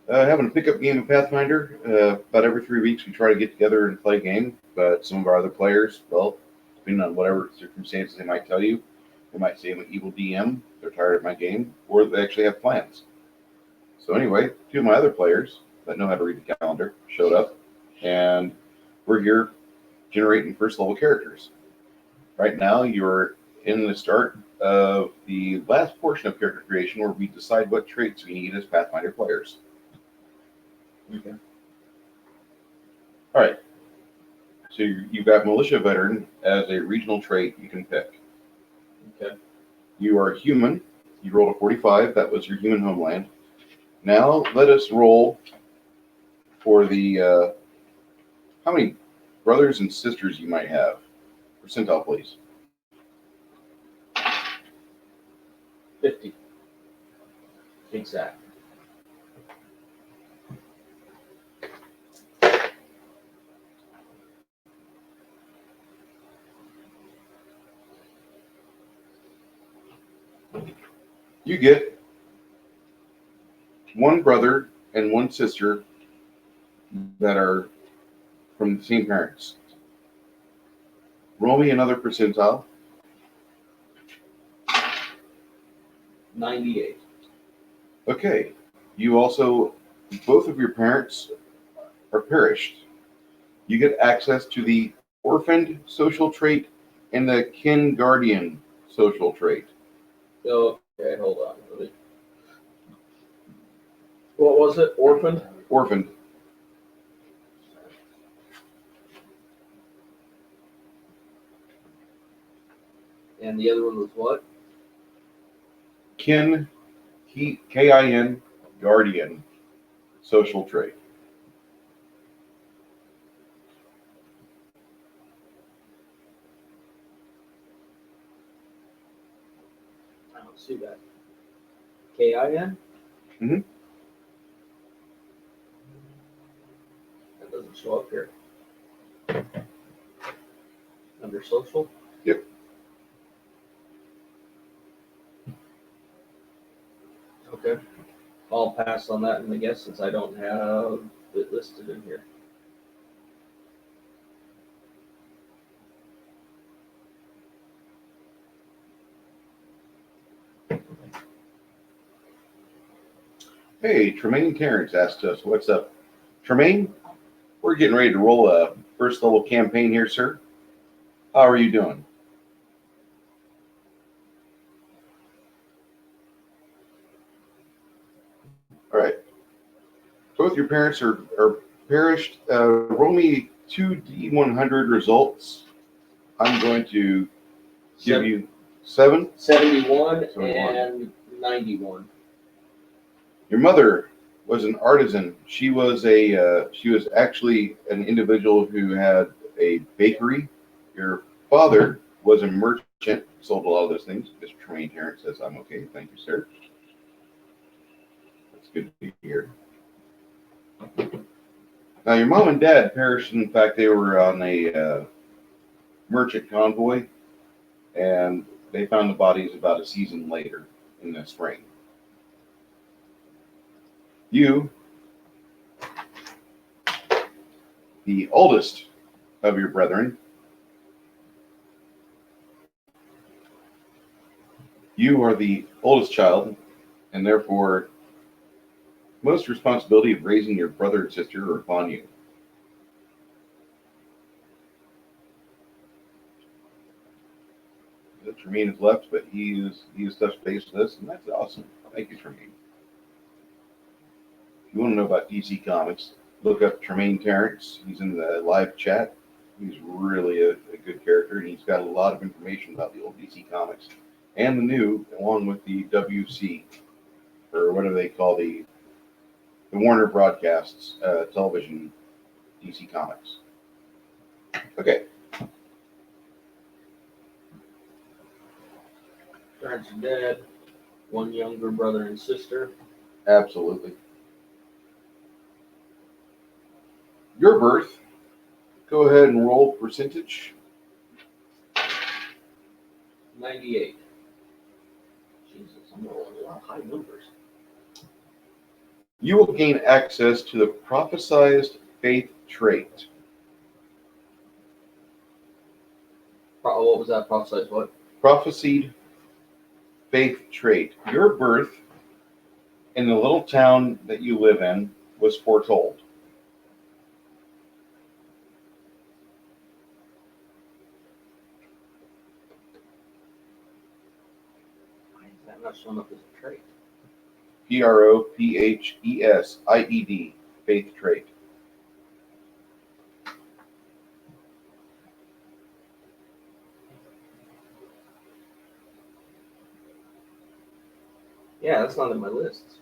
Having a pickup game of Pathfinder. About every 3 weeks, we try to get together and play a game. But some of our other players, well, depending on whatever circumstances they might tell you, they might say I'm an evil DM. They're tired of my game, or they actually have plans. So anyway, two of my other players that know how to read the calendar showed up, and we're here generating first level characters. Right now, you're in the start of the last portion of character creation, where we decide what traits we need as Pathfinder players. Okay. All right. So you've got militia veteran as a regional trait you can pick. Okay. You are human. You rolled a 45. That was your human homeland. Now let us roll for the how many brothers and sisters you might have. Percentile, please. 50. Exact. You get one brother and one sister that are from the same parents. Roll me another percentile. 98. Okay. You also, both of your parents are perished. You get access to the orphaned social trait and the kin guardian social trait. Okay, hold on. What was it? Orphaned? Orphaned. And the other one was what? Kin, K-I-N, guardian social trait. I don't see that. K-I-N? Mhm. That doesn't show up here. Under social? Yep. Okay. I'll pass on that, and I guess since I don't have it listed in here. Hey, Tremaine Terrence asked us, what's up? Tremaine, we're getting ready to roll a first level campaign here, sir. How are you doing? All right. Both your parents are perished. Roll me 2D100 results. I'm going to give you 7. 71 71. and 91. Your mother was an artisan. She was actually an individual who had a bakery. Your father was a merchant, sold a lot of those things. Mr. Tremaine Terrence says, I'm okay. Thank you, sir. That's good to hear. Now, your mom and dad perished. In fact, they were on a merchant convoy, and they found the bodies about a season later in the spring. You, the oldest of your brethren, you are the oldest child, and therefore most responsibility of raising your brother and sister are upon you. Tremaine has left, but he is touched base with us, and that's awesome. Thank you, Tremaine. If you want to know about DC Comics, look up Tremaine Terrence. He's in the live chat. He's really a good character, and he's got a lot of information about the old DC Comics and the new, along with the WC, or whatever they call the Warner Broadcasts television DC Comics. Okay. Parents are dead. One younger brother and sister. Absolutely. Your birth, go ahead and roll percentage. 98. Jesus, I'm rolling a lot of high numbers. You will gain access to the prophesized faith trait. What was that? Prophesize what? Prophesied faith trait. Your birth in the little town that you live in was foretold. Why is that not showing up as a trait? Prophetsied. Faith trait. Yeah, that's not in my list.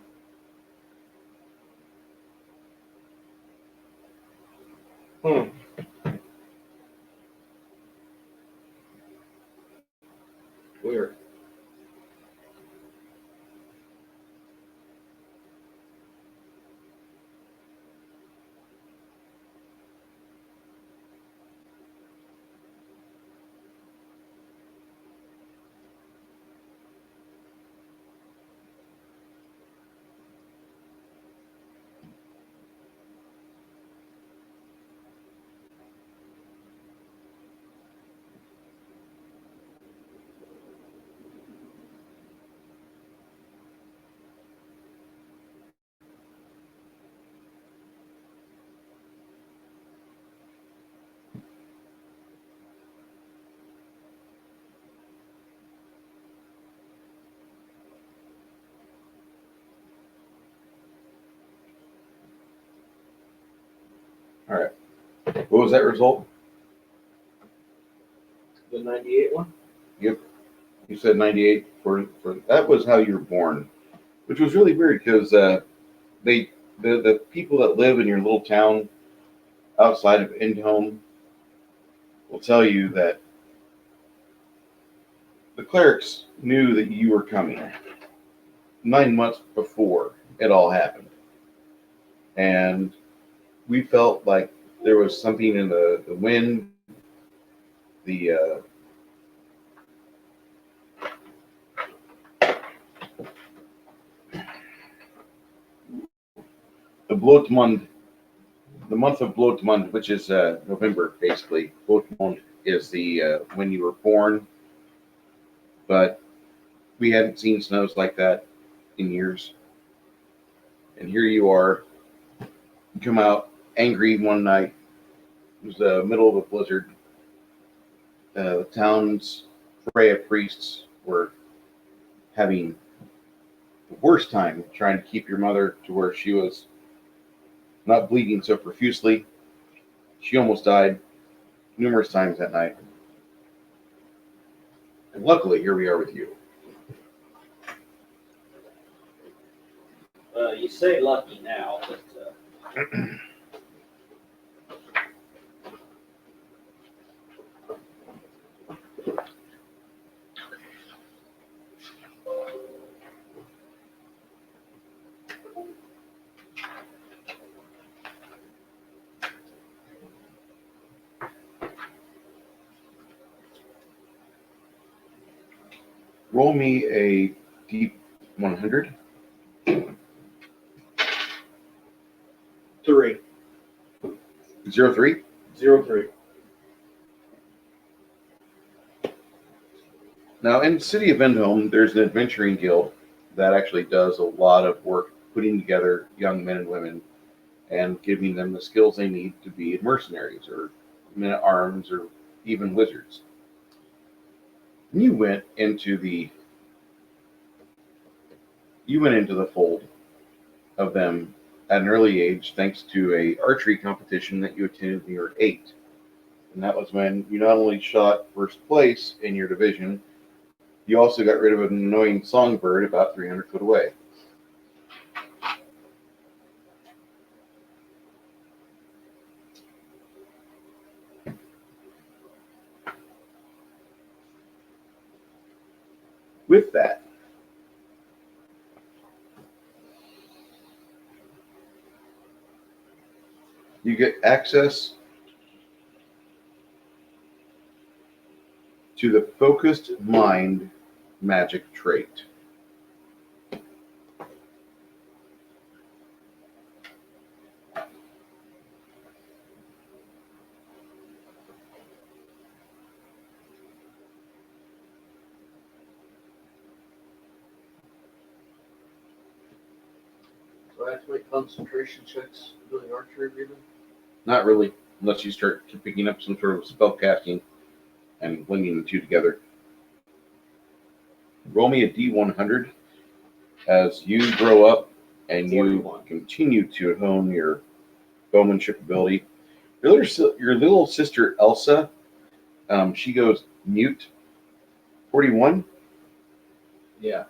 Weird. All right. What was that result? The 98 one? Yep. You said 98 for that was how you were born, which was really weird because the people that live in your little town outside of Indhome will tell you that the clerics knew that you were coming 9 months before it all happened, and we felt like there was something in the wind, the the Blotmund, the month of Blotmund, which is November, basically. Blotmund is the when you were born, but we hadn't seen snows like that in years. And here you are, you come out angry one night. It was the middle of a blizzard. The town's Freya priests were having the worst time trying to keep your mother to where she was not bleeding so profusely. She almost died numerous times that night. And luckily, here we are with you. You say lucky now, but Roll me a deep 100. 3. 03. 0-3. Now, in the city of Endholm, there's an adventuring guild that actually does a lot of work putting together young men and women and giving them the skills they need to be mercenaries or men at arms or even wizards. And you went into the fold of them at an early age thanks to a archery competition that you attended when you were 8. And that was when you not only shot first place in your division, you also got rid of an annoying songbird about 300 foot away. With that, you get access to the focused mind magic trait. Do I have to make concentration checks doing archery, really? Not really, unless you start picking up some sort of spell casting and blending the two together. Roll me a D100 as you grow up and you 41. continue to hone your bowmanship ability. Your little sister Elsa, she goes mute. 41. Yeah.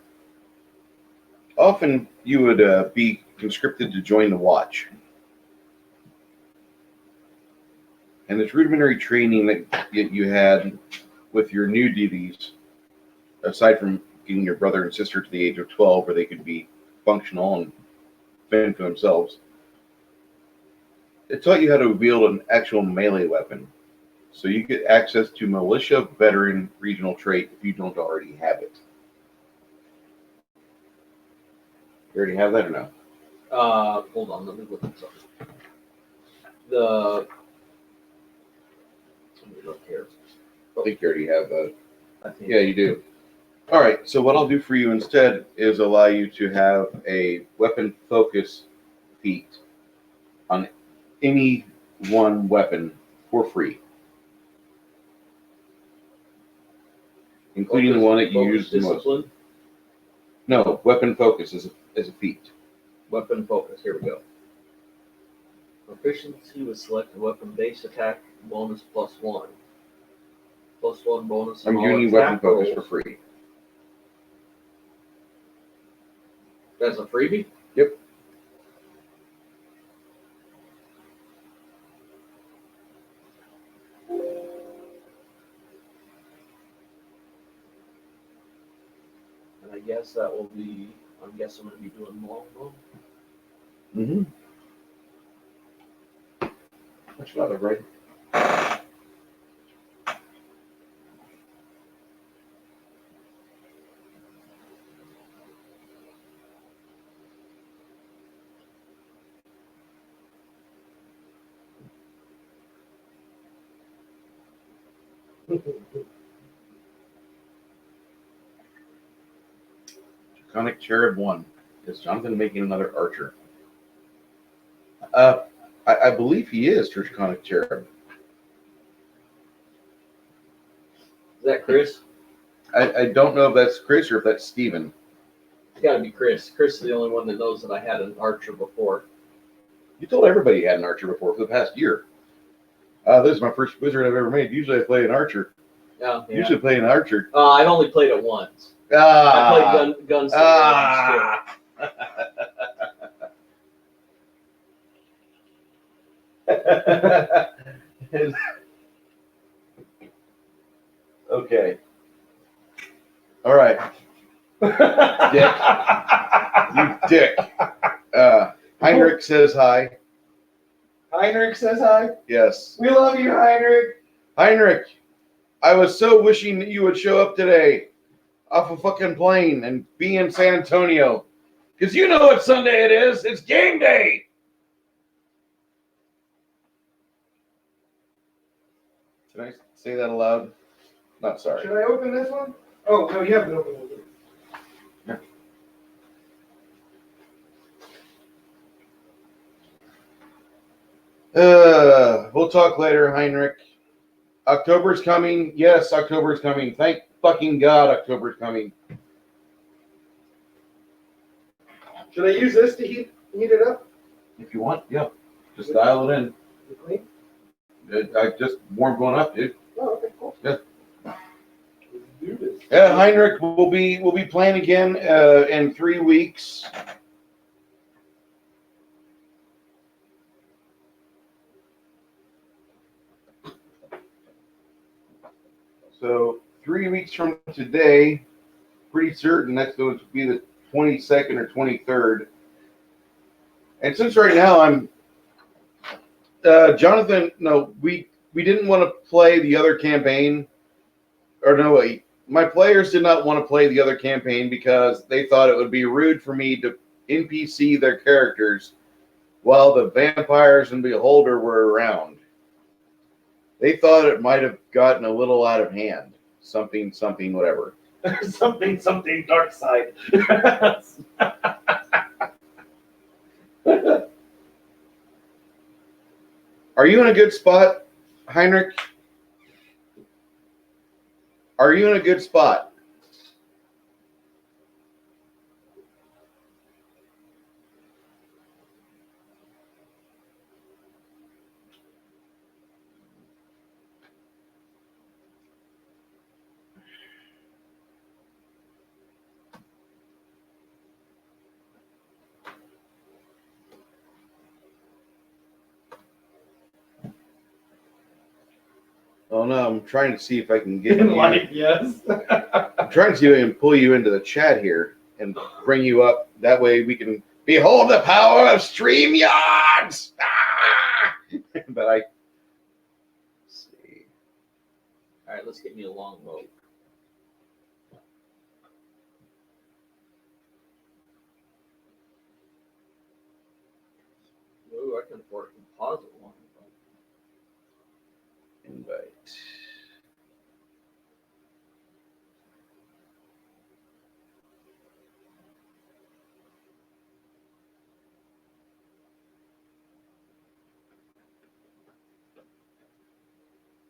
Often you would be conscripted to join the watch. And this rudimentary training that you had with your new DVs, aside from getting your brother and sister to the age of 12 where they could be functional and fend for themselves, it taught you how to wield an actual melee weapon. So you get access to militia veteran regional trait if you don't already have it. You already have that or no? Hold on, let me look at something. Let me look here. I think you already have that. I think. Yeah, you do. All right, so what I'll do for you instead is allow you to have a weapon focus feat on any one weapon for free, including the one that you use the most. Discipline. No, weapon focus is a feat. Weapon focus. Here we go. Proficiency with selected weapon base attack bonus +1. +1 bonus. I'm on giving you attack weapon focus rolls. for free. That's a freebie? Yep. And I guess that will be, I'm guessing I'm going to be doing longbow. Mm-hmm. Much love, right? Draconic Cherub 1. Is Jonathan making another archer? I believe he is Draconic Cherub. Is that Chris? I don't know if that's Chris or if that's Steven. It's got to be Chris. Chris is the only one that knows that I had an archer before. You told everybody you had an archer before for the past year. This is my first wizard I've ever made. Usually I play an archer. Yeah. Usually play an archer. I've only played it once. I played gunslinger Okay. All right. Dick. You dick. Heinrich says hi. Heinrich says hi. Yes. We love you, Heinrich. Heinrich, I was so wishing that you would show up today off a fucking plane and be in San Antonio. Because you know what Sunday it is. It's game day. Did I say that aloud? Not sorry. Should I open this one? Oh, no, you haven't opened it. We'll talk later, Heinrich. October's coming. Yes, October's coming. Thank fucking God October's coming. Should I use this to heat it up? If you want, yeah. Just dial it in. Is it clean? I just warmed one up, dude. Oh, okay, cool. Yeah. Let's do this. Yeah, Heinrich, we'll be playing again in 3 weeks. So 3 weeks from today, pretty certain that's going to be the 22nd or 23rd. And since right now I'm Jonathan, no, we didn't want to play the other campaign. Or no, wait. My players did not want to play the other campaign because they thought it would be rude for me to NPC their characters while the vampires and beholder were around. They thought it might have gotten a little out of hand. Something, whatever. something dark side. Are you in a good spot, Heinrich? Are you in a good spot? Oh no, I'm trying to see if I can get In you. life, yes. I'm trying to see if I can pull you into the chat here and bring you up. That way we can behold the power of StreamYards. Ah! But I see. All right, let's get me a longbow. Ooh, I can afford a composite longbow. Invite.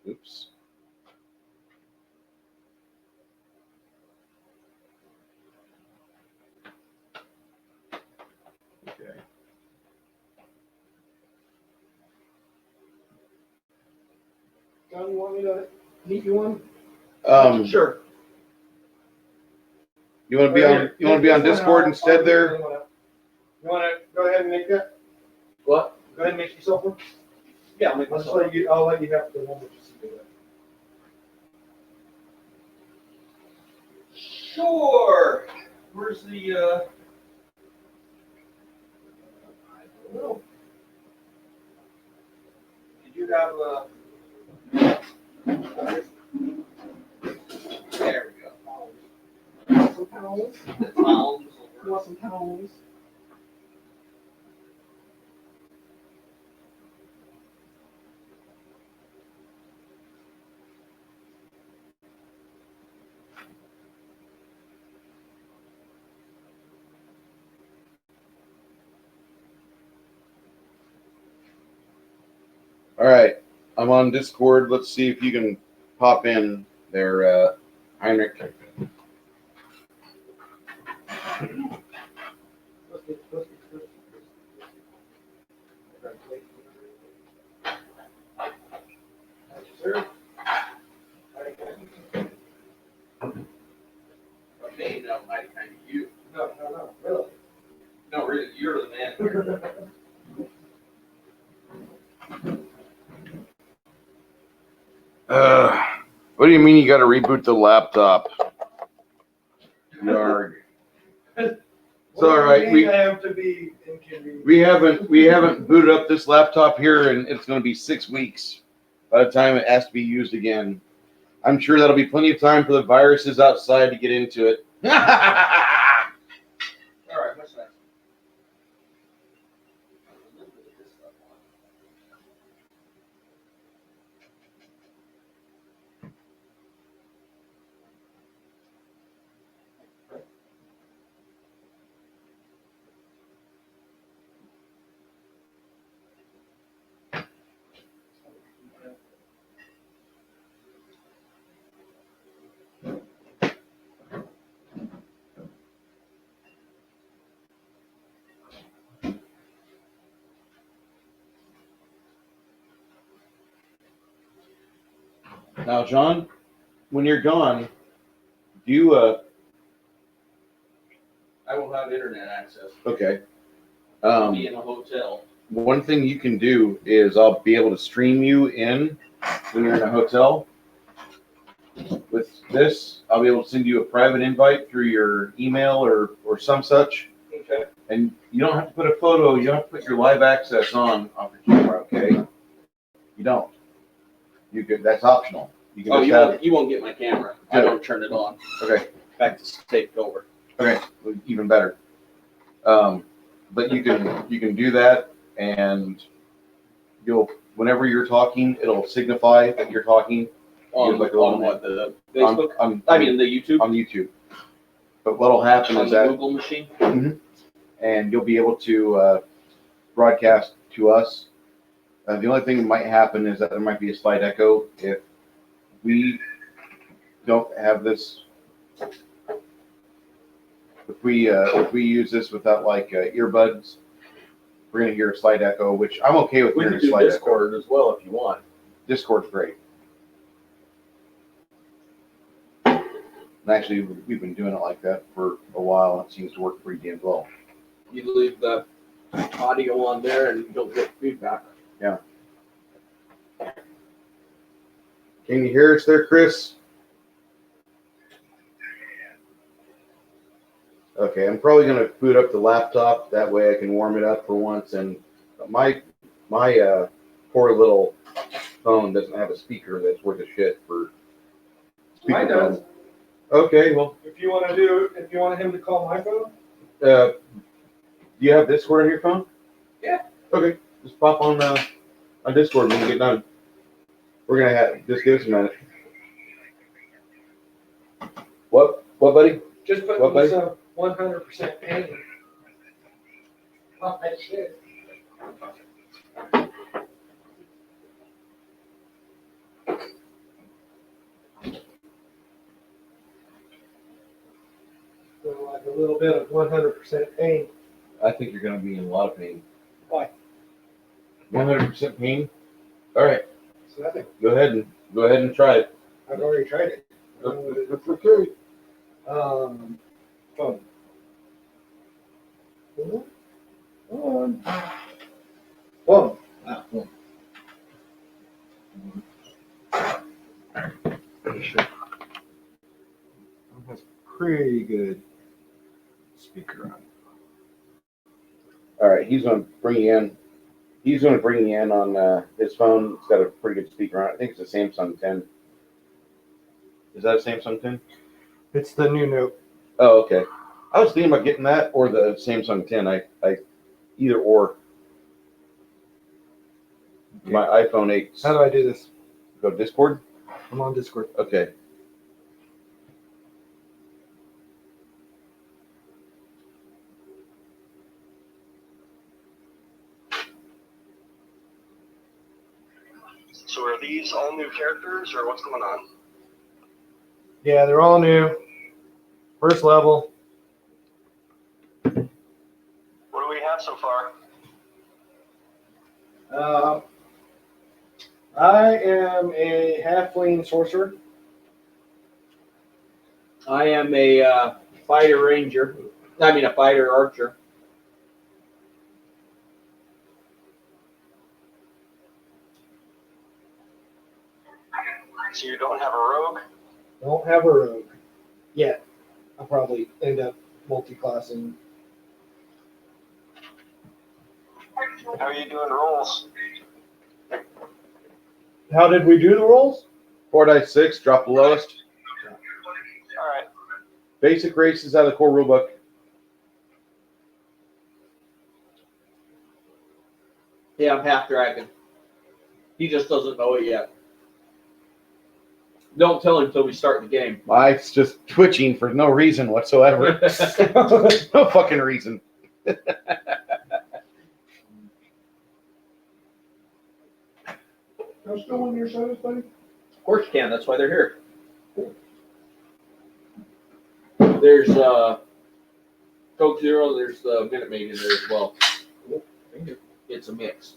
Oops. Okay. John, you want me to meet you one? Sure. You want to be on? You want to be on Discord instead there? You want to go ahead and make that? What? Go ahead and make yourself one. Yeah, I'll make I'll just myself. let you. I'll let you have the one that you see there. Sure. Where's the? I don't know. Did you have There we go. some towels? The towels. You want some towels? All right. I'm on Discord. Let's see if you can pop in there, Heinrich. Sir? Me? No, I kind of you. No, really. No, really, you're the man here. What do you mean you got to reboot the laptop? Yarg. It's all right. I have to be inconvenient. We haven't booted up this laptop here, and it's going to be 6 weeks by the time it has to be used again. I'm sure that'll be plenty of time for the viruses outside to get into it. All right, what's next? Now, John, when you're gone, do you I will have internet access. okay? I'll be in a hotel. One thing you can do is I'll be able to stream you in when you're in a hotel. With this, I'll be able to send you a private invite through your email or some such. Okay. And you don't have to put a photo. You don't have to put your live access on off your camera. Okay? You don't. You could. That's optional. You can Oh, just you won't get my camera. I don't turn it on. Okay. Back to take over. Okay. Even better. But you can do that, and whenever you're talking, it'll signify that you're talking. On Like a little what, the Facebook? On I mean, the YouTube? on YouTube. But what'll happen On is the that, Google machine? and you'll be able to broadcast to us The only thing that might happen is that there might be a slight echo if we don't have this. If we use this without like earbuds, we're gonna hear a slight echo, which I'm okay with We hearing can a do slight echo. Discord as well if you want. Discord's great. And actually, we've been doing it like that for a while, and it seems to work pretty damn well. You leave the audio on there and you don't get feedback. Yeah. Can you hear us there, Chris? Okay, I'm probably gonna boot up the laptop. That way I can warm it up for once. And my poor little phone doesn't have a speaker that's worth a shit for Mine does. Okay, well, If you want him to call my phone. do you have Discord on your phone? Yeah. Okay, just pop on Discord when you get done. We're gonna have just give us a minute. What, buddy? Just put What, buddy? this 100% pain. Oh, that shit. So like a little bit of 100% pain. I think you're gonna be in a lot of pain. Why? 100% pain. All right, It's nothing. go ahead and try it. I've already tried it. That's okay. Phone. Phone. Phone. Ah, phone. Has pretty good speaker on. All right, he's gonna bring you in. He's gonna bring you in on his phone. It's got a pretty good speaker on it. I think it's a Samsung 10. Is that a Samsung 10? It's the new Note. Oh, okay. I was thinking about getting that or the Samsung 10. I either or. My iPhone 8. How do I do this? Go Discord. I'm on Discord. Okay. So are these all new characters, or what's going on? Yeah, they're all new. First level. What do we have so far? I am a halfling sorcerer. I am a fighter ranger. I mean, a fighter archer. So you don't have a rogue? Don't have a rogue yet. I'll probably end up multi-classing. How are you doing rolls? How did we do the rolls? 4 dice 6. Drop the lowest. All right. Basic races out of the core rulebook. Yeah, I'm half dragon. He just doesn't know it yet. Don't tell him until we start the game. Mike's just twitching for no reason whatsoever. No fucking reason. I'm still on your sodas, buddy. Of course you can. That's why they're here. There's Coke Zero. There's the Minute Maid in there as well. It's a mix.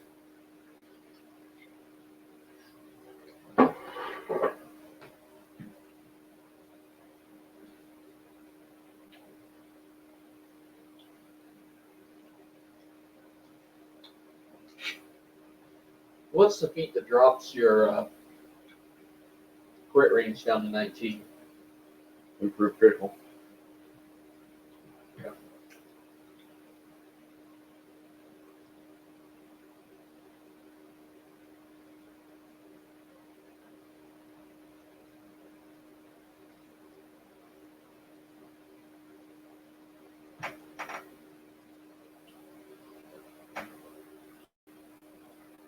What's the feat that drops your crit range down to 19? Improve critical.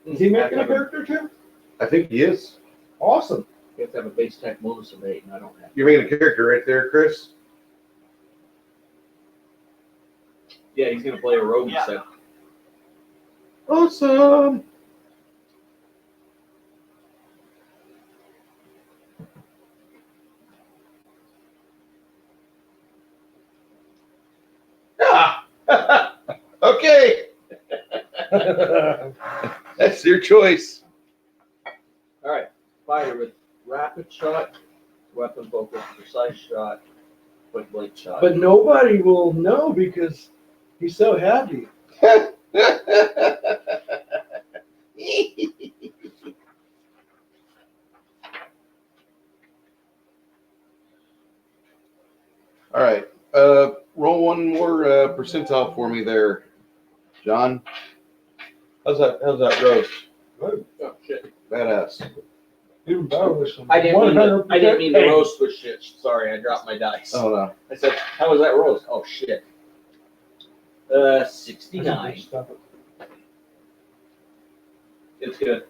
Is he making a character too? I think he is. Awesome. You have to have a base tech bonus of 8, and I don't have. You're making a character right there, Chris. Yeah, he's gonna play a rogue Yeah. instead. Awesome. Okay, that's your choice. All right, fighter with rapid shot, weapon focus, precise shot, quick blade shot. But nobody will know because he's so happy. All right. Roll one more percentile for me there, John. How's that roast? Good. Oh shit! Oh, Badass. Even better with some I didn't mean the pain. roast was shit. Sorry, I dropped my dice. Oh no. I said, how was that roast? Oh shit. 69. It's good.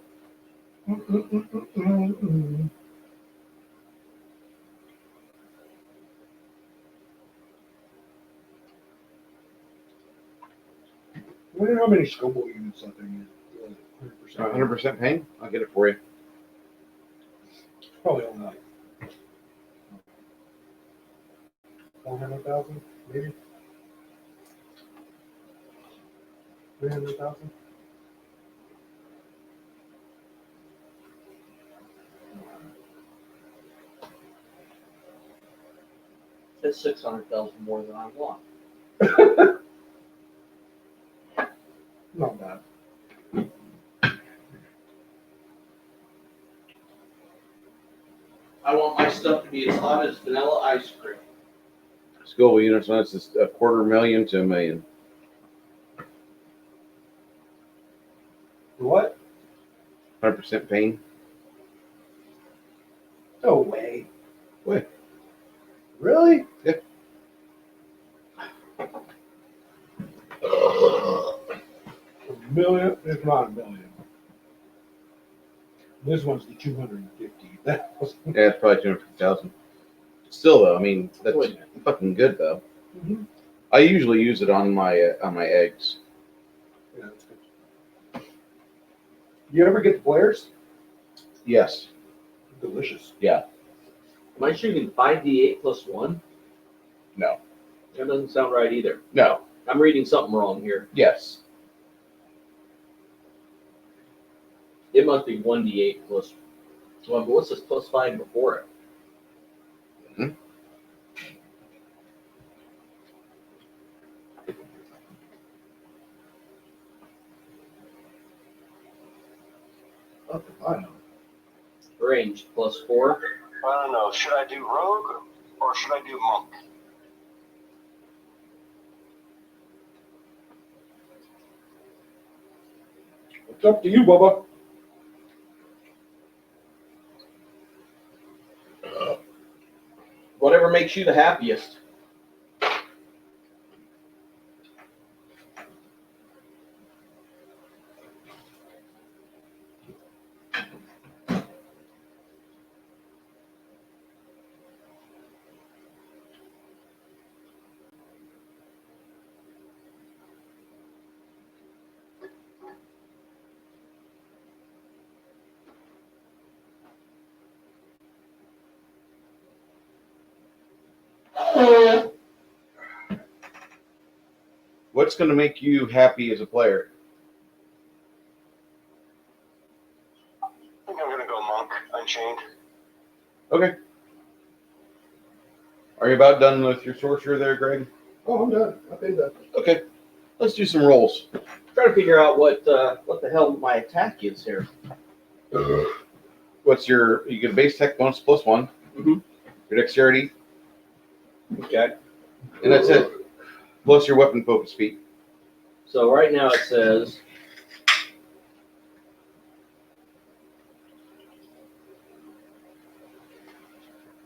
I wonder how many Scoville units that thing is. 100%. 100% pain? I'll get it for you. Probably only like 400,000, maybe 300,000. That's 600,000 more than I want. Not bad. I want my stuff to be as hot as vanilla ice cream. Scoville units, that's just $250,000 to $1 million. What? 100% pain. No way. Way. Really? Yeah. $1 million? It's not $1 million. This one's the 250. That was. Yeah, it's probably 250,000. Still though, I mean that's Wait. fucking good though. Mhm. I usually use it on my eggs. Yeah, that's good. You ever get the flares? Yes. Delicious. Am I shooting 5d8 plus 1? No. That doesn't sound right either. No. I'm reading something wrong here. Yes. It must be 1d8 plus 1. But what's this plus 5 before it? Mhm. Up to 5. Range plus 4. I don't know. Should I do rogue or should I do monk? It's up to you, Bubba. Whatever makes you the happiest. What's going to make you happy as a player? I think I'm gonna go monk, unchained. Okay. Are you about done with your sorcerer there, Greg? Oh, I'm done. I paid that. Okay. Let's do some rolls. Try to figure out what the hell my attack is here. What's you get a base tech bonus plus 1. Mhm. Your dexterity, Okay. and that's it. Plus your weapon focus feat. So right now it says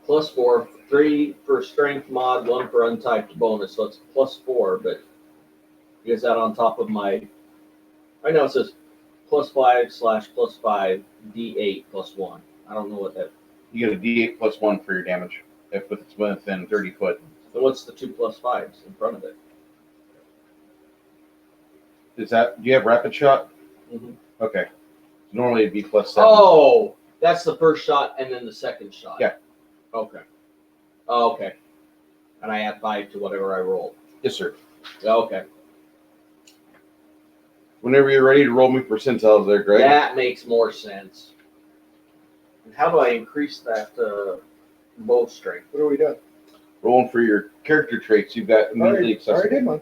plus 4, 3 for strength mod, 1 for untyped bonus. So it's plus 4, but is that on top of my? Right now it says plus 5/plus 5 d8 plus 1. I don't know what that. You get a d8 plus 1 for your damage if it's within 30 foot. So what's the 2 plus 5s in front of it? Is that? Do you have rapid shot? Mhm. Okay. Normally it'd be plus 7. Oh, that's the first shot and then the second shot. Yeah. Okay. Oh, okay. And I add 5 to whatever I roll. Yes, sir. Okay. Whenever you're ready to roll me percentiles there, Greg. That makes more sense. And how do I increase that bow strength? What are we doing? Rolling for your character traits you've got immediately accessible. Already did one.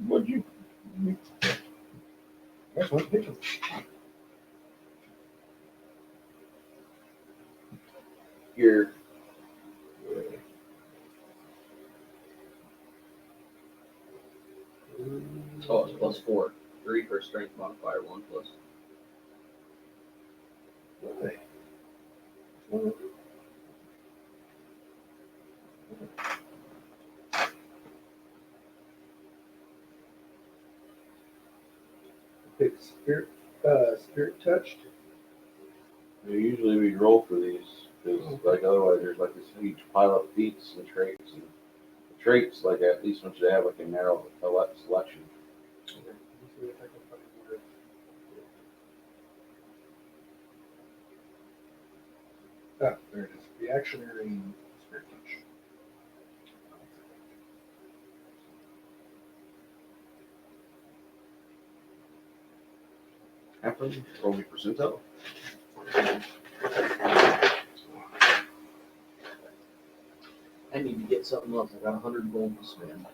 What'd you? There's one picture. Your Oh, it's +4. 3 for strength modifier, 1 plus. Okay. Pick spirit touched. usually we roll for these because like otherwise there's like this huge pile of feats and traits and the traits like at least want you to have like a narrow selection. Okay. Let me see if I can find where. Ah, there it is. Reactionary spirit touch. Happen, roll me percentile. I need to get something else. I got 100 gold to spend.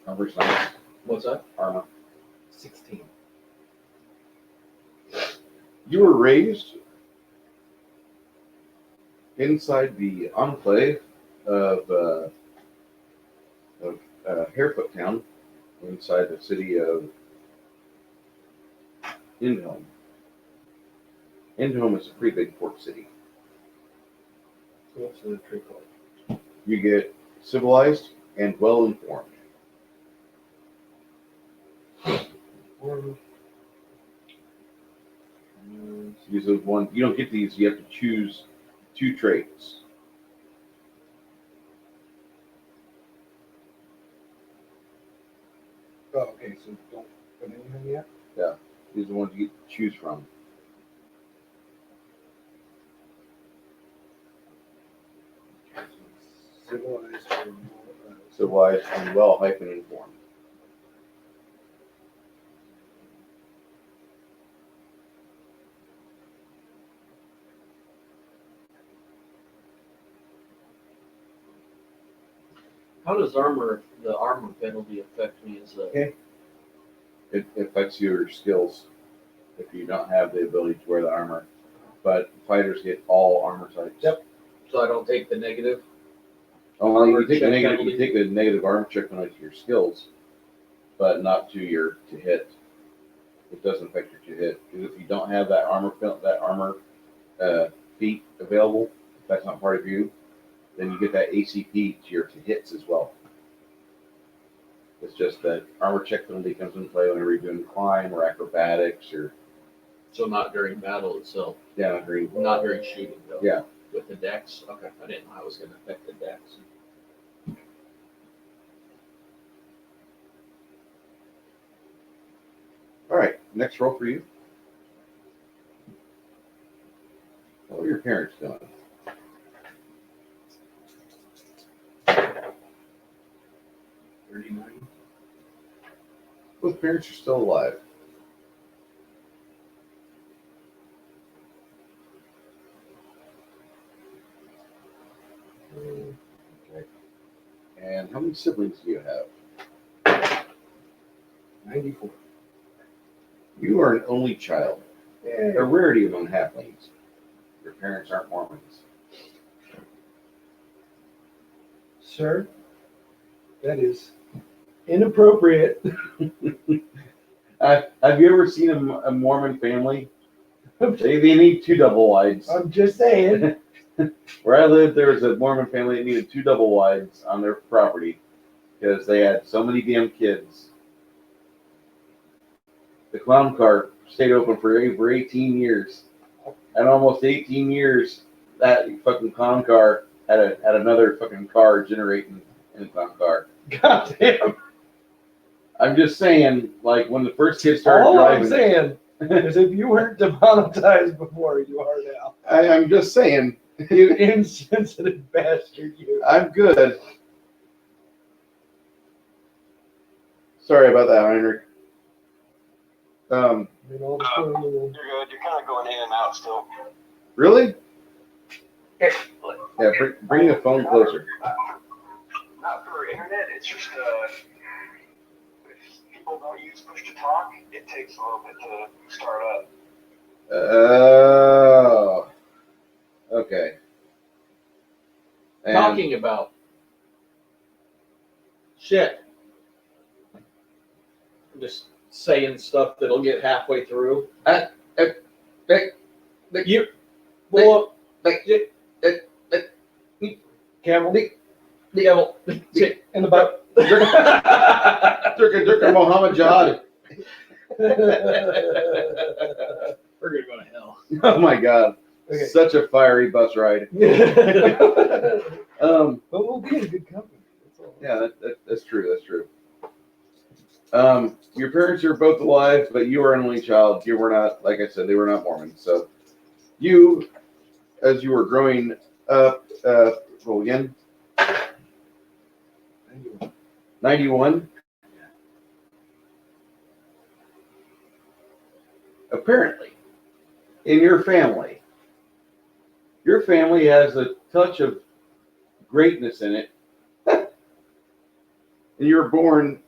Number nice. What's that? Armor. 16. You were raised inside the enclave of Harefoot Town, inside the city of Indhome. Indhome is a pretty big port city. So what's the trick called? You get civilized and well informed. These are one. You don't get these. You have to choose 2 traits. Oh, okay. So don't put anything yet. These are the ones you get to choose from. Civilized or Civilized and well informed. How does the armor penalty affect me as a... It affects your skills if you don't have the ability to wear the armor. But fighters get all armor types. Yep. So I don't take the negative? Only you take the check negative. penalty? You take the negative armor check penalty to your skills, but not to your to hit. It doesn't affect your to hit because if you don't have that armor feat available, if that's not part of you, then you get that ACP to your to hits as well. It's just that armor check penalty comes into play whenever you're doing climb or acrobatics or So not during battle itself. not during shooting though. Yeah. With the dex? Okay, I didn't know I was going to affect the dex. All right, next roll for you. What are your parents doing? Both parents are still alive. Okay. And how many siblings do you have? 94. You are an only child. Yay. A rarity among halflings. Your parents aren't Mormons. Sir, that is inappropriate. Have you ever seen a Mormon family? They need 2 double wides. I'm just saying. Where I lived, there was a Mormon family that needed 2 double wides on their property because they had so many damn kids. The clown car stayed open for over 18 years. And almost 18 years, that fucking clown car had another fucking car generating in the clown car. God damn. I'm just saying, like, when the first kid started All driving... I'm saying is if you weren't demonetized before, you are now. I'm just saying. You insensitive bastard, you. I'm good. Sorry about that, Heinrich. And all the fun. You're good. You're kind of going in and out still. Really? Yeah, bring the phone closer. Not for internet. It's just if people don't use push to talk, it takes a little bit to start up. Oh. Okay. And Talking about shit. I'm just saying stuff that'll get halfway through. You. Well, Camel. Devil. In the butt. Durka Muhammad Jihad. We're gonna go to hell. Oh my God. Okay. Such a fiery bus ride. But we'll be in good company. That's all. Yeah, that's true. That's true. Your parents are both alive, but you are an only child. You were not, like I said, they were not Mormons. So you, as you were growing up, roll again. 91. Apparently, in your family has a touch of greatness in it. And you were born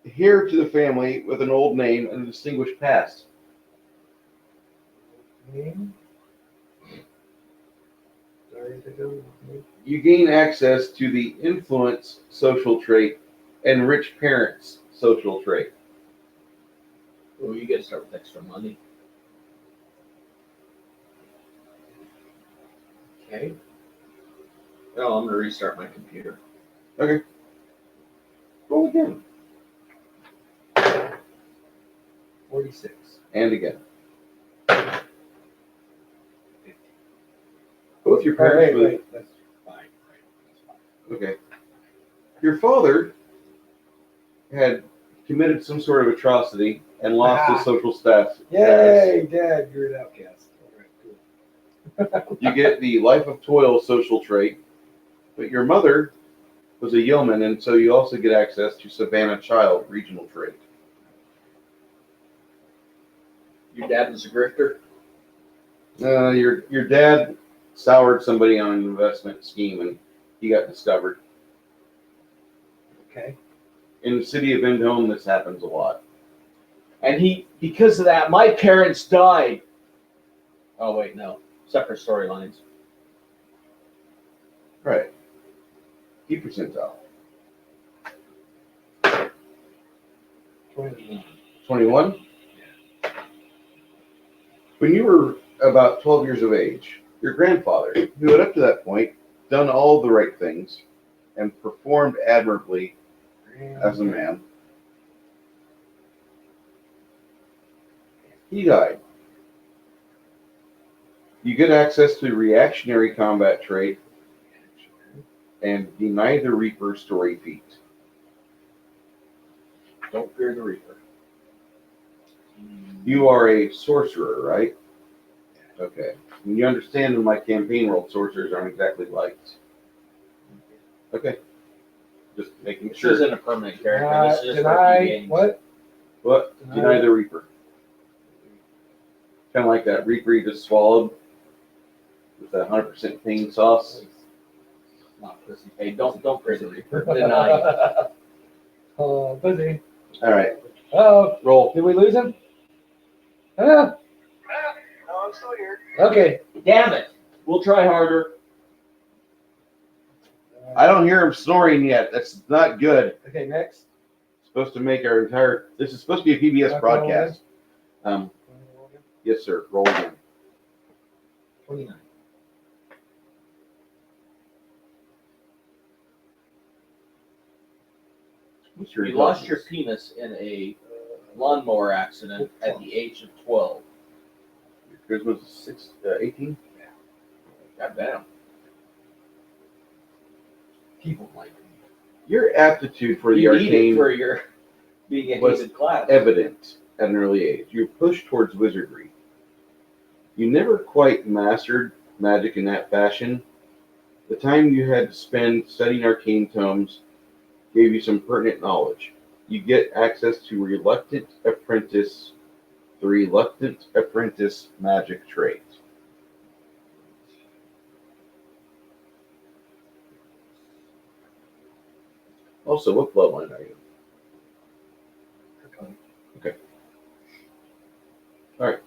here to the family with an old name and a distinguished past. Name? Sorry to go. You gain access to the influence social trait and rich parents social trait. Oh, you gotta start with extra money. Okay. Oh, I'm gonna restart my computer. Okay. Roll again. 46. And again. Both your parents were... That's fine. Okay. Your father had committed some sort of atrocity and lost his social status. Yay, Dad, you're an outcast. All right, cool. You get the life of toil social trait, but your mother was a yeoman, and so you also get access to Savannah Child regional trait. Your dad was a grifter. Your dad soured somebody on an investment scheme, and he got discovered. Okay. In the city of Endhome, this happens a lot. And because of that, my parents died. Oh, wait, no. Separate storylines. Right. Key percentile. 21. 21? When you were about 12 years of age, your grandfather, who had up to that point done all the right things and performed admirably as a man, he died. You get access to the reactionary combat trait and deny the Reaper story feat. Don't fear the Reaper. You are a sorcerer, right? Okay. And you understand in my campaign world, sorcerers aren't exactly liked. Okay. Just making This sure. isn't a permanent character. This is just for a few Deny games. what? What? Deny the Reaper. Kind of like that Reaper you just swallowed with that 100% pain sauce. Not pussy. Hey, don't fear the Reaper. Deny. Oh, busy. All right. Oh, Roll. did we lose him? Ah, No, I'm still here. okay. Damn it. We'll try harder. I don't hear him snoring yet. That's not good. Okay, next. Supposed to make our entire. This is supposed to be a PBS broadcast. Yes, sir. Roll again. 29. What's your You lost your intelligence? penis in a lawnmower accident at the age of 12. Your charisma's 18. God damn. People like me. Your aptitude for the You need it arcane for your being a was hated class. evident at an early age. You pushed towards wizardry. You never quite mastered magic in that fashion. The time you had to spend studying arcane tomes gave you some pertinent knowledge. You get access to reluctant apprentice the Reluctant Apprentice magic trait. Also, what bloodline are you? Okay. All right.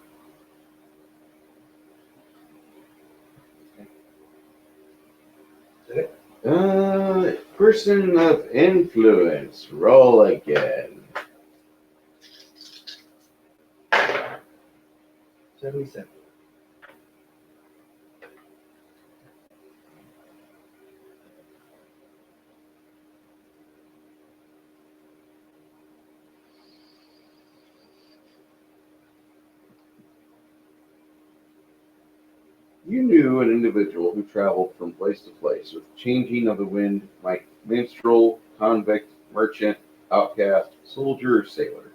Is it? Person of influence. Roll again. 77. You knew an individual who traveled from place to place with changing of the wind, like minstrel, convict, merchant, outcast, soldier, or sailor.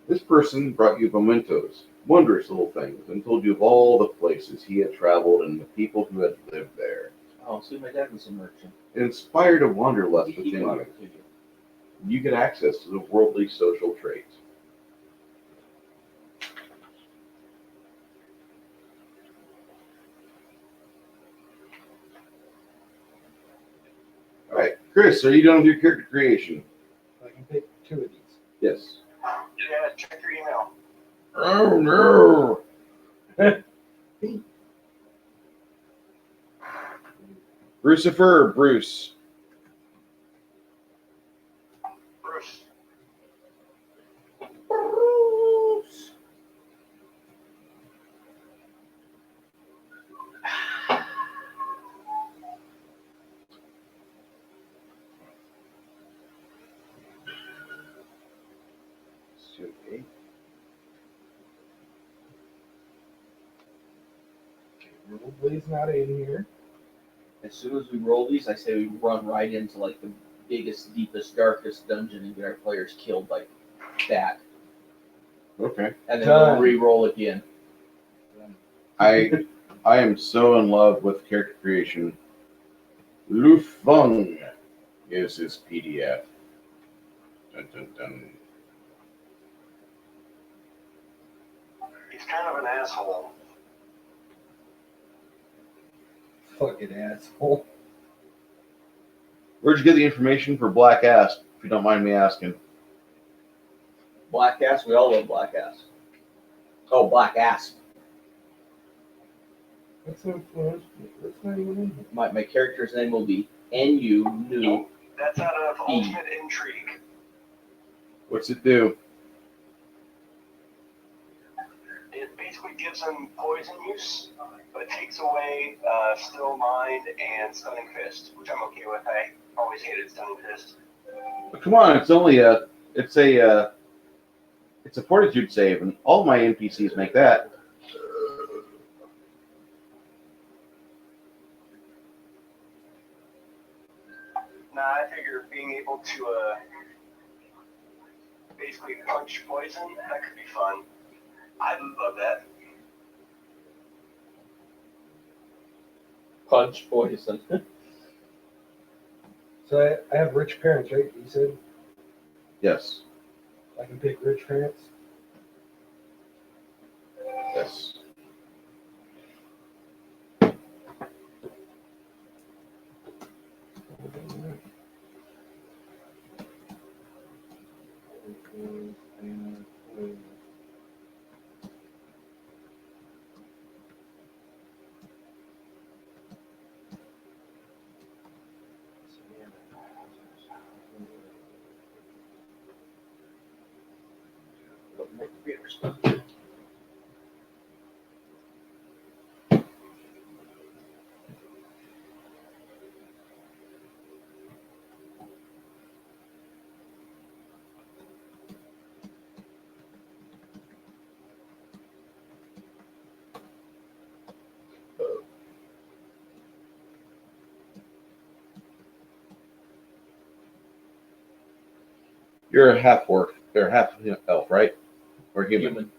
This person brought you mementos, wondrous little things, and told you of all the places he had traveled and the people who had lived there. Oh, see, my dad was a merchant. It inspired a wanderlust He within brought you. it to you. You get access to the worldly social traits. All right, Chris, are you done with your character creation? I can pick 2 of these. Yes. Yeah, check your email. Oh no! Brucifer, Bruce. Bruce. Okay. Rollblay's not in here. As soon as we roll these, I say we run right into like the biggest, deepest, darkest dungeon and get our players killed like that. Okay. And then Done. we'll re-roll again. I am so in love with character creation. Lu Feng is his PDF. Dun, dun, dun. He's kind of an asshole. Fucking asshole. Where'd you get the information for Black Ass, if you don't mind me asking? Black ass, we all love black ass. Oh, black ass. That's not even in here. My character's name will be NU New. Nope, that's out of E. Ultimate Intrigue. What's it do? It basically gives him poison use, but it takes away Still Mind and Stunning Fist, which I'm okay with. I always hated Stunning Fist. Come on, it's only it's a fortitude save, and all my NPCs make that. Nah, I figure being able to basically punch poison, that could be fun. I'd love that. Punch poison. So I have rich parents, right? You said Yes. I can pick rich parents. Yes. You're a half orc. You're a half elf, right? Or human.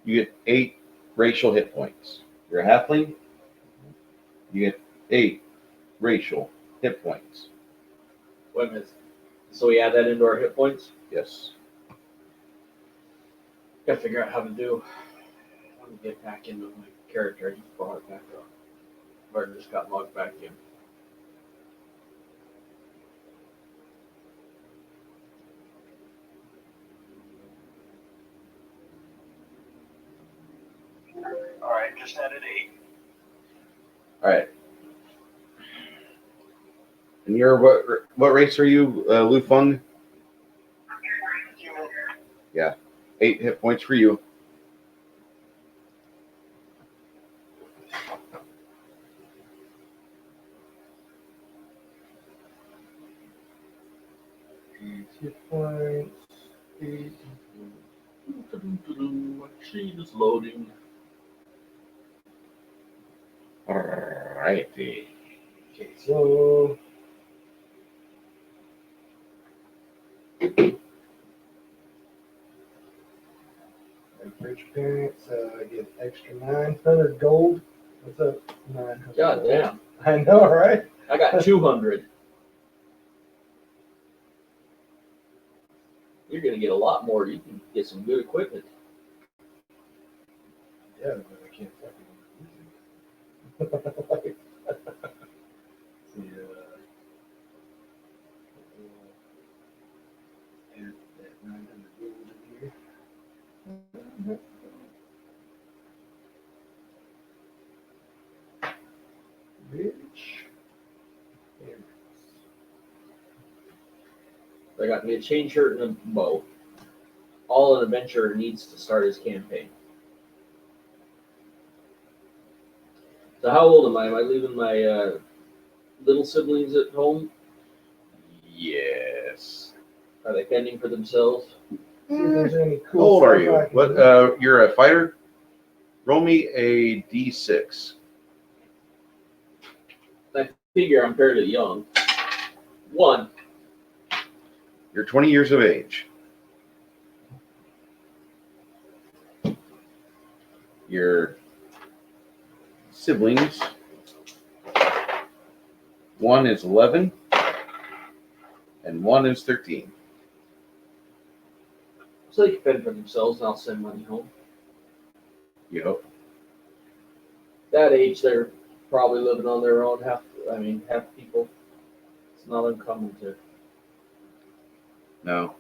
You get 8 racial hit points. You're a halfling. You get 8 racial hit points. Wait a minute. So we add that into our hit points? Yes. Gotta figure out how to do. How to get back into my character. I just brought it back up. Or just got logged back in. All right, just added 8. All right. And you're what race are you, Lu Feng? Human. 8 hit points for you. Hit points. 8. Machine is loading. Alrighty. Okay, so rich parents, I get extra 900 gold. What's up? 900. God damn. I know, right? I got 200. You're gonna get a lot more. You can get some good equipment. Yeah, but I can't fucking use it. Yeah. Add that 900 gold in here. Rich. I got me a chain shirt and a bow. All an adventurer needs to start his campaign. So how old am I? Am I leaving my little siblings at home? Yes. Are they fending for themselves? See if there's any How cool old are stuff you? I can What? do. You're a fighter. Roll me a d6. I figure I'm fairly young. 1. You're 20 years of age. Your siblings. 1 is 11, and 1 is 13. So they can fend for themselves and I'll send money home. You hope. That age, they're probably living on their own. Half people. It's not uncommon to. No.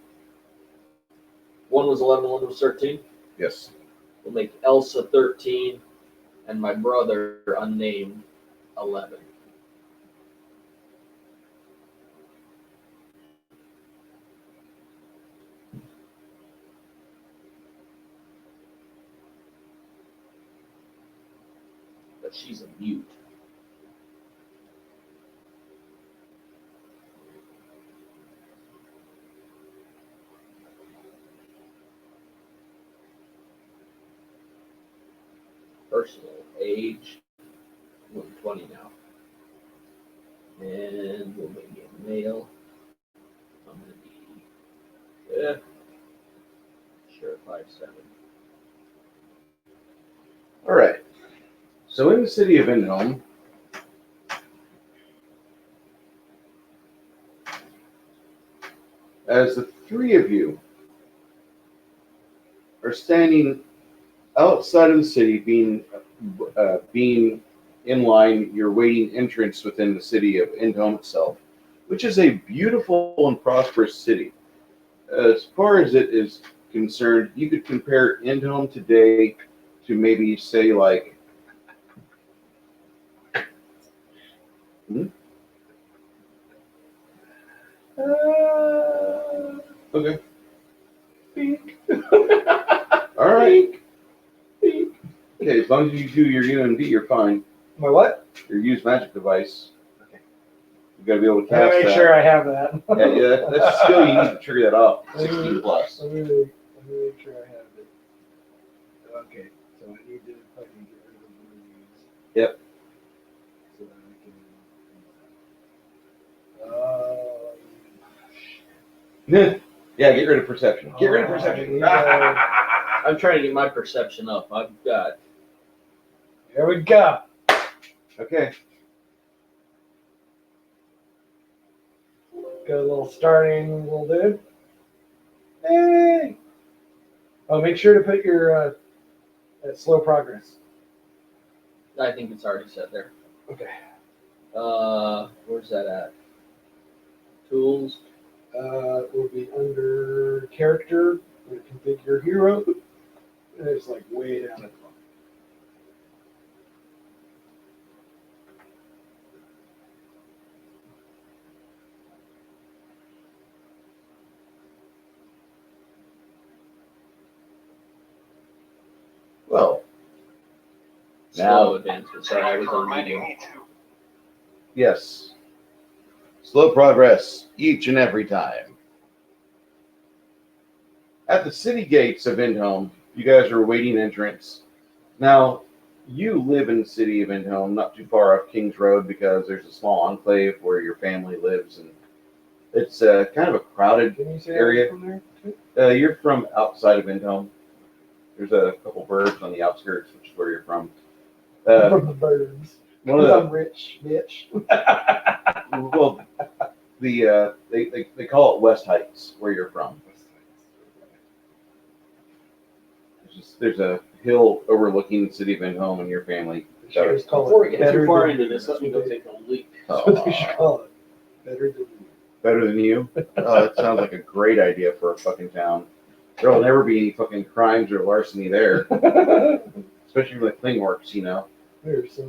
1 was 11, 1 was 13. Yes. We'll make Elsa 13 and my brother unnamed 11. But she's a mute. Personal age, 120 now. And we'll make it male. I'm going to be, sure, 5'7". All right. So in the city of Indhome, as the three of you are standing outside of the city, being in line, you're waiting entrance within the city of Indhome itself, which is a beautiful and prosperous city. As far as it is concerned, you could compare Indhome today to maybe say like okay. Beak. All right. Beak. Okay, as long as you do your UMD, you're fine. My what? Your use magic device. Okay. You got to be able to Let me cast make that. sure I have that. Yeah, that's a skill you need to trigger that off. 16 plus. Let me make sure I have it. Okay, so I need to fucking get rid of one of these. Yep. So that I can. Yeah, get rid of perception. Get rid of perception. I'm trying to get my perception up. I've got. There we go. Okay. Got a little starting little dude. Hey! Oh, make sure to put your slow progress. I think it's already set there. Okay. Where's that at? Tools. Will be under character. Configure hero. And it's like way down at the bottom. Well, Slow now, advancement. Sorry, I was on reminding medium. me too. yes. Slow progress each and every time. At the city gates of Indhome, you guys are awaiting entrance. Now, you live in the city of Indhome, not too far off Kings Road, because there's a small enclave where your family lives, and it's kind of a crowded Can you say area. from there? You're from outside of Indhome. There's a couple birds on the outskirts, which is where you're from. From the birds. One of Because the I'm rich, bitch. well, they call it West Heights, where you're from. There's a hill overlooking the city of Indhome and your family. Sure, it's called Before we get better too far than- into this, let me go take a leak. That's what they should call it. Better than Better than you? Oh, that sounds like a great idea for a fucking town. There'll never be any fucking crimes or larceny there, you. especially from the Klingworks, you know. There's so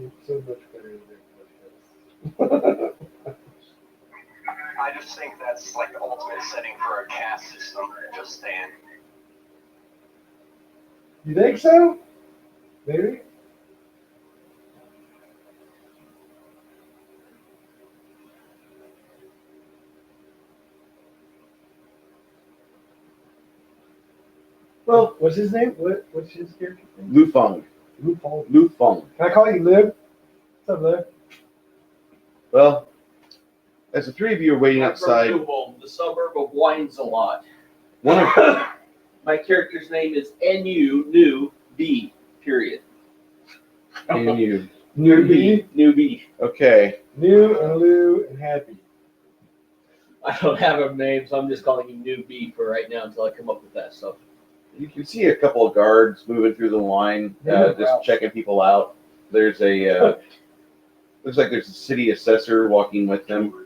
much better than I just think that's like the ultimate setting for a caste system. Just saying. You think so? Maybe? Well, What's his name? What's his character name? Lufeng. Loophole. Lufeng. Can I call you Lib? What's up, Lib? Well, as the three of you are waiting outside, From Newholm, the suburb of Wines a Lot. one of My character's name is NU New B. Period. and you. Newbie. Newbie. Okay. New and Lou and Happy. I don't have a name, so I'm just calling you New B for right now until I come up with that stuff. You can see a couple of guards moving through the line, Yeah, just wow. checking people out. There's a looks like there's a city assessor walking with them,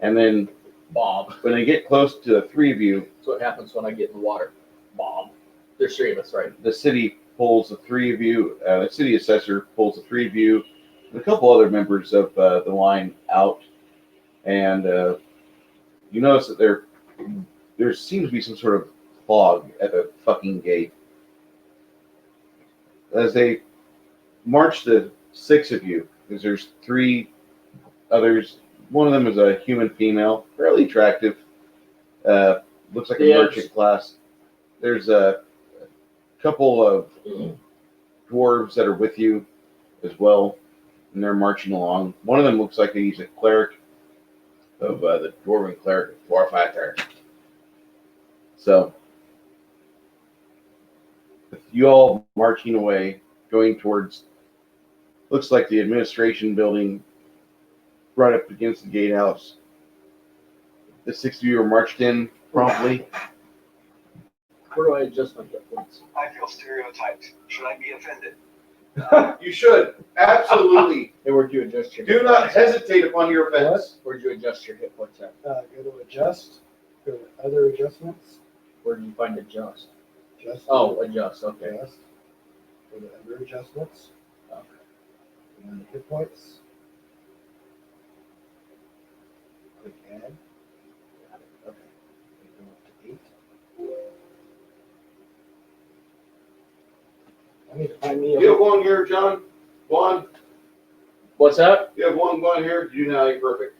and then Bob. when they get close to the three of you, That's what happens when I get in the water. Bob. There's three of us, right? the city pulls the three of you. The city assessor pulls the three of you, and a couple other members of the line out, and you notice that there seems to be some sort of fog at the fucking gate. As they march the six of you, because there's three others. One of them is a human female, fairly attractive. Looks like a Yes. merchant class. There's a couple of dwarves that are with you as well, and they're marching along. One of them looks like he's a cleric of the dwarven cleric of Pathfinder. So, with you all marching away, going towards, looks like the administration building right up against the gatehouse. The six of you are marched in promptly. Where do I adjust my hit points? I feel stereotyped. Should I be offended? You should. Absolutely. Hey, where'd you adjust your Do hit not points at? hesitate upon your offense. Where'd you adjust your hit points at? Go to adjust. Go to other adjustments. Where did you find adjust? Adjust. Oh, adjust. Okay. Adjust. Go to other adjustments. Okay. And then hit points. Click add. Okay. Go up to 8. I need to find me You have one here, John. One. What's that? You have one here. You know you're perfect.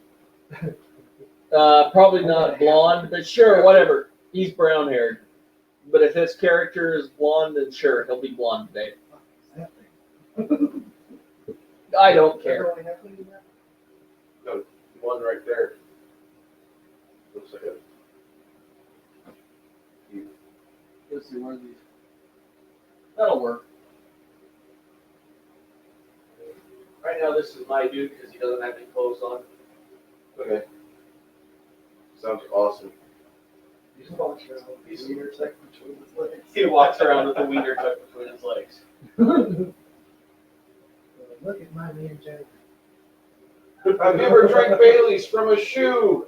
Probably not blonde, but sure, whatever. He's brown haired. But if his character is blonde, then sure, he'll be blonde today. I don't care. One right there. Looks like a. Let's see, where are these? That'll work. Right now, this is my dude because he doesn't have any clothes on. Okay. Sounds awesome. He walks around with a wiener tucked between his legs. He walks around with a wiener tucked between his legs. Look at my man, Jack. I've never drank Bailey's from a shoe.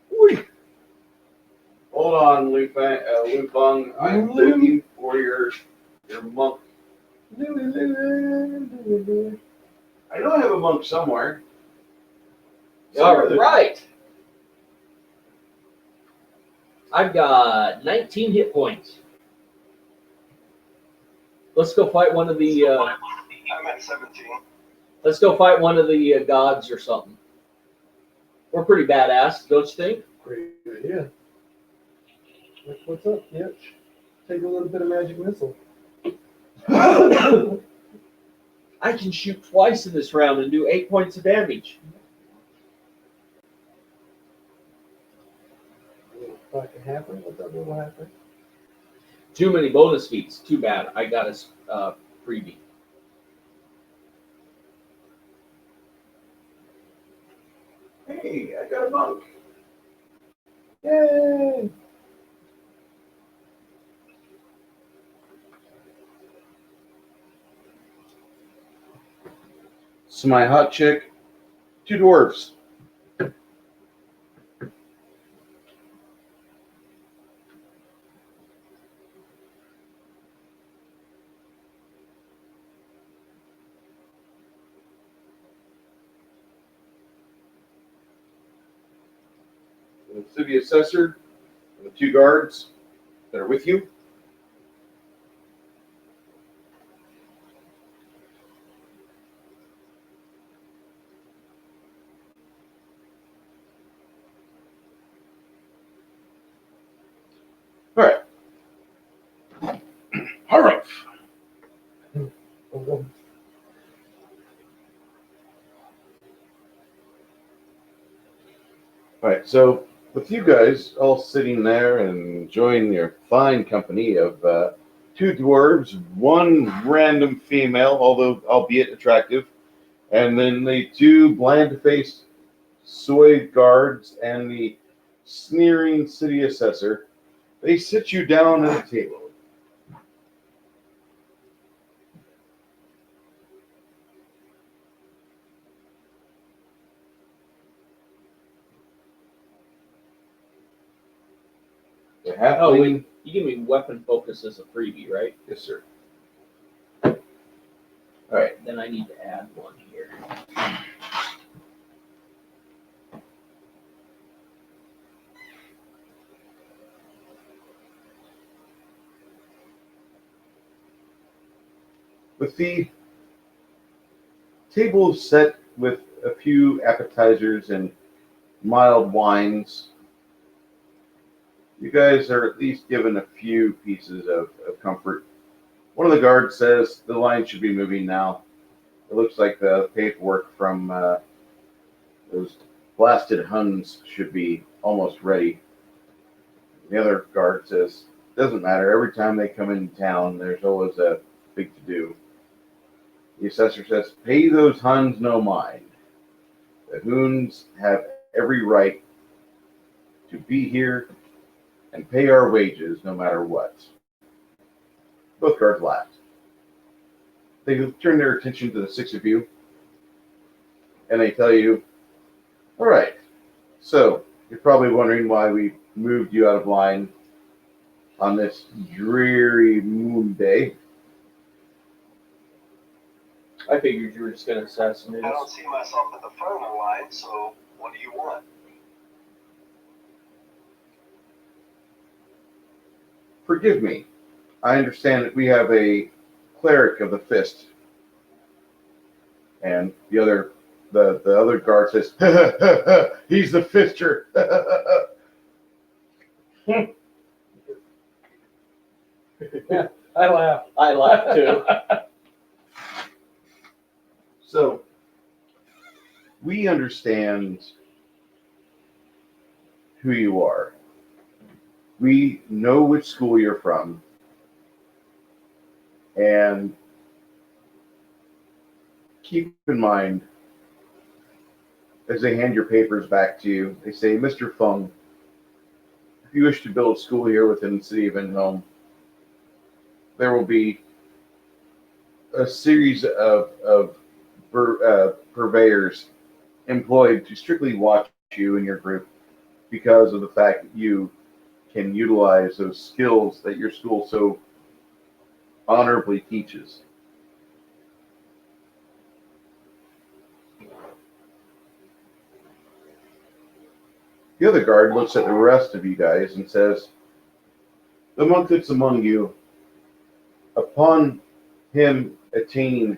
Whee. Hold on, Lupung. I'm looking for your monk. I know I have a monk somewhere. All right. I've got 19 hit points. Let's go fight one of the. I'm at 17. Let's go fight one of the gods or something. We're pretty badass, don't you think? Great idea. Like, what's up, Yep. Take a little bit of magic missile. I can shoot twice in this round and do 8 points of damage. Little fucking happen. What's up, little happen? Too many bonus feats. Too bad. I got a freebie. Hey, I got a monk. Yay! So my hot chick, 2 dwarves. The city assessor, and the 2 guards that are with you. All right. All right. Oh, All right. So with you guys all sitting there and enjoying your fine company of 2 dwarves, 1 random female, although albeit attractive, and then the 2 bland-faced soy guards and the sneering city assessor, they sit you down at a table. The halfling, Oh, wait. You give me weapon focus as a freebie, right? yes, sir. All right. Then I need to add 1 here. With the table set with a few appetizers and mild wines, you guys are at least given a few pieces of comfort. One of the guards says the line should be moving now. It looks like the paperwork from those blasted Huns should be almost ready. The other guard says, doesn't matter. Every time they come into town, there's always a big to-do. The assessor says, pay those Huns no mind. The Huns have every right to be here and pay our wages no matter what. Both guards laughed. They turn their attention to the 6 of you, and they tell you, all right, so you're probably wondering why we moved you out of line on this dreary moon day. I figured you were just going to assassinate I us. don't see myself at the front of the line, so what do you want? Forgive me. I understand that we have a cleric of the fist. And the other guard says, he's the fister. I laugh. I laugh too. So, we understand who you are. We know which school you're from. And keep in mind, as they hand your papers back to you, they say, Mr. Fung, if you wish to build a school here within the city of Inhome, there will be a series of purveyors employed to strictly watch you and your group because of the fact that you can utilize those skills that your school so honorably teaches. The other guard looks at the rest of you guys and says, the monk that's among you, upon him attaining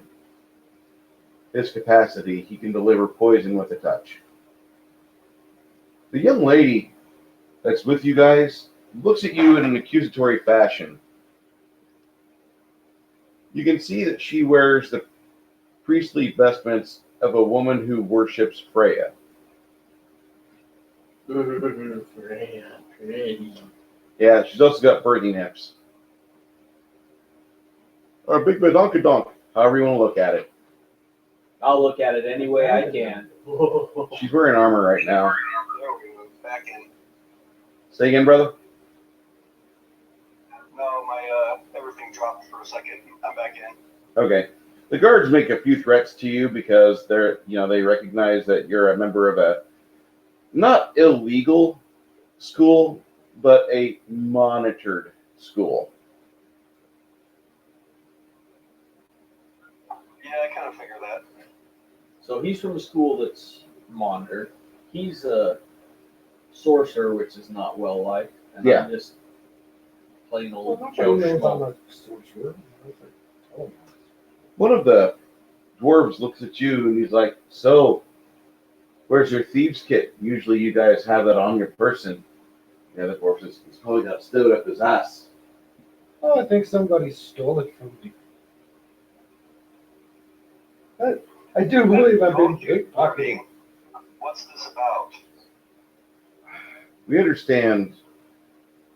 his capacity, he can deliver poison with a touch. The young lady that's with you guys looks at you in an accusatory fashion. You can see that she wears the priestly vestments of a woman who worships Freya. Yeah, she's also got birthing hips. Or big badonkadonk, however you want to look at it. I'll look at it any way I can. She's wearing armor right now. There we go. Back in. Say again, brother? No, my everything dropped for a second. I'm back in. Okay. The guards make a few threats to you because they recognize that you're a member of a not illegal school, but a monitored school. Yeah, I kind of figured that. So he's from a school that's monitored. He's a sorcerer, which is not well liked. And Yeah. I'm just plain Well, old nobody Joe knows I'm Schmo. a sorcerer. Oh, One of the dwarves looks at you and he's like, so, where's your thieves' kit? Usually you guys have that on your person. The other dwarf says, he's probably got stowed up his ass. oh, I think somebody stole it from me. I do believe I've been pickpocketing. What's this about? We understand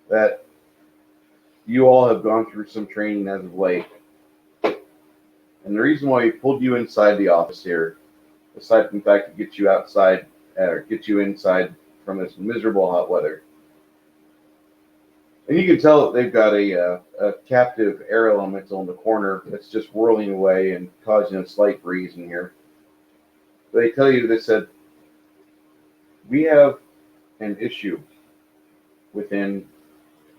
that you all have gone through some training as of late. And the reason why we pulled you inside the office here, aside from the fact to get you outside, or get you inside from this miserable hot weather. And you can tell that they've got a captive air elemental in the corner that's just whirling away and causing a slight breeze in here. They tell you, they said, we have an issue within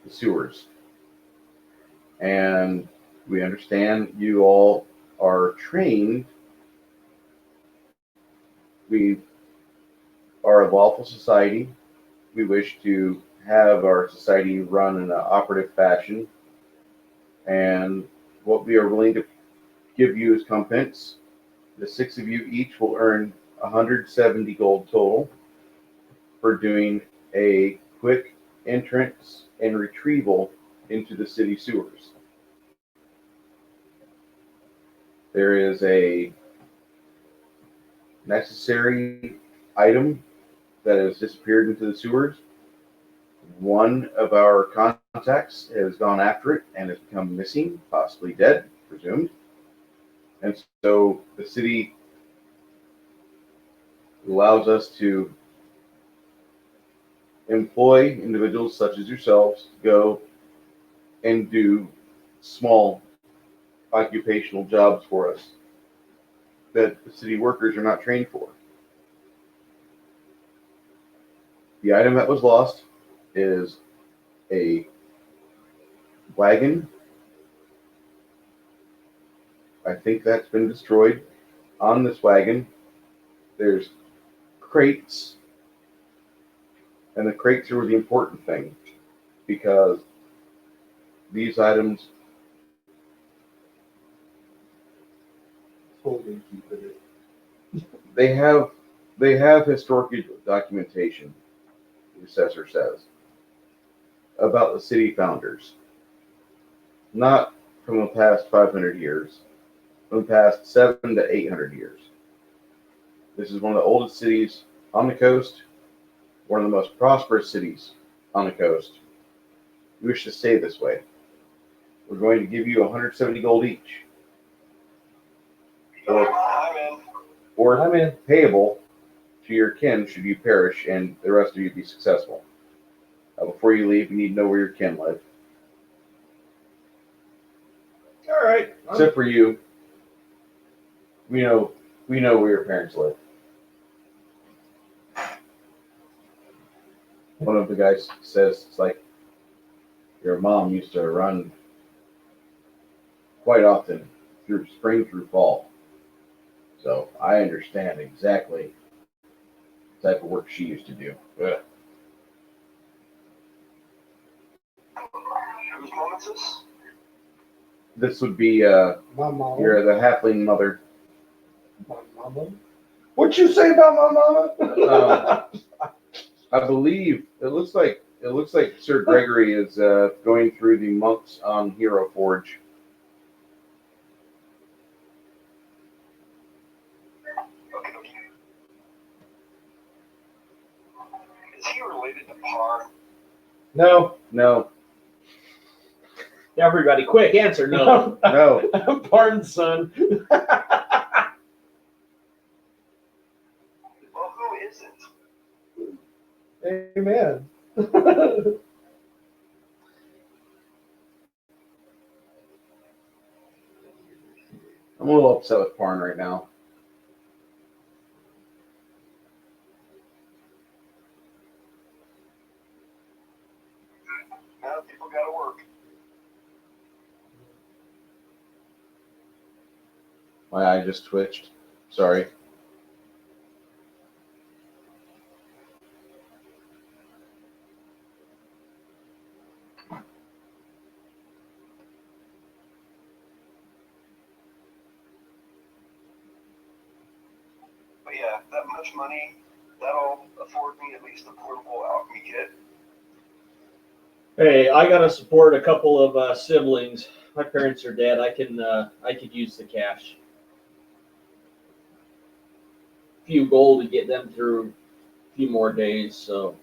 the sewers. And we understand you all are trained. We are a lawful society. We wish to have our society run in an operative fashion. And what we are willing to give you as compensation, the 6 of you each will earn 170 gold total for doing a quick entrance and retrieval into the city sewers. There is a necessary item that has disappeared into the sewers. One of our contacts has gone after it and has become missing, possibly dead, presumed. And so the city allows us to employ individuals such as yourselves to go and do small occupational jobs for us that the city workers are not trained for. The item that was lost is a wagon. I think that's been destroyed. On this wagon, there's crates, and the crates are the important thing because these items Holding keeping it. they have historical documentation, the assessor says, about the city founders. Not from the past 500 years, from the past 700 to 800 years. This is one of the oldest cities on the coast, one of the most prosperous cities on the coast. We wish to stay this way. We're going to give you 170 gold each. I'm in. or I'm in. payable to your kin should you perish and the rest of you be successful. Before you leave, you need to know where your kin live. All right. Except for you, we know where your parents live. One of the guys says it's like your mom used to run quite often through spring through fall. So I understand exactly the type of work she used to do. Ugh. Whose mom is this? This would be My mom. you're the halfling mother. My mama. What'd you say about my mama? I believe it looks like Sir Gregory is going through the monks on Hero Forge. Okay, okay. Is he related to Par? No. No, Everybody, quick answer. No. no. I'm Parton's son. Well, who isn't? Amen. I'm a little upset with Parn right now. Now people gotta work. My eye just twitched. Sorry. But yeah, that much money, that'll afford me at least a portable alchemy kit. Hey, I gotta support a couple of siblings. My parents are dead. I could use the cash. Few gold to get them through a few more days, so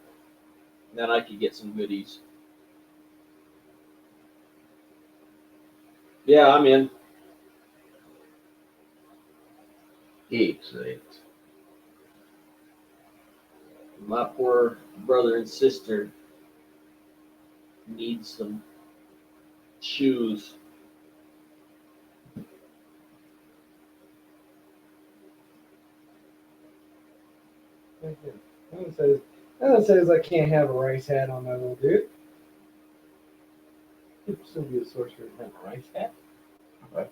then I could get some goodies. Yeah, I'm in. Excellent. My poor brother and sister need some shoes. That says I can't have a rice hat on my little dude. It'd still be a sorcerer to have a rice hat. Okay.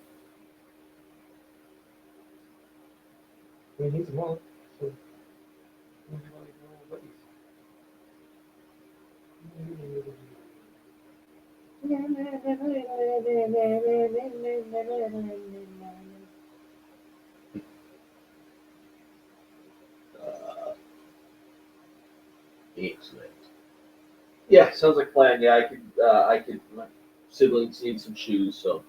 I mean, he's a monk, so. Excellent. Yeah, sounds like a plan. Yeah, I could. My siblings need some shoes, so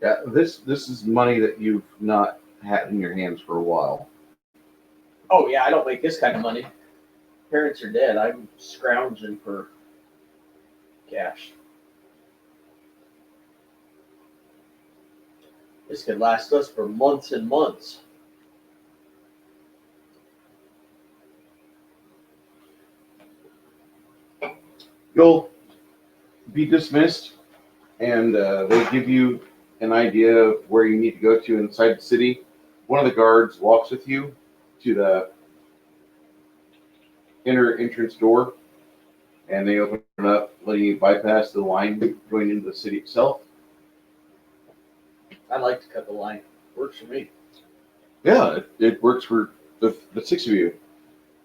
Yeah, this is money that you've not had in your hands for a while. oh yeah, I don't make this kind of money. Parents are dead. I'm scrounging for cash. This could last us for months and months. You'll be dismissed, and they give you an idea of where you need to go to inside the city. One of the guards walks with you to the inner entrance door, and they open it up, letting you bypass the line going into the city itself. I like to cut the line. Works for me. Yeah, it works for the six of you.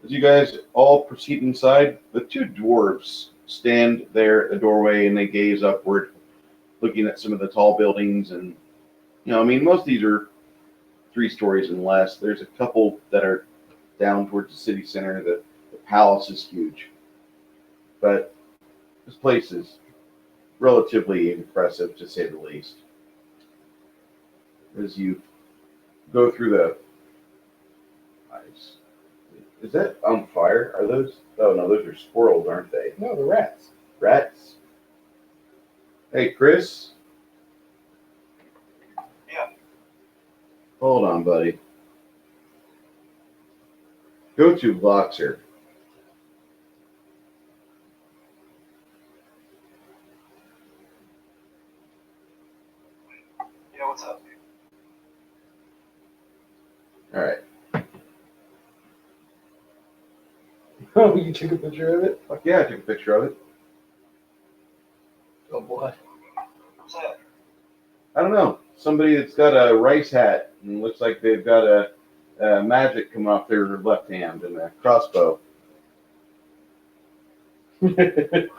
As you guys all proceed inside, the two dwarves stand there at the doorway and they gaze upward, looking at some of the tall buildings. And, I mean, most of these are 3 stories and less. There's a couple that are down towards the city center. The palace is huge. But this place is relatively impressive, to say the least. As you go through the ice. Is that on fire? Are those? Oh no, those are squirrels, aren't they? No, the rats. Rats. Hey, Chris. Yeah. Hold on, buddy. Go to Voxer. Yeah, what's up? All right. Oh, you took a picture of it? Fuck yeah, I took a picture of it. Oh boy. What's that? I don't know. Somebody that's got a rice hat and looks like they've got a magic coming off their left hand and a crossbow. That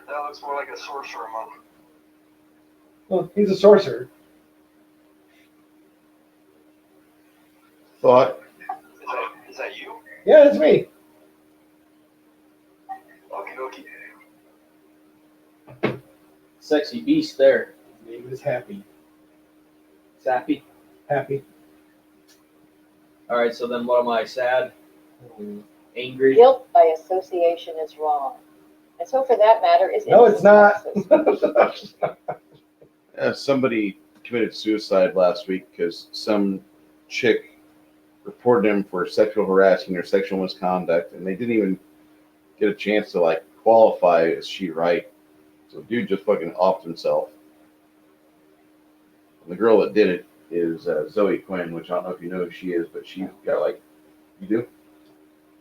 looks more like a sorcerer monk. Well, he's a sorcerer. Thought. Is that you? Yeah, that's me. Okie dokie. Sexy beast there. His name is Happy. Sappy. Happy. All right, so then what am I? Sad? Angry? Guilt by association is wrong. And so for that matter is No, it's not. innocence. Somebody committed suicide last week because some chick reported him for sexual harassing or sexual misconduct, and they didn't even get a chance to like qualify as she right. So dude just fucking offed himself. And the girl that did it is Zoe Quinn, which I don't know if you know who she is, but she's got like, you do?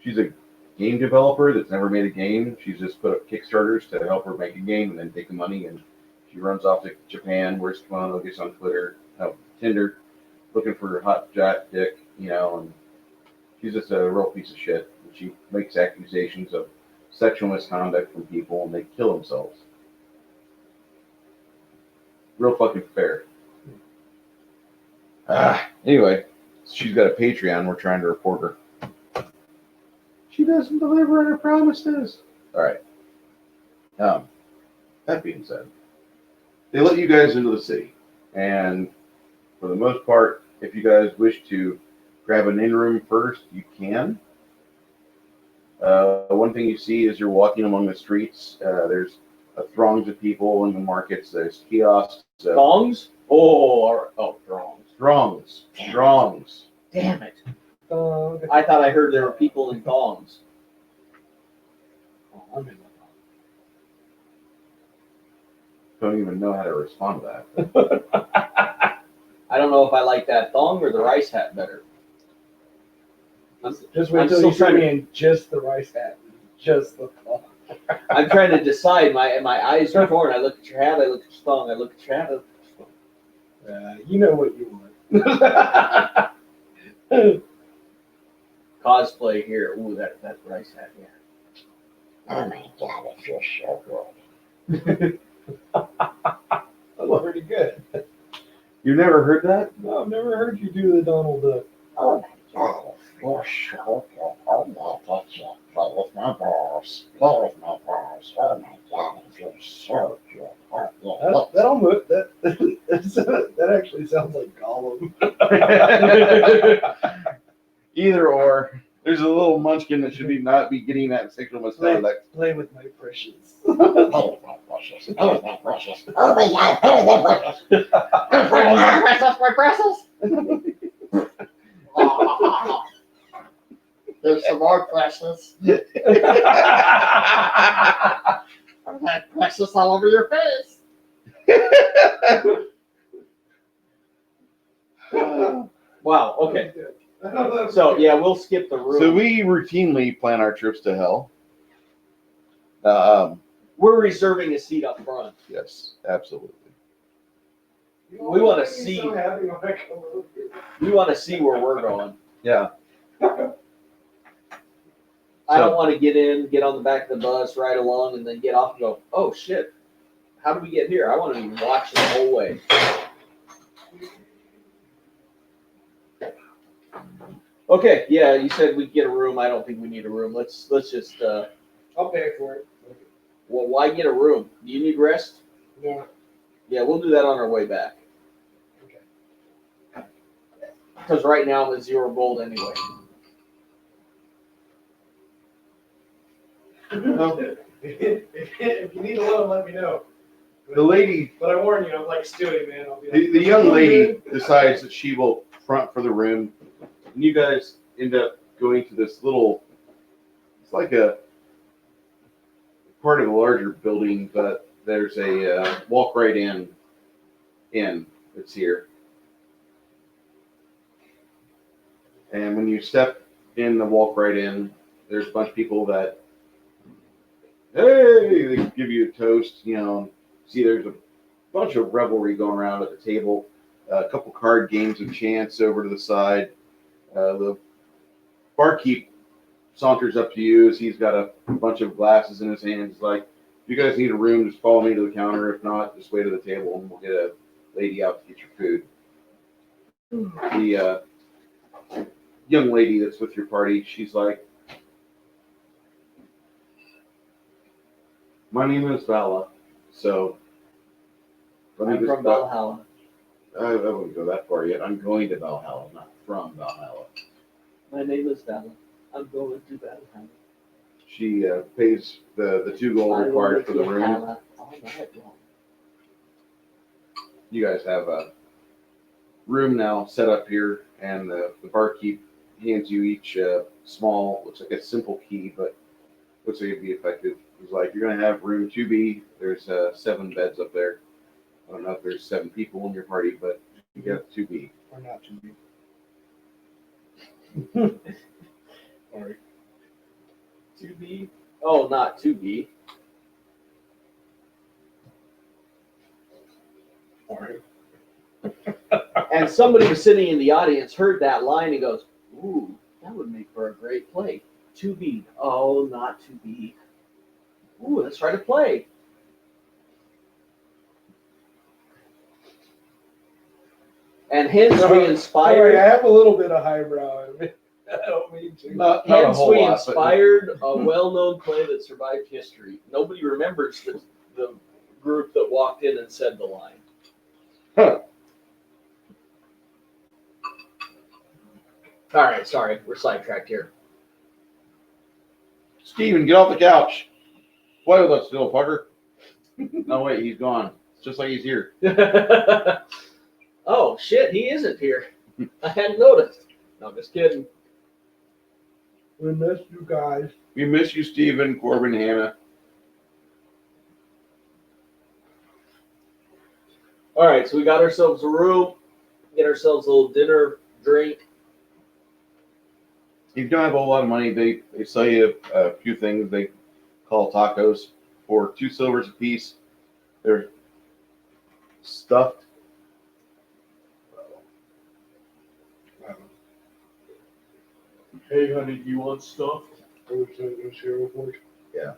She's a game developer that's never made a game. She's just put up Kickstarters to help her make a game and then take the money, and she runs off to Japan, wears kimono, gets on Twitter, Tinder, looking for her hot jack dick, you know, and she's just a real piece of shit. And she makes accusations of sexual misconduct from people, and they kill themselves. Real fucking fair. Anyway, she's got a Patreon. We're trying to report her. She doesn't deliver on her promises. All right. That being said, they let you guys into the city, and for the most part, if you guys wish to grab an in-room first, you can. One thing you see as you're walking along the streets, there's throngs of people in the markets. There's kiosks. Thongs? Oh, throngs. Strongs. Damn it. Oh, I thought I heard there were people in thongs. I'm in the Don't even know how to respond to that. I don't know if I like that thong or the rice hat better. Just wait I'm till still you see trying me to- in just the rice hat. Just the thong. I'm trying to decide. My eyes are torn. I look at your hat, I look at your thong, I look at your hat, I look at your thong. You know what you want. Cosplay here. Ooh, that rice hat, yeah. Oh my God, it feels so good. That's pretty good. You never heard that? No, I've never heard you do the Donald Duck. Oh my God, it feels so good. Oh my God, play with my balls. Play with my balls. Oh my God, it feels so good. Oh, yeah. That almost that actually sounds like Gollum. Either or. There's a little munchkin that should not be getting that sexual misconduct. Play with my precious. Play with my precious. Play with my precious. Oh my God, play with my precious. Play with my precious, my precious. There's some more precious. I've had precious all over your face. Wow, okay. So, yeah, we'll skip the room. So we routinely plan our trips to hell. We're reserving a seat up front. Yes, absolutely. We want to see. So happy when I come over here. We want to see where we're going. Yeah. I don't want to get on the back of the bus, ride along, and then get off and go, oh shit, how did we get here? I want to watch the whole way. Okay, yeah, you said we'd get a room. I don't think we need a room. Let's just. I'll pay for it. Well, why get a room? Do you need rest? No. Yeah, we'll do that on our way back. Okay. Because right now I'm at 0 gold anyway. If you need a loan, let me know. The lady, But I warn you, I'm like Stewie, man. I'll be like, the young lady decides that she will front for the room, and you guys end up going to this little. It's like a part of a larger building, but there's a walk right in that's here. And when you step in the walk right in, there's a bunch of people that, hey, they give you a toast. You know, see, there's a bunch of revelry going around at the table. A couple card games of chance over to the side. The barkeep saunters up to you as he's got a bunch of glasses in his hands. He's like, if you guys need a room, just follow me to the counter. If not, just wait at the table and we'll get a lady out to get your food. The young lady that's with your party, she's like, my name is Vala, so let me I'm just from Valhalla. I wouldn't go that far yet. I'm going to Valhalla, not from Valhalla. My name is Vala. I'm going to Valhalla. She pays the 2 gold required for the room. All night long. You guys have a room now set up here, and the barkeep hands you each small, looks like a simple key, but looks like it'd be effective. He's like, you're going to have room 2B. There's 7 beds up there. I don't know if there's 7 people in your party, but you got 2B. Or not to be. Sorry. 2B? Oh, not 2B. Sorry. And somebody was sitting in the audience, heard that line, and goes, ooh, that would make for a great play. 2B. Oh, not 2B. Ooh, let's try to play. And hence we Sorry, I inspired. have a little bit of highbrow in me. I don't mean to. Not a Hence whole we lot, but inspired a well-known play that survived history. Nobody remembers the group that walked in and said the line. Huh. All right, sorry, we're sidetracked here. Steven, get off the couch. Play with us still, fucker. No, wait, he's gone. It's just like he's here. Oh shit, he isn't here. I hadn't noticed. No, just kidding. We missed you guys. We miss you, Steven, Corbin, Hannah. All right, so we got ourselves a room, get ourselves a little dinner, drink. If you don't have a whole lot of money, they sell you a few things they call tacos for 2 silvers a piece. They're stuffed. Hey, honey, do you want stuff? Yeah.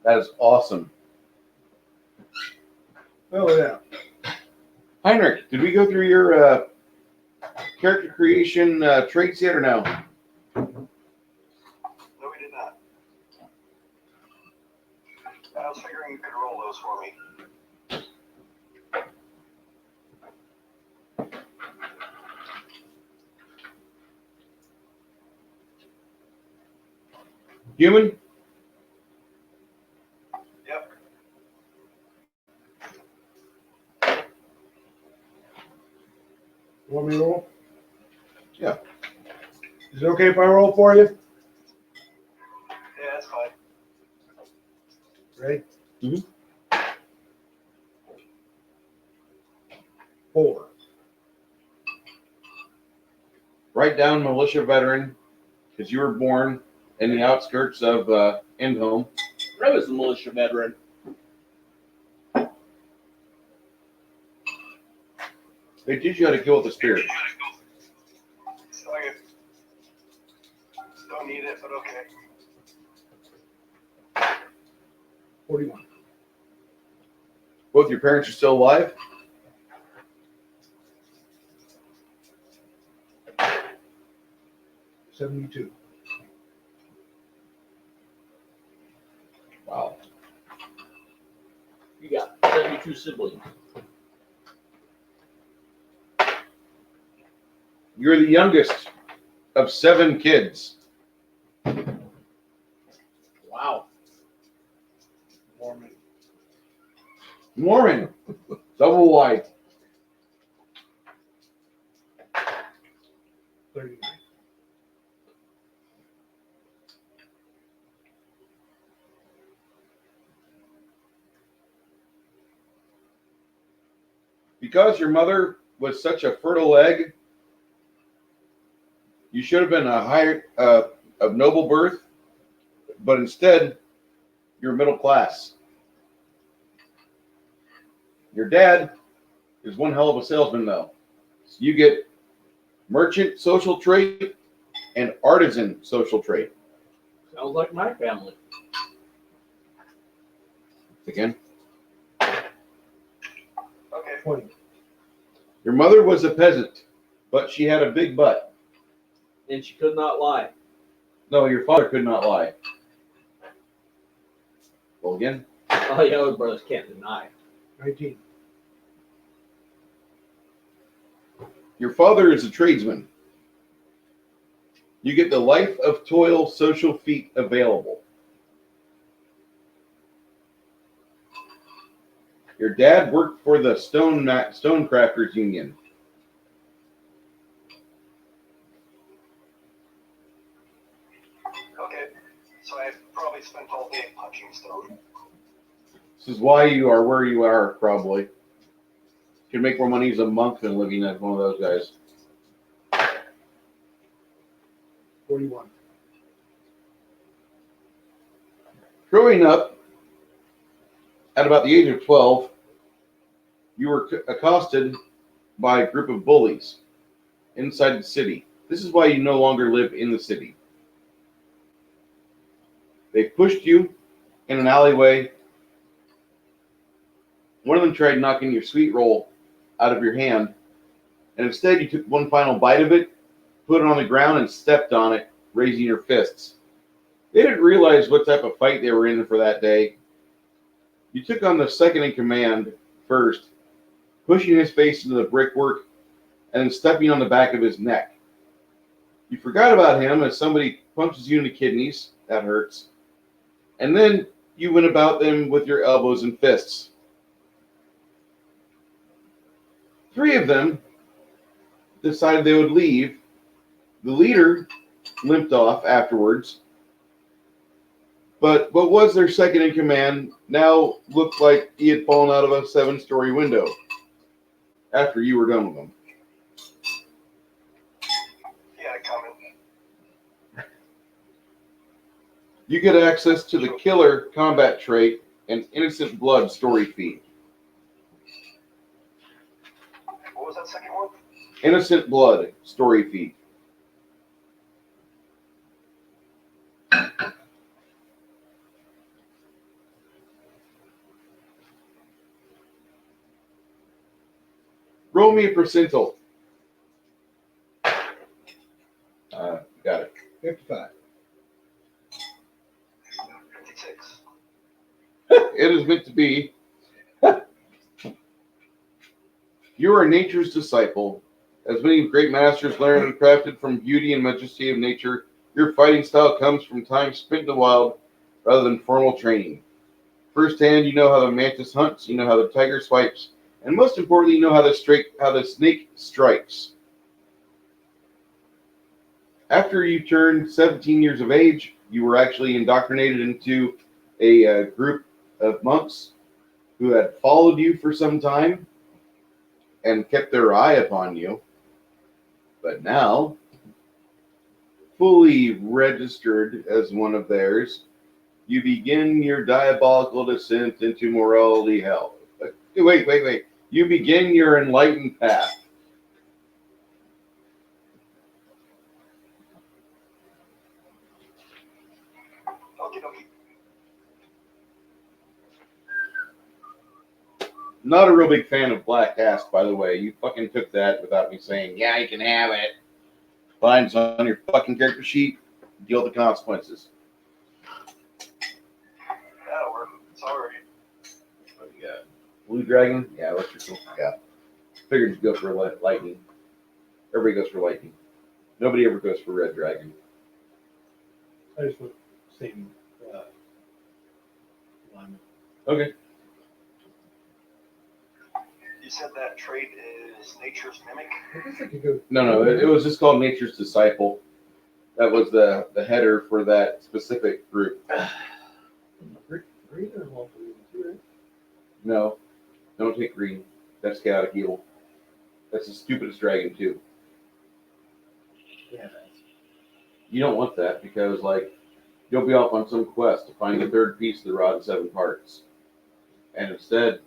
That is awesome. Oh, yeah. Heinrich, did we go through your character creation traits yet or no? No, we did not. I was figuring you could roll those for me. Human? Yep. Want me to roll? Yeah. Is it okay if I roll for you? Yeah, that's fine. Ready? Mhm. 4. Write down militia veteran, because you were born in the outskirts of Endholm. I was a militia veteran. They teach you how to kill with a spear. Okay. Don't need it, but okay. 41. Both your parents are still alive? $72. Wow. You got 72 siblings. You're the youngest of 7 kids. Wow. Mormon. Mormon. Double white. 39. Because your mother was such a fertile egg, you should have been of noble birth, but instead, you're middle class. Your dad is one hell of a salesman, though. So you get merchant social trait and artisan social trait. Sounds like my family. Again, Okay. 20. your mother was a peasant, but she had a big butt. And she could not lie. No, your father could not lie. Well, again, Oh, the other brothers can't deny. 19. your father is a tradesman. You get the life of toil social feat available. Your dad worked for the Stonecrafters Union. Okay. So I probably spent all day punching stone. This is why you are where you are, probably. You can make more money as a monk than living as one of those guys. 41. Growing up, at about the age of 12, you were accosted by a group of bullies inside the city. This is why you no longer live in the city. They pushed you in an alleyway. One of them tried knocking your sweet roll out of your hand, and instead you took one final bite of it, put it on the ground, and stepped on it, raising your fists. They didn't realize what type of fight they were in for that day. You took on the second in command first, pushing his face into the brickwork and then stepping on the back of his neck. You forgot about him as somebody punches you in the kidneys. That hurts. And then you went about them with your elbows and fists. 3 of them decided they would leave. The leader limped off afterwards. But what was their second in command now looked like he had fallen out of a 7-story window after you were done with him. Yeah, coming. You get access to the killer combat trait and innocent blood story feat. What was that second one? Innocent blood story feat. Roll me a percentile. Got it. 55. 56. It is meant to be. You are nature's disciple. As many great masters learned and crafted from beauty and majesty of nature, your fighting style comes from time spent in the wild rather than formal training. Firsthand, you know how the mantis hunts, you know how the tiger swipes, and most importantly, you know how the snake strikes. After you turned 17 years of age, you were actually indoctrinated into a group of monks who had followed you for some time and kept their eye upon you. But now, fully registered as one of theirs, you begin your diabolical descent into morality hell. Wait. You begin your enlightened path. Okie dokie. Not a real big fan of Black Ask, by the way. You fucking took that without me saying, yeah, you can have it. Fine, it's on your fucking character sheet. Deal with the consequences. That'll work. Sorry. What do you got? Blue Dragon? Yeah, electrical. Yeah. Figured you'd go for lightning. Everybody goes for lightning. Nobody ever goes for Red Dragon. I just went same alignment. Okay. You said that trait is nature's mimic. I guess I could go. No, it was just called Nature's Disciple. That was the header for that specific group. Green or waffle too, right? No, don't take green. That's chaotic evil. That's the stupidest dragon too. Yeah. You don't want that because like you'll be off on some quest to find the third piece of the rod in 7 parts, and instead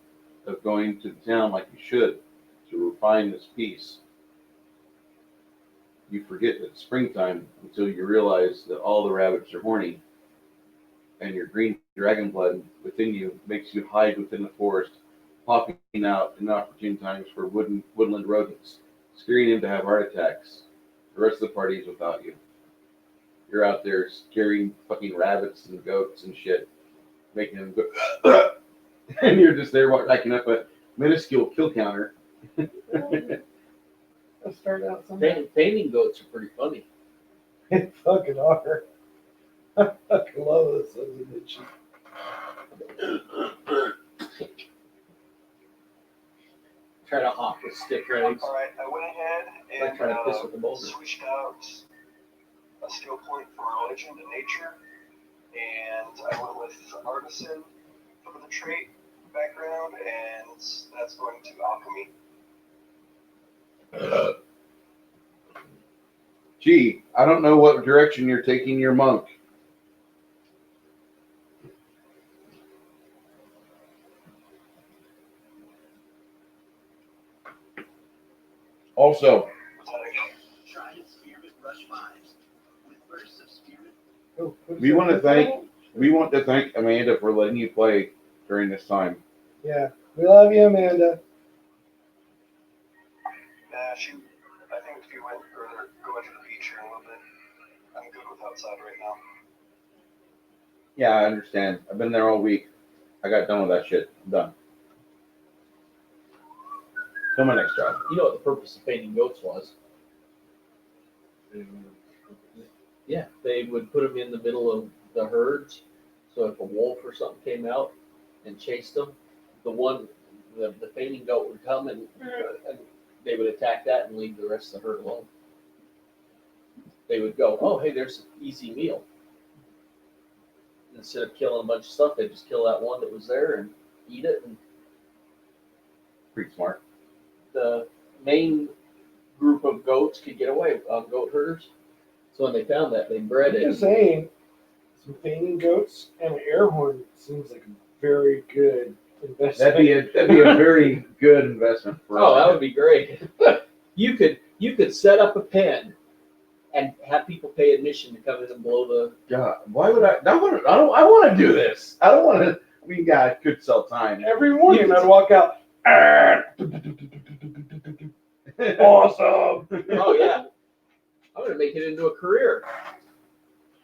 of going to the town like you should to refine this piece, you forget that it's springtime until you realize that all the rabbits are horny, and your green dragon blood within you makes you hide within the forest, popping out in opportune times for woodland rodents, scaring them to have heart attacks. The rest of the party is without you. You're out there scaring fucking rabbits and goats and shit, making them go, and you're just there racking up a minuscule kill counter. Let's start out sometime. Painting goats are pretty funny. They fucking are. I fucking love this sons of bitches. Try to hop with stick rags. Alright, I went ahead Like trying to piss with the and boulder. switched out a skill point for religion to nature, and I went with artisan for the trait background, and that's going to alchemy. Gee, I don't know what direction you're taking your monk. Also, Oh, what's we that? want to thank Amanda for letting you play during this time. Yeah, we love you, Amanda. I think if you went further, go into the beach here a little bit. I'm good with outside right now. Yeah, I understand. I've been there all week. I got done with that shit. I'm done. So my next job. You know what the purpose of painting goats was? Yeah, they would put them in the middle of the herds, so if a wolf or something came out and chased them, the fainting goat would come and they would attack that and leave the rest of the herd alone. They would go, oh, hey, there's an easy meal. Instead of killing a bunch of stuff, they just kill that one that was there and eat it. And Pretty smart. the main group of goats could get away, goat herders. So when they found that, they bred I'm it. just saying, some fainting goats and an air horn seems like a very good investment. That'd be a very good investment for Oh, us. that would be great. You could set up a pen and have people pay admission to come in and blow the. God, why would I? I want to do this. I don't want to. We got could sell time. Every morning I'd walk out. Awesome. Oh yeah, I'm gonna make it into a career.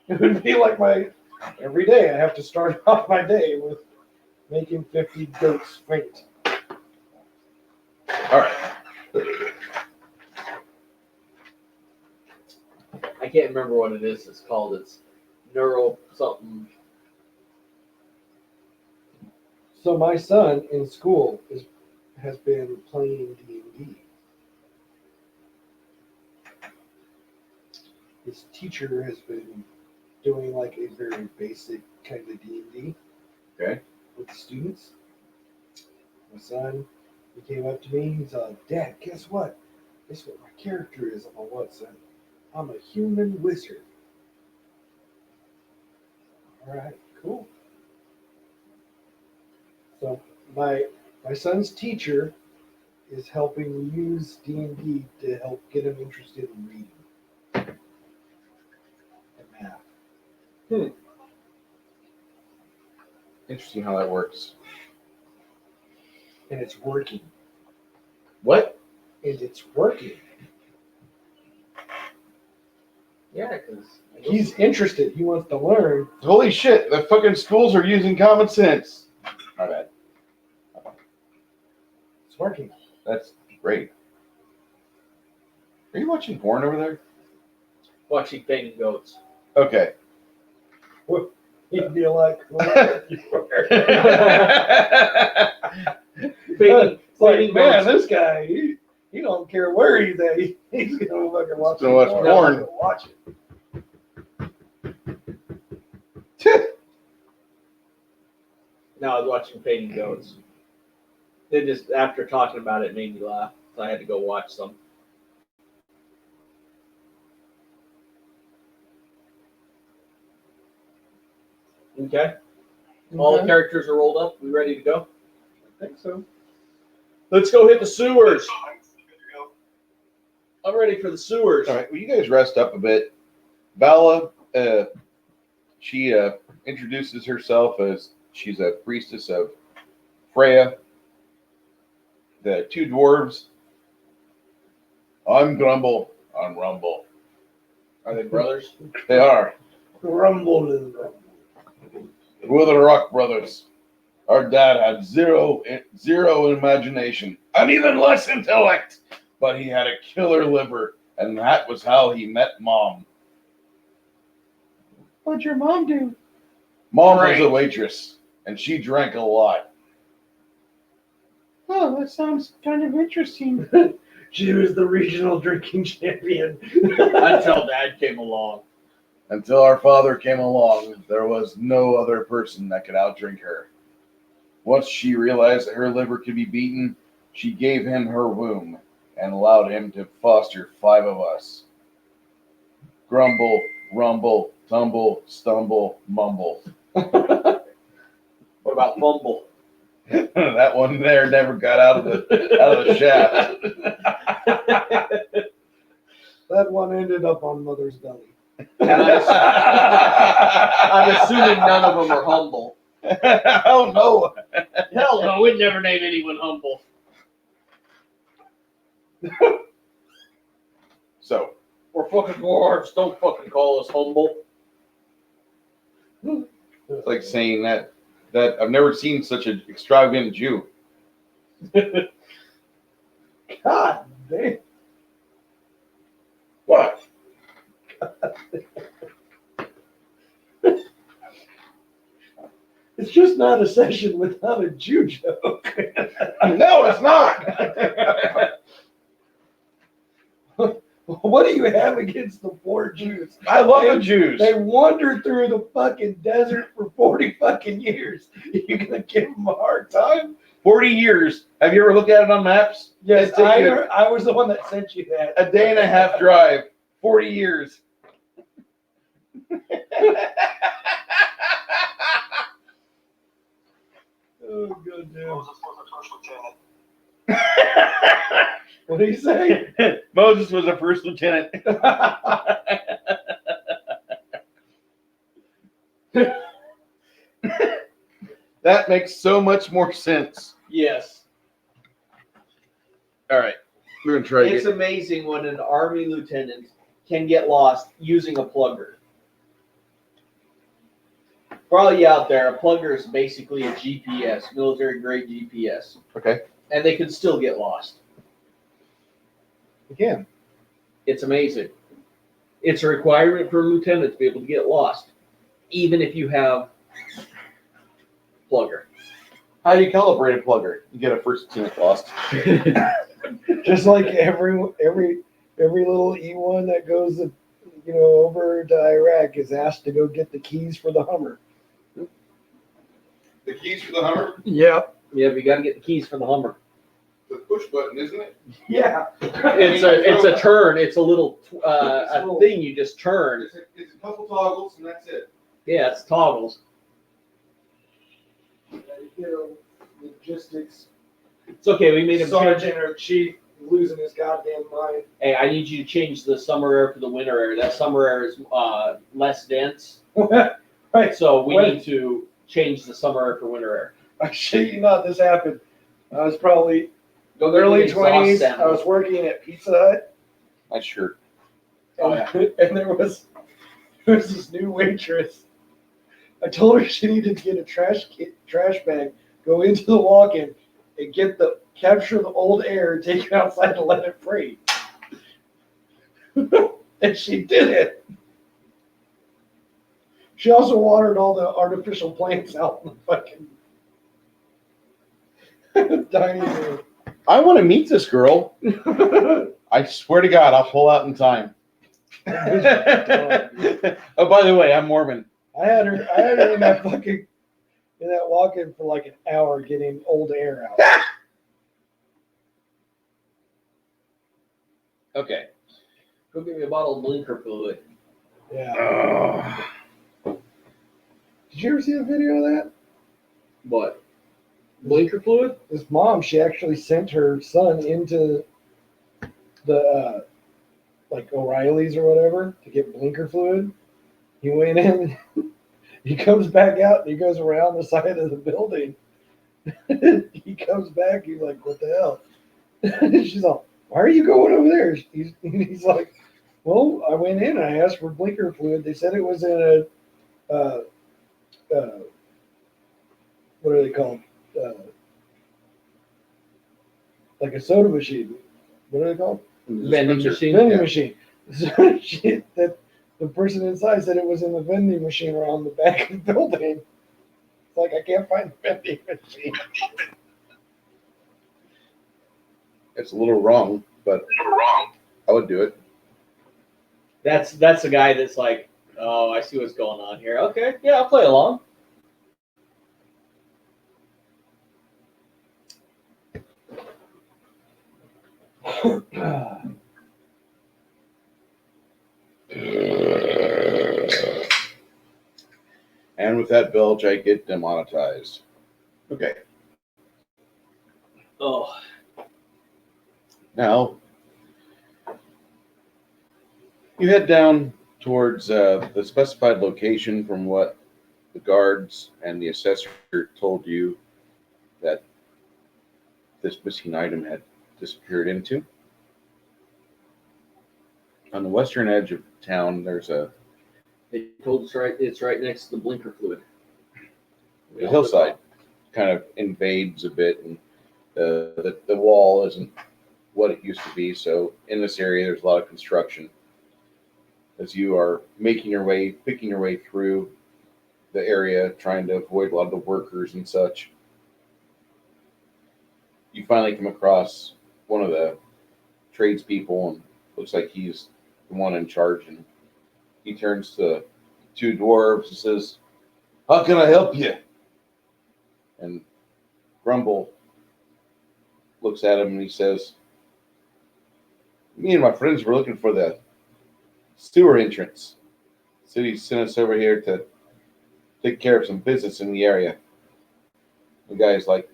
It would be like every day I have to start off my day with making 50 goats faint. All right. I can't remember what it is. It's called. It's neural something. So my son in school has been playing D&D. His teacher has been doing like a very basic kind of D&D. Okay. With the students. My son, he came up to me. He's like, "Dad, guess what? Guess what my character is?" I'm like, "What, son?" "I'm a human wizard." All right, cool. So my son's teacher is helping use D&D to help get him interested in reading and math. Interesting how that works. And it's working. What? And it's working. Yeah, because He's interested. He wants to learn. Holy shit! The fucking schools are using common sense. My bad. It's working. That's great. Are you watching porn over there? watching painting goats. Okay. He'd be like, Painting, like, Feeding man, goats. this guy, he don't care where he's at. He's gonna fucking watch gonna watch porn. porn. I'm gonna watch it. No, I was watching Fading Goats. They just, after talking about it, made me laugh. So I had to go watch some. Okay. All the Okay. characters are rolled up. We ready to go? I think so. Let's go hit the sewers. I'm good to go. I'm ready for the sewers. All right, well, you guys rest up a bit. Vala, she introduces herself as she's a priestess of Freya. The two dwarves. I'm Grumble. I'm Rumble. Are they brothers? They are. Rumble is We're the Rock Brothers. Our dad had zero imagination and even less intellect, but he had a killer liver, and that was how he met Mom. What'd your mom do? Mom was a waitress, and she drank a lot. Oh, that sounds kind of interesting. She was the regional drinking champion. Until Dad came along. Until our father came along, there was no other person that could outdrink her. Once she realized that her liver could be beaten, she gave him her womb and allowed him to foster 5 of us. Grumble, rumble, tumble, stumble, mumble. What about Fumble? That one there never got out of the shaft. That one ended up on Mother's belly. I'm assuming none of them are humble. Oh no! Hell no, we'd never name anyone humble. So, We're fucking dwarves. Don't fucking call us humble. it's like saying that I've never seen such an extravagant Jew. God damn. What? It's just not a session without a Jew joke. No, it's not. What do you have against the poor Jews? I love the Jews. They wandered through the fucking desert for 40 fucking years. You gonna give them a hard time? 40 years. Have you ever looked at it on maps? Yes, It'd take you I was the one that sent you that. a day and a half drive. 40 years. Oh, goddamn. Moses was a first lieutenant. What did he say? Moses was a first lieutenant. That makes so much more sense. Yes. All right. We're going to try to It's get... amazing when an army lieutenant can get lost using a plugger. For all you out there, a plugger is basically a GPS, military grade GPS. Okay. And they can still get lost. Again. It's amazing. It's a requirement for a lieutenant to be able to get lost, even if you have plugger. How do you calibrate a plugger? You get a first lieutenant lost. Just like every little E1 that goes, over to Iraq is asked to go get the keys for the Hummer. The keys for the Hummer? Yep. Yeah, but you got to get the keys for the Hummer. The push button, isn't it? Yeah. It's a turn. It's a little a thing you just turn. It's a couple toggles and that's it. Yeah, it's toggles. Logistics It's okay. We made him change. sergeant or chief losing his goddamn mind. Hey, I need you to change the summer air for the winter air. That summer air is less dense, Right. so we When- need to change the summer air for winter air. I shit you not, this happened. I was probably Go get early the exhaust 20s. sample. I was working at Pizza Hut. Nice shirt. Oh, And there was this new waitress. I told her she needed to get a trash bag, go into the walk-in, and capture the old air, and take it outside and let it free. And she did it. She also watered all the artificial plants out in the fucking dining room. I want to meet this girl. I swear to God, I'll pull out in time. Oh, by the way, I'm Mormon. I had her in that walk-in for like an hour getting old air out. Okay. Go get me a bottle of blinker fluid. Yeah. Did you ever see a video of that? What? Blinker fluid? This mom, she actually sent her son into the like O'Reilly's or whatever to get blinker fluid. He went in, he comes back out, and he goes around the side of the building. He comes back, he's like, "What the hell?" She's like, "Why are you going over there?" He's like, "Well, I went in and I asked for blinker fluid. They said it was in a what are they called? Like a soda machine. What are they called? Vending machine. Vending machine." So that the person inside said it was in the vending machine around the back of the building. It's like, I can't find the vending machine. It's a little wrong, but I would do it. That's the guy that's like, oh, I see what's going on here. Okay, yeah, I'll play along. And with that bilge, I get demonetized. Okay. Oh, Now, you head down towards the specified location from what the guards and the assessor told you that this missing item had disappeared into. On the western edge of town, there's a they told us it's right next to the blinker fluid. the hillside kind of invades a bit, and the wall isn't what it used to be. So in this area, there's a lot of construction. As you are picking your way through the area, trying to avoid a lot of the workers and such, you finally come across one of the tradespeople, and looks like he's the one in charge. And he turns to two dwarves and says, "How can I help you?" And Grumble looks at him and he says, "Me and my friends were looking for the sewer entrance. The city sent us over here to take care of some business in the area." The guy's like,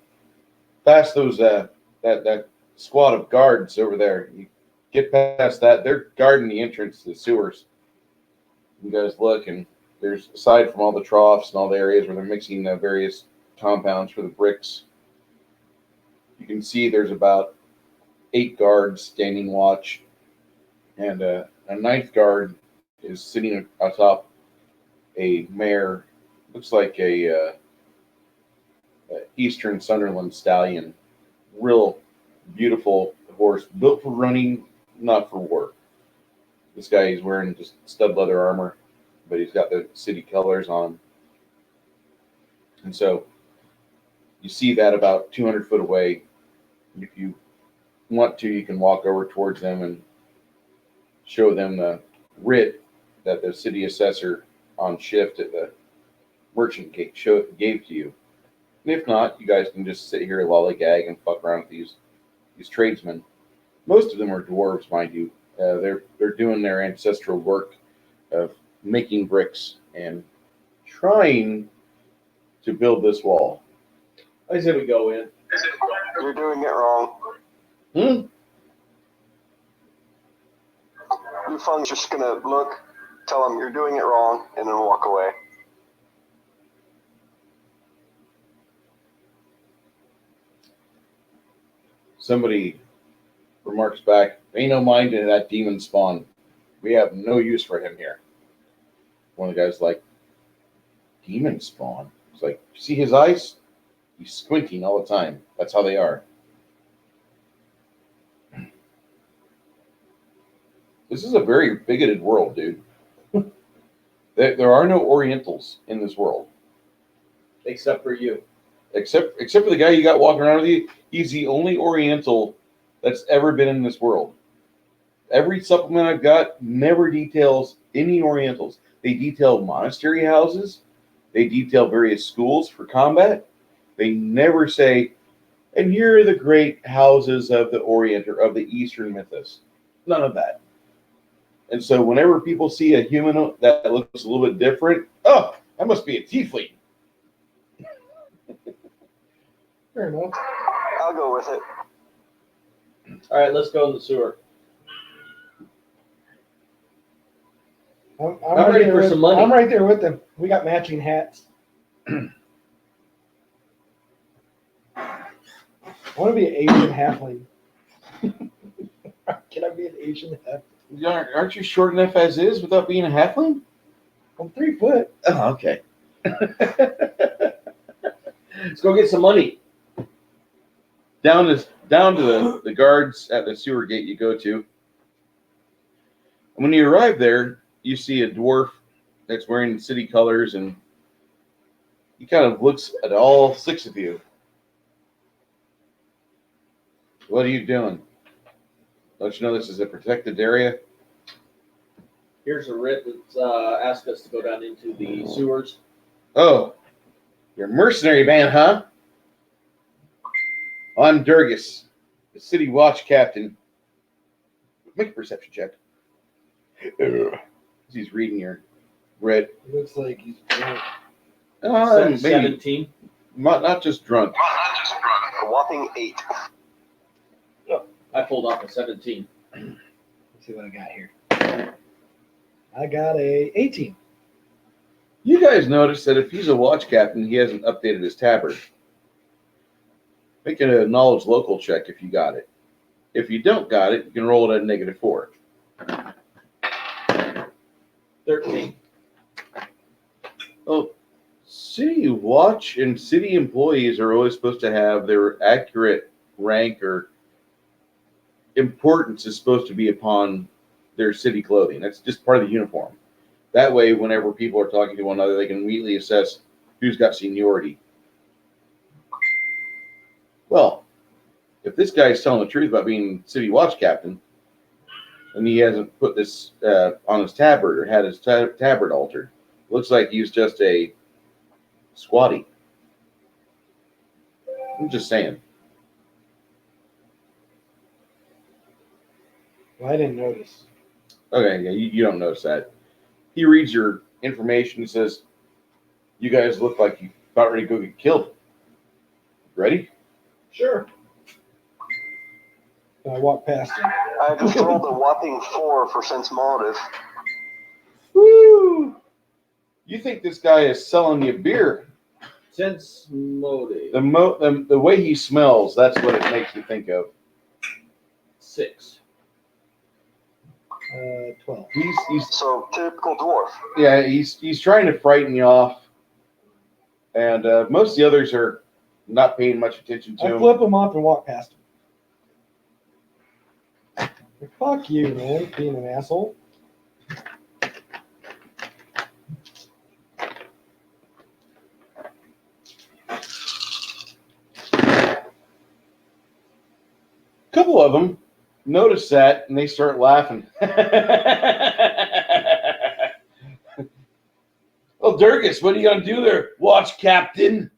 "Past those that squad of guards over there. You get past that, they're guarding the entrance to the sewers." You guys look, and there's, aside from all the troughs and all the areas where they're mixing the various compounds for the bricks, you can see there's about 8 guards standing watch, and a 9th guard is sitting atop a mare. Looks like a Eastern Sunderland stallion. Real beautiful horse, built for running, not for war. This guy is wearing just stud leather armor, but he's got the city colors on him. And so you see that about 200 foot away. If you want to, you can walk over towards them and show them the writ that the city assessor on shift at the merchant gate gave to you. And if not, you guys can just sit here, lollygag, and fuck around with these tradesmen. Most of them are dwarves, mind you. They're doing their ancestral work of making bricks and trying to build this wall. I say we go in. You're doing it wrong. Yufeng's just gonna look, tell him you're doing it wrong, and then walk away. Somebody remarks back, "Ain't no mind in that demon spawn. We have no use for him here." One of the guys like, "Demon spawn?" It's like, "See his eyes? He's squinting all the time. That's how they are." This is a very bigoted world, dude. There are no Orientals in this world. Except for you. Except for the guy you got walking around with you, he's the only Oriental that's ever been in this world. Every supplement I've got never details any Orientals. They detail monastery houses. They detail various schools for combat. They never say, and here are the great houses of the Orient or of the Eastern mythos. None of that. And so whenever people see a human that looks a little bit different, oh, that must be a tiefling. Fair enough. I'll go with it. All right, let's go in the sewer. I'm ready there for with- some money. I'm right there with them. We got matching hats. I want to be an Asian halfling. Can I be an Asian halfling? Aren't you short enough as is without being a halfling? I'm 3 foot. Oh, okay. Let's go get some money. Down to the guards at the sewer gate you go to. And when you arrive there, you see a dwarf that's wearing city colors, and he kind of looks at all 6 of you. What are you doing? Don't you know this is a protected area? Here's a writ that's asked us to go down into the sewers. Oh, you're a mercenary band, huh? I'm Durgus, the city watch captain. Make a perception check. He's reading your writ. It looks like he's drunk. Maybe 17. not just drunk. A whopping 8. I pulled off a 17. Let's see what I got here. I got a 18. You guys notice that if he's a watch captain, he hasn't updated his tabard. Make a knowledge local check if you got it. If you don't got it, you can roll it at -4. 13. Well, city watch and city employees are always supposed to have their accurate rank or importance is supposed to be upon their city clothing. That's just part of the uniform. That way, whenever people are talking to one another, they can immediately assess who's got seniority. Well, if this guy is telling the truth about being city watch captain, and he hasn't put this on his tabard or had his tabard altered, looks like he's just a squatty. I'm just saying. Well, I didn't notice. Okay, yeah, you don't notice that. He reads your information and says, you guys look like you about ready to go get killed. Ready? Sure. And I walked past him. I just rolled a whopping 4 for sense motive. Woo! You think this guy is selling you beer. Sense motive. The way he smells, that's what it makes you think of. 6. 12. He's So, typical dwarf. yeah, he's trying to frighten you off. And most of the others are not paying much attention to I him. flip him off and walk past him. Fuck you, man, being an asshole. A couple of them notice that and they start laughing. Well, Durgus, what are you gonna do there, watch captain?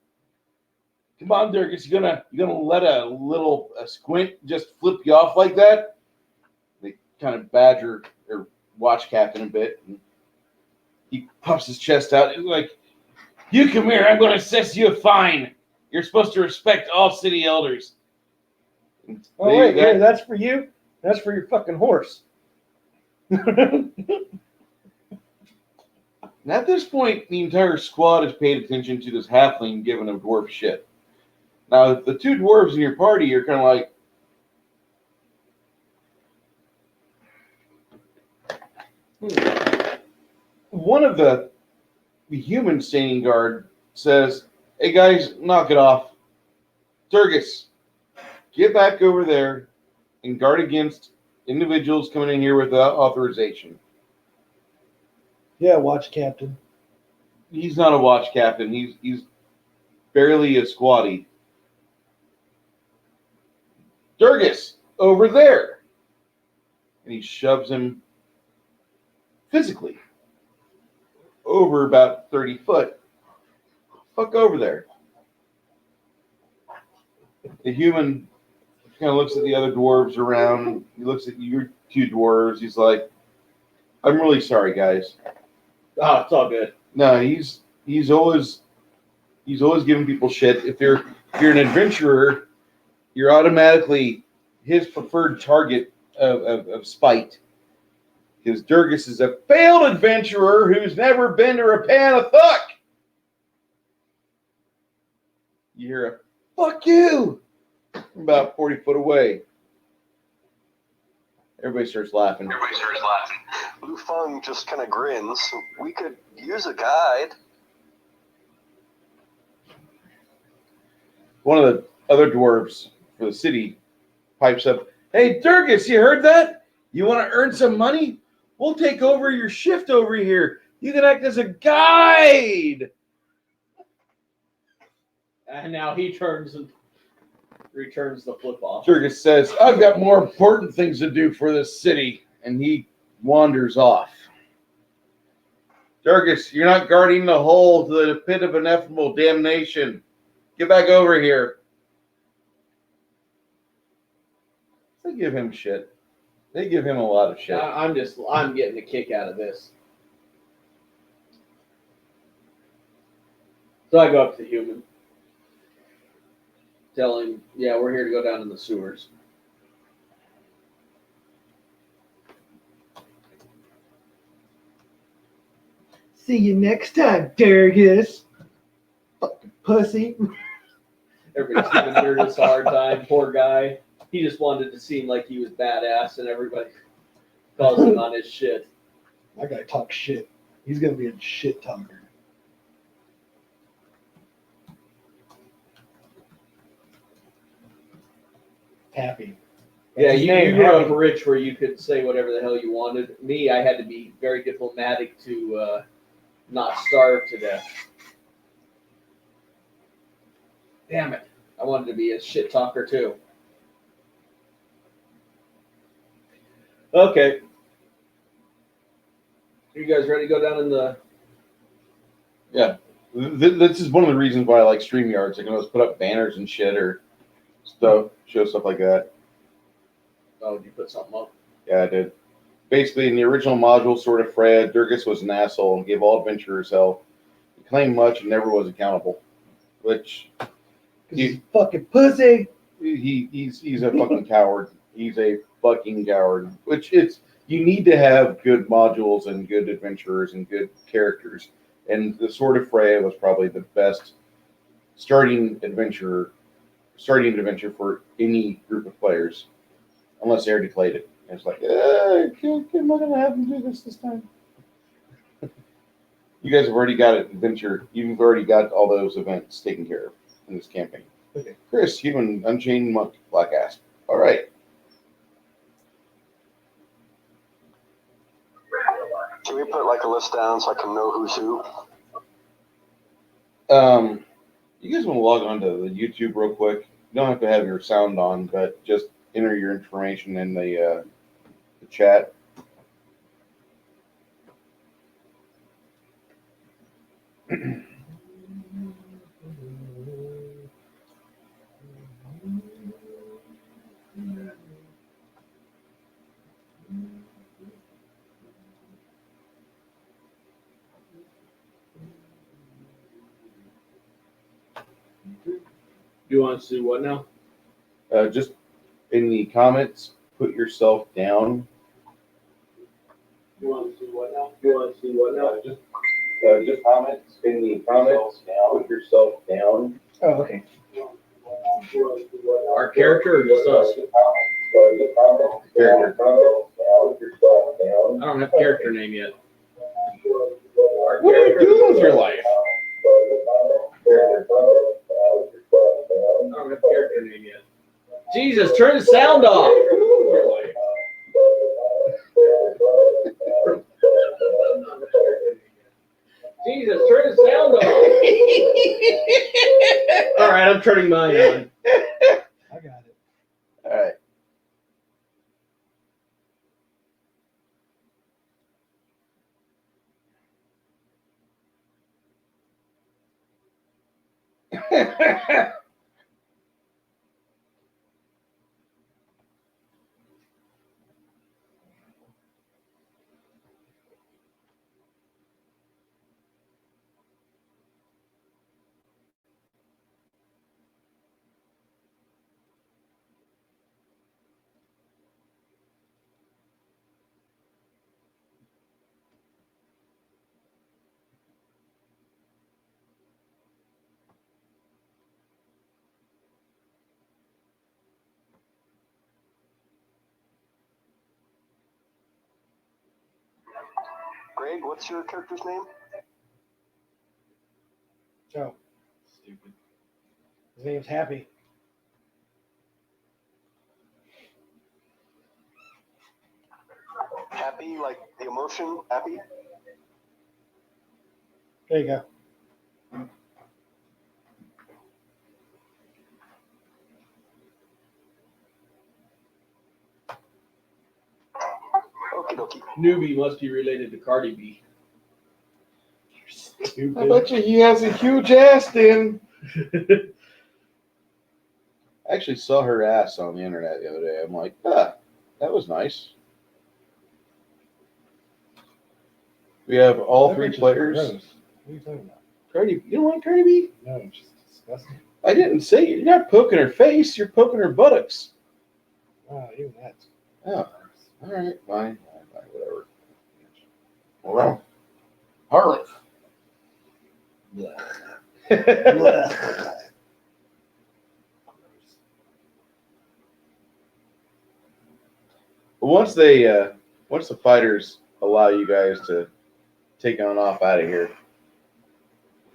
Come on, Durgus, you gonna let a little squint just flip you off like that? They kind of badger their watch captain a bit, and he puffs his chest out. He's like, "You come here. I'm gonna assess you a fine. You're supposed to respect all city elders." And Oh, they- wait, that- here, that's for you? That's for your fucking horse. And at this point, the entire squad has paid attention to this halfling giving him dwarf shit. Now, the 2 dwarves in your party are kind of like, one of the human standing guard says, "Hey guys, knock it off. Durgus, get back over there and guard against individuals coming in here without authorization." Yeah, watch captain. He's not a watch captain. He's barely a squatty. Durgus, over there. And he shoves him physically over about 30 foot. Fuck over there. The human kind of looks at the other dwarves around. He looks at you two dwarves. He's like, I'm really sorry, guys. Oh, it's all good. No, he's always giving people shit. If you're an adventurer, you're automatically his preferred target of spite. Because Durgus is a failed adventurer who's never been to Rapanathuk. You hear a fuck you from about 40 foot away. Everybody starts laughing. Lu Feng just kind of grins. We could use a guide. One of the other dwarves for the city pipes up, "Hey, Durgus, you heard that? You want to earn some money? We'll take over your shift over here. You can act as a guide." And now he turns and returns the flip off. Durgus says, "I've got more important things to do for this city," and he wanders off. Durgus, you're not guarding the hole to the pit of ineffable damnation. Get back over here. They give him shit. They give him a lot of shit. I'm getting a kick out of this. So I go up to the human. Tell him, yeah, we're here to go down in the sewers. See you next time, Durgus. Fucking pussy. Everybody's giving Durgus a hard time. Poor guy. He just wanted to seem like he was badass, and everybody calls him on his shit. My guy talks shit. He's gonna be a shit talker. Happy. Yeah, His you name, grew up Happy. rich where you could say whatever the hell you wanted. Me, I had to be very diplomatic to not starve to death. Damn it. I wanted to be a shit talker too. Okay. You guys ready to go down in the... Yeah. This is one of the reasons why I like StreamYards. I can always put up banners and shit or stuff, show stuff like that. Oh, did you put something up? Yeah, I did. Basically, in the original module, Sword of Freya, Durgus was an asshole and gave all adventurers hell. He claimed much and never was accountable. Which... He's fucking pussy. He's a fucking coward. He's a fucking coward. Which you need to have good modules and good adventurers and good characters. And the Sword of Freya was probably the best starting adventure for any group of players, unless they already played it. And it's like, I'm not gonna have them do this time. You guys have already got it. Adventure. You've already got all those events taken care of in this campaign. Okay. Chris, human, unchained monk, black ass. All right. Can we put like a list down so I can know who's who? You guys want to log on to the YouTube real quick? You don't have to have your sound on, but just enter your information in the chat. Do you want us to do what now? Just in the comments, put yourself down. You want us to do what now? You want us to do what now? Just comments in the comments. Put yourself down. Oh, okay. Our character or just us? Character. I don't have a character name yet. What are you doing with your life? I don't have a character name yet. Jesus, turn the sound off. Jesus, turn the sound off. I'm turning mine on. I got it. All right. Greg, what's your character's name? Oh, stupid. His name's Happy. Happy, like the emotion, happy? There you go. Okie dokie. Newbie must be related to Cardi B. I Stupid. bet you he has a huge ass, then. I actually saw her ass on the internet the other day. I'm like, that was nice. We have all That three bitch is players. gross. What are you talking about? Cardi, you don't like Cardi B? No, it's just disgusting. I didn't say you're not poking her face. You're poking her buttocks. Wow, even that's Oh, all right, fine, whatever. Well, Harlot. Once the fighters allow you guys to take on off out of here,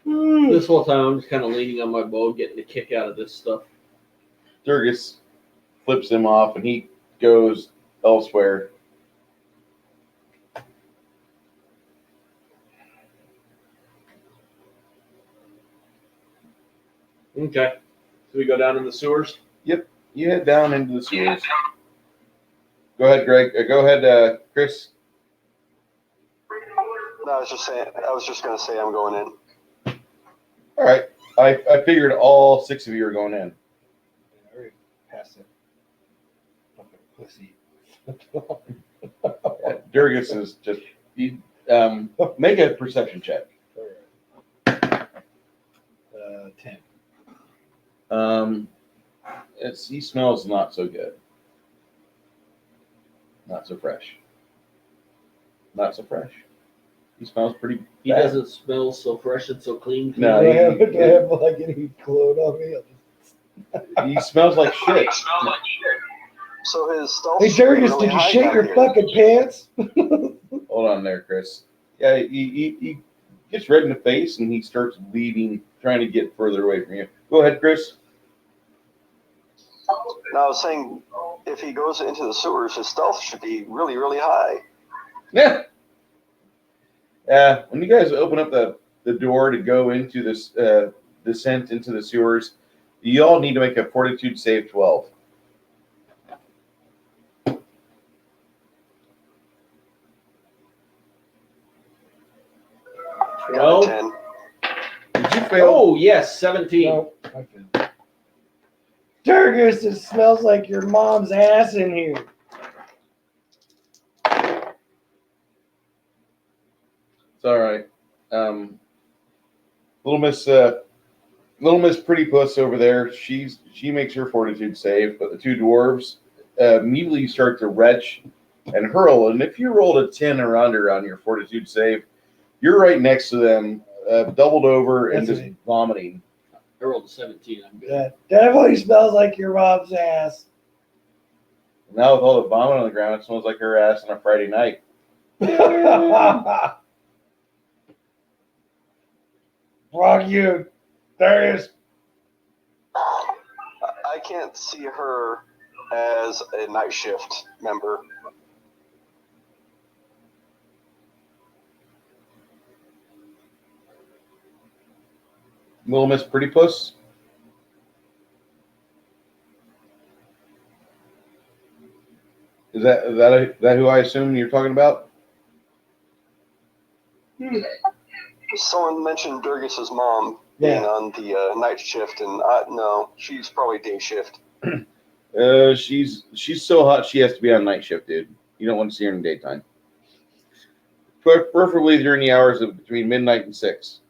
This whole time, I'm just kind of leaning on my bow, getting a kick out of this stuff. Durgus flips him off and he goes elsewhere. Okay. So we go down in the sewers? You head down into the sewers. Go ahead, Greg. Go ahead, Chris. No, I was just gonna say I'm going in. All right. I figured all 6 of you are going in. I already passed it. Fucking pussy. Durgus is just make a perception check. 10. He smells not so good. Not so fresh. Not so fresh. He smells pretty He bad. doesn't smell so fresh and so clean. No, do I have like any cologne on me? he smells like shit. So his stealth. Hey, Durgus, really did you high shit back your here. fucking pants? Hold on there, Chris. Yeah, he gets red in the face and he starts leaving, trying to get further away from you. Go ahead, Chris. No, I was saying if he goes into the sewers, his stealth should be really, really high. Yeah. When you guys open up the door to go into this descent into the sewers, you all need to make a fortitude save 12. Well, 10. Did you fail? oh, yes, 17. No, I failed. Durgus, it smells like your mom's ass in here. It's all right. Little Miss Pretty Puss over there. She makes her fortitude save, but the two dwarves immediately start to retch and hurl. And if you rolled a 10 or under on your fortitude save, you're right next to them, doubled over and That's just it. vomiting. I rolled a 17. I'm good. That definitely smells like your mom's ass. Now with all the vomit on the ground, it smells like her ass on a Friday night. Fuck you, Durgus. I can't see her as a night shift member. Little Miss Pretty Puss. Is that who I assume you're talking about? Someone mentioned Durgis's mom being on the night shift, and no, she's probably day shift. She's so hot she has to be on night shift, dude. You don't want to see her in the daytime. Preferably during the hours of between midnight and 6.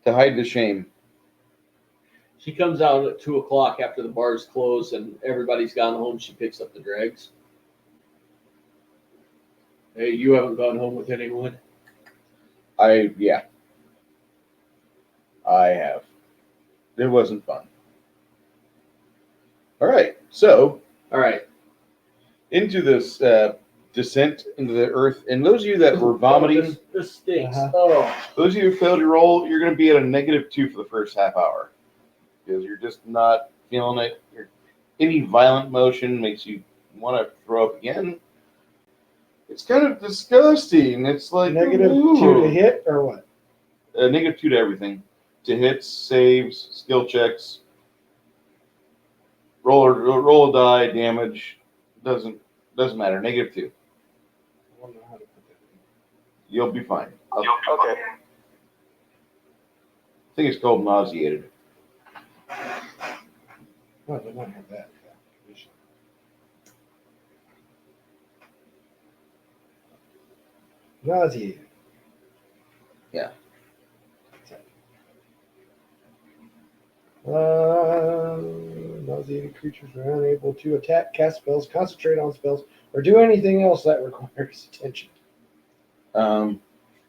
To hide the shame. She comes out at 2:00 after the bars close and everybody's gone home. She picks up the dregs. Hey, you haven't gone home with anyone? I have. It wasn't fun. All right, so All right. into this descent into the earth, and those of you that were vomiting, This stinks. Uh-huh. Oh, those of you who failed your roll, you're going to be at a -2 for the first half hour because you're just not feeling it. Any violent motion makes you want to throw up again. It's kind of disgusting. It's like -2 to hit or what? -2 to everything, to hits, saves, skill checks, roll a die, damage. Doesn't matter. -2. I don't know how to put that in. You'll be fine. I Okay. think it's called nauseated. Oh, they might have that. Nauseated. Yeah. Nauseated creatures are unable to attack, cast spells, concentrate on spells, or do anything else that requires attention. I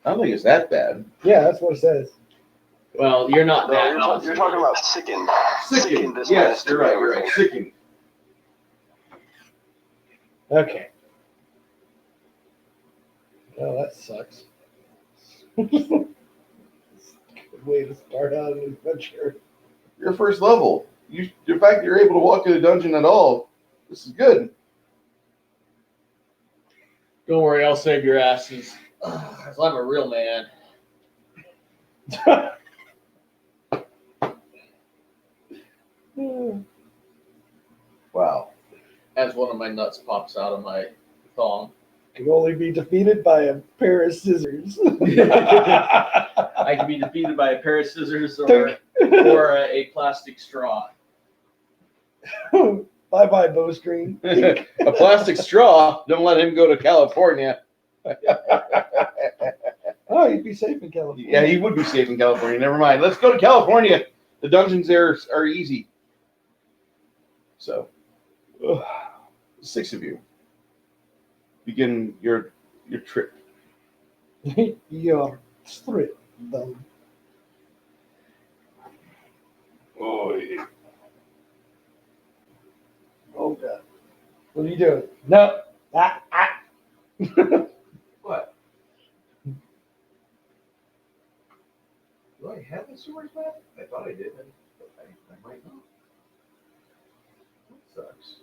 don't think it's that bad. Yeah, that's what it says. well, you're not No, that. you're talking about sickened. Sickened. This Yes, minus you're two right. to You're right. everything. Sickened. Okay. Well, that sucks. Good way to start out an adventure. Your first level. The fact that you're able to walk in a dungeon at all, this is good. Don't worry, I'll save your asses. Because I'm a real man. Wow. As one of my nuts pops out of my thong. Can only be defeated by a pair of scissors. I can be defeated by a pair of scissors or a plastic straw. Bye bye, bowstring. A plastic straw. Don't let him go to California. Oh, you'd be safe in California. Yeah, he would be safe in California. Never mind. Let's go to California. The dungeons there are easy. So, 6 of you begin your trip. Your strip, though. Oh, yeah. Oh, God. What are you doing? No. What? Do I have a swords map? I thought I did. I might not. That sucks.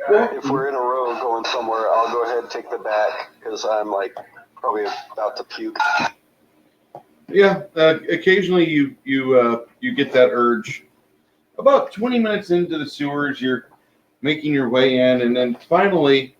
If we're in a row going somewhere, I'll go ahead and take the back because I'm like probably about to puke. Yeah, occasionally you get that urge. About 20 minutes into the sewers, you're making your way in, and then finally,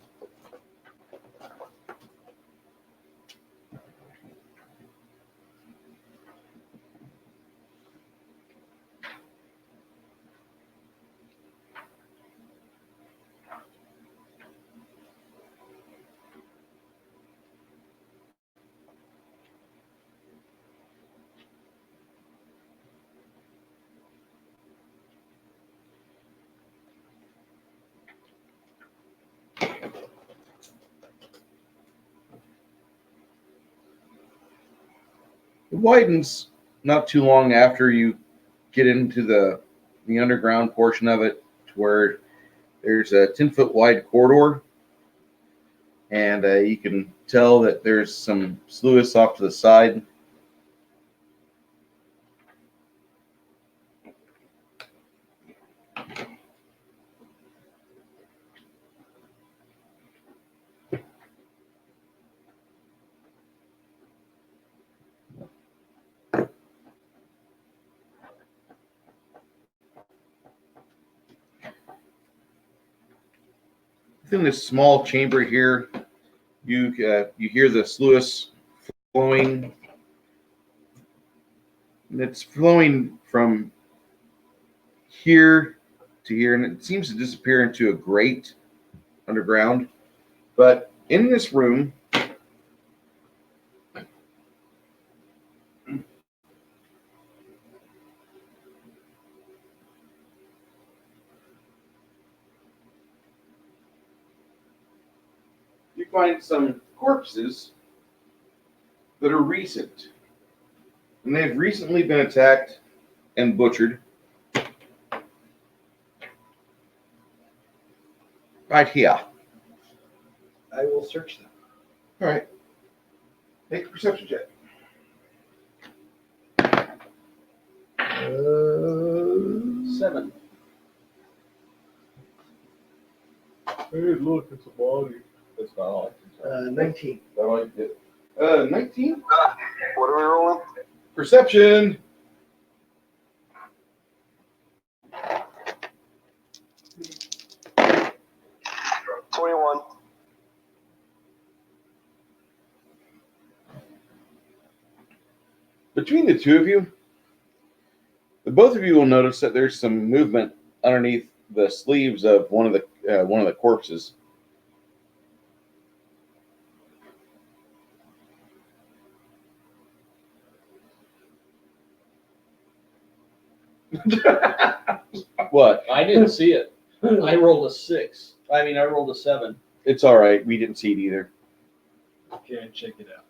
it widens not too long after you get into the underground portion of it, to where There's a 10-foot wide corridor, and you can tell that there's some sluice off to the side. Within this small chamber here, you hear the sluice flowing. And it's flowing from here to here, and it seems to disappear into a grate underground. But in this room, you find some corpses that are recent. And they've recently been attacked and butchered. Right here. I will search them. All right. Make a perception check. 7. Hey, look, it's a body. That's not all I can 19. I like it. 19? What are we rolling? Perception. $21. Between the two of you, the both of you will notice that there's some movement underneath the sleeves of one of the corpses. What? I didn't see it. I rolled a 6. I rolled a 7. It's all right. We didn't see it either. Okay, check it out.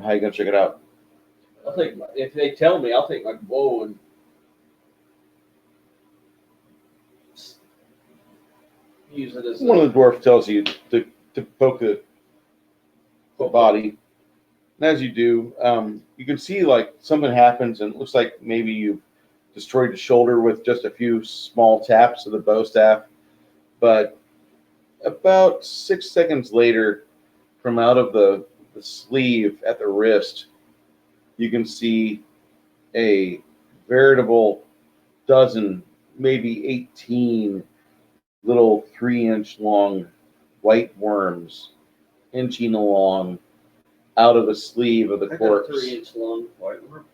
How you gonna check it out? I'll take if they tell me, I'll take my bow and use it as One of the dwarf tells you to poke the body. And as you do, you can see like something happens, and it looks like maybe you destroyed the shoulder with just a few small taps of the bow staff. But about 6 seconds later, from out of the sleeve at the wrist, you can see a veritable dozen, maybe 18 little 3-inch long white worms inching along out of the sleeve of the I got a corpse. 3-inch long white worm.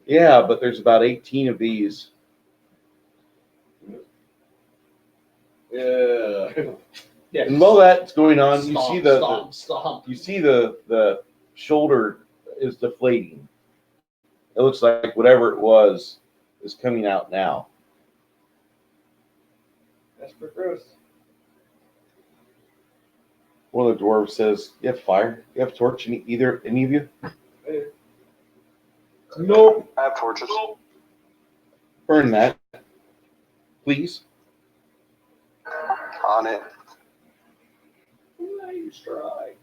Yeah, but there's about 18 of these. Yeah. Yeah. And while that's going on, you Stomp, see the stomp. you see the shoulder is deflating. It looks like whatever it was is coming out now. That's for gross. One of the dwarves says, "You have fire? You have a torch? Any of you?" Nope. I have torches. Burn that, please. On it. Nice strike.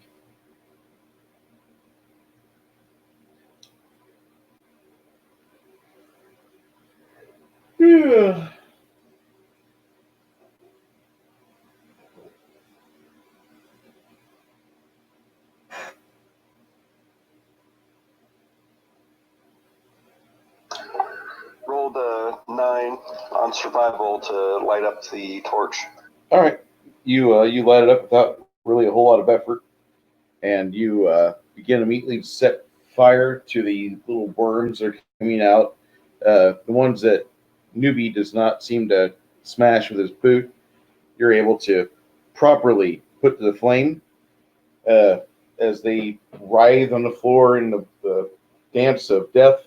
Yeah. Rolled a 9 on survival to light up the torch. All right. You light it up without really a whole lot of effort, and you begin immediately to set fire to the little worms that are coming out. The ones that newbie does not seem to smash with his boot, you're able to properly put to the flame as they writhe on the floor in the dance of death.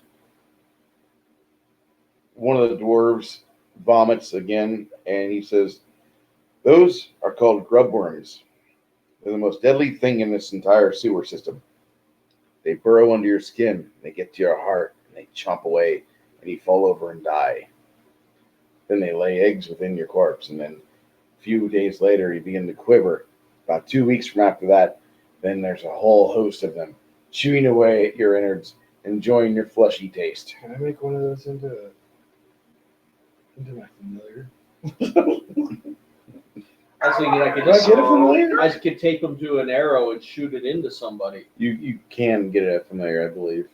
One of the dwarves vomits again, and he says, "Those are called grub worms. They're the most deadly thing in this entire sewer system. They burrow under your skin, they get to your heart, and they chomp away, and you fall over and die. Then they lay eggs within your corpse, and then few days later, you begin to quiver. About 2 weeks from after that, then there's a whole host of them chewing away at your innards, enjoying your fleshy taste. Can I make one of those into my familiar? I was thinking I could Did I just get a familiar? I could take them to an arrow and shoot it into somebody. You can get a familiar, I believe.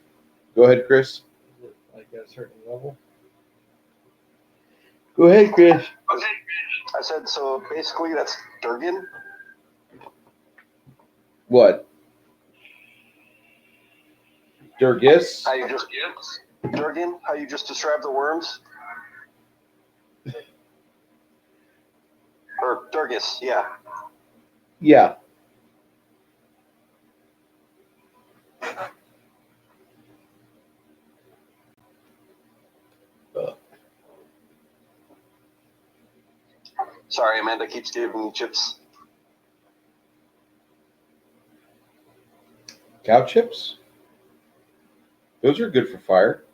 Go ahead, Chris. Is it like at a certain level? Go ahead, Chris. I said, so basically that's Durgan. What? Durgis? How you just Durgan? How you just described the worms? Or Durgis, yeah. Yeah. Sorry, Amanda keeps giving me chips. Cow chips? Those are good for fire.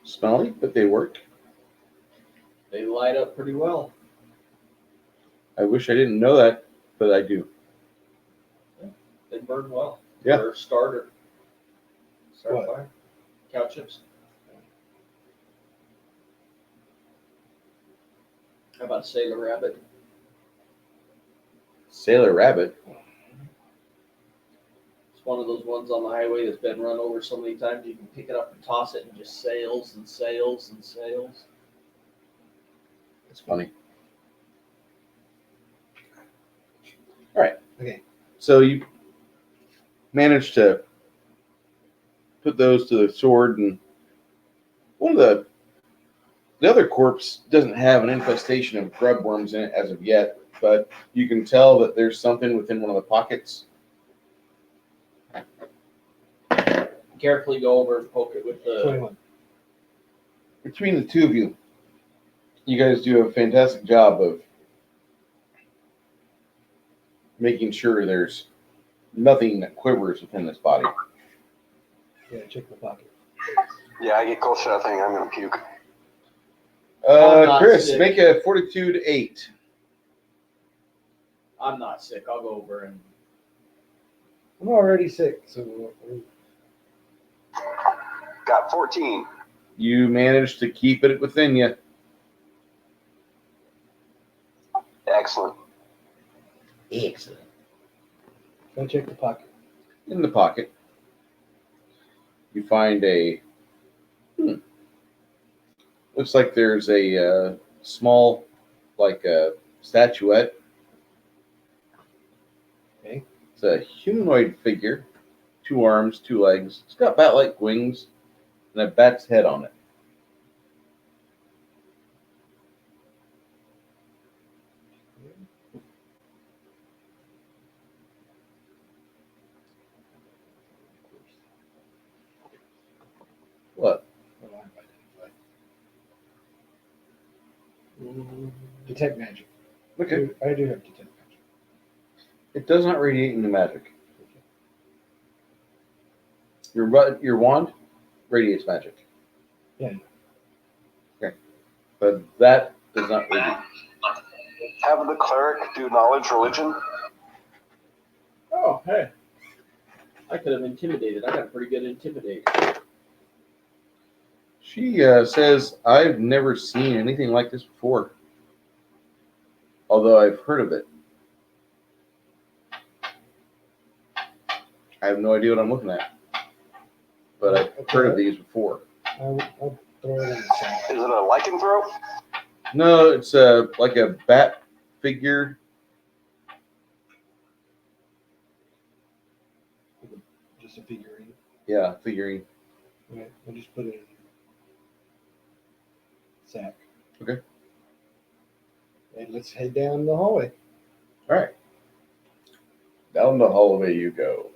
Smelly, but they work. They light up pretty well. I wish I didn't know that, but I do. They burn well. Yeah. For a starter. Start What? fire. Cow chips. How about Sailor Rabbit? Sailor Rabbit. It's one of those ones on the highway that's been run over so many times you can pick it up and toss it and just sails and sails and sails. It's funny. All right. Okay. So you managed to put those to the sword, and one of the other corpse doesn't have an infestation of grub worms in it as of yet, but you can tell that there's something within one of the pockets. Carefully go over and poke it with the. 21. Between the two of you, you guys do a fantastic job of making sure there's nothing that quivers within this body. Yeah, check the pocket. Yeah, I get close to that thing, I'm gonna puke. I'm not Chris, sick. make a Fortitude 8. I'm not sick. I'll go over and. I'm already sick, so Got 14. You managed to keep it within you. Excellent. Excellent. go check the pocket. In the pocket, you find a. Looks like there's a small, like a statuette. Okay. It's a humanoid figure, 2 arms, 2 legs. It's got bat-like wings and a bat's head on it. What? Oh, I've identified. Detect magic. Okay. I do have detect magic. It does not radiate into magic. Your wand radiates magic. Yeah. Okay. But that does not radiate. Have the cleric do knowledge religion. Oh, hey. I could have intimidated. I got a pretty good intimidate. She says, I've never seen anything like this before. Although I've heard of it. I have no idea what I'm looking at. But I've heard of these before. I'll throw it on the side. Is it a lycanthrope? No, it's like a bat figure. Just a figurine. Yeah, figurine. Okay, I'll just put it in a sack. Okay. And let's head down the hallway. All right. Down the hallway you go.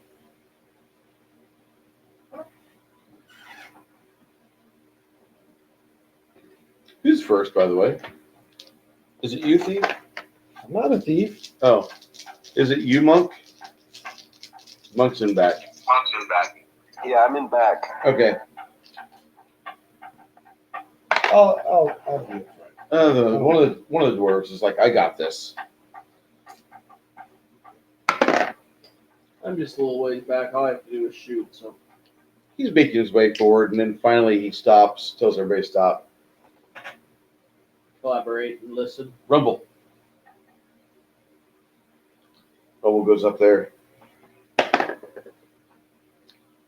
Who's first, by the way? Is it you, Thief? I'm not a thief. Oh. Is it you, Monk? Monk's in back. Yeah, I'm in back. Okay. I'll do it. One of the dwarves is like, I got this. I'm just a little ways back. All I have to do is shoot. So He's making his way forward, and then finally he stops, tells everybody to stop. collaborate and listen. Rumble. Rumble goes up there.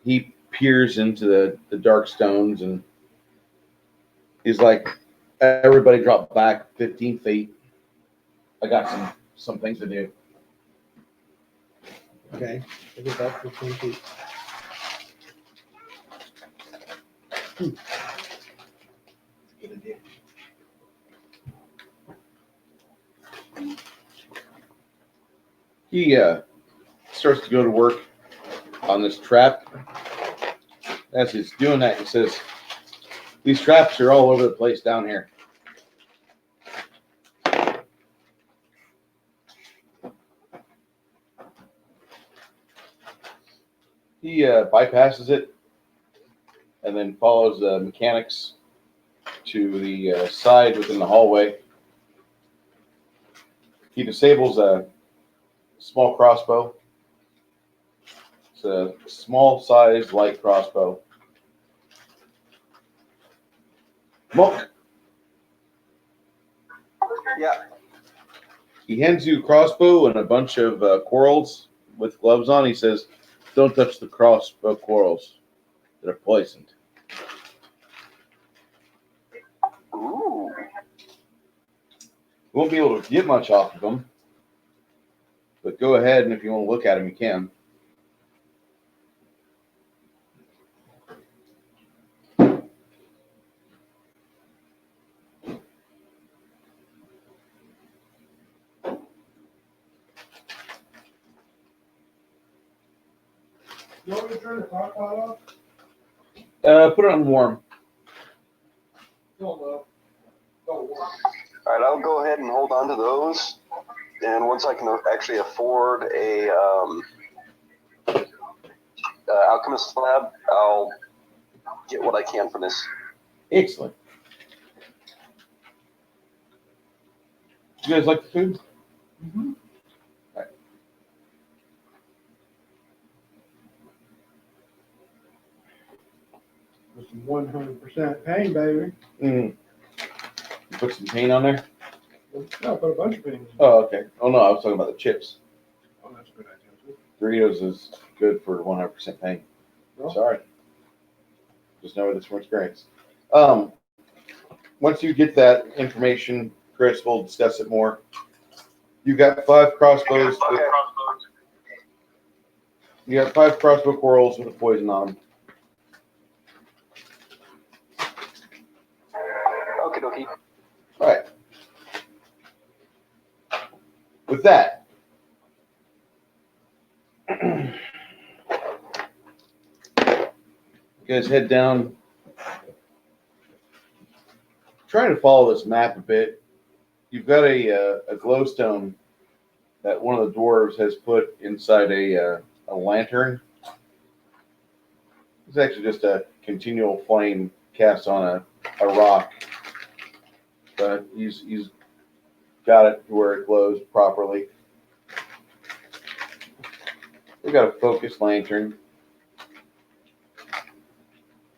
He peers into the dark stones, and he's like, everybody drop back 15 feet. I got some things to do. Okay. I get back 15 feet. Good idea. He starts to go to work on this trap. As he's doing that, he says, these traps are all over the place down here. He bypasses it and then follows the mechanics to the side within the hallway. He disables a small crossbow. It's a small-sized light crossbow. Monk, Yeah. he hands you a crossbow and a bunch of quarrels with gloves on. He says, don't touch the crossbow quarrels. They're poisoned. Ooh. You won't be able to get much off of them. But go ahead, and if you want to look at them, you can. You want me to turn the clock off? Put it on warm. No. All right, I'll go ahead and hold on to those. And once I can actually afford a alchemist lab, I'll get what I can from this. Excellent. You guys like the food? Mm-hmm. All right. With some 100% pain, baby. Mm. You put some paint on there? No, put a bunch of pain in. Oh, okay. Oh, no, I was talking about the chips. Oh, that's a good idea, too. Doritos is good for 100% paint. Well. Sorry. Just know this from experience. Once you get that information, Chris, we'll discuss it more. You got 5 crossbows. You got 5 crossbow quarrels with a poison on them. Okie dokie. All right. With that, you guys head down. Trying to follow this map a bit. You've got a glowstone that one of the dwarves has put inside a lantern. It's actually just a continual flame cast on a rock, but he's got it to where it glows properly. We've got a focus lantern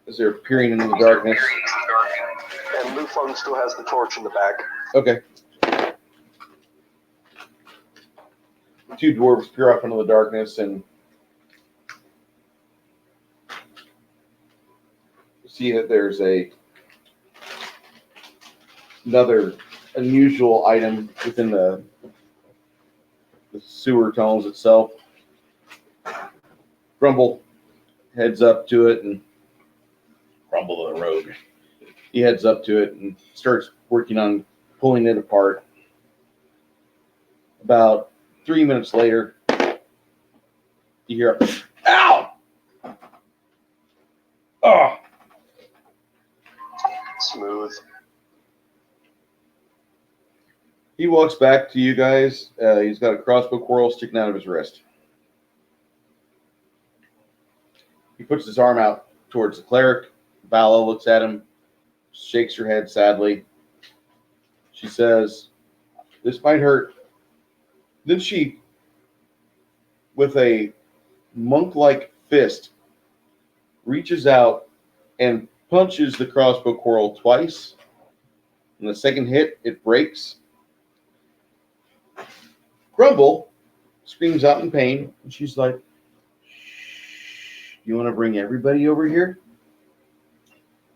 as they're peering into the darkness. And Lu Feng still has the torch in the back. Okay. The 2 dwarves peer off into the darkness and see that there's another unusual item within the sewer tunnels itself. Grumble heads up to it, and Grumble the rogue. He heads up to it and starts working on pulling it apart. About 3 minutes later, you hear a ow! Oh! Smooth. He walks back to you guys. He's got a crossbow quarrel sticking out of his wrist. He puts his arm out towards the cleric. Vala looks at him, shakes her head sadly. She says, "This might hurt." Then she, with a monk-like fist, reaches out and punches the crossbow coral twice. And the second hit, it breaks. Grumble screams out in pain, and she's like, "Shh, you want to bring everybody over here?"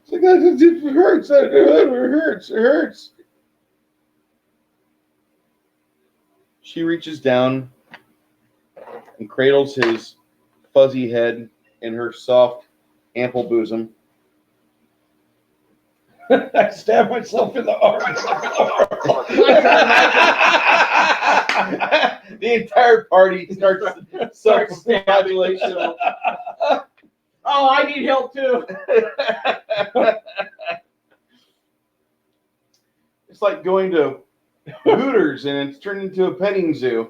It's like, "It hurts, it hurts, it hurts." She reaches down and cradles his fuzzy head in her soft, ample bosom. I stabbed myself in the arm. The entire party starts self-flagellation. Oh, I need help too. It's like going to Hooters and it's turned into a petting zoo.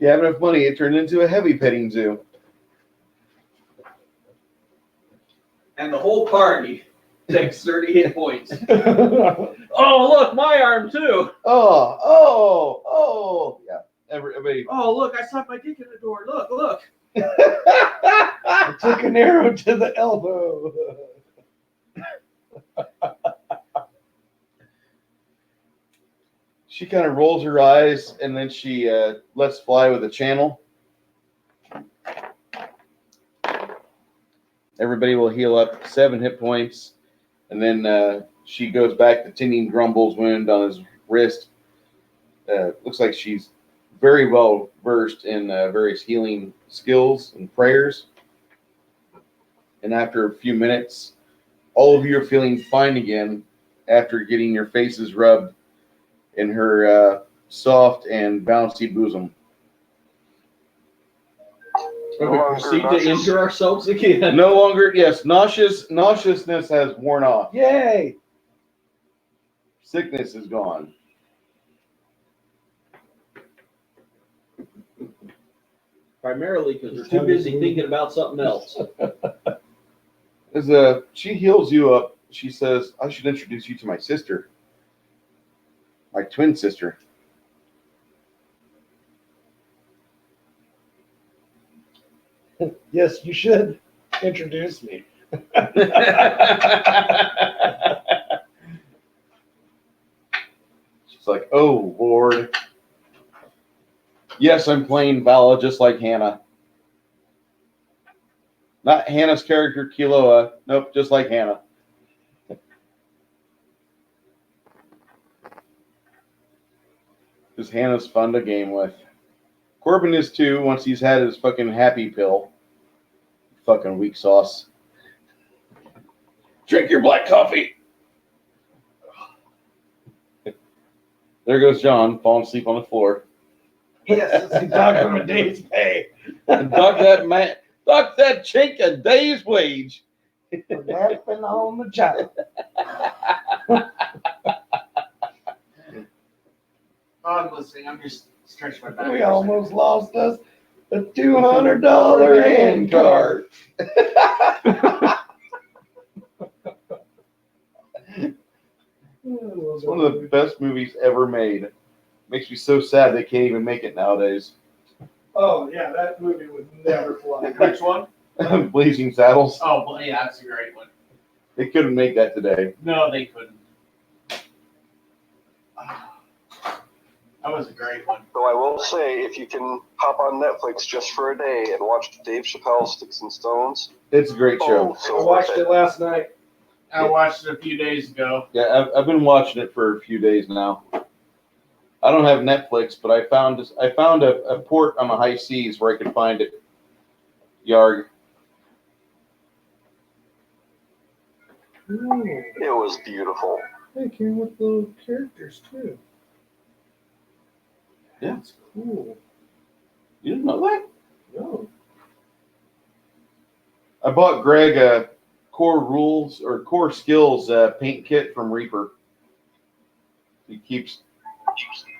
You have enough money, it turned into a heavy petting zoo. And the whole party takes 30 hit points. Oh, look, my arm too. Oh. Yeah, everybody. Oh, look, I slapped my dick in the door. Look, look. I took an arrow to the elbow. She kind of rolls her eyes and then she lets fly with a channel. Everybody will heal up 7 hit points. And then she goes back to tending Grumble's wound on his wrist. Looks like she's very well versed in various healing skills and prayers. And after a few minutes, all of you are feeling fine again after getting your faces rubbed in her soft and bouncy bosom. We proceed to injure ourselves again. No longer, yes, nauseousness has worn off. Yay! Sickness is gone. Primarily because we're too busy thinking about something else. As she heals you up, she says, "I should introduce you to my sister, my twin sister." Yes, you should introduce me. She's like, "Oh, Lord. Yes, I'm playing Vala just like Hannah. Not Hannah's character, Kiloa. Nope, just like Hannah." Because Hannah's fun to game with. Corbin is too, once he's had his fucking happy pill. Fucking weak sauce. Drink your black coffee. There goes John, falling asleep on the floor. Yes, it's docked from a day's pay. And dock that chink a day's wage. For napping on the job. I'm listening. I'm just stretching my back. We almost lost us a $200 hand card. It's one of the best movies ever made. Makes me so sad they can't even make it nowadays. Oh, yeah, that movie would never fly. Which one? Blazing Saddles. Oh, well, yeah, that's a great one. They couldn't make that today. No, they couldn't. That was a great one. Though I will say, if you can hop on Netflix just for a day and watch Dave Chappelle's Sticks and Stones, It's a great show. so I watched it last night. I watched it a few days ago. Yeah, I've been watching it for a few days now. I don't have Netflix, but I found a port on the high seas where I could find it. Yarg. Ooh, It was beautiful. they came with little characters too. Yeah. That's cool. You didn't know that? No. I bought Greg a core rules or core skills paint kit from Reaper. He keeps,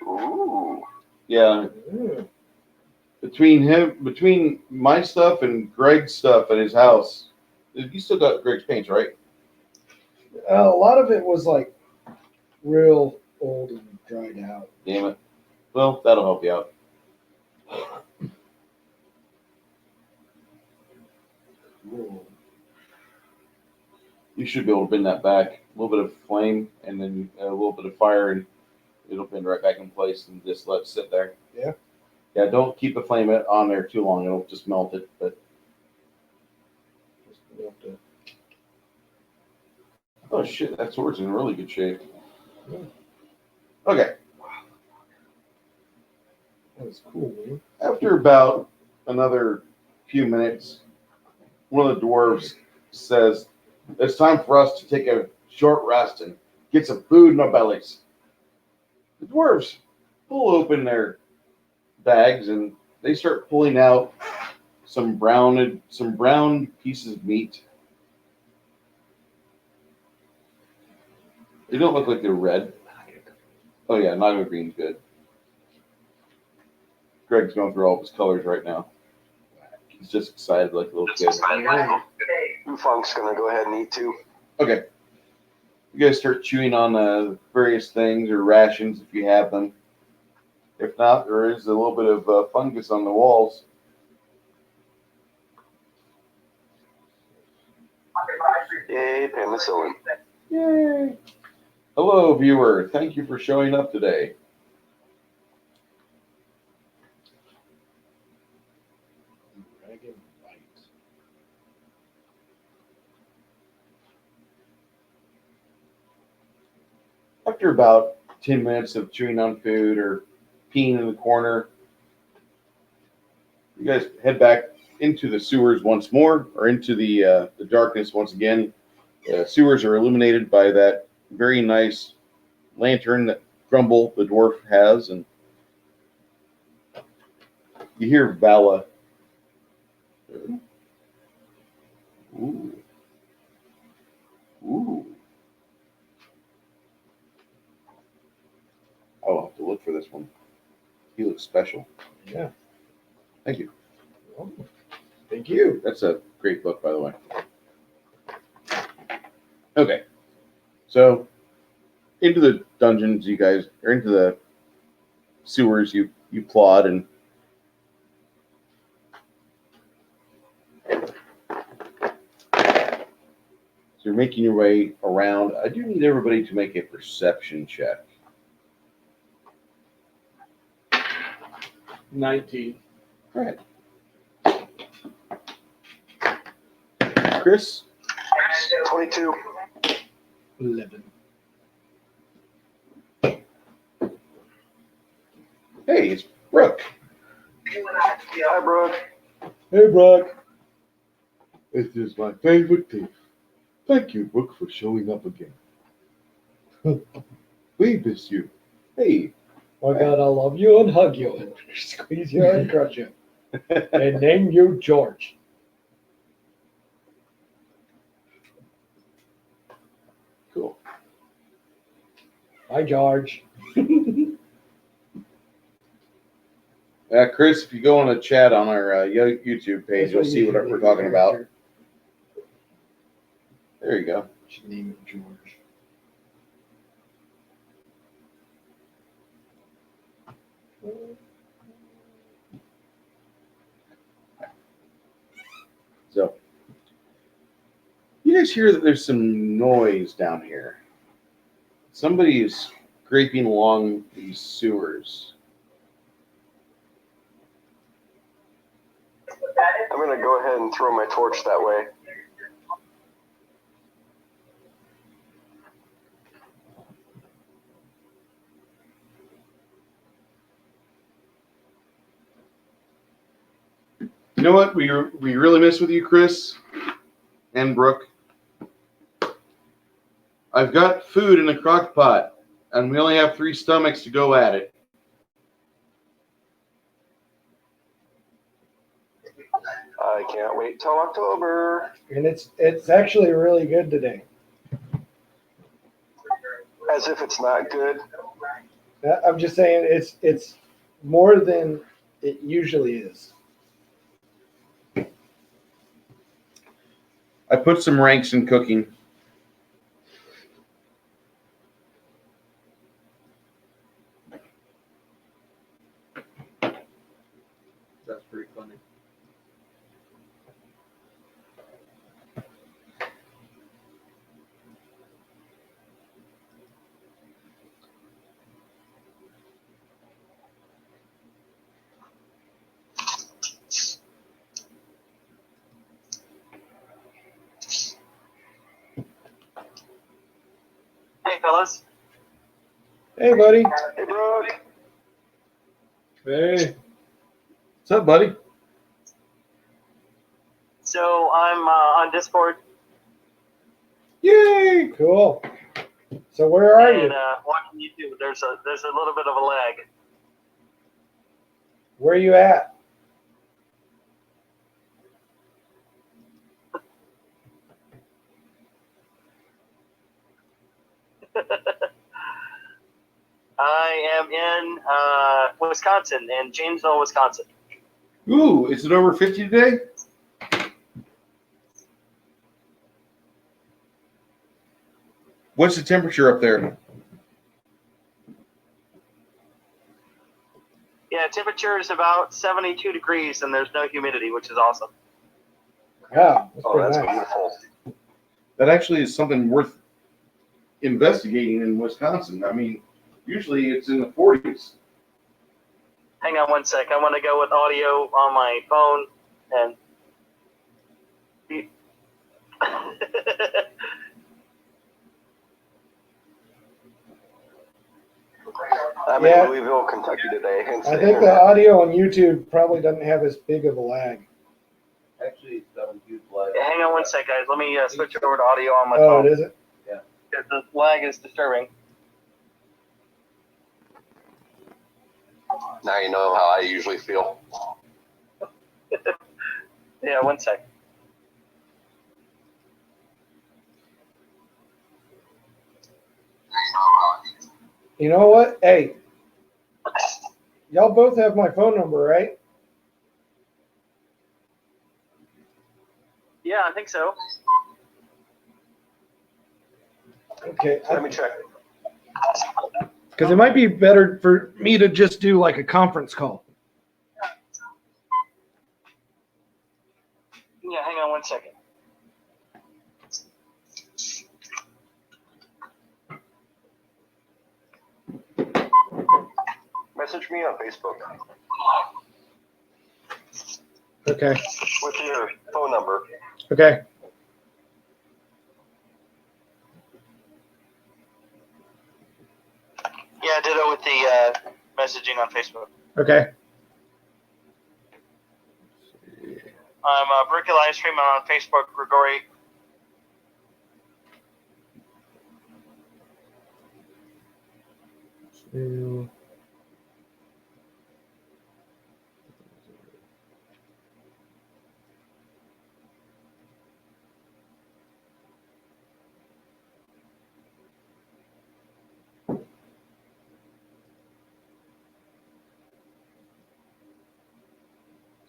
Ooh. yeah. Yeah. between my stuff and Greg's stuff at his house, you still got Greg's paints, right? A lot of it was like real old and dried out. Damn it. Well, that'll help you out. Whoa. You should be able to bend that back. A little bit of flame and then a little bit of fire, and it'll bend right back in place and just let it sit there. Yeah. Yeah, don't keep the flame on there too long. It'll just melt it. But oh shit, that sword's in really good shape. Okay. That was cool, man. After about another few minutes, one of the dwarves says, "It's time for us to take a short rest and get some food in our bellies." The dwarves pull open their bags and they start pulling out some brown pieces of meat. They don't look like they're red. Oh yeah, Naga green's good. Greg's going through all of his colors right now. He's just excited like a little kid. Funk's gonna go ahead and eat too. Okay. You guys start chewing on various things or rations if you have them. If not, there is a little bit of fungus on the walls. Yay, penicillin. Yay! Hello, viewer. Thank you for showing up today. Dragon bite. After about 10 minutes of chewing on food or peeing in the corner, you guys head back into the sewers once more, or into the darkness once again. Sewers are illuminated by that very nice lantern that Grumble, the dwarf, has, and you hear Vala. Ooh. Ooh. I'll have to look for this one. He looks special. Yeah. Thank you. Well, thank you. That's a great book, by the way. Okay. So, into the dungeons, you guys, or into the sewers, you plod, and so you're making your way around. I do need everybody to make a perception check. 19. All right. Chris? 22. 11. Hey, it's Brooke. Hi, Brooke. Hey, Brock. It is my favorite thing. Thank you, Brooke, for showing up again. We miss you. Hey. I gotta love you and hug you and squeeze you and crush you and name you George. Cool. Hi, George. Chris, if you go on the chat on our YouTube page, you'll see what we're talking about. There you go. Should name it George. So, you guys hear that there's some noise down here. Somebody is scraping along these sewers. I'm gonna go ahead and throw my torch that way. You know what we really miss with you, Chris and Brooke? I've got food in a crock pot, and we only have 3 stomachs to go at it. I can't wait till October. And it's actually really good today. As if it's not good. I'm just saying it's more than It usually is. I put some ranks in cooking. That's pretty funny. Hey, fellas. Hey, buddy. Hey, bro. Hey. What's up, buddy? So I'm on Discord Yay! Cool. So where are and you? watching YouTube. There's a little bit of a lag. Where are you at? I am in Wisconsin, in Janesville, Wisconsin. Ooh, is it over 50 today? What's the temperature up there? Yeah, temperature is about 72 degrees, and there's no humidity, which is awesome. Yeah, that's Oh, pretty that's nice. beautiful. That actually is something worth investigating in Wisconsin. I mean, usually it's in the 40s. Hang on one sec. I want to go with audio on my phone and. I'm Yeah. in Louisville, Kentucky today. I think the audio on YouTube probably doesn't have as big of a lag. Actually, it's got a huge lag. Yeah, hang on one sec, guys. Let me switch over to audio on my Oh, phone. it isn't? Because the lag is disturbing. Now you know how I usually feel. Yeah, one sec. You know what? Hey, y'all both have my phone number, right? Yeah, I think so. Okay. Let me check. Because it might be better for me to just do like a conference call. Yeah, hang on one second. Message me on Facebook Okay. with your phone number. Okay. Yeah, ditto with the messaging on Facebook. Okay. I'm Bricky live streaming on Facebook, Grigori.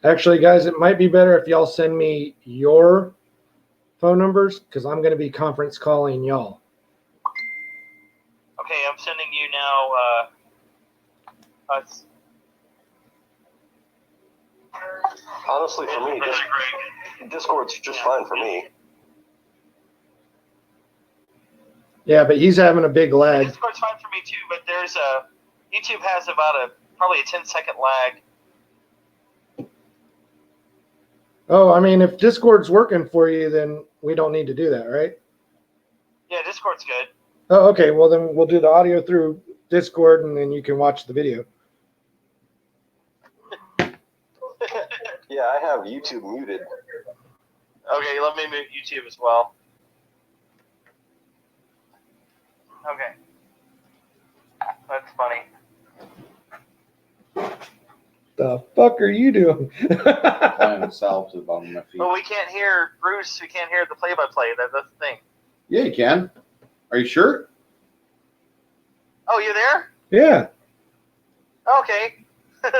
Actually, guys, it might be better if y'all send me your phone numbers because I'm going to be conference calling y'all. Okay, I'm sending you now. Honestly, for me, Discord's just fine for me. Yeah, but he's having a big lag. Discord's fine for me too, but there's YouTube has about probably a 10-second lag. Oh, I mean, if Discord's working for you, then we don't need to do that, right? Yeah, Discord's good. Oh, okay. Well, then we'll do the audio through Discord, and then you can watch the video. Yeah, I have YouTube muted. Okay, let me mute YouTube as well. Okay. That's funny. The fuck are you doing? Applying a salve to the bottom of my feet. But we can't hear Bruce. We can't hear the play-by-play. That's the thing. Yeah, you can. Are you sure? Oh, you there? Yeah. Okay. That's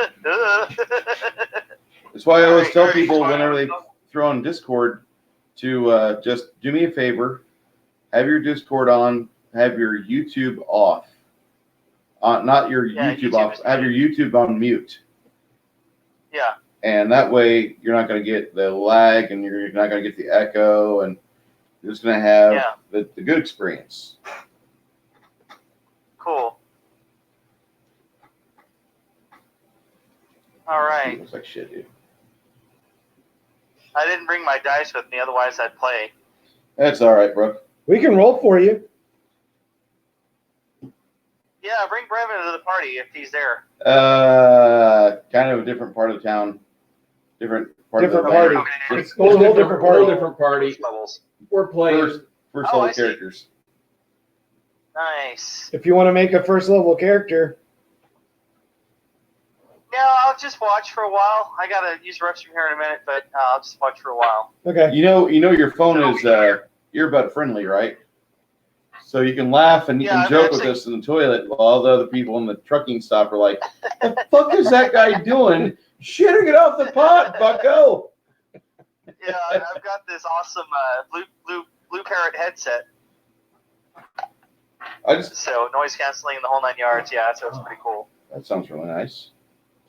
why I always Alright, tell alright, people fine. whenever they throw on Discord to just do me a favor, have your Discord on, have your YouTube off. Not your Yeah, YouTube YouTube off, is have your YouTube on mute. Yeah. And that way you're not going to get the lag and you're not going to get the echo and you're just going to have Yeah. the good experience. Cool. All right. Looks like shit, dude. I didn't bring my dice with me, otherwise I'd play. That's all right, bro. We can roll for you. Yeah, bring Brevin to the party if he's there. Kind of a different part of town. Different part Different of the party. Okay. It's a whole different party. different party. Levels. We're playing. First Oh, level I see. characters. Nice. If you want to make a first level character, Yeah, I'll just watch for a while. I gotta use the restroom here in a minute, but I'll just watch for a while. okay. You know your phone is earbud friendly, right? So you can laugh and you Yeah, can I've joke with actually- us in the toilet while all the other people in the trucking stop are like, "The fuck is that guy doing? Shitting it off the pot, bucko!" Yeah, I've got this awesome blue parrot headset, I just so noise canceling the whole 9 yards. Yeah, so it's pretty cool. that sounds really nice.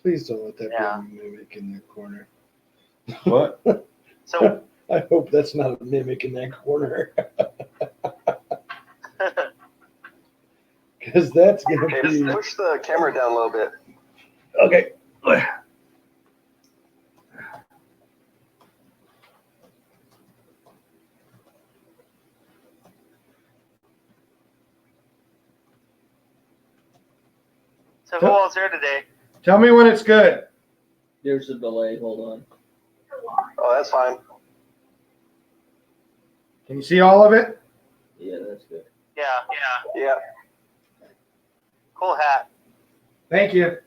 Please don't let that Yeah. be a mimic in that corner. What? So I hope that's not a mimic in that corner. Because that's going Okay, to just be. push the camera down a little bit. Okay. so who all's there today? Tell me when it's good. There's a delay. Hold on. Oh, that's fine. Can you see all of it? Yeah, that's good. Yeah. Yeah. Cool hat. Thank you.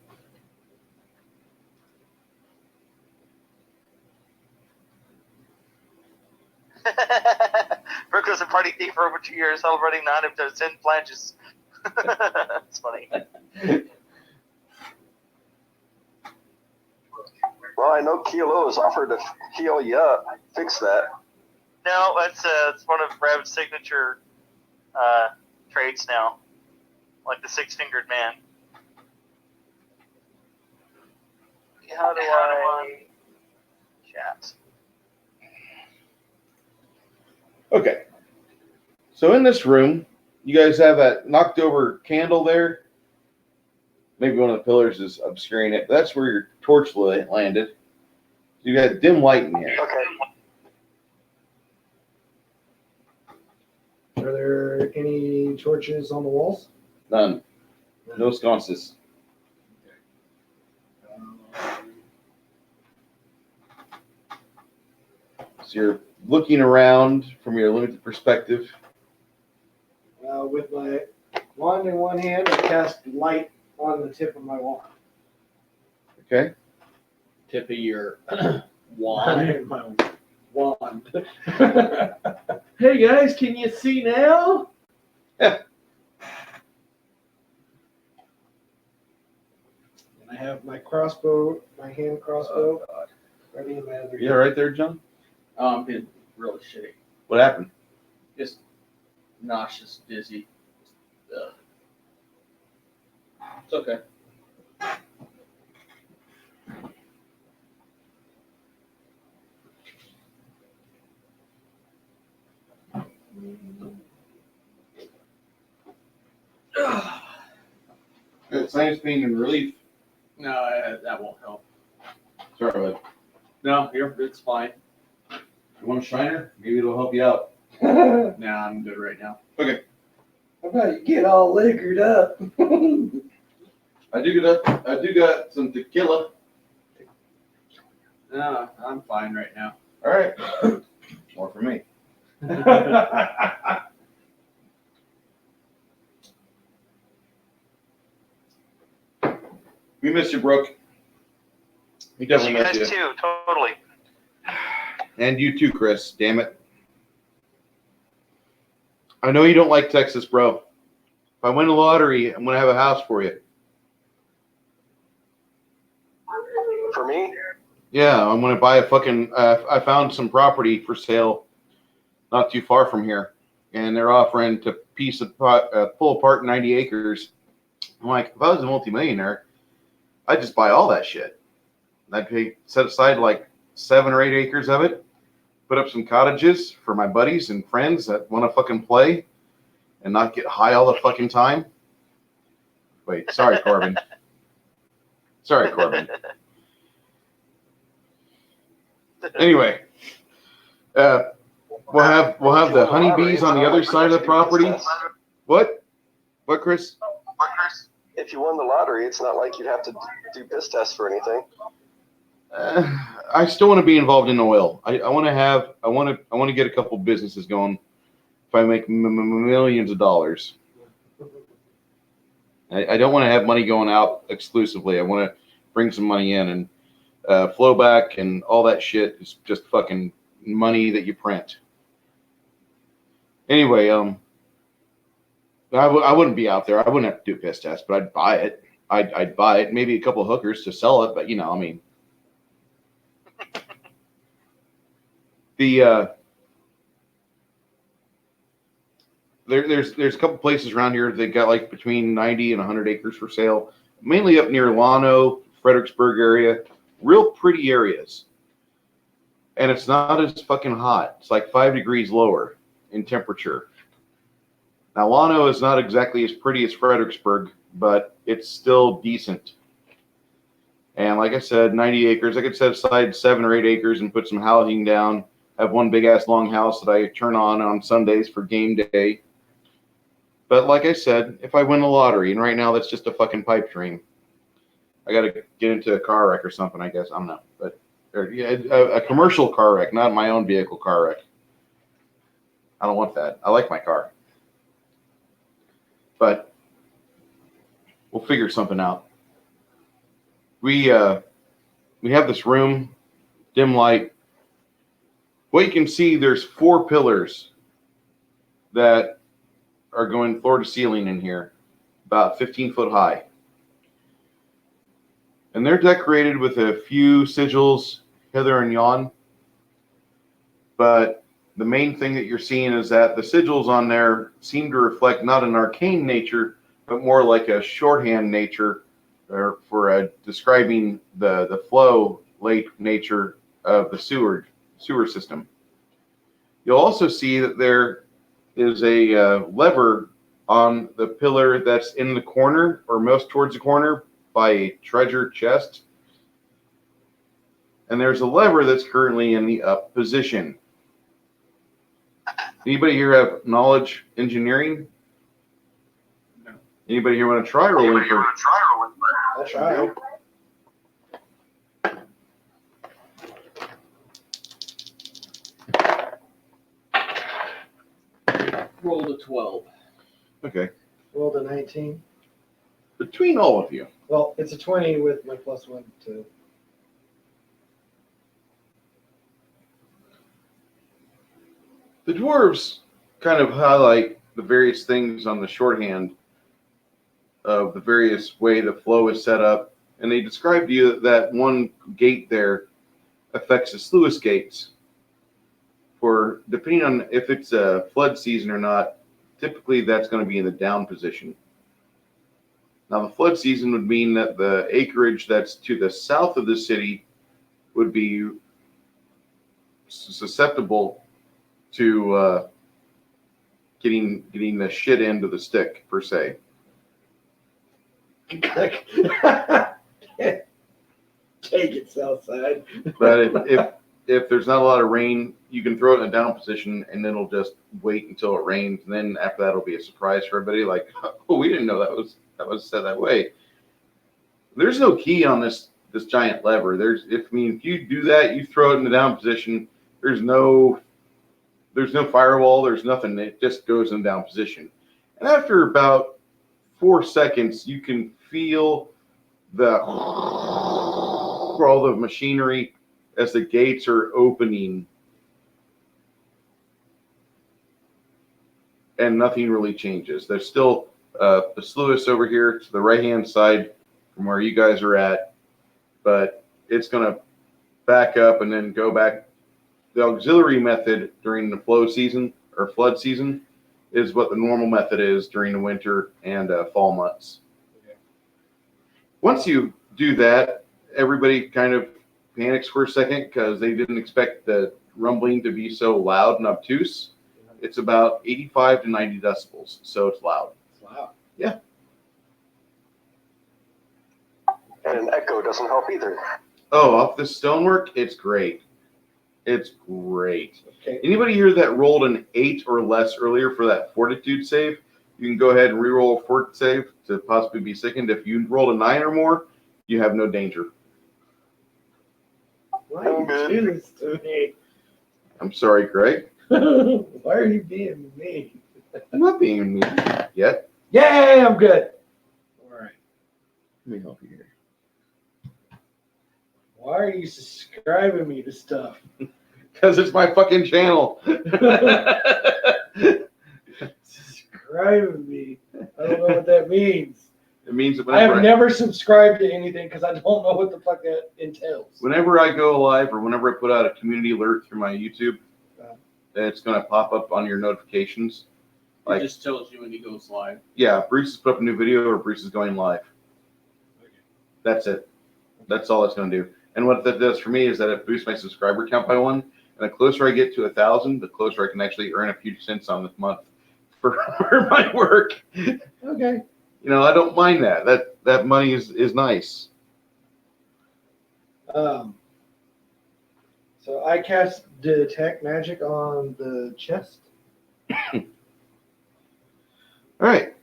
Brooke was a party thief for over 2 years, celebrating 9 of those 10 flanges. It's funny. Well, I know Kilo has offered to heal you up. Fix that. No, it's one of Rev's signature traits now, like the 6-fingered man. How do I chat? Okay. So in this room, you guys have that knocked over candle there. Maybe one of the pillars is obscuring it. That's where your torch landed. You got dim light in here. Okay. Are there any torches on the walls? None. No sconces. So you're looking around from your limited perspective. With my wand in one hand, I cast light on the tip of my wand. Okay. Tip of your wand. My wand. Hey guys, can you see now? And I have my crossbow, my hand crossbow, ready in my other You all right there, John? Oh, I'm being really shitty. What happened? Just nauseous, dizzy. Ugh. It's okay. Good. Sinus pain and relief. No, that won't help. Sorry, bud. No, it's fine. You want a shiner? Maybe it'll help you out. How Nah, I'm good right now. about you get all liquored up? I do got some tequila. No, I'm fine right now. All right. More for me. We missed you, Brooke. We You definitely guys missed you. too, totally. And you too, Chris. Damn it. I know you don't like Texas, bro. If I win the lottery, I'm going to have a house for you. For me, Yeah, I'm gonna buy a fucking. I found some property for sale, not too far from here, and they're offering to pull apart 90 acres. I'm like, if I was a multimillionaire, I'd just buy all that shit. I'd set aside like 7 or 8 acres of it, put up some cottages for my buddies and friends that want to fucking play, and not get high all the fucking time. Wait, sorry, Corbin. Sorry, Corbin. Anyway, we'll have the honeybees on the other side of the property. What? What, Chris? if you won the lottery, it's not like you'd have to do piss tests for anything. I still want to be involved in oil. I want to get a couple businesses going. If I make millions of dollars, I don't want to have money going out exclusively. I want to bring some money in, and flow back and all that shit is just fucking money that you print. Anyway, I wouldn't be out there. I wouldn't have to do a piss test, but I'd buy it. I'd buy it. Maybe a couple of hookers to sell it, but I mean, there's a couple places around here that got like between 90 and 100 acres for sale, mainly up near Llano, Fredericksburg area. Real pretty areas, and it's not as fucking hot. It's like 5 degrees lower in temperature. Now, Llano is not exactly as pretty as Fredericksburg, but it's still decent. And like I said, 90 acres. I could set aside 7 or 8 acres and put some housing down. Have one big ass long house that I turn on Sundays for game day. But like I said, if I win the lottery, and right now that's just a fucking pipe dream, I got to get into a car wreck or something, I guess. I don't know. But a commercial car wreck, not my own vehicle car wreck. I don't want that. I like my car. But we'll figure something out. We have this room, dim light. What you can see, there's 4 pillars that are going floor to ceiling in here, about 15 foot high. And they're decorated with a few sigils, hither and yon. But the main thing that you're seeing is that the sigils on there seem to reflect not an arcane nature, but more like a shorthand nature, or for describing the flow lake nature of the sewer system. You'll also see that there is a lever on the pillar that's in the corner, or most towards the corner, by a treasure chest. And there's a lever that's currently in the up position. Anybody here have knowledge engineering? No. Anybody here want to try rolling for? I'll try. Rolled a 12. Okay. Rolled a 19. Between all of you, Well, it's a 20 with my +1 to. the dwarves kind of highlight the various things on the shorthand of the various way the flow is set up, and they describe to you that one gate there affects the sluice gates. For depending on if it's a flood season or not, typically that's going to be in the down position. Now, the flood season would mean that the acreage that's to the south of the city would be susceptible to getting the shit end of the stick, per se. Take it, Southside. But if there's not a lot of rain, you can throw it in a down position, and then it'll just wait until it rains, and then after that, it'll be a surprise for everybody. Like, oh, we didn't know that was set that way. There's no key on this giant lever. If you do that, you throw it in the down position. There's no firewall. There's nothing. It just goes in down position. And after about 4 seconds, you can feel the all the machinery as the gates are opening, and nothing really changes. There's still the sluice over here to the right-hand side from where you guys are at, but it's going to back up and then go back. The auxiliary method during the flow season or flood season is what the normal method is during the winter and fall months. Okay. Once you do that, everybody kind of panics for a second because they didn't expect the rumbling to be so loud and obtuse. It's about 85 to 90 decibels, so it's loud. Wow. And an echo doesn't help either. Oh, off the stonework, it's great. It's great. Okay. Anybody here that rolled an 8 or less earlier for that fortitude save, you can go ahead and re-roll a fort save to possibly be sickened. If you rolled a 9 or more, you have no danger. Why are you doing this to me? I'm sorry, Greg. Why are you being mean? I'm not being mean yet. Yay, I'm good. All right. Let me help you here. Why are you subscribing me to stuff? Because it's my fucking channel. Subscribing me. I don't know what that means. It means that I have whenever never subscribed to anything because I don't know what the fuck that entails. whenever I go live or whenever I put out a community alert through my YouTube, it's going to pop up on your notifications. It just tells you when he goes live. Yeah, Bruce has put up a new video or Bruce is going live. That's it. That's all it's going to do. And what that does for me is that it boosts my subscriber count by 1. And the closer I get to 1,000, the closer I can actually earn a few cents on this month for my work. Okay. You know, I don't mind that. That money is nice. So I cast Detect Magic on the chest. All right.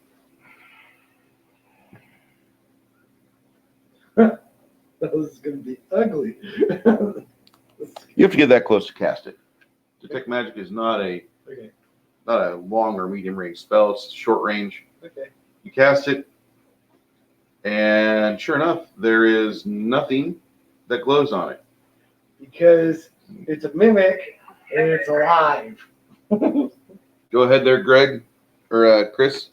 That was going to be ugly. You have to get that close to cast it. Detect Magic is not a Okay. long or medium range spell. It's short range. Okay. You cast it, and sure enough, there is nothing that glows on it. Because it's a mimic and it's alive. Go ahead there, Greg, or Chris.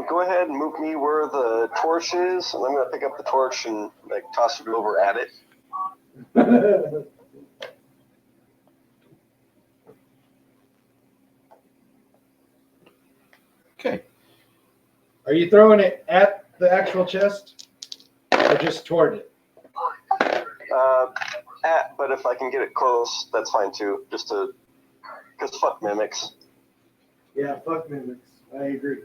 Go ahead and move me where the torch is, and I'm going to pick up the torch and like toss it over at it. Okay. Are you throwing it at the actual chest or just toward it? But if I can get it close, that's fine too. Just to, because fuck mimics. Yeah, fuck mimics. I agree.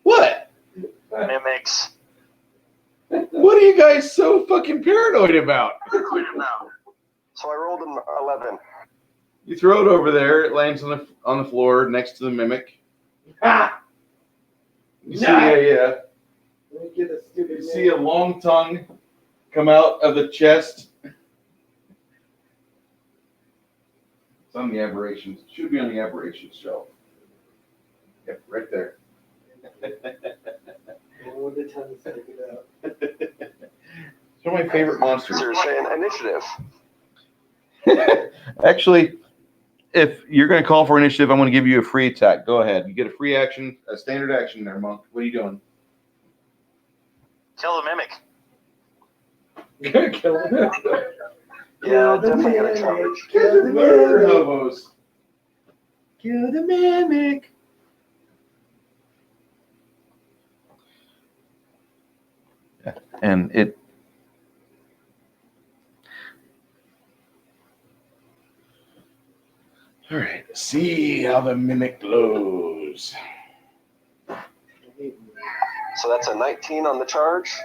What? Mimics. What are you guys so fucking paranoid about? So I rolled an 11. You throw it over there. It lands on the floor next to the mimic. Ah! You Nice. see Let me get a stupid you see a long tongue come out of the chest. It's on the aberrations. It should be on the aberrations shelf. Yep, right there. All the time to stick it out. It's one of my favorite monsters. So you're saying initiative. Actually, if you're going to call for initiative, I'm going to give you a free attack. Go ahead. You get a free action, a standard action there, Monk. What are you doing? Kill the mimic. Kill him. Yeah, definitely got to charge. Kill the Murder mimic. hobos. Kill the mimic. And it. All right. See how the mimic glows. So that's a 19 on the charge.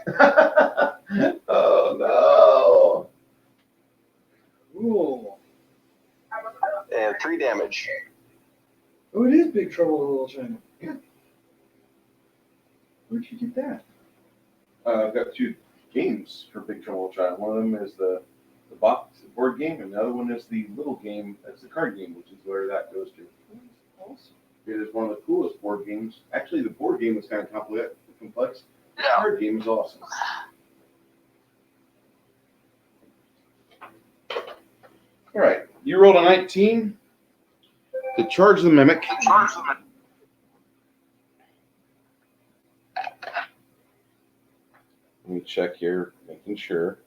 Oh Ooh. And 3 damage. Oh, it is Big Trouble in Little China. Yeah. Where'd you get that? no! I've got 2 games for Big Trouble in China. One of them is the box board game, and the other one is the little game. That's the card game, which is where that goes to. Awesome. It is one of the coolest board games. Actually, the board game is kind of complex. The card game is awesome. All right, you rolled a 19 to charge the mimic. check here, making sure.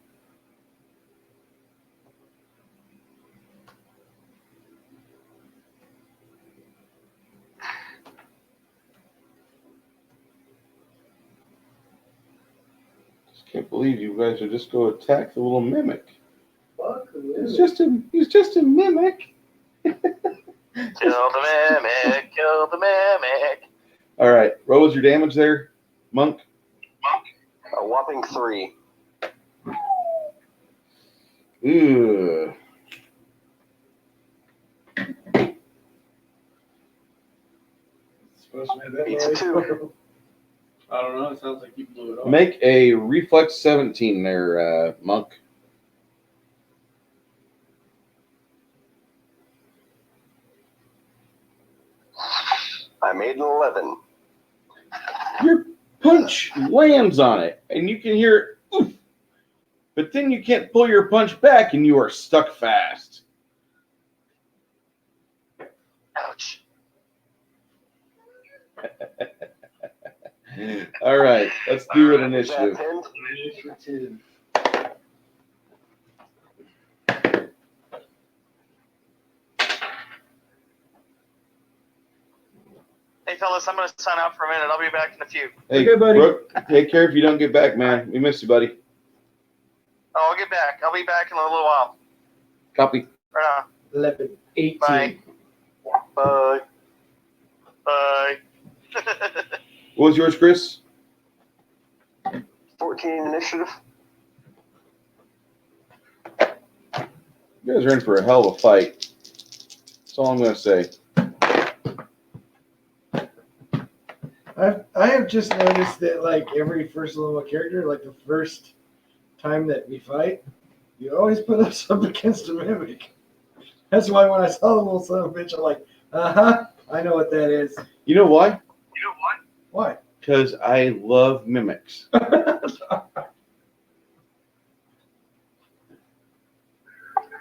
Just can't believe you guys are just go attack the little mimic. Fuck He's just a mimic. Kill the mimic, kill the mimic. All right, what was your damage there, Monk? A whopping 3. Ooh. Supposed to have that Beats a right. 2. I don't know. It sounds like you blew it off. Make a reflex 17 there, Monk. I made an 11. Your punch lands on it, and you can hear oof, but then you can't pull your punch back, and you are stuck fast. Ouch. All right, let's do an Is that initiative. pinned? Initiative. Hey, fellas, I'm going to sign out for a minute. I'll be back in a few. Hey, Okay, buddy. Brooke, take care if you don't get back, man. We miss you, buddy. Oh, I'll get back. I'll be back in a little while. Copy. Right on. 11, 18. Bye. Bye. Bye. What was yours, Chris? 14 initiative. You guys are in for a hell of a fight. That's all I'm going to say. I have just noticed that like every first level character, like the first time that we fight, you always put us up against a mimic. That's why when I saw the little son of a bitch, I'm like, I know what that is. You know why? You know what? Why? Because I love mimics.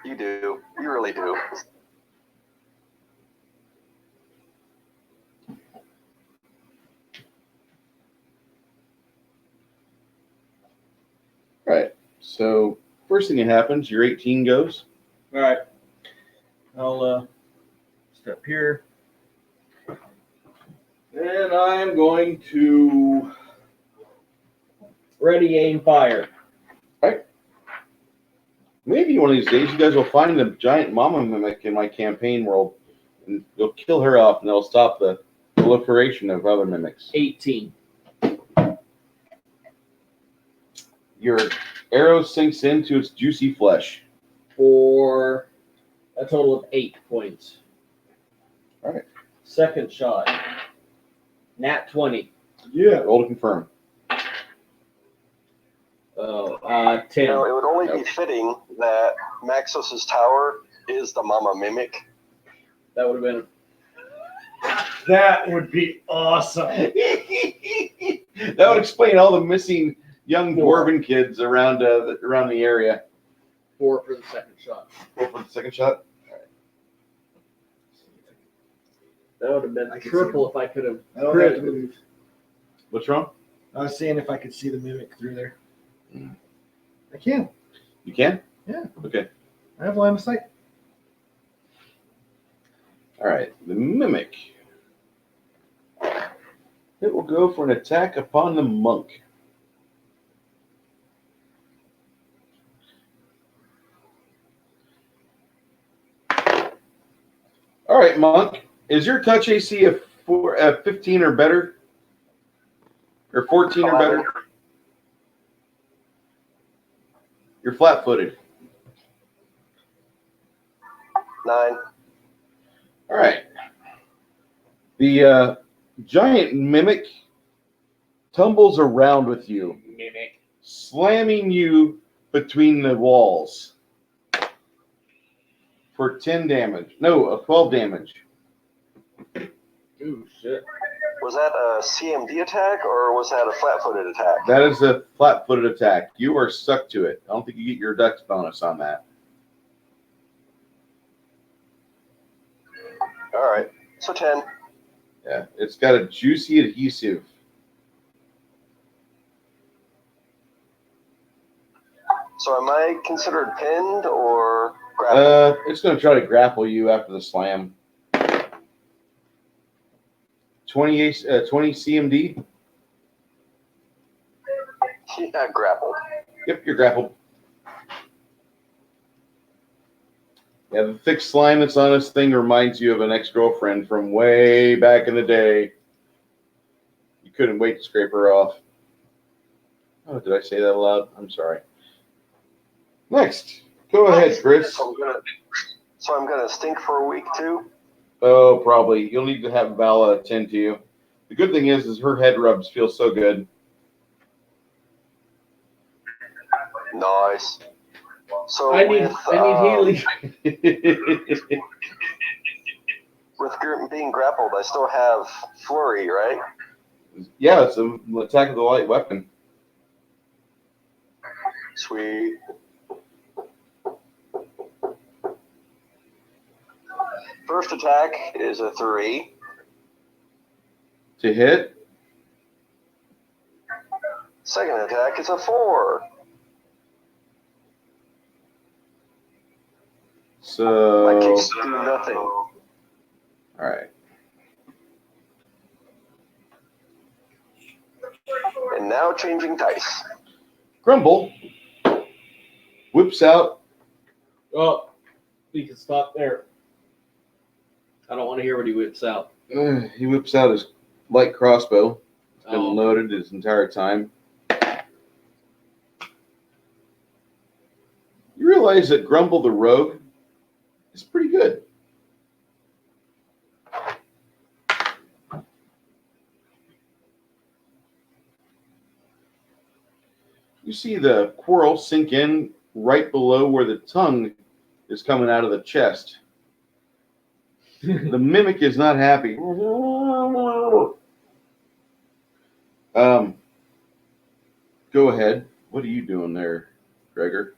You do. You really do. All right. So first thing that happens, your 18 goes. All right. I'll step here. And I'm going to ready, aim, fire. Maybe one of these days you guys will find the giant mama mimic in my campaign world, and you'll kill her off, and that'll stop the proliferation of other mimics. 18. Your arrow sinks into its juicy flesh. For a total of 8 points. All right. Second shot. Nat 20. Yeah. Roll to confirm. Oh, You 10. know, it would only be fitting that Maxos's tower is the Mama Mimic. That would have been That would be awesome. That would explain all the missing young dwarven kids around around the area. 4 for the second shot. Roll for the second shot. That would have been I can triple if I could have I don't have to crit. move. What's wrong? I was seeing if I could see the mimic through there. I can. You can? Yeah. Okay. I have line of sight. All right. The mimic. It will go for an attack upon the monk. All right, monk. Is your touch AC a 15 or better? Or 14 or better? You're flat-footed. 9. All right. The giant mimic tumbles around with you, Mimic. slamming you between the walls for 10 damage. No, 12 damage. Ooh, shit. Was that a CMD attack or was that a flat-footed attack? That is a flat-footed attack. You are stuck to it. I don't think you get your dex bonus on that. All right. So 10. Yeah, it's got a juicy adhesive. So am I considered pinned or grappled? It's going to try to grapple you after the slam. 20 CMD. Yeah, grappled. Yep, you're grappled. Yeah, the thick slime that's on this thing reminds you of an ex-girlfriend from way back in the day. You couldn't wait to scrape her off. Oh, did I say that aloud? I'm sorry. Next, go ahead, Chris. So I'm gonna stink for a week too. Oh, probably. You'll need to have Vala attend to you. The good thing is her head rubs feel so good. Nice. So I need healing. with being grappled, I still have flurry, right? Yeah, it's an attack of the light weapon. Sweet. First attack is a 3. To hit? Second attack is a 4. So, My kicks do nothing. all right. And now changing dice. Grumble whips out. Oh, we can stop there. I don't want to hear what he whips out. He whips out his light crossbow. It's been Oh. loaded his entire time. You realize that Grumble the Rogue is pretty good. You see the quarrel sink in right below where the tongue is coming out of the chest. The mimic is not happy. Go ahead. What are you doing there, Gregor?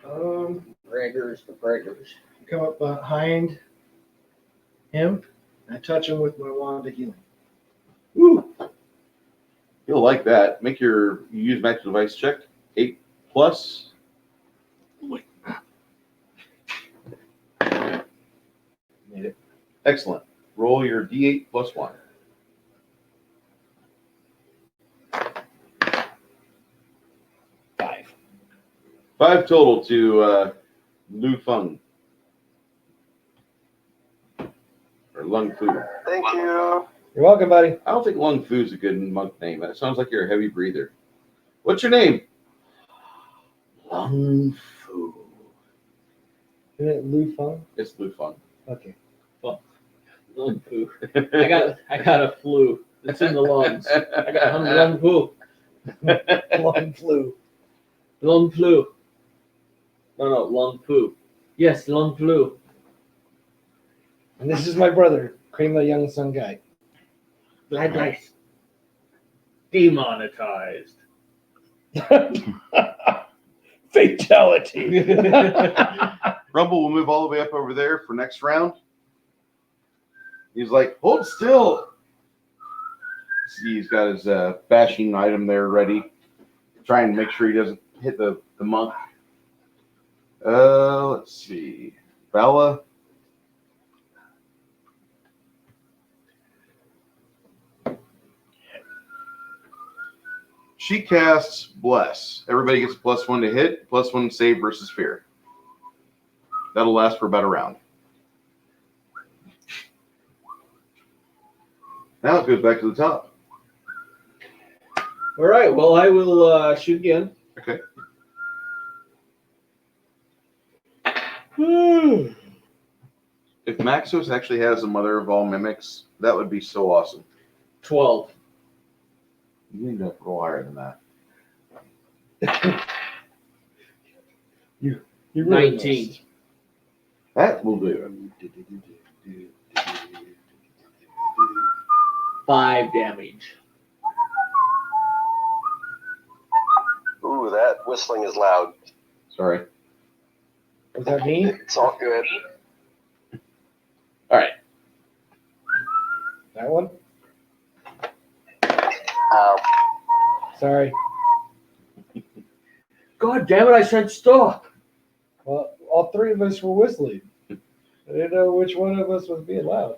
Braggers, the braggers. Come up behind him. I touch him with my wand of healing. Ooh. You'll like that. You use magic device check. 8 plus. Made it. Excellent. Roll your D8 plus 1. 5. 5 total to Lu Feng. Or Lung Fu. Thank you. You're welcome, buddy. I don't think Lung Fu is a good monk name. That sounds like you're a heavy breather. What's your name? Lung Fu. Isn't it Lu Feng? It's Lu Feng. Okay. Lung flu. I got a flu. It's in the lungs. I got lung flu. Lung flu. Lung flu. No, lung flu. Yes, lung flu. And this is my brother, Cream the Young Sun Guy. Bad dice. Demonetized. Fatality. Rumble will move all the way up over there for next round. He's like, hold still. See, he's got his bashing item there ready. Try and make sure he doesn't hit the monk. Let's see. Bella. She casts Bless. Everybody gets a +1 to hit, +1 save versus fear. That'll last for about a round. Now it goes back to the top. All right. Well, I will shoot again. Okay. If Maxos actually has a mother of all mimics, that would be so awesome. 12. You need to roll higher than that. You 19. That will do. 5 damage. Ooh, that whistling is loud. Sorry. Was that me? It's all good. All right. That one? Ow. Sorry. God damn it! I said stop. Well, all three of us were whistling. I didn't know which one of us was being loud.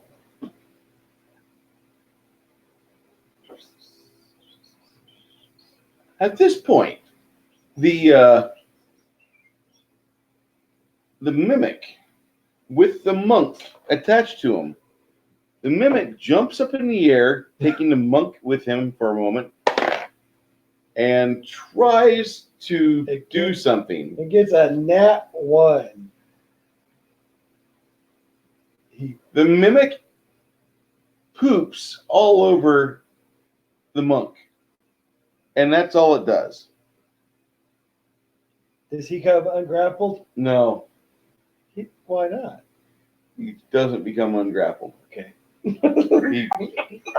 At this point, the mimic with the monk attached to him, the mimic jumps up in the air, taking the monk with him for a moment, and tries to do something. It gets a nat 1. The mimic poops all over the monk, and that's all it does. Does he come ungrappled? No, Why not? he doesn't become ungrappled. Okay. He,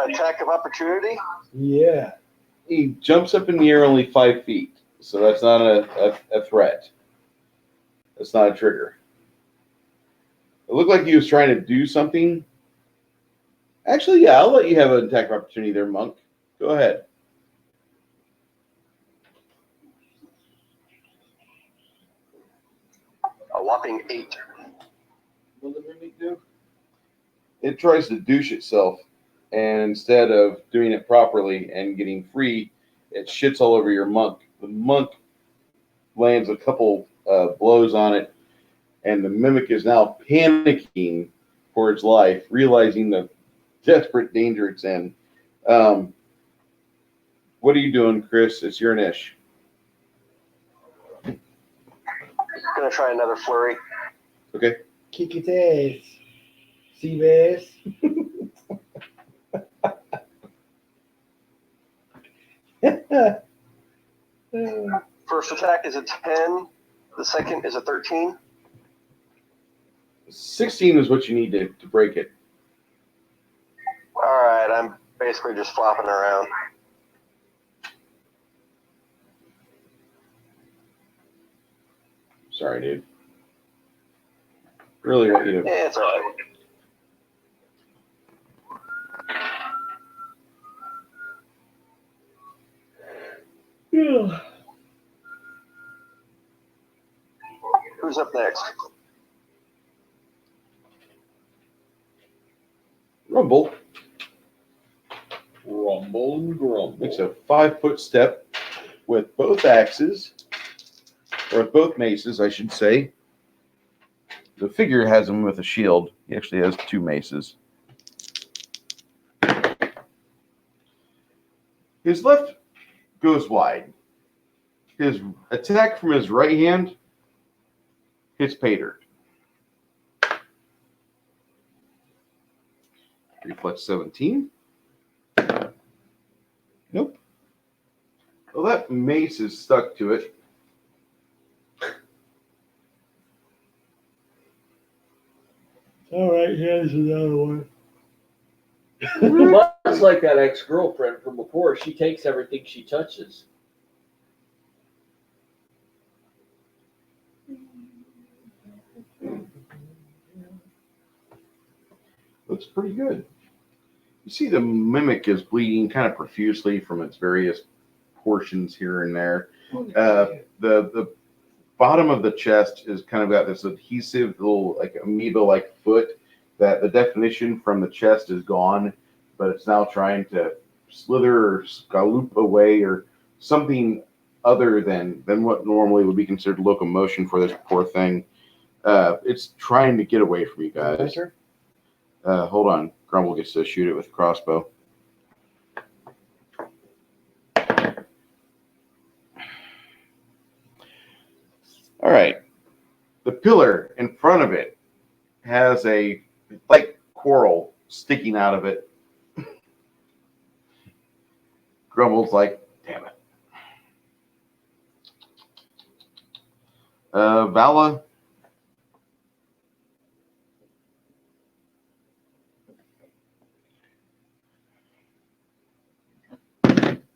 Attack of opportunity. Yeah. he jumps up in the air only 5 feet, so that's not a threat. That's not a trigger. It looked like he was trying to do something. Actually, yeah, I'll let you have an attack of opportunity there, monk. Go ahead. A whopping 8. What does the mimic do? It tries to douche itself, and instead of doing it properly and getting free, it shits all over your monk. The monk lands a couple blows on it, and the mimic is now panicking for its life, realizing the desperate danger it's in. What are you doing, Chris? It's your niche. Gonna try another flurry. Okay. Kick its ass. See bass. First attack is a 10. The second is a 13. 16 is what you need to break it. All right, I'm basically just flopping around. Sorry, dude. Really want you to. Yeah, it's all right. Yeah. Who's up next? Rumble Rumble and grumble. makes a 5-foot step with both axes, or with both maces, I should say. The figure has him with a shield. He actually has 2 maces. His left goes wide. His attack from his right hand hits Pater. Reflex 17. Nope. Well, that mace is stuck to it. All right, here's another one. Much like that ex-girlfriend from before, she takes everything she touches. Looks pretty good. You see the mimic is bleeding kind of profusely from its various portions here and there. The bottom of the chest is kind of got this adhesive little like amoeba-like foot that the definition from the chest is gone, but it's now trying to slither or scalloop away or something other than what normally would be considered locomotion for this poor thing. It's trying to get away from you guys. Hold on. Grumble gets to shoot it with a crossbow. All right. The pillar in front of it has a like coral sticking out of it. Grumble's like, damn it. Vala.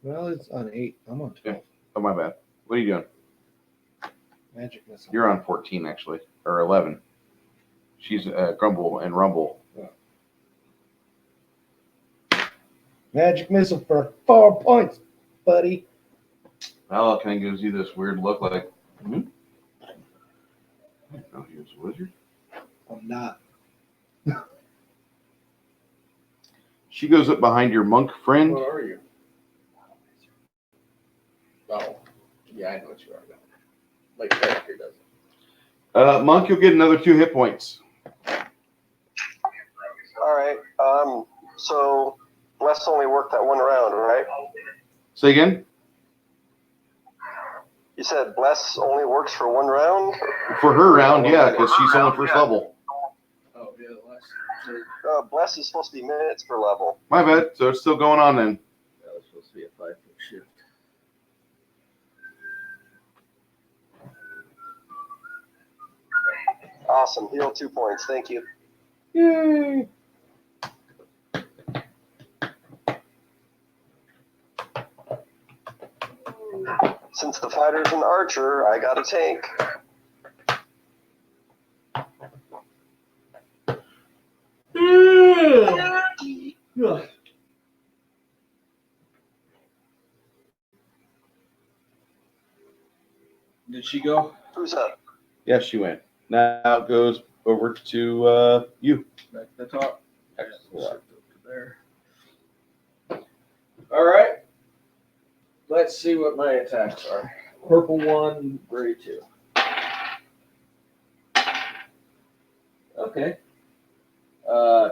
Well, it's on 8. I'm on 12. Oh, my bad. What are you doing? Magic missile. You're on 14, actually, or 11. She's Grumble and Rumble. Magic missile for 4 points, buddy. Val kind of gives you this weird look like, I didn't know he was a wizard. I'm not. She goes up behind your monk friend. What are you? Oh, yeah, I know what you are now. My character doesn't. Monk, you'll get another 2 hit points. All right. So Bless only worked that one round, right? Say again? You said Bless only works for one round? For her round, yeah, because she's only first level. Oh, yeah, last. Bless is supposed to be minutes per level. My bad. So it's still going on then. That was supposed to be a 5-foot shift. Awesome. Heal 2 points. Thank you. Yay! Since the fighter's an archer, I got a tank. Did she go? Who's up? Yes, she went. Now it goes over to you. Back to the top. Excellent. There. All right. Let's see what my attacks are. Purple 1, gray 2. Okay.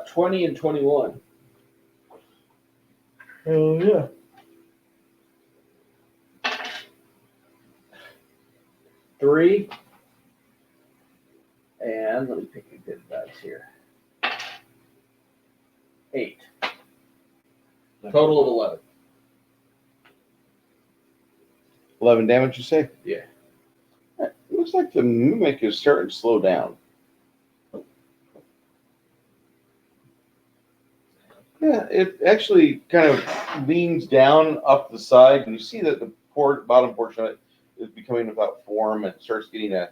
20 and 21. Hell yeah. Three. And let me pick a good dice here. 8. Total of 11. 11 damage, you say? Yeah. It looks like the mimic is starting to slow down. Yeah, it actually kind of leans down up the side, and you see that the bottom portion of it is becoming without form and starts getting a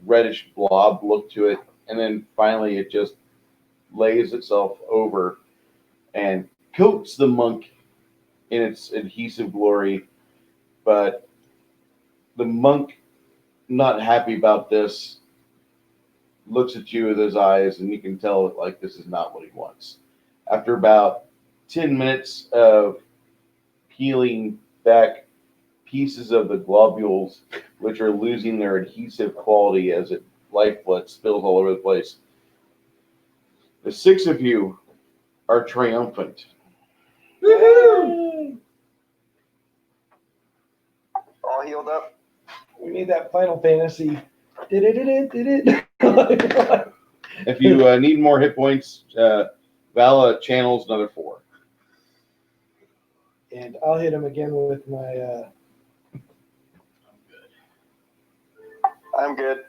reddish blob look to it, and then finally it just lays itself over and coats the monk in its adhesive glory. But the monk, not happy about this, looks at you with his eyes, and you can tell like this is not what he wants. After about 10 minutes of peeling back pieces of the globules, which are losing their adhesive quality as lifeblood spills all over the place, the 6 of you are triumphant. Woohoo! All healed up? We need that Final Fantasy. Did it? If you need more hit points, Vala channels another 4. And I'll hit him again with my. I'm good.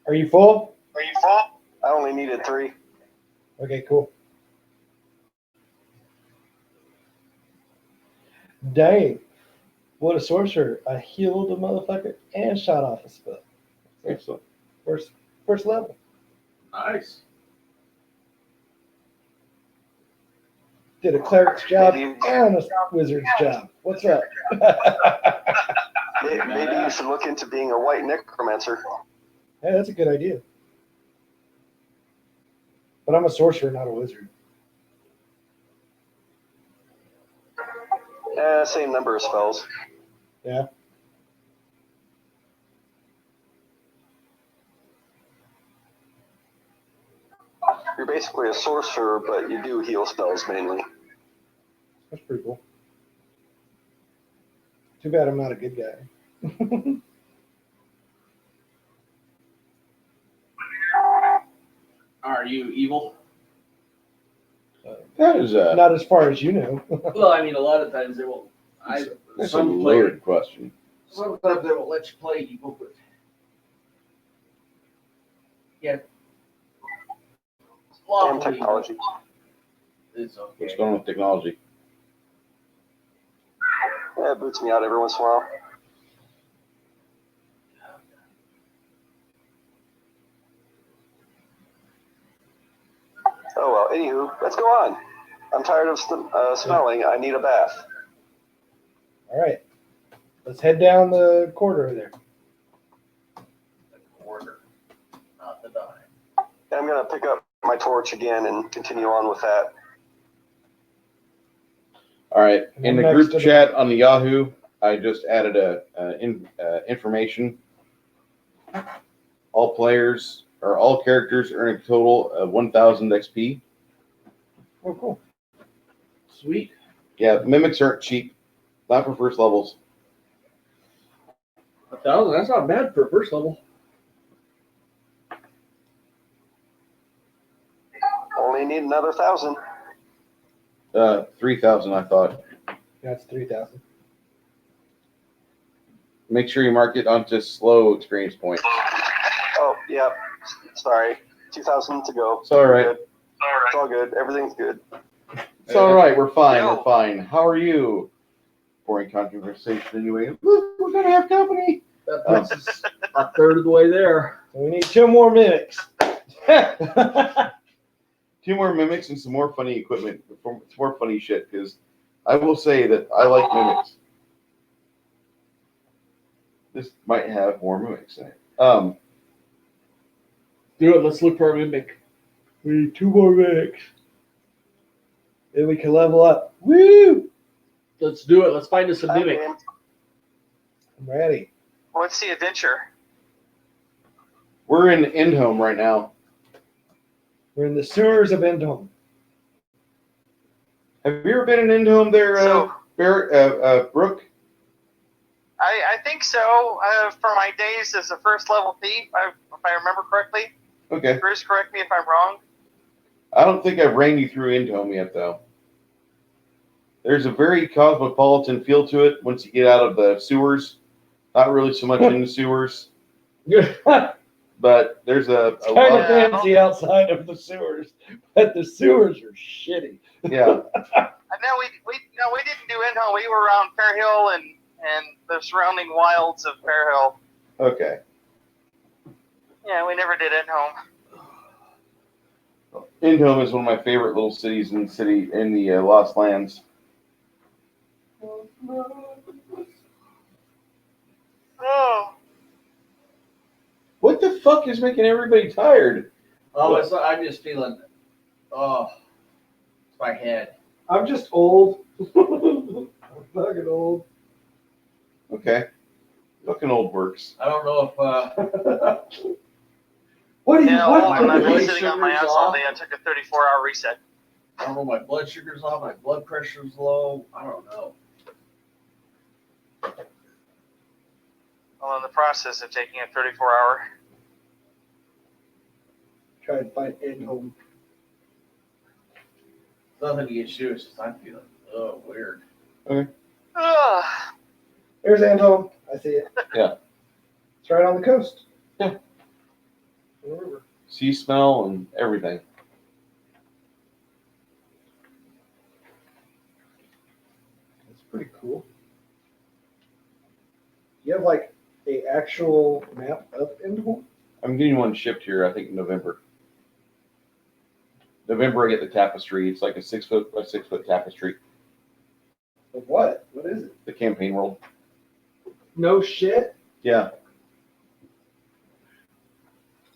Are you full? I only needed 3. Okay, cool. Dang. What a sorcerer. I healed a motherfucker and shot off a spell. Excellent. First level. Nice. Did a cleric's job Maybe- and a wizard's job. What's up? Maybe you should look into being a white necromancer. Hey, that's a good idea. But I'm a sorcerer, not a wizard. Same number of spells. Yeah. You're basically a sorcerer, but you do heal spells mainly. That's pretty cool. Too bad I'm not a good guy. Are you evil? That is Not as far as you know. Well, I mean, a lot of times they won't. that's a Some players, loaded question. sometimes they won't let you play evil, but yeah. And Lawfully, technology. it's okay. What's going on with technology? Yeah, it boots me out every once in a while. Oh well, anywho, let's go on. I'm tired of smelling. I need a bath. All right. Let's head down the corridor there. Order, not the die. And I'm gonna pick up my torch again and continue on with that. All right. And In I'm the next group to the- chat on the Yahoo, I just added information. All players or all characters earn a total of 1,000 XP. Oh, cool. Sweet. Yeah, mimics aren't cheap. Not for first levels. 1,000. That's not bad for first level. Only need another 1,000. 3,000, I thought. That's 3,000. Make sure you mark it onto slow experience points. Oh, yeah. Sorry. 2,000 to go. It's all right. Good. It's all good. Everything's good. It's all right. We're fine. Yo. We're fine. How are you? Boring conversation anyway. Look, we're gonna have company. That puts us a third of the way there. So we need 2 more mimics. 2 more mimics and some more funny equipment. Some more funny shit. Because I will say that I like mimics. This might have more mimics in it. Do it. Let's look for a mimic. We need 2 more mimics. Then we can level up. Woo! Let's do it. Let's find us a mimic. Okay. I'm ready. What's the adventure? We're in Endhome right now. We're in the sewers of Endhome. Have you ever been in Endhome there, So- Brooke? I think so. For my days as a first level thief, if I remember correctly. Okay. Bruce, correct me if I'm wrong. I don't think I've ran you through Endhome yet, though. There's a very cosmopolitan feel to it once you get out of the sewers. Not really so much in the sewers, It's but there's a kind lot. of fancy outside of the sewers, but the sewers are shitty. Yeah. No, we didn't do Endhome. We were around Fair Hill and the surrounding wilds of Fair Hill. Okay. Yeah, we never did Endhome. Endhome is one of my favorite little cities in the Lost Lands. Oh, What the fuck is making everybody tired? Oh, I'm just feeling. Oh, it's my head. I'm just old. I'm fucking old. Okay. Fucking old works. I don't know if. What are you? yeah, What? well, my I've been blood sitting on my sugar's ass all off. day. I took a 34-hour reset. I don't know. My blood sugar's off. My blood pressure's low. I don't know. Well, in the process of taking a 34-hour. Try and find Endhome. Nothing against you. It's just I'm feeling weird. Ugh. There's Endhome. I see it. Yeah. It's right on the coast. Yeah. On the river. Sea smell and everything. It's pretty cool. You have like a actual map of Endhome? I'm getting one shipped here, I think, in November. November, I get the tapestry. It's like a 6 foot by 6 foot tapestry. Of what? What is it? The campaign world. No shit. Yeah.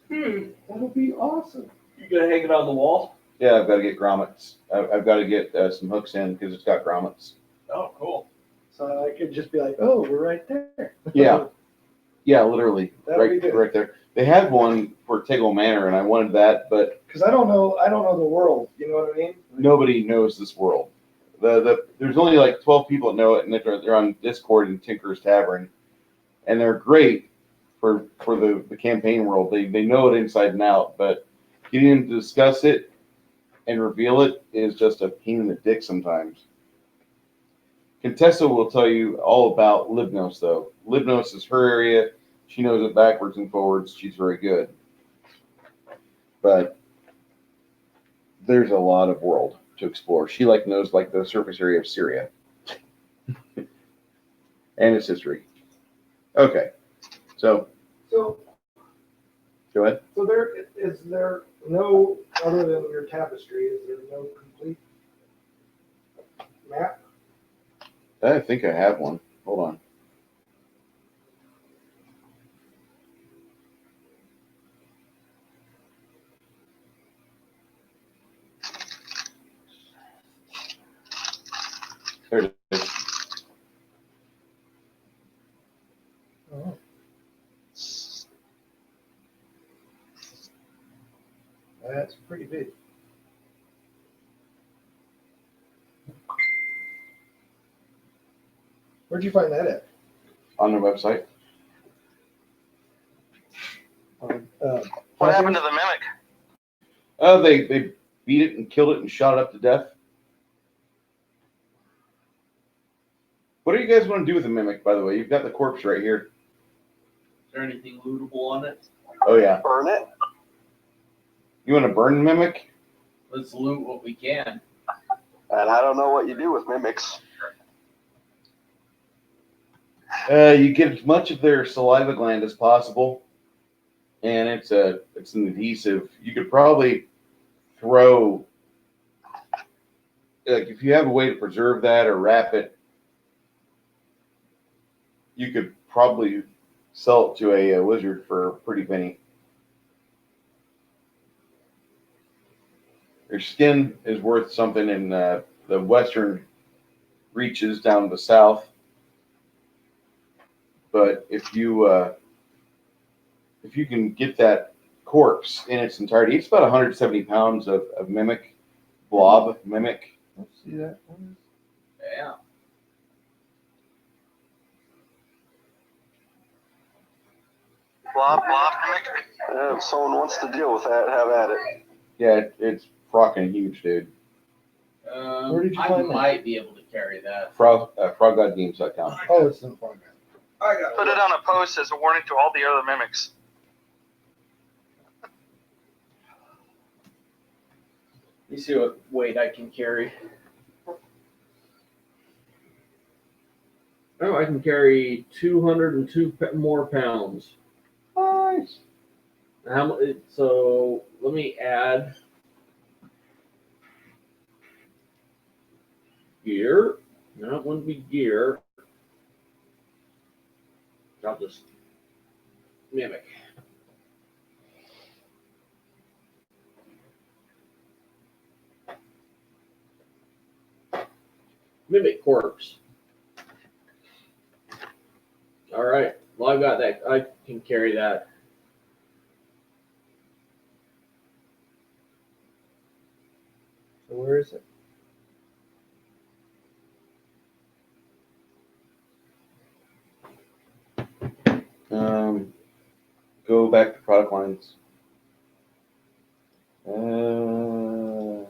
That'll be awesome. You gonna hang it on the wall? Yeah, I've got to get grommets. I've got to get some hooks in because it's got grommets. Oh, cool. So I could just be like, oh, we're right there. Yeah. Yeah, literally. That'd be Right, good. right there. They had one for Tegel Manor, and I wanted that, but Because I don't know the world. You know what I mean? nobody knows this world. There's only like 12 people that know it, and they're on Discord and Tinker's Tavern, and they're great for the campaign world. They know it inside and out, but getting them to discuss it and reveal it is just a pain in the dick sometimes. Contessa will tell you all about Libnos, though. Libnos is her area. She knows it backwards and forwards. She's very good. But there's a lot of world to explore. She knows the surface area of Syria and its history. Okay, so So go ahead. is there no, other than your tapestry, is there no complete map? I think I have one. Hold on. Oh. That's pretty big. Where'd you find that at? On their website. What happened to the mimic? They beat it and killed it and shot it up to death. What do you guys want to do with the mimic, by the way? You've got the corpse right here. Is there anything lootable on it? Oh, yeah. Burn it. You want to burn the mimic? Let's loot what we can. And I don't know what you do with mimics. You get as much of their saliva gland as possible, and it's an adhesive. You could probably throw, like, if you have a way to preserve that or wrap it, you could probably sell it to a wizard for a pretty penny. Your skin is worth something in the western reaches down to the south. But if you can get that corpse in its entirety, it's about 170 pounds of mimic, blob mimic. Let's see that. Yeah. Blob mimic. If someone wants to deal with that, have at it. Yeah, it's frocking huge, dude. Where did you I find that? might be able to carry that. Froggodgames.com. Oh, it's in the front. Put it on a post as a warning to all the other mimics. You see what weight I can carry. Oh, I can carry 202 more pounds. Nice. So let me add gear. No, it wouldn't be gear. I'll just mimic. Mimic corpse. All right. Well, I've got that. I can carry that. So where is it? Go back to product lines.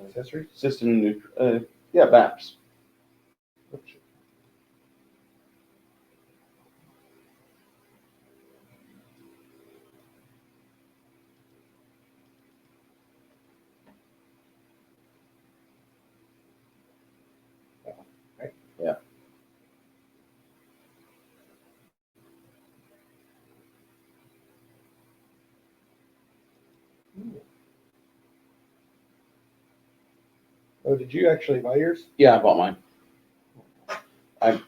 Accessories? System, yeah, BAPS. Oops. Yeah. Oh, did you actually buy yours? Yeah, I bought mine. When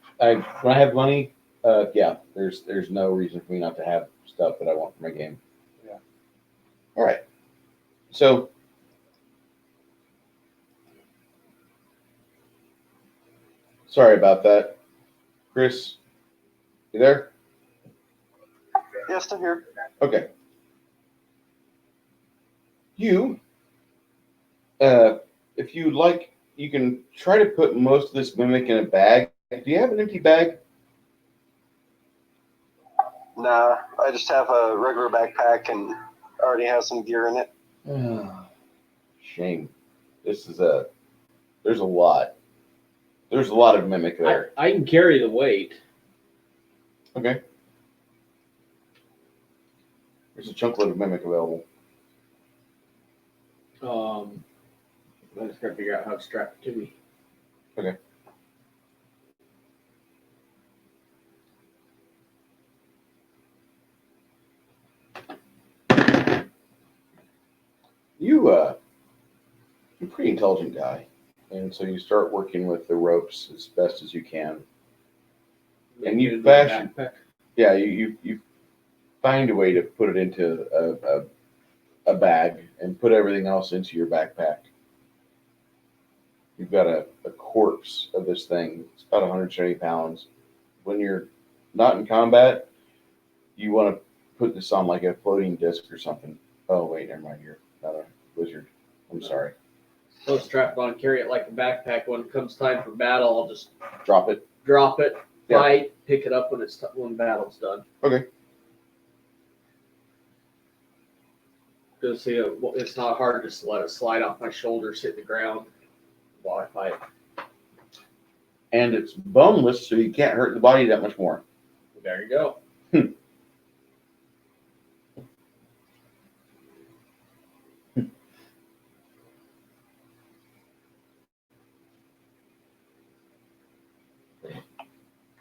I have money, yeah, there's no reason for me not to have stuff that I want for my game. Yeah. All right. So sorry about that. Chris, you there? Yes, still here. Okay. If you like, you can try to put most of this mimic in a bag. Do you have an empty bag? Nah, I just have a regular backpack and already have some gear in it. Shame. There's a lot. There's a lot of mimic there. I can carry the weight. Okay. There's a chunk load of mimic available. I just gotta figure out how to strap it to me. Okay. You're a pretty intelligent guy, and so you start working with the ropes as best as you can. And you fashion, yeah, you find a way to put it into a bag and put everything else into your backpack. You've got a corpse of this thing. It's about 170 pounds. When you're not in combat, You want to put this on like a floating disc or something. Oh, wait, never mind. You're not a wizard. I'm sorry. So strap on, carry it like a backpack. When it comes time for battle, I'll just Drop it. drop it, Yeah. fight, pick it up when battle's done. Okay. Because it's not hard to just let it slide off my shoulders, hit the ground while I fight. And it's boneless, so you can't hurt the body that much more. There you go.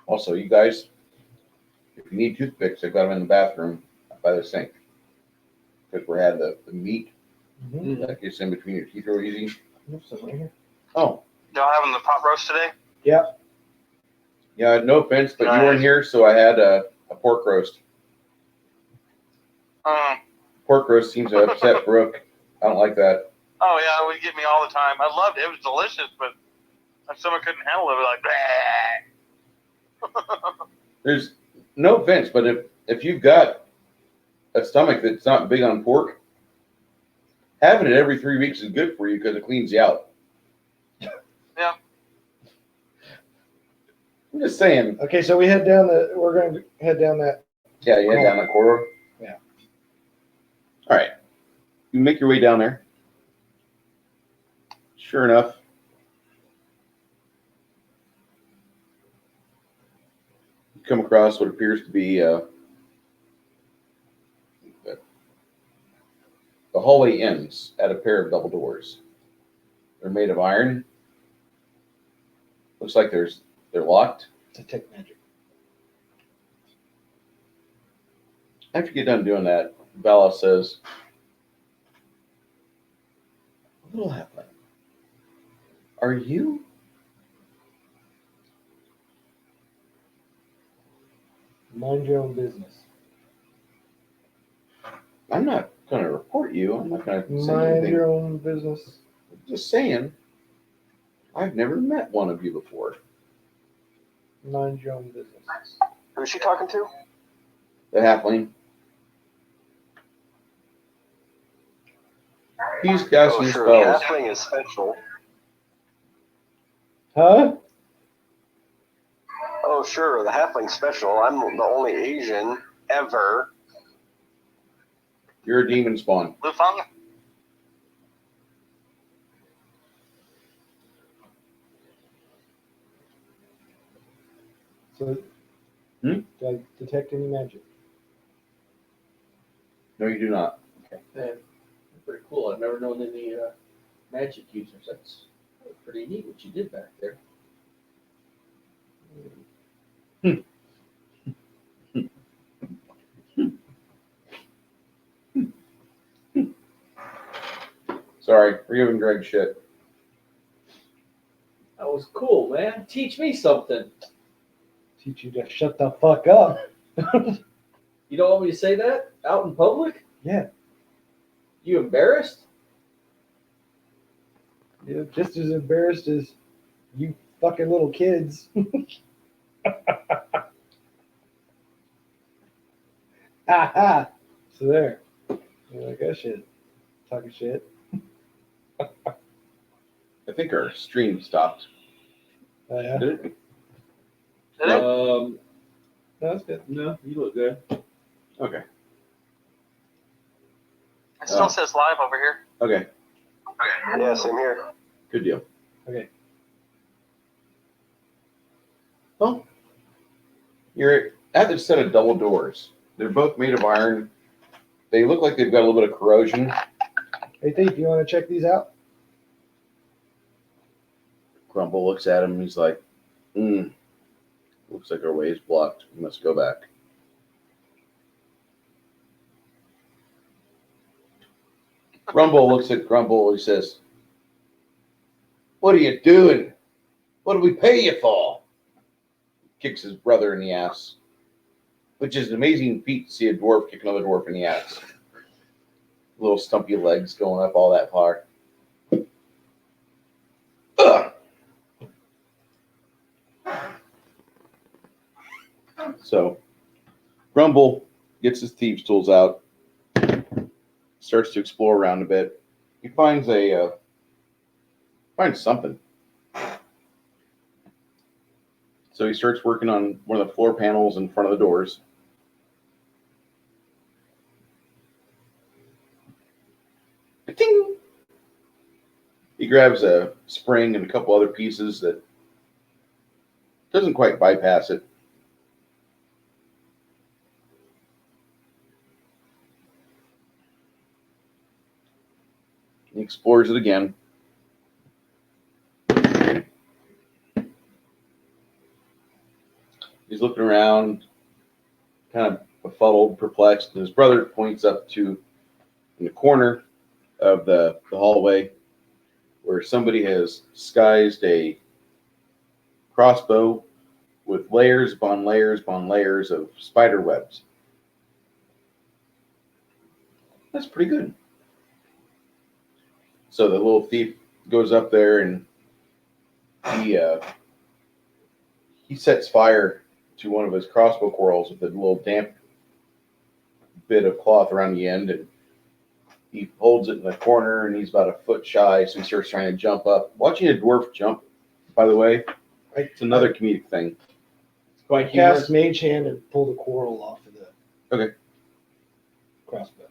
Also, you guys, if you need toothpicks, I've got them in the bathroom by the sink. Because we had the meat Mm-hmm. that gets in between your teeth real easy. Right here. Oh, Y'all having the pot roast today? yeah, no offense, but you Nice. weren't here, so I had a pork roast. Pork roast seems to upset Brooke. I don't like that. Oh yeah, it would get me all the time. I loved it. It was delicious, but my stomach couldn't handle it. It was like, bleh. There's no offense, but if you've got a stomach that's not big on pork, having it every 3 weeks is good for you because it cleans you out. Yeah. I'm just saying. Okay, so we're going to head down that. Yeah, you head down that corridor. Yeah. All right. You make your way down there. Sure enough, you come across what appears to be the hallway ends at a pair of double doors. They're made of iron. Looks like they're locked. Detect magic. After you get done doing that, Bella says, "Little halfling, are you?" Mind your own business. I'm not going to report you. I'm not going to say Mind anything. your own business. Just saying, I've never met one of you before. Mind your own business. Who's she talking to? The halfling. He's got some Sure. The spells. halfling is special. Huh? Oh, sure. The halfling's special. I'm the only Asian ever. You're a demon spawn. Lu Feng? So, Hmm? do I detect any magic? No, you do not. Man, pretty cool. I've never known any magic users. That's pretty neat what you did back there. Sorry, we're giving Greg shit. That was cool, man. Teach me something. Teach you to shut the fuck up. You don't want me to say that out in public? Yeah. You embarrassed? You're just as embarrassed as you fucking little kids. Ha. So there. You're like, oh shit. Talking shit. I think our stream stopped. Oh yeah. Did it? Did it? No, that's good. No, you look good. Okay. It still says live over here. Okay. Yeah, same here. Good deal. Okay. Well, you're at this set of double doors. They're both made of iron. They look like they've got a little bit of corrosion. Hey Thief, you want to check these out? Grumble looks at him and he's like, looks like our way is blocked. We must go back. Grumble looks at Grumble. He says, "What are you doing? What do we pay you for?" Kicks his brother in the ass, which is an amazing feat to see a dwarf kick another dwarf in the ass. Little stumpy legs going up all that far. Ugh. So, Grumble gets his thieves' tools out, starts to explore around a bit. He finds finds something. So he starts working on one of the floor panels in front of the doors. Ding! He grabs a spring and a couple other pieces that doesn't quite bypass it. He explores it again. He's looking around, kind of befuddled, perplexed, and his brother points up to in the corner of the hallway where somebody has disguised a crossbow with layers upon layers upon layers of spider webs. That's pretty good. So the little thief goes up there and he sets fire to one of his crossbow quarrels with a little damp bit of cloth around the end, and he holds it in the corner, and he's about a foot shy, so he starts trying to jump up. Watching a dwarf jump, by the way, it's another comedic thing. It's quite I humorous. cast Mage Hand and pull the quarrel off of the Okay. crossbow.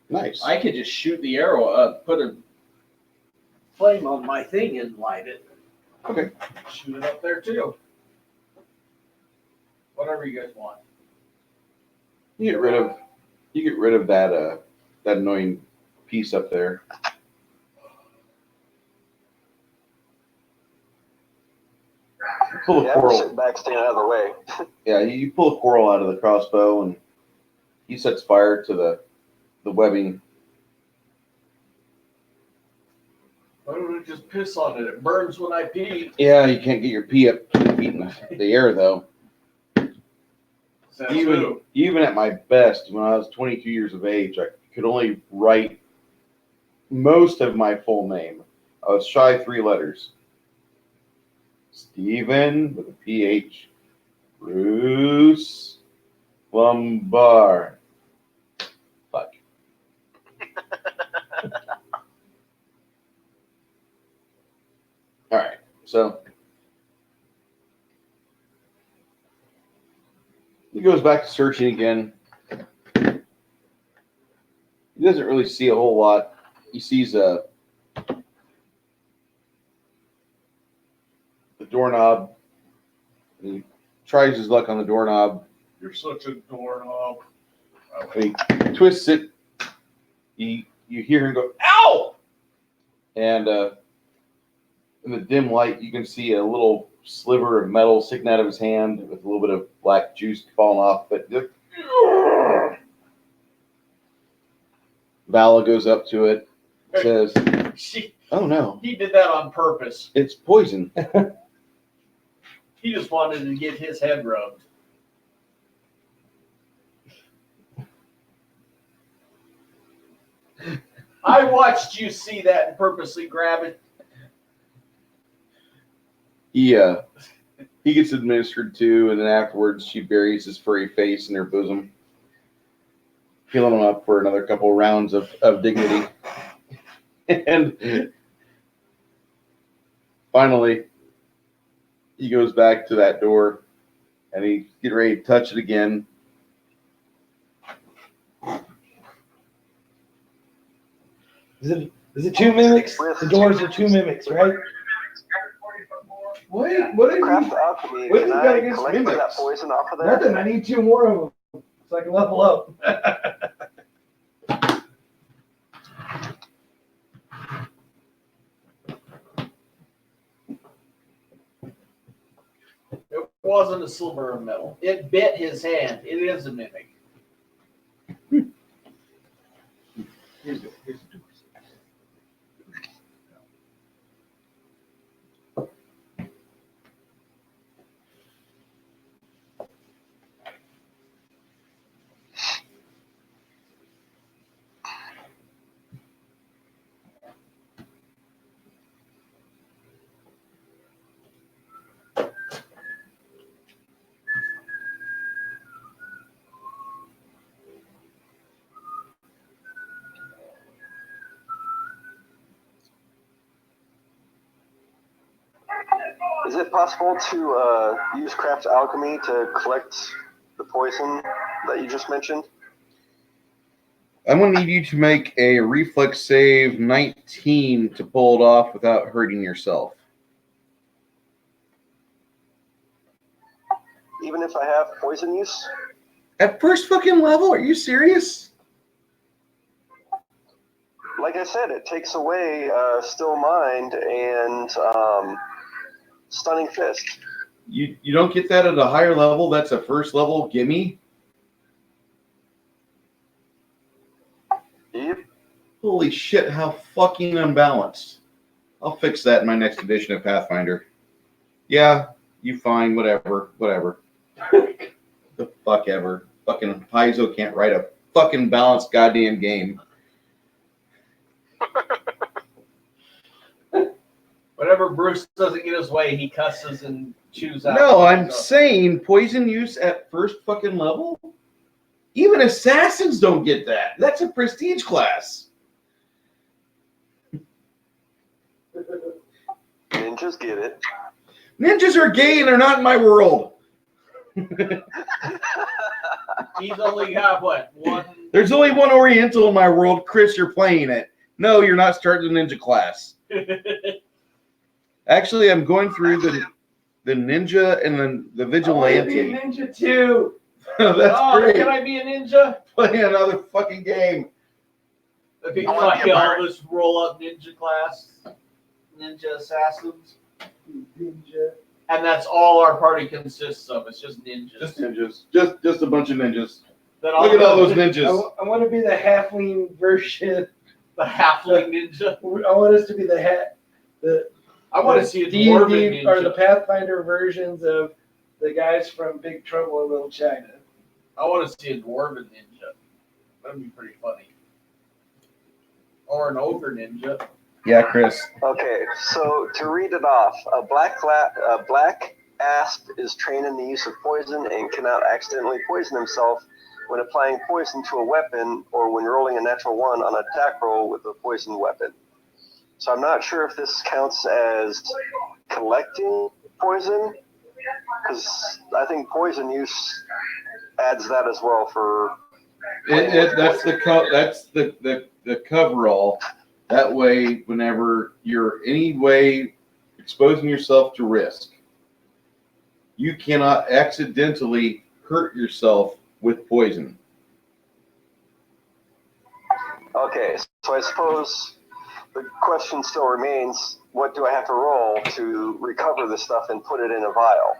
Nice. I could just shoot the arrow up, put a flame on my thing and light it. Okay. Shoot it up there too. Whatever you guys want. You get rid of that that annoying piece up there. Pull a Yeah, I'm quarrel. sitting back, staying out of the way. Yeah, you pull a quarrel out of the crossbow, and he sets fire to the webbing. Why don't I just piss on it? It burns when I pee. Yeah, you can't get your pee up to the feet in the air, though. Even at my best, when I was 22 years of age, I could only write most of my full name. I was shy 3 letters. Stephen with a PH. Bruce Lombard. Fuck. All right, so he goes back to searching again. He doesn't really see a whole lot. He sees the doorknob. He tries his luck on the doorknob. You're such a doorknob. He twists it. You hear him go, "Ow!" And in the dim light, you can see a little sliver of metal sticking out of his hand with a little bit of black juice falling off. But Vala goes up to it, says, "Oh no, He did that on purpose. it's poison." He just wanted to get his head rubbed. I watched you see that and purposely grab it. He gets administered to, and then afterwards she buries his furry face in her bosom, healing him up for another couple rounds of dignity. And finally, he goes back to that door, and he's getting ready to touch it again. Is it 2 mimics? The doors are 2 mimics, right? What did Craft you? alchemy. What have Can you got I against collect some of that mimics? poison off of there? Nothing. I need 2 more of them so I can level up. It wasn't a silver or metal. It bit his hand. It is a mimic. Here's the doors. Is it possible to use craft alchemy to collect the poison that you just mentioned? I'm going to need you to make a reflex save 19 to pull it off without hurting yourself. Even if I have poison use? At first fucking level? Are you serious? Like I said, it takes away Still Mind and Stunning Fist. You don't get that at a higher level? That's a first level gimme? Yep. Holy shit, how fucking unbalanced. I'll fix that in my next edition of Pathfinder. Yeah, you fine, whatever. The fuck ever. Fucking Paizo can't write a fucking balanced goddamn game. Whenever Bruce doesn't get his way, he cusses and chews out. No, I'm saying poison use at first fucking level? Even assassins don't get that. That's a prestige class. Ninjas get it. Ninjas are gay and they're not in my world. He's only got, what, one? There's only one Oriental in my world. Chris, you're playing it. No, you're not starting the ninja class. Actually, I'm going through the ninja and then the vigilante. I want to be a ninja too. That's great. Can I be a ninja? Play another fucking game. The big I wanna be fucking a pirate. all this roll up ninja class. Ninja assassins. Ninja. And that's all our party consists of. It's just ninjas. Just ninjas. Just a bunch of ninjas. Then Look at all those I, ninjas. I want to be the halfling version. the halfling ninja. I want us to be the I want to see a D&D dwarven or the ninja. Pathfinder versions of the guys from Big Trouble in Little China. I want to see a dwarven ninja. That'd be pretty funny. Or an ogre ninja. Yeah, Chris. Okay, so to read it off, a black asp is trained in the use of poison and cannot accidentally poison himself when applying poison to a weapon or when rolling a natural one on an attack roll with a poison weapon. So I'm not sure if this counts as collecting poison, because I think poison use adds that as well for. That's the coverall. That way, whenever you're any way exposing yourself to risk, you cannot accidentally hurt yourself with poison. Okay, so I suppose the question still remains, what do I have to roll to recover this stuff and put it in a vial?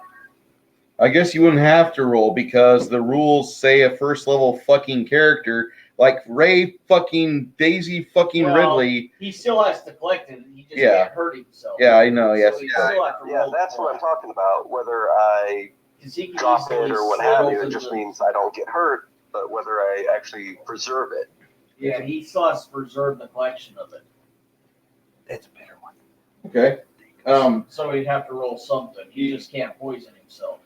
I guess you wouldn't have to roll because the rules say a first level fucking character like Ray fucking Daisy fucking Well, Ridley. He still has to collect it. He just Yeah. can't hurt himself. Yeah, I know. Yes. So he still has to Yeah, roll that's for what I'm it. talking about. Whether I 'Cause he can drop it easily or what slit have you, open it just the- means I don't get hurt, but whether I actually preserve it. Yeah, he still has to preserve the collection of it. That's a better one. Okay. So he'd have to roll something. He just can't poison himself.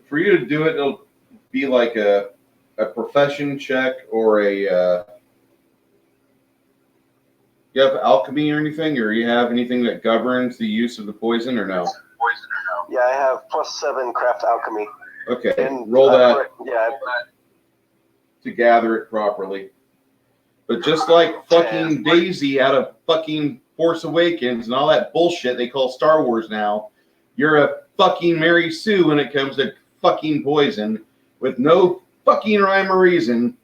For you to do it, it'll be like a profession check or a. You have alchemy or anything, or you have anything that governs the use of the poison, or no? Yeah, I have +7 craft alchemy. Okay, And roll that Yeah, to gather it properly. But just like fucking Daisy out of fucking Force Awakens and all that bullshit they call Star Wars now, you're a fucking Mary Sue when it comes to fucking poison with no fucking rhyme or reason.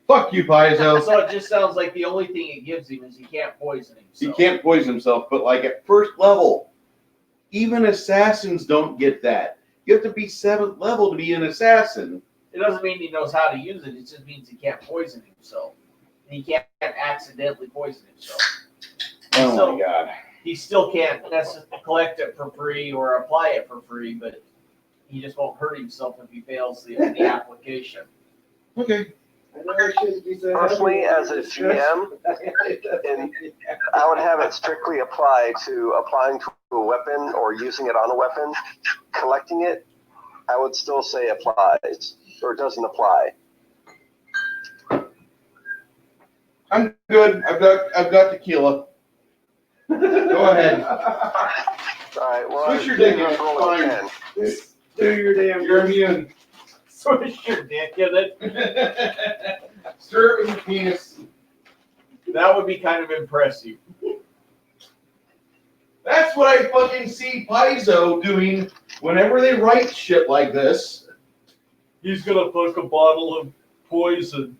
Fuck you, Paizo. So it just sounds like the only thing it gives him is he can't poison He himself. can't poison himself, but like at first level, even assassins don't get that. You have to be 7th level to be an assassin. It doesn't mean he knows how to use it. It just means he can't poison himself. And he can't accidentally poison himself. Oh So- my god. He still can't necessarily collect it for free or apply it for free, but he just won't hurt himself if he fails the application. Okay. I know I shouldn't be so Personally, happy as a with this. GM, and I would have it strictly apply to applying to a weapon or using it on a weapon. Collecting it, I would still say applies or doesn't apply. I'm good. I've got tequila. Go ahead. Alright, well, Switch your I'm dick in, rolling a fine. 10. Do your damn. You're immune. Swish your dick in it. Stir it with your penis. That would be kind of impressive. That's what I fucking see Paizo doing whenever they write shit like this. He's gonna fuck a bottle of poison.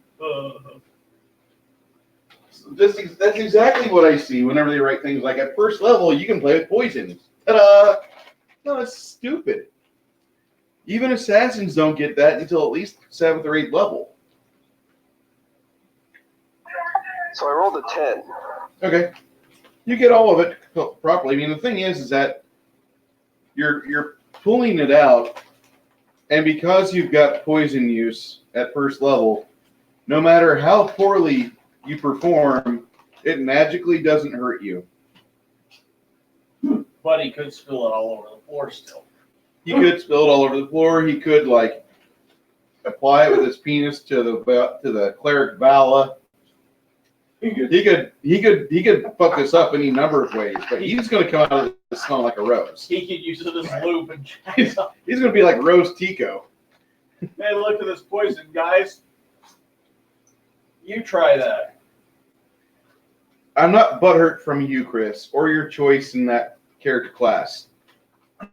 That's exactly what I see whenever they write things like at first level you can play with poison. Ta-da! No, that's stupid. Even assassins don't get that until at least 7th or 8th level. So I rolled a 10. Okay. You get all of it properly. I mean, the thing is that you're pulling it out, and because you've got poison use at first level, no matter how poorly you perform, it magically doesn't hurt you. But he could spill it all over the floor still. He could spill it all over the floor. He could like apply it with his penis to the cleric Vala. He could fuck this up any number of ways, but he's going to come out of this smelling like a rose. He could use it as lube and He's going to be like Rose Tico. Hey, look at this poison, guys. You try that. I'm not butthurt from you, Chris, or your choice in that character class.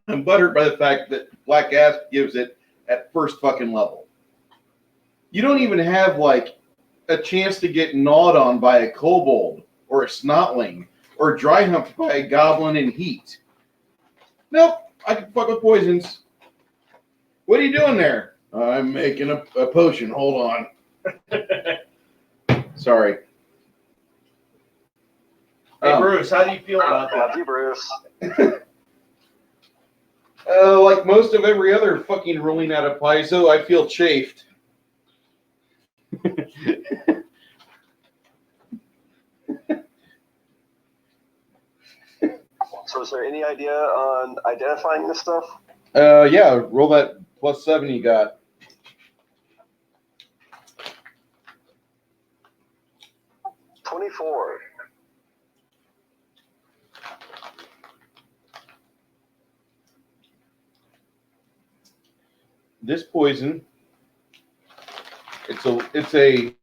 I'm butthurt by the fact that Black Asp gives it at first fucking level. You don't even have like a chance to get gnawed on by a kobold or a snotling or dry humped by a goblin in heat. Nope, I can fuck with poisons. What are you doing there? I'm making a potion. Hold on. Sorry. Hey, Bruce, how do you feel about Love that? you, Bruce. Like most of every other fucking ruling out of Paizo, I feel chafed. So is there any idea on identifying this stuff? Yeah, roll that +7 you got. $24. This poison, it's a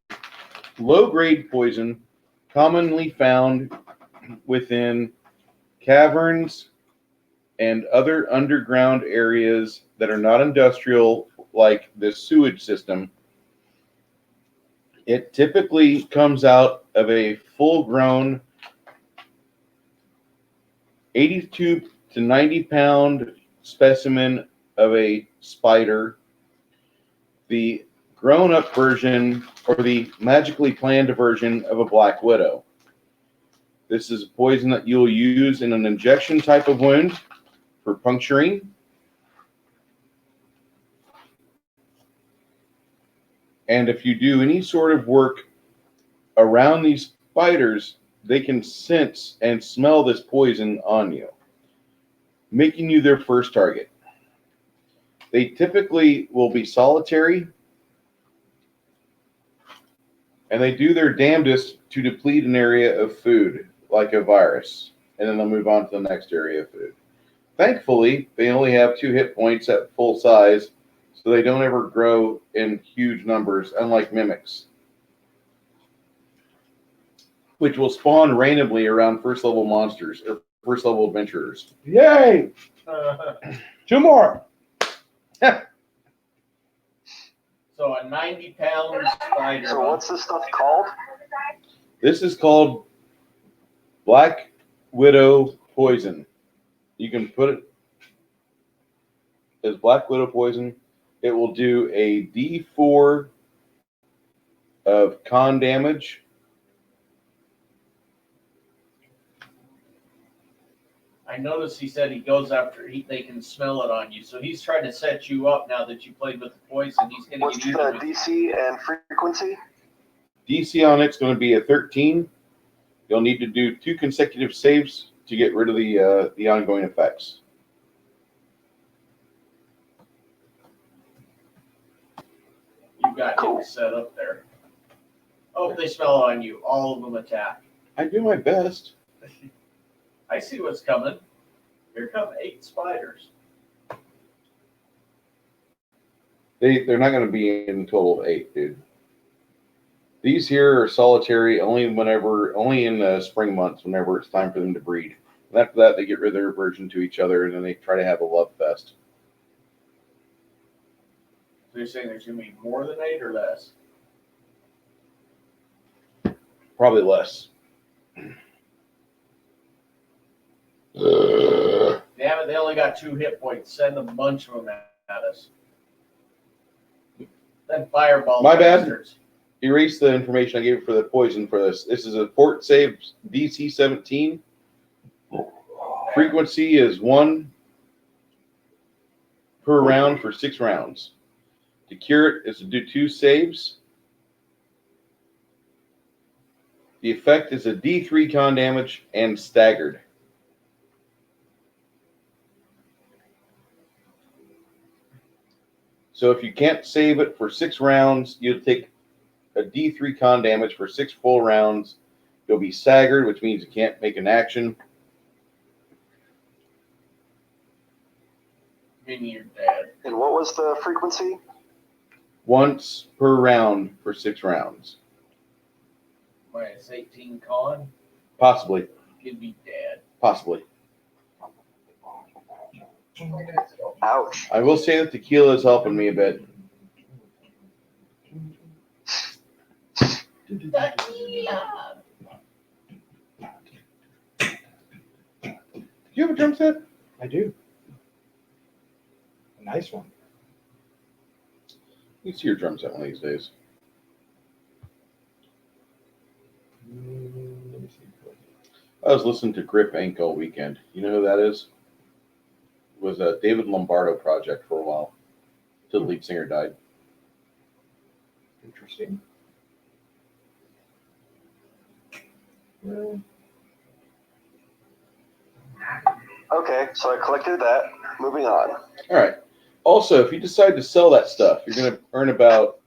low-grade poison commonly found within caverns and other underground areas that are not industrial, like the sewage system. It typically comes out of a full-grown 82 to 90 pound specimen of a spider. The grown-up version, or the magically planned version of a black widow. This is a poison that you'll use in an injection type of wound for puncturing. And if you do any sort of work around these spiders, they can sense and smell this poison on you, making you their first target. They typically will be solitary, and they do their damnedest to deplete an area of food, like a virus, and then they'll move on to the next area of food. Thankfully, they only have 2 hit points at full size, so they don't ever grow in huge numbers, unlike mimics, which will spawn randomly around first level monsters or first level adventurers. Yay! 2 more. So a 90-pound spider. So what's this stuff called? This is called Black Widow poison. You can put it as Black Widow poison. It will do a D4 of con damage. I noticed he said he goes after they can smell it on you. So he's trying to set you up now that you played with the poison. He's going to What's get you. the DC and frequency? DC on it's going to be a 13. You'll need to do 2 consecutive saves to get rid of the ongoing effects. You got him set up there. Oh, if they smell it on you, all of them attack. I do my best. I see what's coming. Here come 8 spiders. They're not going to be in total of 8, dude. These here are solitary only in the spring months, whenever it's time for them to breed. And after that, they get rid of their aversion to each other, and then they try to have a love fest. So you're saying there's going to be more than 8 or less? Probably less. Damn it, they only got 2 hit points. Send a bunch of them at us. Then fireball. My bad. bastards. Erase the information I gave you for the poison for this. This is a fort save DC 17. Frequency is 1 per round for 6 rounds. To cure it is to do 2 saves. The effect is a D3 con damage and staggered. So if you can't save it for 6 rounds, you'll take a D3 con damage for 6 full rounds. You'll be staggered, which means you can't make an action. Meaning you're dead. And what was the frequency? Once per round for 6 rounds. Wait, it's 18 con? Possibly. You'd be dead. Possibly. Ouch. I will say that tequila is helping me a bit. Do you have a drum set? I do. A nice one. You see your drum set one of these days. Let me see. I was listening to Grip Inc. all weekend. You know who that is? It was a David Lombardo project for a while. Till the lead singer died. Interesting. Well, Okay, so I collected that. Moving on. All right. Also, if you decide to sell that stuff, you're going to earn about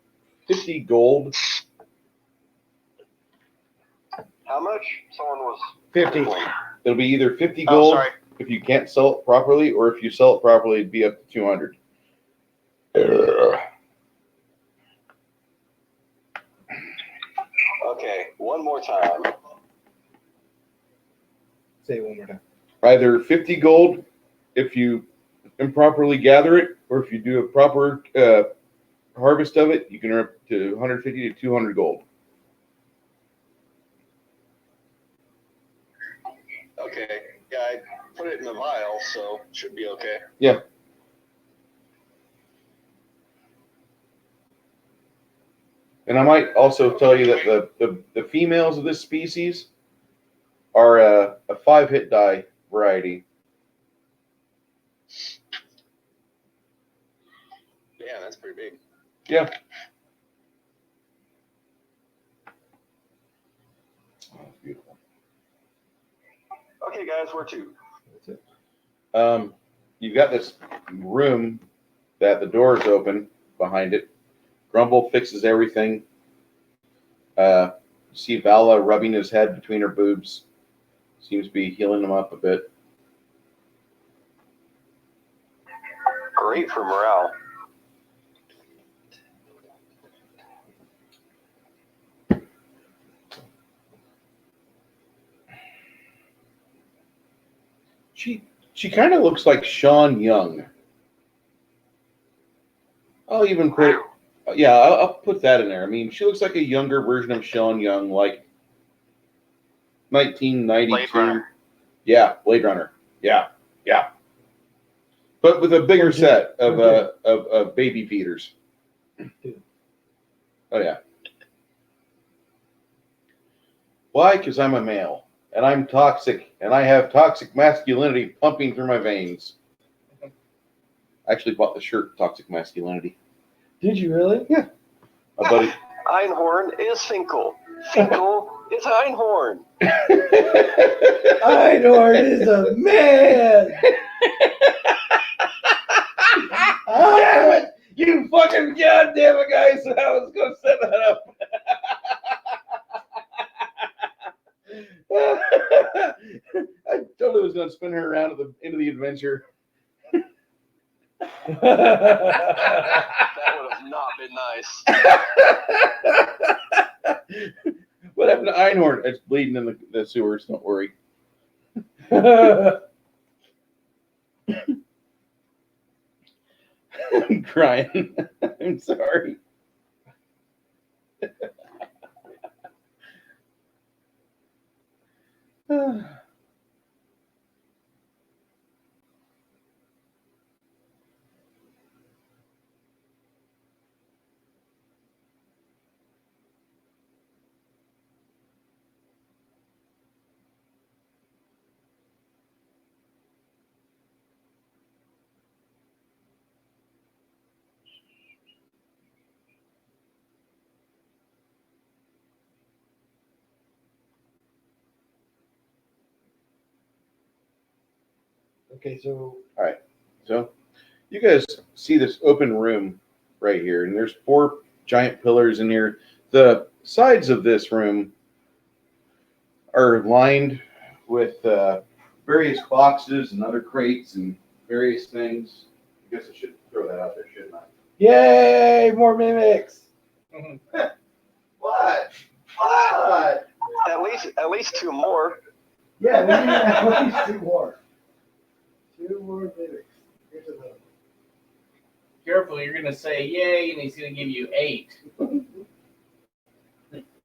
50 gold. How much? Someone was 50. It'll be either 50 Oh, gold sorry. if you can't sell it properly, or if you sell it properly, it'd be up to 200. Okay, one more time. Say it one more time. Either 50 gold if you improperly gather it, or if you do a proper harvest of it, you can earn up to 150 to 200 gold. Okay, yeah, I put it in a vial, so it should be okay. Yeah. And I might also tell you that the females of this species are a 5-hit die variety. Yeah, that's pretty big. Yeah. Oh, that's beautiful. Okay, guys, where to? That's it. You've got this room that the door is open behind it. Grumble fixes everything. See Vala rubbing his head between her boobs. Seems to be healing him up a bit. Great for morale. She kind of looks like Sean Young. I'll even put I'll put that in there. I mean, she looks like a younger version of Sean Young, like 1992. Blade Runner. Yeah, Blade Runner. Yeah. But with a bigger set of baby feeders. Oh yeah. Why? Because I'm a male. And I'm toxic, and I have toxic masculinity pumping through my veins. I actually bought the shirt, Toxic Masculinity. Did you really? Yeah. My buddy. Einhorn is Finkel. Finkel is Einhorn. Einhorn is a man. Damn it! You fucking goddamn it, guys! I was going to set that up. I totally was going to spin her around at the end of the adventure. That would have not been nice. What happened to Einhorn? It's bleeding in the sewers. Don't worry. I'm crying. I'm sorry. Okay, so So you guys see this open room right here, and there's 4 giant pillars in here. The sides of this room are lined with various boxes and other crates and various things. I guess I should throw that out there, shouldn't I? yay, more mimics. What? What? At least 2 more. Yeah, we need at least 2 more. 2 more mimics. Here's another one. Careful, you're gonna say yay, and he's gonna give you 8.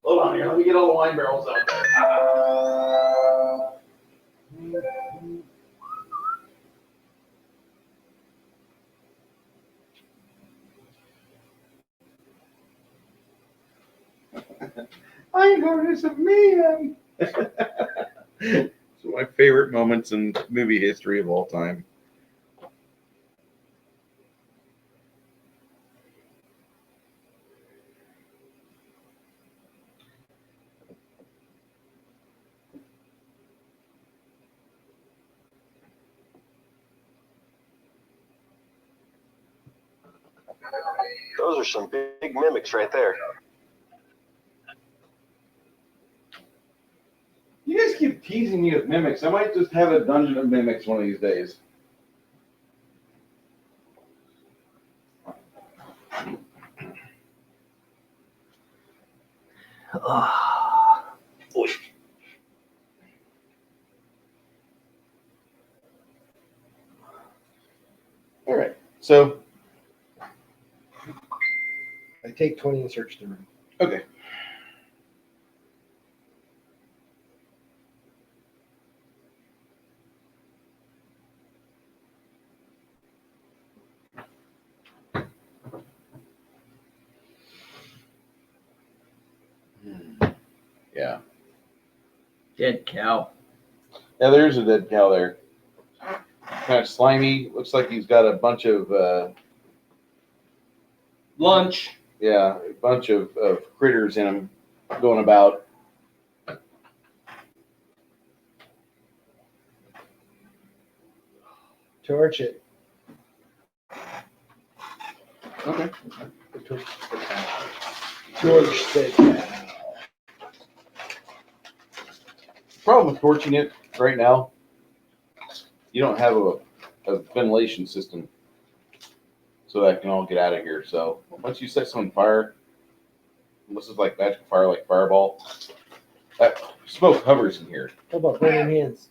Hold on here, let me get all the wine barrels out there. Einhorn is a man. It's one of my favorite moments in movie history of all time. Those are some big mimics right there. You guys keep teasing me with mimics. I might just have a dungeon of mimics one of these days. All right. So, I take 20 and search the room. okay. Yeah. Dead cow. Yeah, there's a dead cow there. Kind of slimy. Looks like he's got a bunch of Lunch. a bunch of critters in him going about. Torch it. Okay. Torch the cow. Problem with torching it right now, you don't have a ventilation system so that can all get out of here. So once you set someone on fire, this is like magical fire, like fireball, that smoke hovers in here. How about burning hands?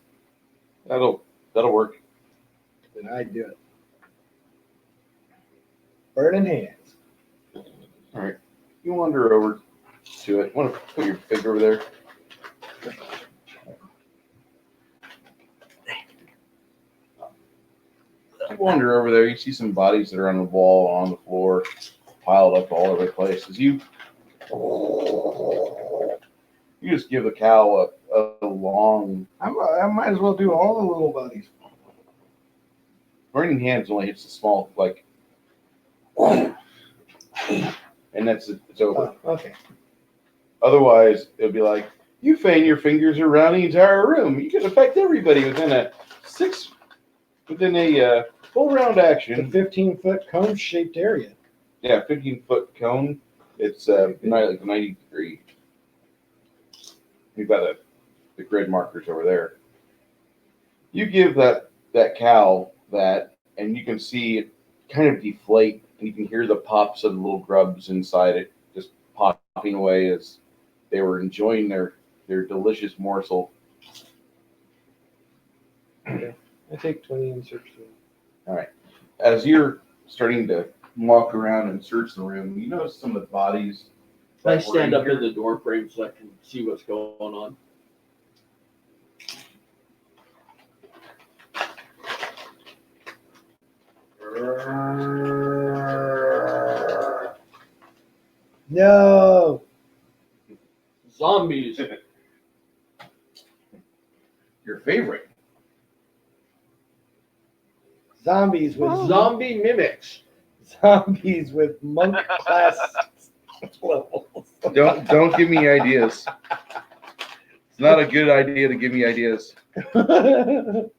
That'll work. Then I'd do it. Burning hands. All right. You wander over to it. Want to put your finger over there? You wander over there. You see some bodies that are on the wall, on the floor, piled up all over the place. As you just give the cow a long. I might as well do all the little buddies. Burning hands only hits the small, like, and it's over. Oh, okay. Otherwise, it'll be like, you fan your fingers around the entire room. You can affect everybody within a full round It's a action. 15-foot cone-shaped area. Yeah, 15-foot cone. It's like 90 degree. You've got the grid markers over there. You give that cow that, and you can see it kind of deflate, and you can hear the pops of the little grubs inside it just popping away as they were enjoying their delicious morsel. I take 20 and search the room. All right. As you're starting to walk around and search the room, you notice some of the bodies. I that were stand up here. in the door frame so I can see what's going on. No. Zombies. Your favorite. Zombies with Zombie mimics. zombies with monk class levels. Don't give me ideas. It's not a good idea to give me ideas. Arrgh.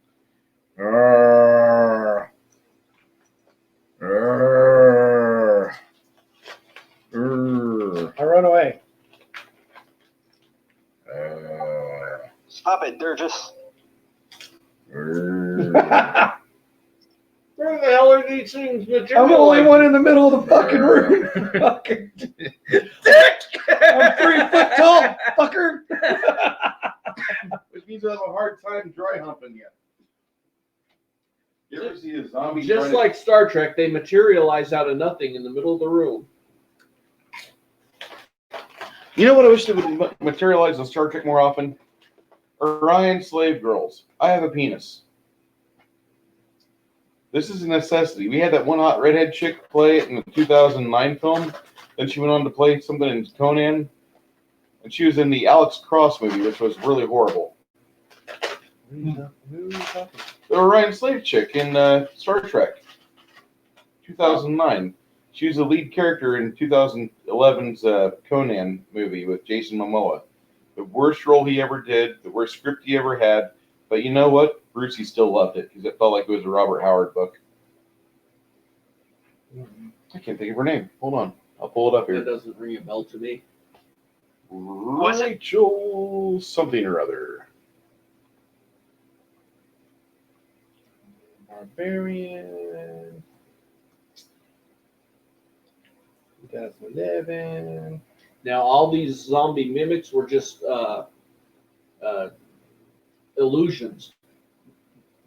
Arrgh. Arrgh. I run away. Stop it, Durgis. Arrgh. Where the hell are these things materializing? I'm the only one in the middle of the fucking room. Fucking dick. I'm 3 foot tall, fucker. Which means I have a hard time dry humping you. You ever see a zombie? Just trying like Star Trek, they materialize out of nothing in the middle of the room. You know what I wish they would materialize on Star Trek more often? Orion slave girls. I have a penis. This is a necessity. We had that one hot redhead chick play it in the 2009 film. Then she went on to play something in Conan. And she was in the Alex Cross movie, which was really horrible. Who are you talking? The Orion slave chick in Star Trek. 2009. She was the lead character in 2011's Conan movie with Jason Momoa. The worst role he ever did, the worst script he ever had. But you know what? Brucey still loved it because it felt like it was a Robert Howard book. I can't think of her name. Hold on. I'll pull it up That here. doesn't ring a bell to me. Was it? Rachel something or other. Barbarian. 2011. Now, all these zombie mimics were just illusions.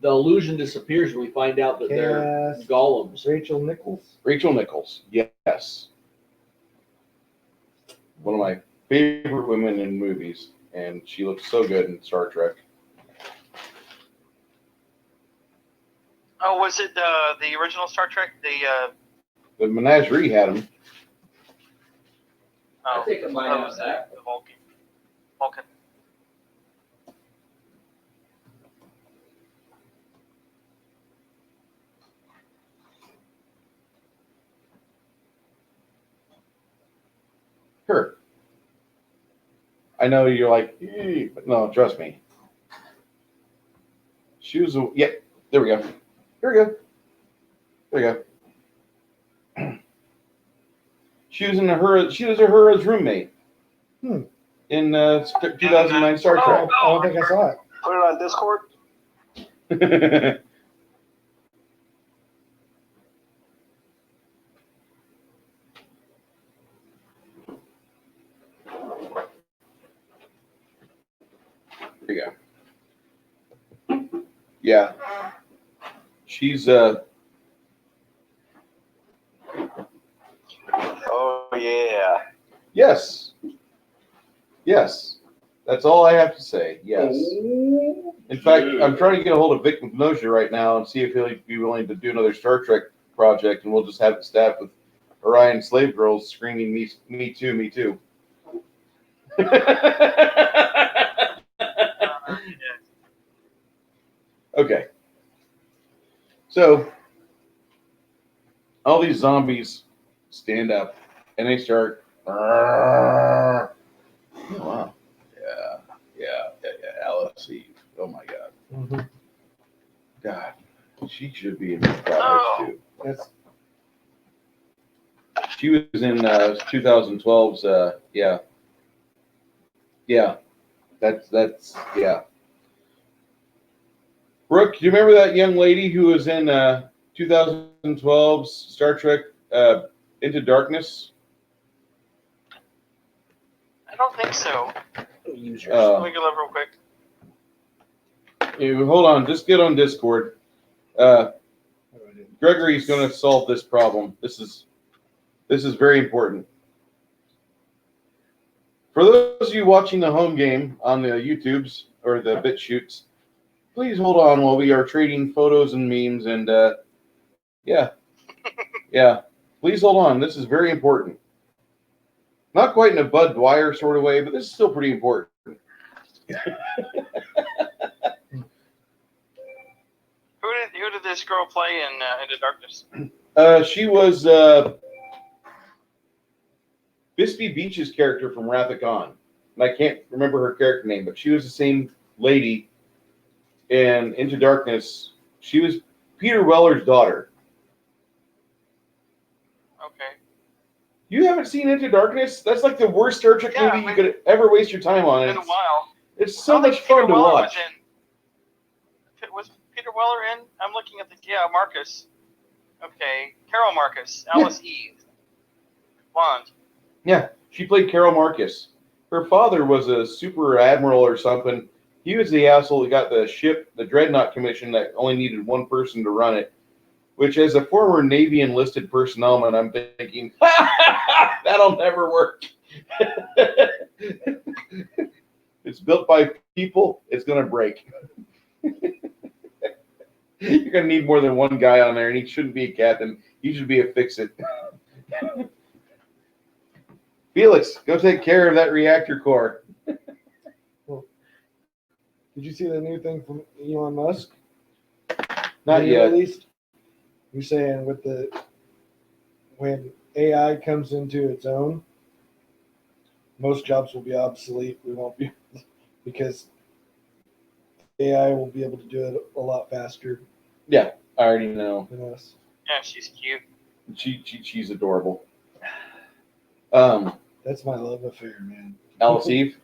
The illusion disappears when we find out that they're Chaos. golems. Rachel Nichols. Rachel Nichols. Yes. One of my favorite women in movies. And she looks so good in Star Trek. Oh, was it the original Star Trek? The Menagerie had him. Oh, I think it might that have was that. the Vulcan. Vulcan. Her. I know you're like, "Eh," but no, trust me. She was a, yeah, there we go. There we go. There we go. She was in she was Uhura's roommate. Hmm. In 2009 Star I Trek. don't think I saw it. Put it on Discord. There you go. Yeah. She's Oh yeah. yes. Yes. That's all I have to say. Yes. In fact, I'm trying to get a hold of Vic McNosia right now and see if he'll be willing to do another Star Trek project, and we'll just have it staffed with Orion slave girls screaming, me too, me too. Okay. So, all these zombies stand up, and they start. Oh, wow. Yeah. Alice Eve. Oh, my God. Mm-hmm. God. She should be in the project, Oh. too. That's She was in 2012's, yeah. Yeah. That's, yeah. Brooke, do you remember that young lady who was in 2012's Star Trek Into Darkness? I don't think so. Use Uh, Let me go look real quick. Hold on, just get on Discord. Gregory's going to solve this problem. This is very important. For those of you watching the home game on the YouTubes or the BitChutes, please hold on while we are trading photos and memes. And yeah, please hold on. This is very important. Not quite in a Bud Dwyer sort of way, but this is still pretty important. Who did this girl play in Into Darkness? She was Bispy Beach's character from Wrath of Khan. And I can't remember her character name, but she was the same lady in Into Darkness. She was Peter Weller's daughter. Okay. You haven't seen Into Darkness? That's like the worst Star Trek Yeah, movie you could ever waste your time on. It's been a while. It's I so don't think much fun Peter to Weller watch. Was Peter Weller in? I'm looking at Marcus. Okay, Carol Marcus, Alice Eve, blonde. Yeah, she played Carol Marcus. Her father was a super admiral or something. He was the asshole that got the ship, the Dreadnought Commission, that only needed one person to run it. Which, as a former Navy enlisted personnel, I'm thinking, that'll never work. It's built by people. It's going to break. You're going to need more than one guy on there, and he shouldn't be a captain. He should be a fix-it. Felix, go take care of that reactor core. Well, did you see the new thing from Elon Musk? Not yet. At least you're saying when AI comes into its own, most jobs will be obsolete. We won't be because AI will be able to do it a lot faster Yeah, I already know. than us. Yeah, she's cute. She's adorable. That's my love affair, man. Alice Eve?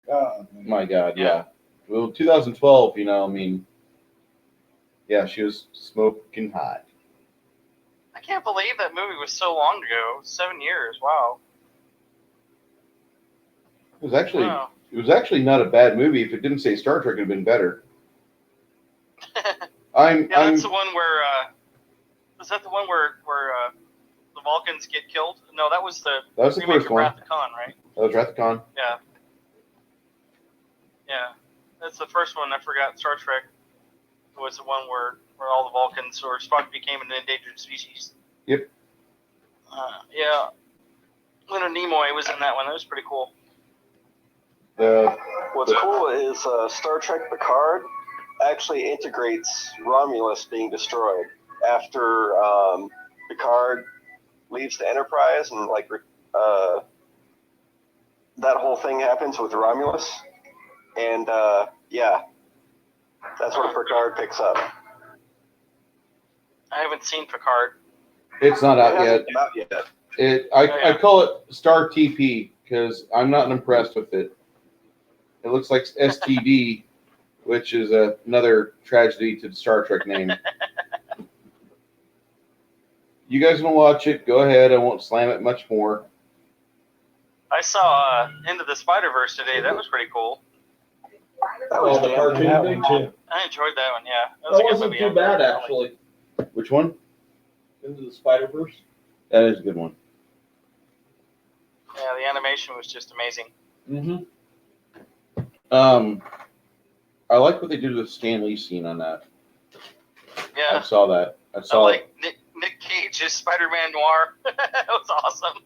God, man. My God, yeah. Well, 2012, yeah, she was smoking hot. I can't believe that movie was so long ago. 7 years. Wow. It was actually Wow. not a bad movie. If it didn't say Star Trek, it'd have been better. That's the one where. Was that the one where the Vulcans get killed? No, that was the That was the remake first of one. Wrath of Khan, right? That was Wrath of Khan. Yeah. Yeah. That's the first one. I forgot. Star Trek was the one where all the Vulcans or Spock became an endangered species. Yep. Yeah. Leonard Nimoy was in that one. That was pretty cool. What's cool is Star Trek Picard actually integrates Romulus being destroyed after Picard leaves the Enterprise and that whole thing happens with Romulus, and yeah, that's where Picard picks up. I haven't seen Picard. It's not out yet. It hasn't come out yet. I call it Star TP because I'm not impressed with it. It looks like STD, which is another tragedy to the Star Trek name. You guys want to watch it? Go ahead. I won't slam it much more. I saw Into the Spider-Verse today. That was pretty cool. That was the damn cartoon That thing? one too. I enjoyed that one. Yeah, that was That a good wasn't movie. too bad, actually. Which one? Into the Spider-Verse. That is a good one. Yeah, the animation was just amazing. Mm-hmm. I like what they did with Stan Lee scene on that. Yeah, I saw that. I I saw it. like Nick Cage's Spider-Man Noir. That was awesome.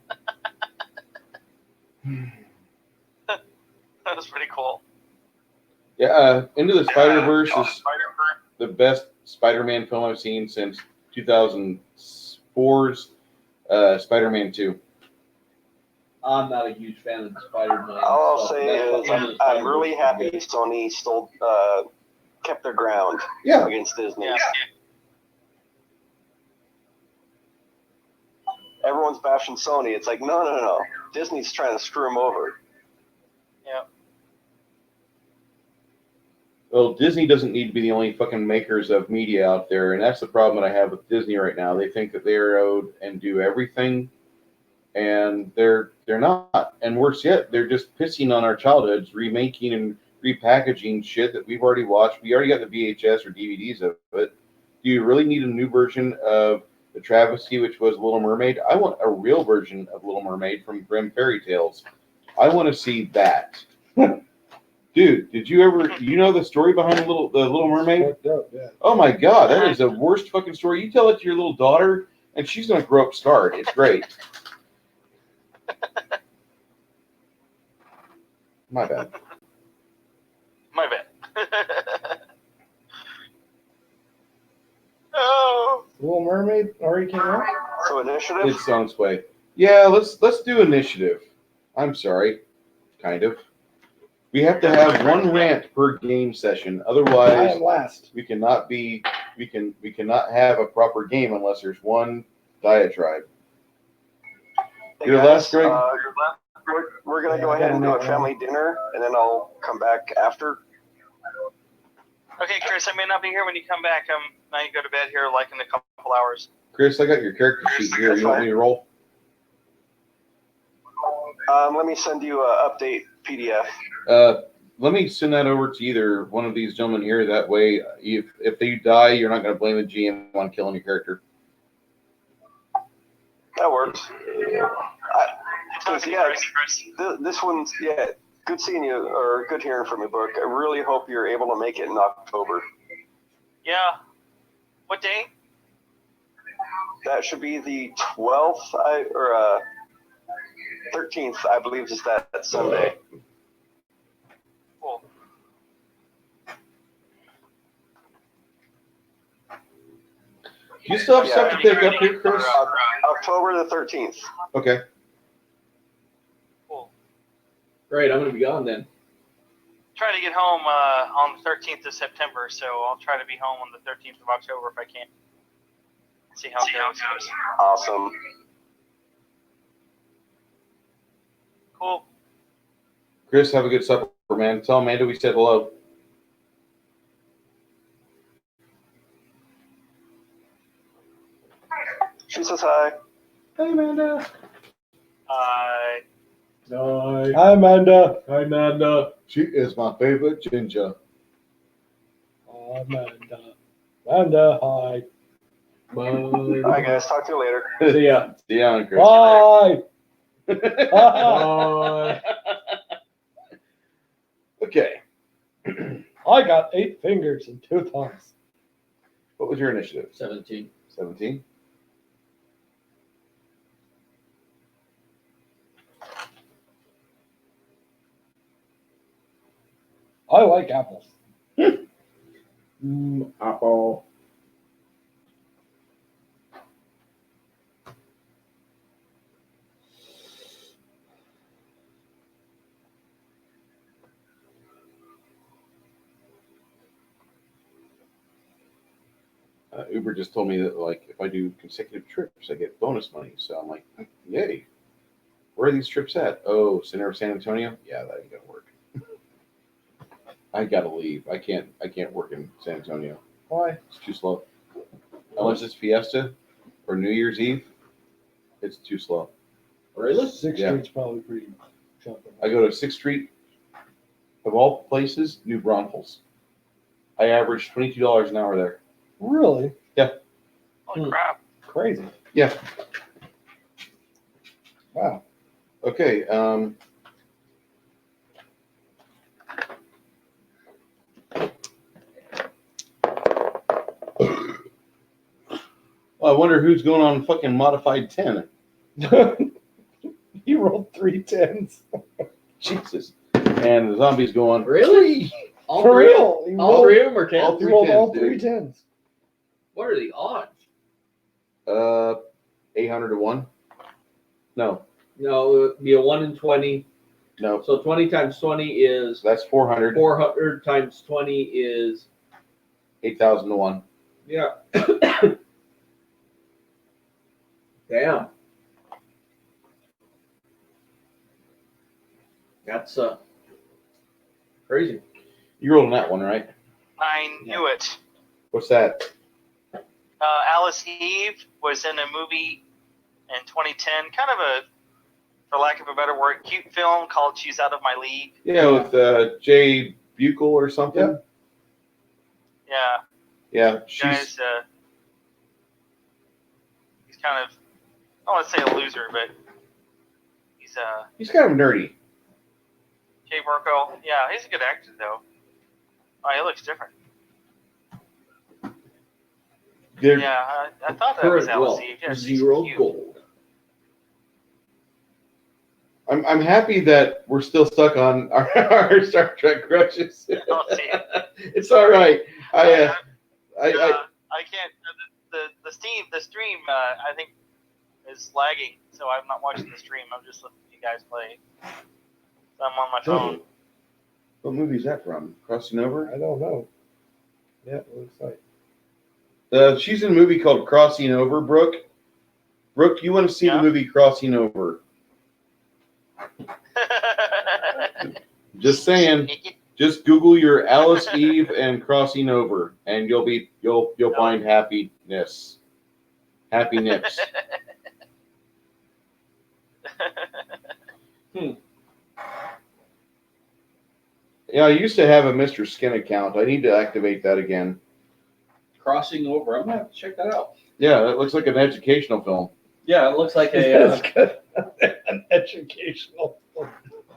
That was pretty cool. Yeah, Into the Spider-Verse is Spider-Verse. the best Spider-Man film I've seen since 2004's Spider-Man 2. I'm not a huge fan of Spider-Man. All I'll so say that's is what Into the I'm really Spider-Verse happy is. Sony still kept their ground Yeah. against Disney. Yeah. Everyone's bashing Sony. It's like, no. Disney's trying to screw them over. Yeah. Well, Disney doesn't need to be the only fucking makers of media out there, and that's the problem that I have with Disney right now. They think that they are owed and do everything, and they're not. And worse yet, they're just pissing on our childhoods, remaking and repackaging shit that we've already watched. We already got the VHS or DVDs of it. Do you really need a new version of the travesty, which was Little Mermaid? I want a real version of Little Mermaid from Grimm Fairy Tales. I want to see that. Dude, did you ever? You know the story behind the Little Mermaid? Fucked up, yeah. Oh my god, that is the worst fucking story. You tell it to your little daughter, and she's gonna grow up scarred. It's great. My bad. My bad. Oh. Little Mermaid already came out? So initiative. It's on its way. Yeah, let's do initiative. I'm sorry, kind of. We have to have one rant per game session. I Otherwise, am last. we cannot have a proper game unless there's one diatribe. Hey Your guys, last, Greg? we're gonna Yeah, go I ahead got and do on a that family dinner, and then I'll come back after. Okay, Chris, I may not be here when you come back. I need to go to bed here like in a couple hours. Chris, I got your character sheet here. You want me to roll? Let me send you a update PDF. Let me send that over to either one of these gentlemen here. That way, if they die, you're not going to blame the GM on killing your character. That works. Talking Yeah, Chris. this one's good seeing you, or good hearing from you, Book. I really hope you're able to make it in October. Yeah. What day? That should be the 12th, or 13th, I believe, is that Sunday. Cool. Do you still have stuff to pick up here, Chris? October the 13th. Okay. Cool. Great, I'm gonna be gone then. Try to get home on the 13th of September, so I'll try to be home on the 13th of October if I can. See how it goes. Awesome. Cool. Chris, have a good supper, man. Tell Amanda we said hello. She says hi. Hey, Amanda. Uh, Hi. Hi, Amanda. Hi, Amanda. She is my favorite ginger. Amanda. Amanda, hi. Hi, guys. Talk to you later. See ya. See you on, Chris. Bye. Bye. Okay. I got 8 fingers and 2 thumbs. What was your initiative? 17. 17? I like apples. Apple. Uber just told me that, like, if I do consecutive trips, I get bonus money. So I'm like, yay. Where are these trips at? Oh, center of San Antonio? Yeah, that ain't gonna work. I gotta leave. I can't work in San Antonio. Why? It's too slow. Unless it's Fiesta or New Year's Eve, it's too slow. Really? 6th Yeah. Street's probably pretty jumping. I go to 6th Street, of all places, New Braunfels. I average $22 an hour there. Really? holy crap. Crazy. Yeah. Wow. Okay. Well, I wonder who's going on fucking modified 10. You rolled 3 10s. Jesus. And the zombie's going, Really? All For three? real. You All rolled, three of them are 10? all you rolled all 3 3 10s, 10s. What are the odds? 800 to 1? No. No, it would be a 1 in 20. No. So 20 times 20 is That's 400. 400 times 20 is 8,000 to 1. yeah. Damn. That's crazy. You rolled on that one, right? I knew it. What's that? Alice Eve was in a movie in 2010, kind of a, for lack of a better word, cute film called She's Out of My League. Yeah, with Jay Buchel or something. Yep. Yeah, Yeah, guys, he's kind of, I don't want to say a loser, but he's kind of nerdy. Jay Burkle. Yeah, he's a good actor though. Oh, he looks different. They're- Yeah, I thought that was Current Alice wealth, Eve. Yeah, she's 0 cute. gold. I'm happy that we're still stuck on our Star Trek crushes. I'll see it. It's all right. I can't. The stream. I think is lagging, so I'm not watching the stream. I'm just listening to you guys play. So I'm on my phone. What movie is that from? Crossing Over? I don't know. Yeah, it looks like. She's in a movie called Crossing Over, Brooke. Brooke, you want to see the movie Crossing Over? Just saying. Just Google your Alice Eve and Crossing Over, and you'll find happiness. Happy nips. Yeah, I used to have a Mr. Skin account. I need to activate that again. Crossing Over. I'm gonna have to check that out. Yeah, that looks like an educational film. Yeah, it looks like That's good. An educational.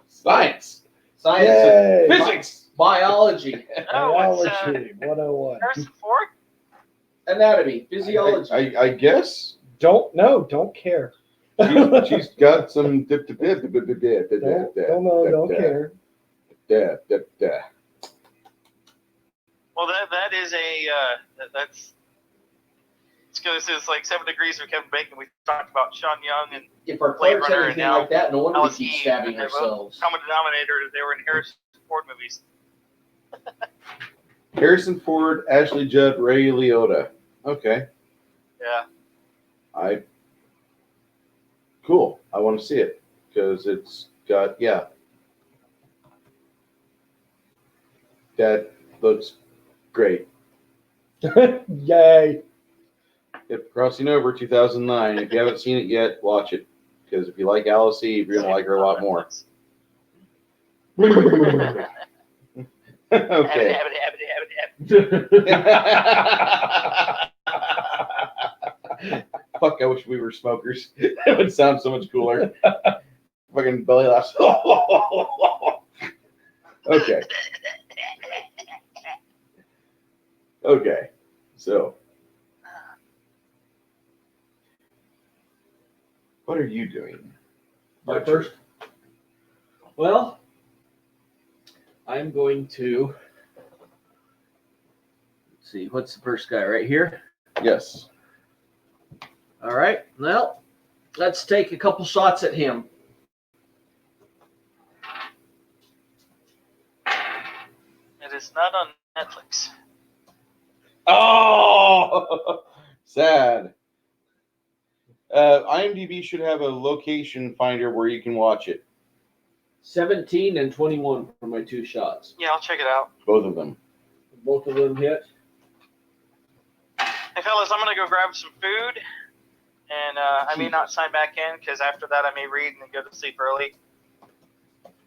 Science. science, Yay. Physics. biology, Oh, it's Biology 101. Harrison Ford. anatomy, physiology. I guess Don't care. she's got some. Don't know, don't care. Well, that is a that's. It's like 7 Degrees of Kevin Bacon. We talked about Sean Young and If our Blade clerks had Runner anything and now like that, no wonder we Alice keep Eve, stabbing and they're both ourselves. common denominator. They were in Harrison Ford movies. Harrison Ford, Ashley Judd, Ray Liotta. Okay. Yeah. Cool. I want to see it because it's got that looks great. Yay. Yep, Crossing Over 2009. If you haven't seen it yet, watch it because if you like Alice Eve, you're gonna like her a lot more. Okay. Fuck, I wish we were smokers. That would sound so much cooler. Fucking belly laughs. Okay. Okay. So, what are you doing? My first. Well, I'm going to. Let's see, what's the first guy right here? Yes. All right. Well, let's take a couple shots at him. It is not on Netflix. Oh, sad. IMDb should have a location finder where you can watch it. 17 and 21 for my 2 shots. Yeah, I'll check it out. Both of them. Both of them hit. Hey, fellas, I'm gonna go grab some food, and I may not sign back in because after that I may read and then go to sleep early.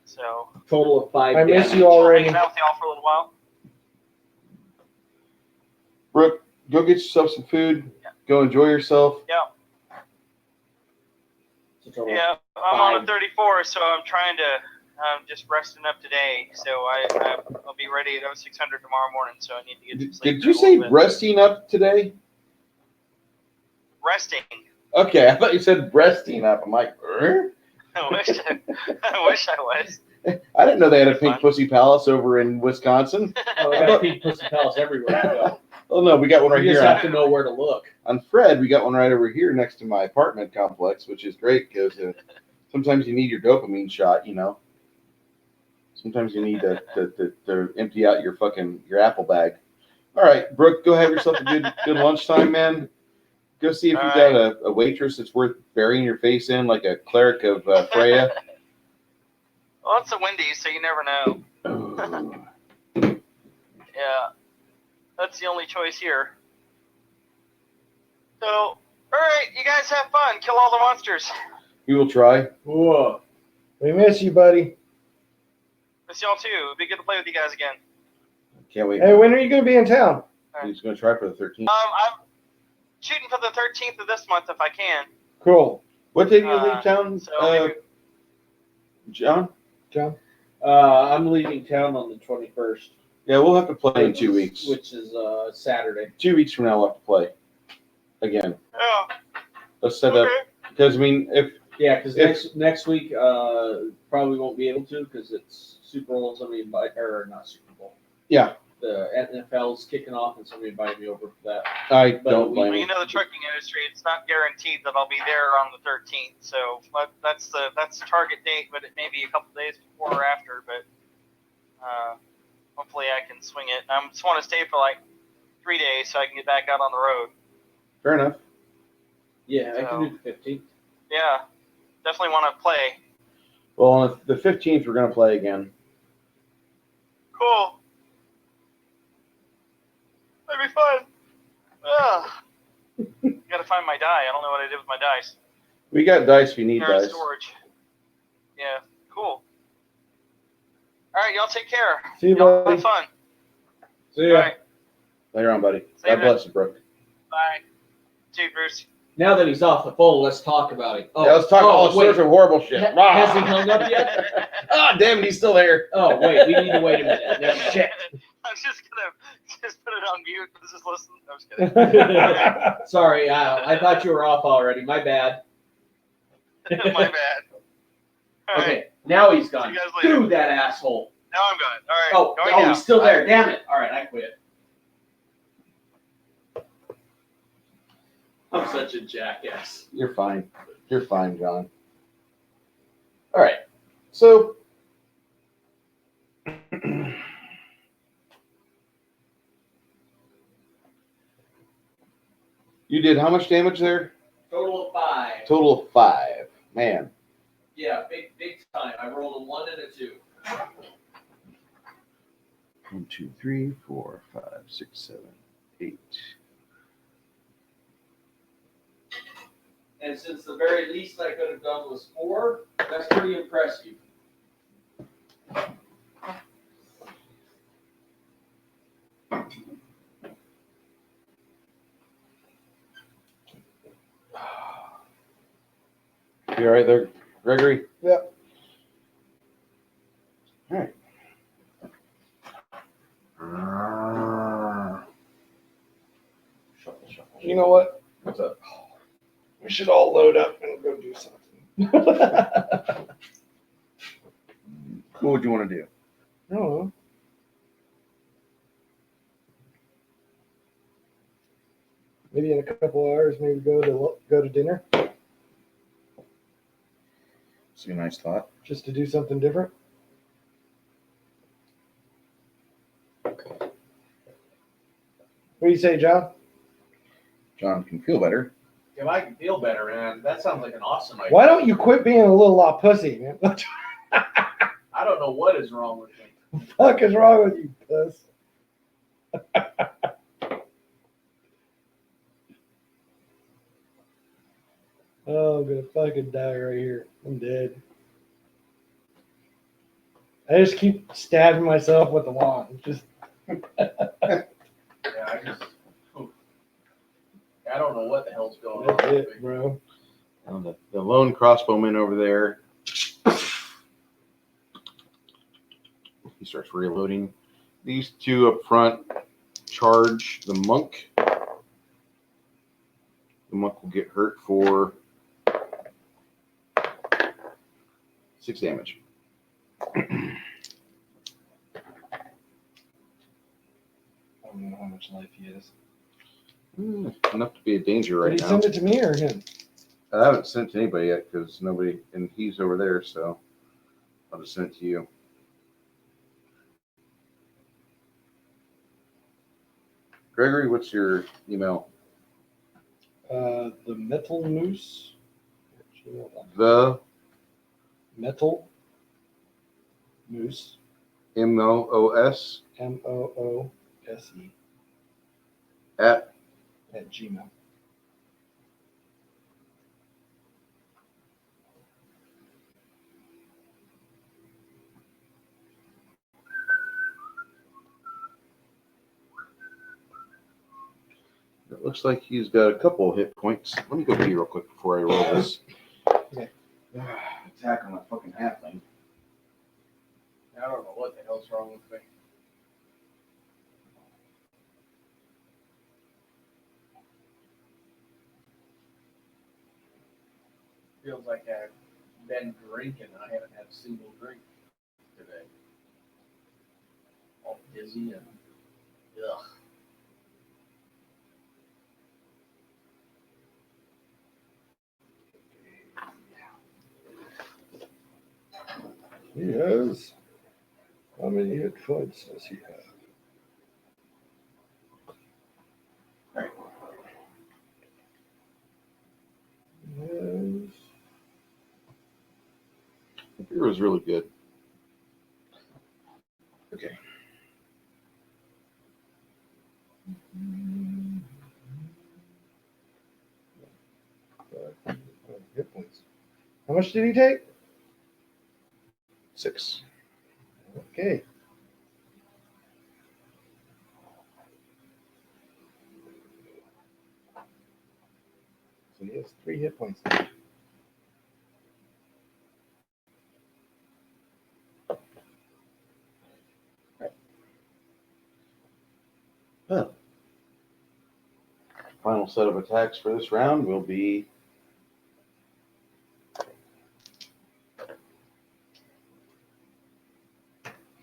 So Total of 5 I miss damage. you already. hanging out with y'all for a little while. Brooke, go get yourself some food. Go enjoy yourself. Yeah. It's a total of Yeah, I'm on a 5. 34, so I'm trying to just resting up today. So I'll be ready at 0600 tomorrow morning. So I need to get some sleep. Did you say resting up today? Resting? Okay, I thought you said breasting up. I'm like, I wish I was. I didn't know they had a Pink Pussy Palace over in Wisconsin. Oh, we got a Pink Pussy Palace everywhere. So. Oh no, we got one right You here. just have to know where to look. On Fred, we got one right over here next to my apartment complex, which is great because sometimes you need your dopamine shot, you know. Sometimes you need to empty out your apple bag. All right, Brooke, go have yourself a good lunchtime, man. Go see if you got a waitress that's worth burying your face in, like a cleric of Freya. Well, it's a Wendy's, so you never know. Oh. Yeah. That's the only choice here. So, all right, you guys have fun. Kill all the monsters. We will try. Whoa. We miss you, buddy. Miss y'all too. It'd be good to play with you guys again. Can't wait. Hey, when are you going to be in town? He's going to try for the 13th. I'm shooting for the 13th of this month if I can. Cool. What day do you leave town, So maybe, John? John? I'm leaving town on the 21st. Yeah, we'll have to play in 2 weeks. Which is Saturday. 2 weeks from now, we'll have to play again. yeah. Let's set up. Because, I mean, if Yeah, because next week probably won't be able to because it's Super Bowl. Somebody not Super Bowl. Yeah. The NFL's kicking off and somebody invited me over for that. I But don't we- blame Well, you. you know the trucking industry, it's not guaranteed that I'll be there on the 13th. So that's the target date, but it may be a couple days before or after. But hopefully I can swing it. I just want to stay for like 3 days so I can get back out on the road. Fair enough. Yeah, I can do the 15th. Yeah, definitely want to play. Well, on the 15th, we're going to play again. Cool. That'd be fun. Gotta find my die. I don't know what I did with my dice. We got dice if you need They're in dice. storage. Yeah, cool. All right, y'all take care. See you, Y'all buddy. have fun. See All ya. right, Later on, buddy. See you God bless you, Brooke. bye. See you, Bruce. Now that he's off the phone, let's talk about it. Oh, Yeah, let's talk all wait. sorts of horrible shit. Has he hung up yet? Ah, damn it, he's still there. Oh, wait, we need to wait a minute. No, shit. I'm just gonna put it on mute and just listen. I'm just kidding. Sorry, I thought you were off already. My bad. My bad. All right, Okay, now he's gone. See you guys later. Screw that asshole. now I'm gone. All right, Oh, going now. he's still there. Damn it. All right, I quit. I'm such a jackass. You're fine. You're fine, John. All right. So, you did how much damage there? Total of 5. Total of 5. Man. Yeah, big time. I rolled a 1 and a 2. 1, 2, 3, 4, 5, 6, 7, 8. And since the very least I could have done was 4, that's pretty impressive. You all right there, Gregory? Yep. All right. Shuffle, shuffle. You know what? What's up? We should all load up and go do something. What would you want to do? I don't know. Maybe in a couple of hours, maybe go to dinner It's a nice thought. just to do something different. What do you say, John? John can feel better. If I can feel better, man, that sounds like an awesome idea. Why don't you quit being a little pussy, man? What I don't know what is wrong with me. the fuck is wrong with you, puss? Oh, I'm gonna fucking die right here. I'm dead. I just keep stabbing myself with the wand. Just Yeah, I don't know what the hell's going on that's with it, me. bro. The lone crossbowman over there. He starts reloading. These two up front charge the monk. The monk will get hurt for 6 damage. I don't know how much life he has. Enough to be a danger Did right he now. send it to me or him? I haven't sent to anybody yet because nobody, and he's over there, so I'll just send it to you. Gregory, what's your email? The metal moose. The Metal moose. MOOS MOOSE At Gmail. it looks like he's got a couple of hit points. Let me go pee real quick before I roll this. Okay. Attack on that fucking halfling. I don't know what the hell's wrong with me. Feels like I've been drinking. I haven't had a single drink today. All dizzy and ugh. He has. How many hit points does he have? Yes. The beer was really good. Okay. Hit points. How much did he take? 6. Okay. So he has 3 hit points. Well, final set of attacks for this round will be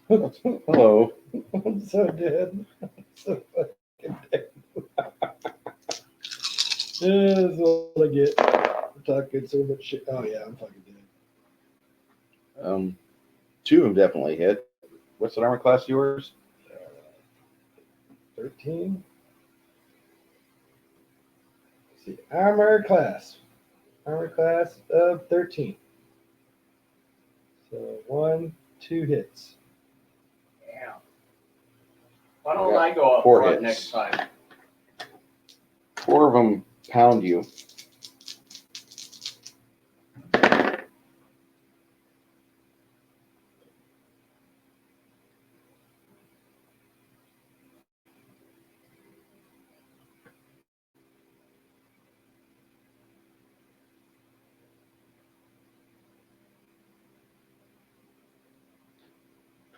hello. I'm so dead. I'm so fucking dead. That's what I get for talking so much shit. Oh yeah, I'm fucking dead. 2 of them definitely hit. What's the armor class yours? 13. Let's see, armor class of 13. So 1, 2 hits. Damn. Why don't I go up 4 front hits. next time? 4 of them pound you.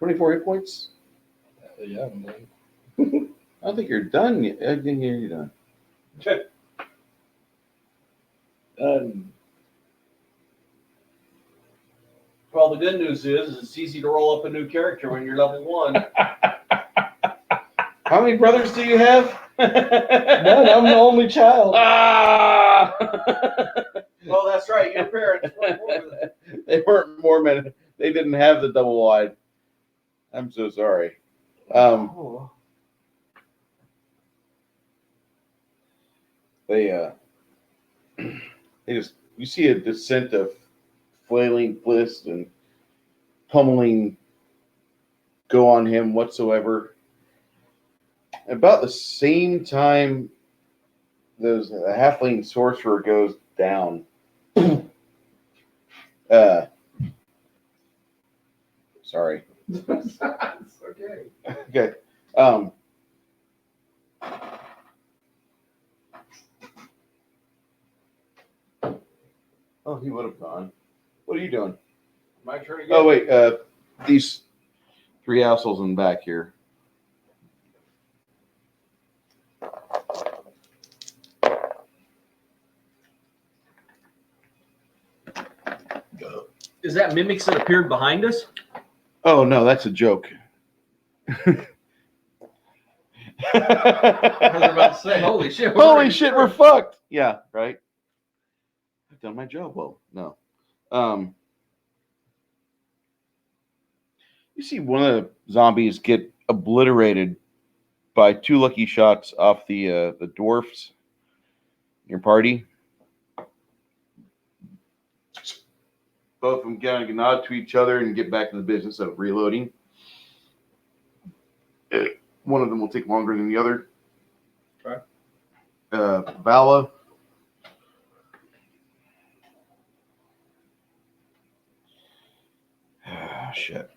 $24 hit points? Yeah, I'm done. I don't think you're done yet. I didn't hear you done. Well, the good news is it's easy to roll up a new character when you're level 1. How many brothers do you have? None, I'm the only child. Ah! Well, that's right. Your parents weren't Mormon. They weren't Mormon. They didn't have the double wide. I'm so sorry. They just, you see a descent of flailing bliss and pummeling go on him whatsoever. About the same time the halfling sorcerer goes down. Sorry. It's okay. Okay. Oh, he would have gone. What are you doing? My turn again. Oh, wait. These 3 assholes in the back here. Is that mimics that appeared behind us? Oh, no, that's a joke. I was about to say, holy shit. Holy shit, we're fucked. Yeah, right. I've done my job well. No. You see one of the zombies get obliterated by 2 lucky shots off the dwarfs in your party. Both of them kind of nod to each other and get back to the business of reloading. One of them will take longer than the other. Okay. Vala. Shit.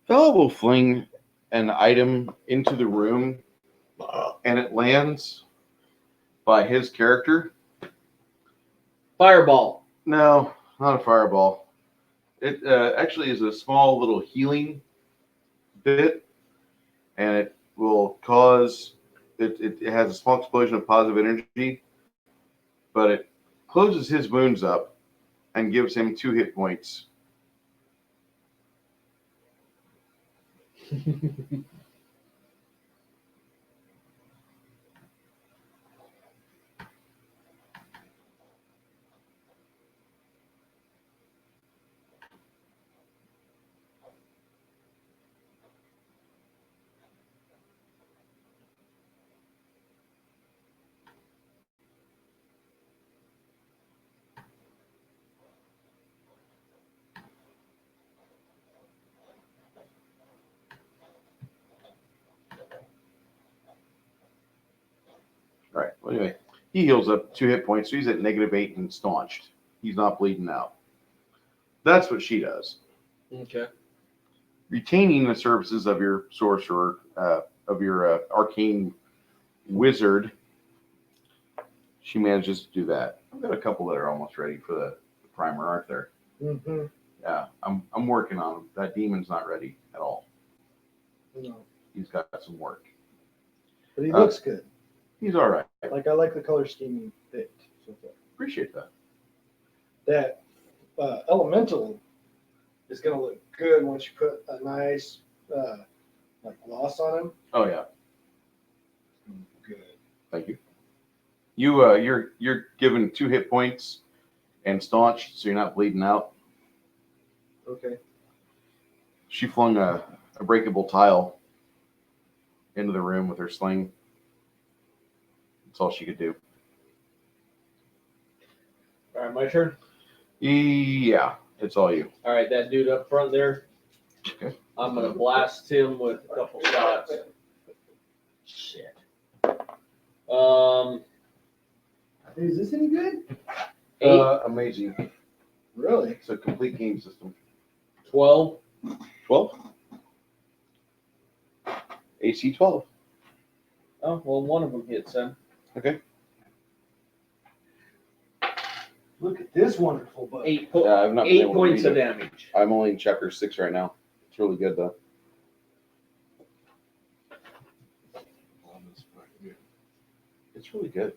Vala will fling an item into the room, and it lands by his character. Fireball. No, not a fireball. It actually is a small little healing bit, and it will cause. It has a small explosion of positive energy, but it closes his wounds up and gives him 2 hit points. All right. Well, anyway, he heals up 2 hit points, so he's at -8 and staunched. He's not bleeding out. That's what she does. Okay. Retaining the services of your sorcerer, of your arcane wizard, she manages to do that. I've got a couple that are almost ready for the primer, aren't there? Mm-hmm. Yeah, I'm working on them. That demon's not ready at all. No, He's got some work. but he looks good. He's all right. Like I like the color scheme fit so far. Appreciate that. That elemental is gonna look good once you put a nice like gloss on him. Oh yeah, Good. thank you. You're given 2 hit points and staunched, so you're not bleeding out. Okay. She flung a breakable tile into the room with her sling. That's all she could do. All right, my turn. Yeah, it's all you. All right, that dude up front there. Okay. I'm gonna blast him with a couple shots. Shit. Is this any good? 8, Amazing. Really? It's a complete game system. 12. 12. AC 12. Oh, well, one of them hits then. Okay. Look at this wonderful book. 8, I've not been 8 able to points read of it. damage. I'm only in chapter 6 right now. It's really good though. It's really good.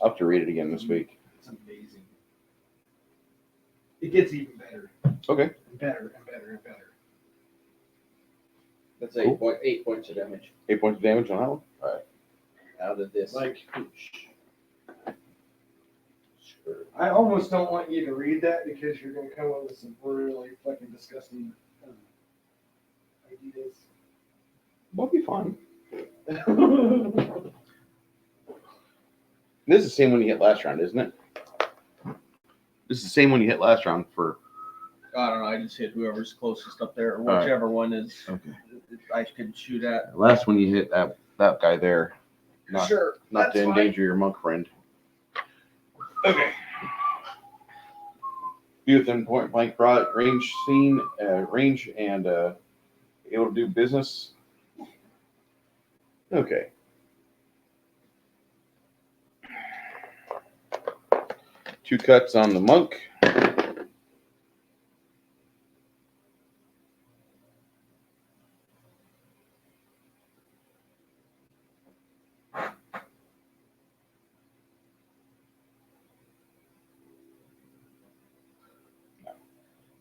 I'll have to read it again this week. It's amazing. It gets even better. Okay. And better and better and better. That's Cool. 8 points of damage 8 points of damage on that one. All right. out of this. Like, Sure. I almost don't want you to read that because you're going to come up with some really fucking disgusting ideas. That'll be fun. This is the same one you hit last round, isn't it? This is the same one you hit last round for. I don't know. I just hit whoever's closest up there, or right. whichever one is Okay. I can shoot at. Last one you hit that guy there. Not, Sure. not to that's endanger your monk friend. Okay. Be within point blank range scene, range and able to do business. Okay. Two cuts on the monk.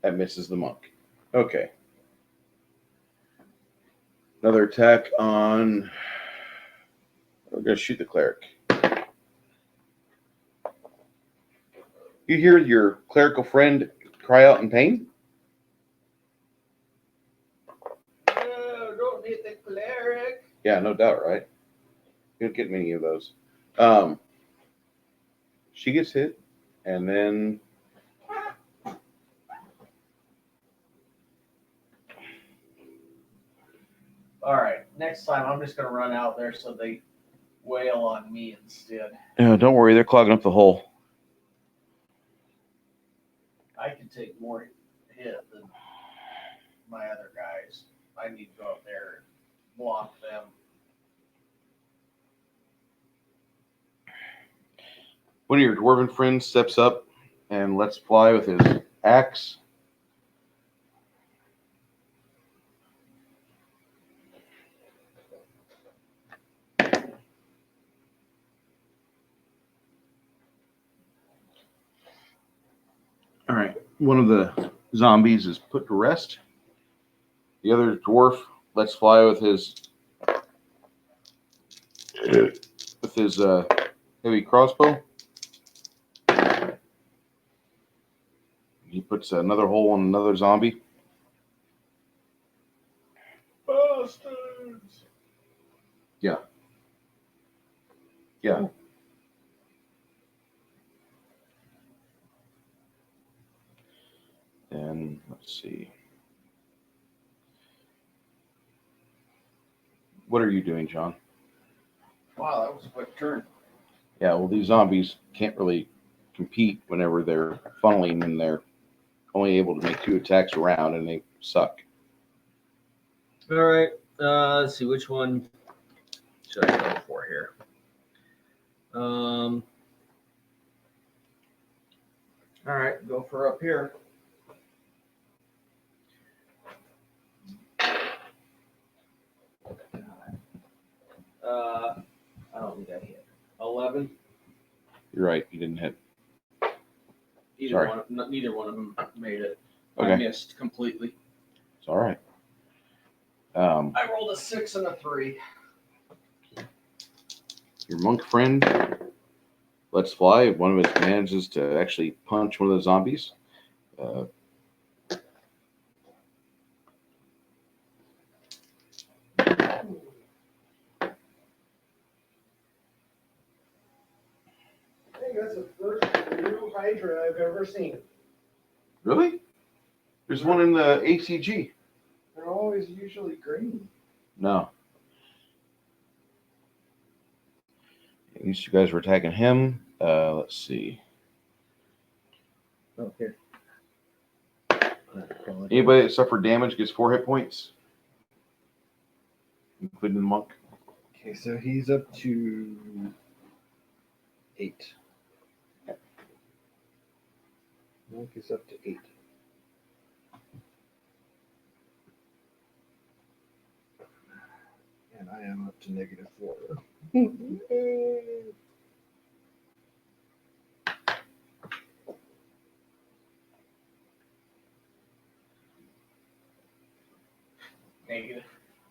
That misses the monk. Okay. Another attack on. We're going to shoot the cleric. You hear your clerical friend cry out in pain? No, don't hit the cleric. Yeah, no doubt, right? You don't get many of those. She gets hit, and then All right, next time I'm just gonna run out there so they wail on me instead. don't worry, they're clogging up the hole. I can take more hit than my other guys. I need to go out there and block them. One of your dwarven friends steps up and lets fly with his axe. All right, one of the zombies is put to rest. The other dwarf lets fly with his heavy crossbow. He puts another hole on another zombie. Bastards! Yeah. And let's see. What are you doing, John? Wow, that was a quick turn. Yeah, well, these zombies can't really compete whenever they're funneling and they're only able to make 2 attacks around and they suck. All right, let's see which one should I go for here. All right, go for up here. I don't think I hit. 11. You're right, you didn't hit. Neither one of them made it. Okay. I missed completely. It's all right. I rolled a 6 and a 3. Your monk friend lets fly. One of his manages to actually punch one of the zombies. I think that's the first blue Hydra I've ever seen. Really? There's one in the ACG. They're always usually green. No. These 2 guys were attacking him. Let's see. Okay. Anybody that suffered damage gets 4 hit points, including the monk. Okay, so he's up to 8. Monk is up to 8. And I am up to -4. Negative.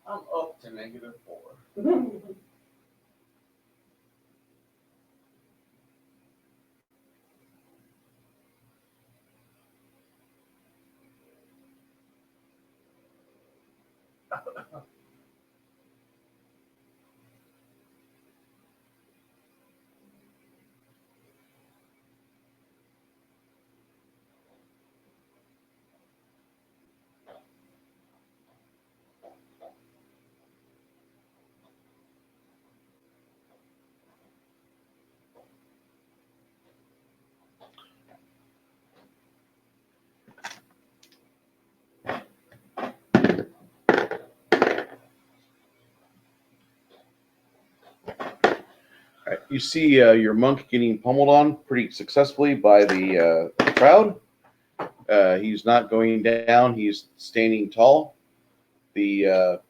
I'm up to -4. All right, you see your monk getting pummeled on pretty successfully by the crowd. He's not going down. He's standing tall. What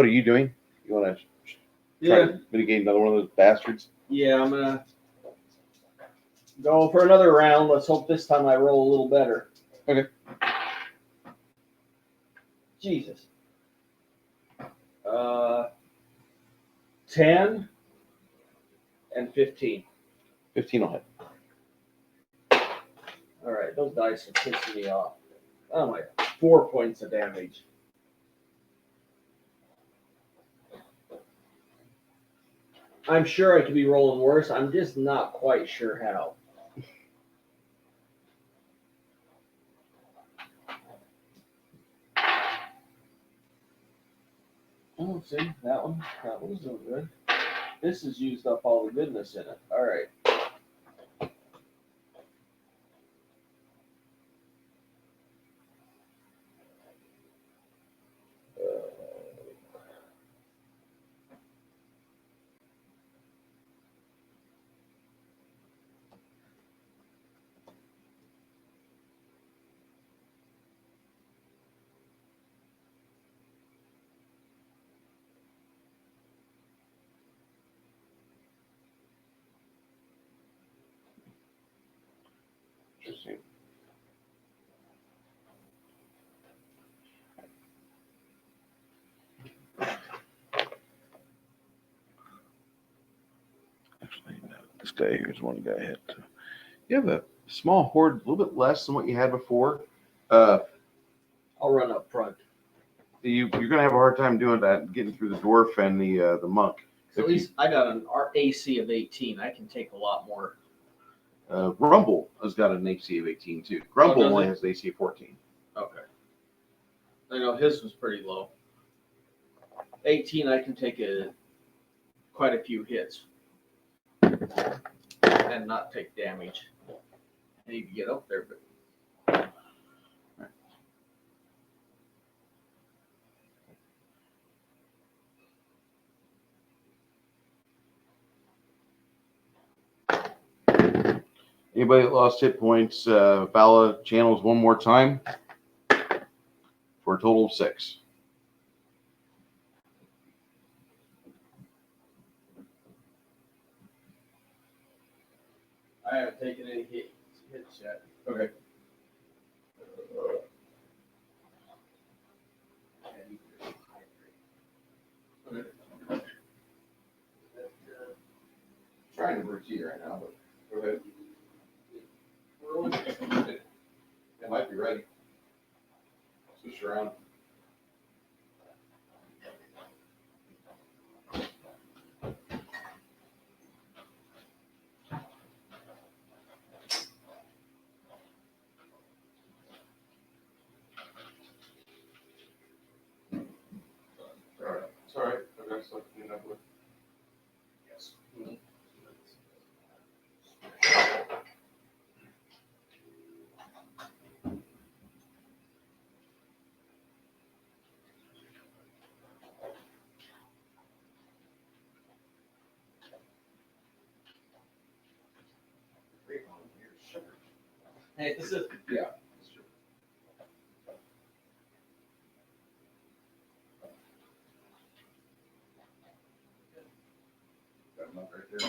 are you doing? You want to try to mitigate another one of those bastards? Yeah, I'm gonna go for another round. Let's hope this time I roll a little better. Okay. Jesus. 10 and 15. 15 will hit. All right, those dice are pissing me off. Oh my, 4 points of damage. I'm sure I could be rolling worse. I'm just not quite sure how. Oh, see, that one's no good. This has used up all the goodness in it. All right. Interesting. Actually, no, this guy here is one guy hit. You have a small horde, a little bit less than what you had before. I'll run up front. You're going to have a hard time doing that, getting through the dwarf and the monk. So at least I got an AC of 18. I can take a lot more. Rumble has got an AC of 18 too. Rumble does only it? has an AC of 14. Okay. I know his was pretty low. 18, I can take quite a few hits and not take damage. I need to get up there, but Anybody that lost hit points, Vala channels one more time for a total of 6. I haven't taken any hits yet. Okay. Trying to brew tea right now, but go ahead. It might be ready. Switch around. It's all right. I've got stuff to clean up with. Yes. Hey, this is Yeah. Got them up right there.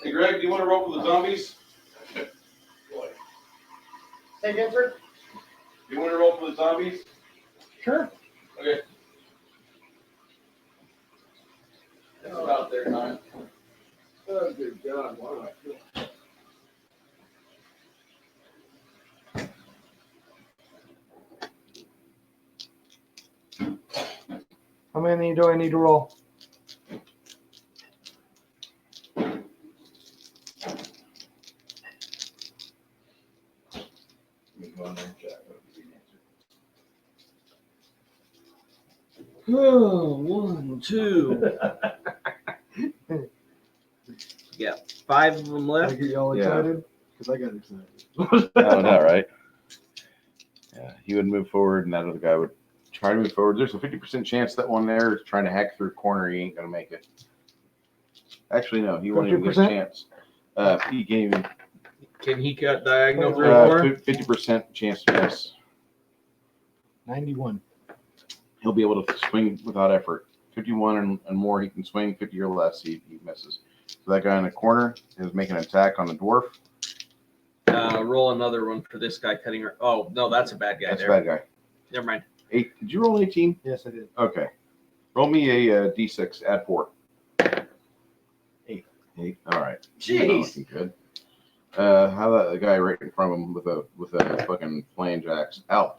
Hey, Greg, do you want to roll for the zombies? Say again, sir? Do you want to roll for the zombies? Sure. Okay. it's about their time. Oh, good God. Why do I feel? How many do I need to roll? Oh, 1, 2. Yeah, 5 of them I left. get y'all Yeah. excited? Because I got excited. Oh, no, right? Yeah, he would move forward, and that other guy would try to move forward. There's a 50% chance that one there is trying to hack through a corner. He ain't going to make it. Actually, no, he won't even get a 50%? chance. He gave him Can he cut diagonal through a corner? 50% chance to miss. 91. He'll be able to swing without effort. 51 and more, he can swing. 50 or less, he misses. So that guy in the corner is making an attack on the dwarf. Roll another one for this guy cutting her. Oh, no, that's a bad guy. That's there. a bad guy. Never mind. 8. Did you roll an 18? Yes, I did. Okay. Roll me a d6. Add 4. 8. 8. All right. Jeez. Not looking good. How about the guy right in front of him with a fucking flange axe? Ow.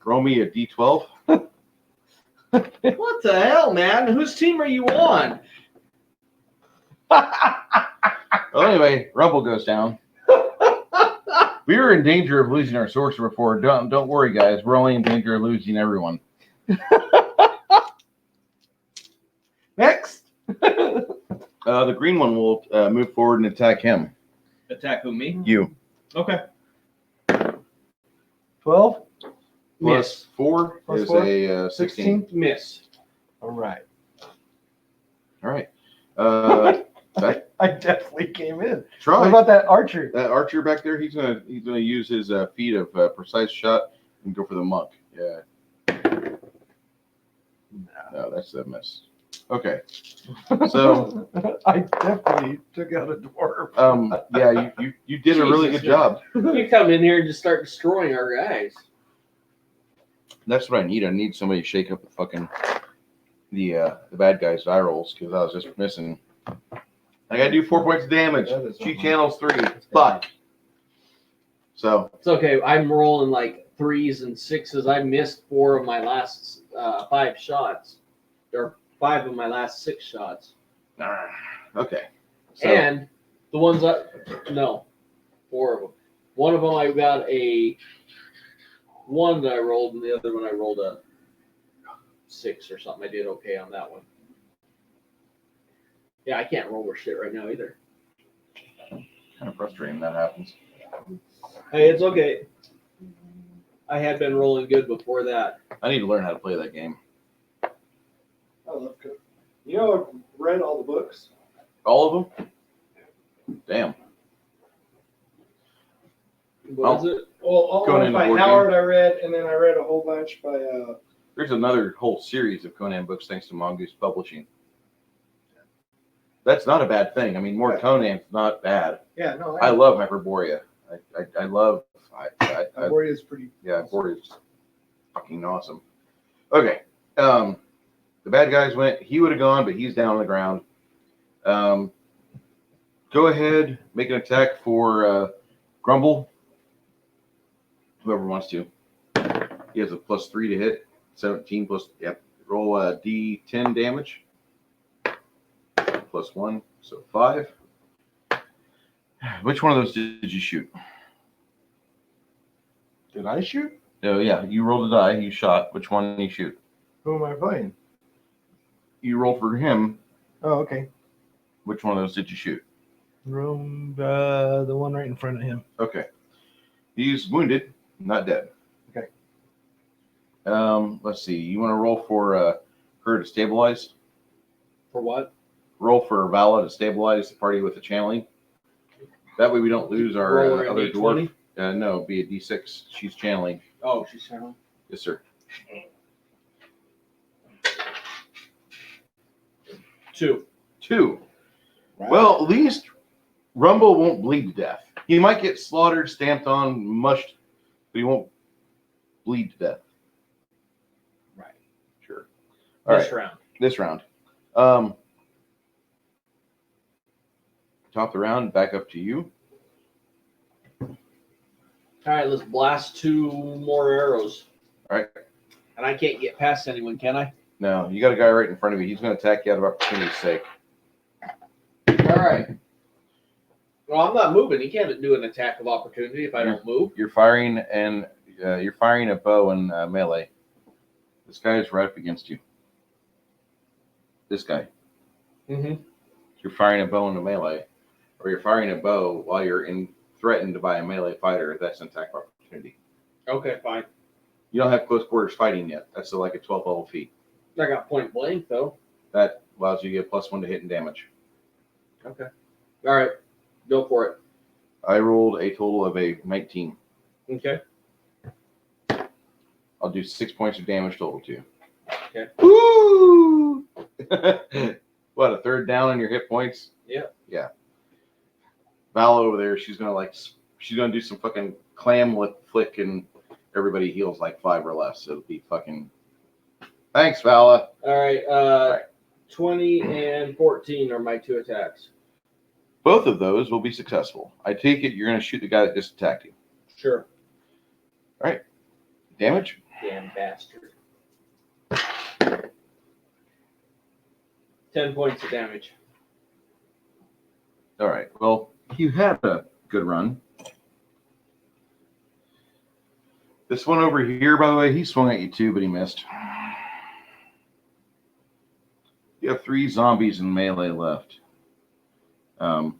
Roll me a d12. What the hell, man? Whose team are you on? Well, anyway, Rumble goes down. We were in danger of losing our sorcerer before. Don't worry, guys. We're only in danger of losing everyone. Next. The green one will move forward and attack him. Attack who, me? You. Okay. 12. Plus 4 Plus is 4? a 16. Miss. All right. All right. Back, I definitely came in. try. What about that archer? That archer back there, he's gonna use his feat of precise shot and go for the monk. Yeah. No, that's a miss. Okay. So I definitely took out a dwarf. yeah, you did a really Jesus, good job. You come in here and just start destroying our guys. That's what I need. I need somebody to shake up the fucking the bad guys' die rolls because I was just missing. I gotta do 4 points of damage. That is She not channels 3. Fuck. So It's okay. I'm rolling like 3s and 6s. I missed 4 of my last 5 shots, or 5 of my last 6 shots. okay. So And the ones no, 4 of them. One of them I got a 1 that I rolled, and the other one I rolled a 6 or something. I did okay on that one. Yeah, I can't roll worth shit right now either. kind of frustrating that happens. Hey, it's okay. I had been rolling good before that. I need to learn how to play that game. I love cooking. You know, I've read all the books. All of them? Damn. What is it? Well, all Going of into by board Howard I read, and then I read a whole bunch by. There's another whole series of Conan books thanks to Mongoose Publishing. That's not a bad thing. I mean, more Conan's not bad. Yeah, no. I love Hyperborea. I love. Hyperborea is pretty. Yeah, Hyperborea is fucking awesome. Okay. The bad guys went. He would have gone, but he's down on the ground. Go ahead, make an attack for Grumble. Whoever wants to. He has a +3 to hit. 17 plus. Yep. Roll a D10 damage. +1, so 5. Which one of those did you shoot? Did I shoot? Oh yeah, you rolled a die. You shot. Which one did you shoot? Who am I playing? You rolled for him. Oh, okay. Which one of those did you shoot? Room, the one right in front of him. Okay. He's wounded, not dead. Okay. Let's see. You want to roll for her to stabilize? For what? Roll for Vala to stabilize the party with the channeling. That way we don't lose our Roll her other a dwarf. D20? No, be a D6. She's channeling. Oh, she's channeling. Yes, sir. 2. 2. Wow. Well, at least Rumble won't bleed to death. He might get slaughtered, stamped on, mushed, but he won't bleed to death. Right. Sure. All This right. round. This round. Top the round, back up to you. All right, let's blast 2 more arrows. All right. And I can't get past anyone, can I? No, you got a guy right in front of you. He's going to attack you out of opportunity's sake. All right. Well, I'm not moving. He can't do an attack of opportunity if I don't move. You're firing and you're firing a bow and melee. This guy is right up against you. This guy. Mm-hmm. You're firing a bow and a melee, or you're firing a bow while you're threatened by a melee fighter. That's an attack of opportunity. Okay, fine. You don't have close quarters fighting yet. That's like a 12th level feat. I got point blank though. That allows you to get +1 to hit and damage. Okay. All right. Go for it. I rolled a total of a 19. Okay. I'll do 6 points of damage total to you. Okay. Woo! What, a third down on your hit points? Yeah. Yeah. Val over there, she's gonna do some fucking clam lip flick and everybody heals like 5 or less. It'll be fucking. Thanks, Vala. All right. right. 20 and 14 are my 2 attacks. Both of those will be successful. I take it you're gonna shoot the guy that just attacked you. Sure. Damage? Damn bastard. 10 points of damage. All right. Well, you had a good run. This one over here, by the way, he swung at you too, but he missed. You have 3 zombies in melee left. This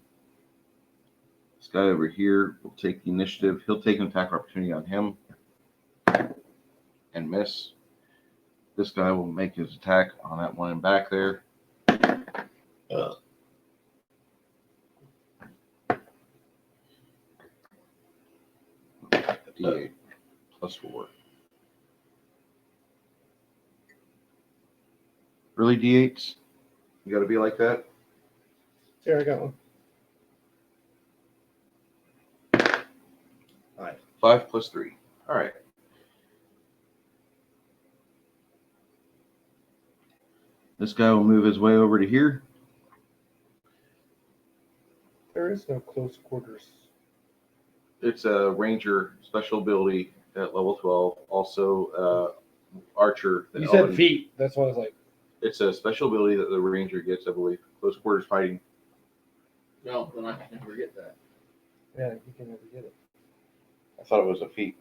guy over here will take the initiative. He'll take an attack opportunity on him and miss. This guy will make his attack on that one in back there. D8 plus 4. Really, D8s? You got to be like that? Here, I got one. 5 plus 3. All right. This guy will move his way over to here. There is no close quarters. It's a ranger special ability at level 12. Also, archer. You said feet. That's why I was like. It's a special ability that the ranger gets, I believe. Close quarters fighting. No, then I can never get that. Yeah, you can never get it. I thought it was a feat.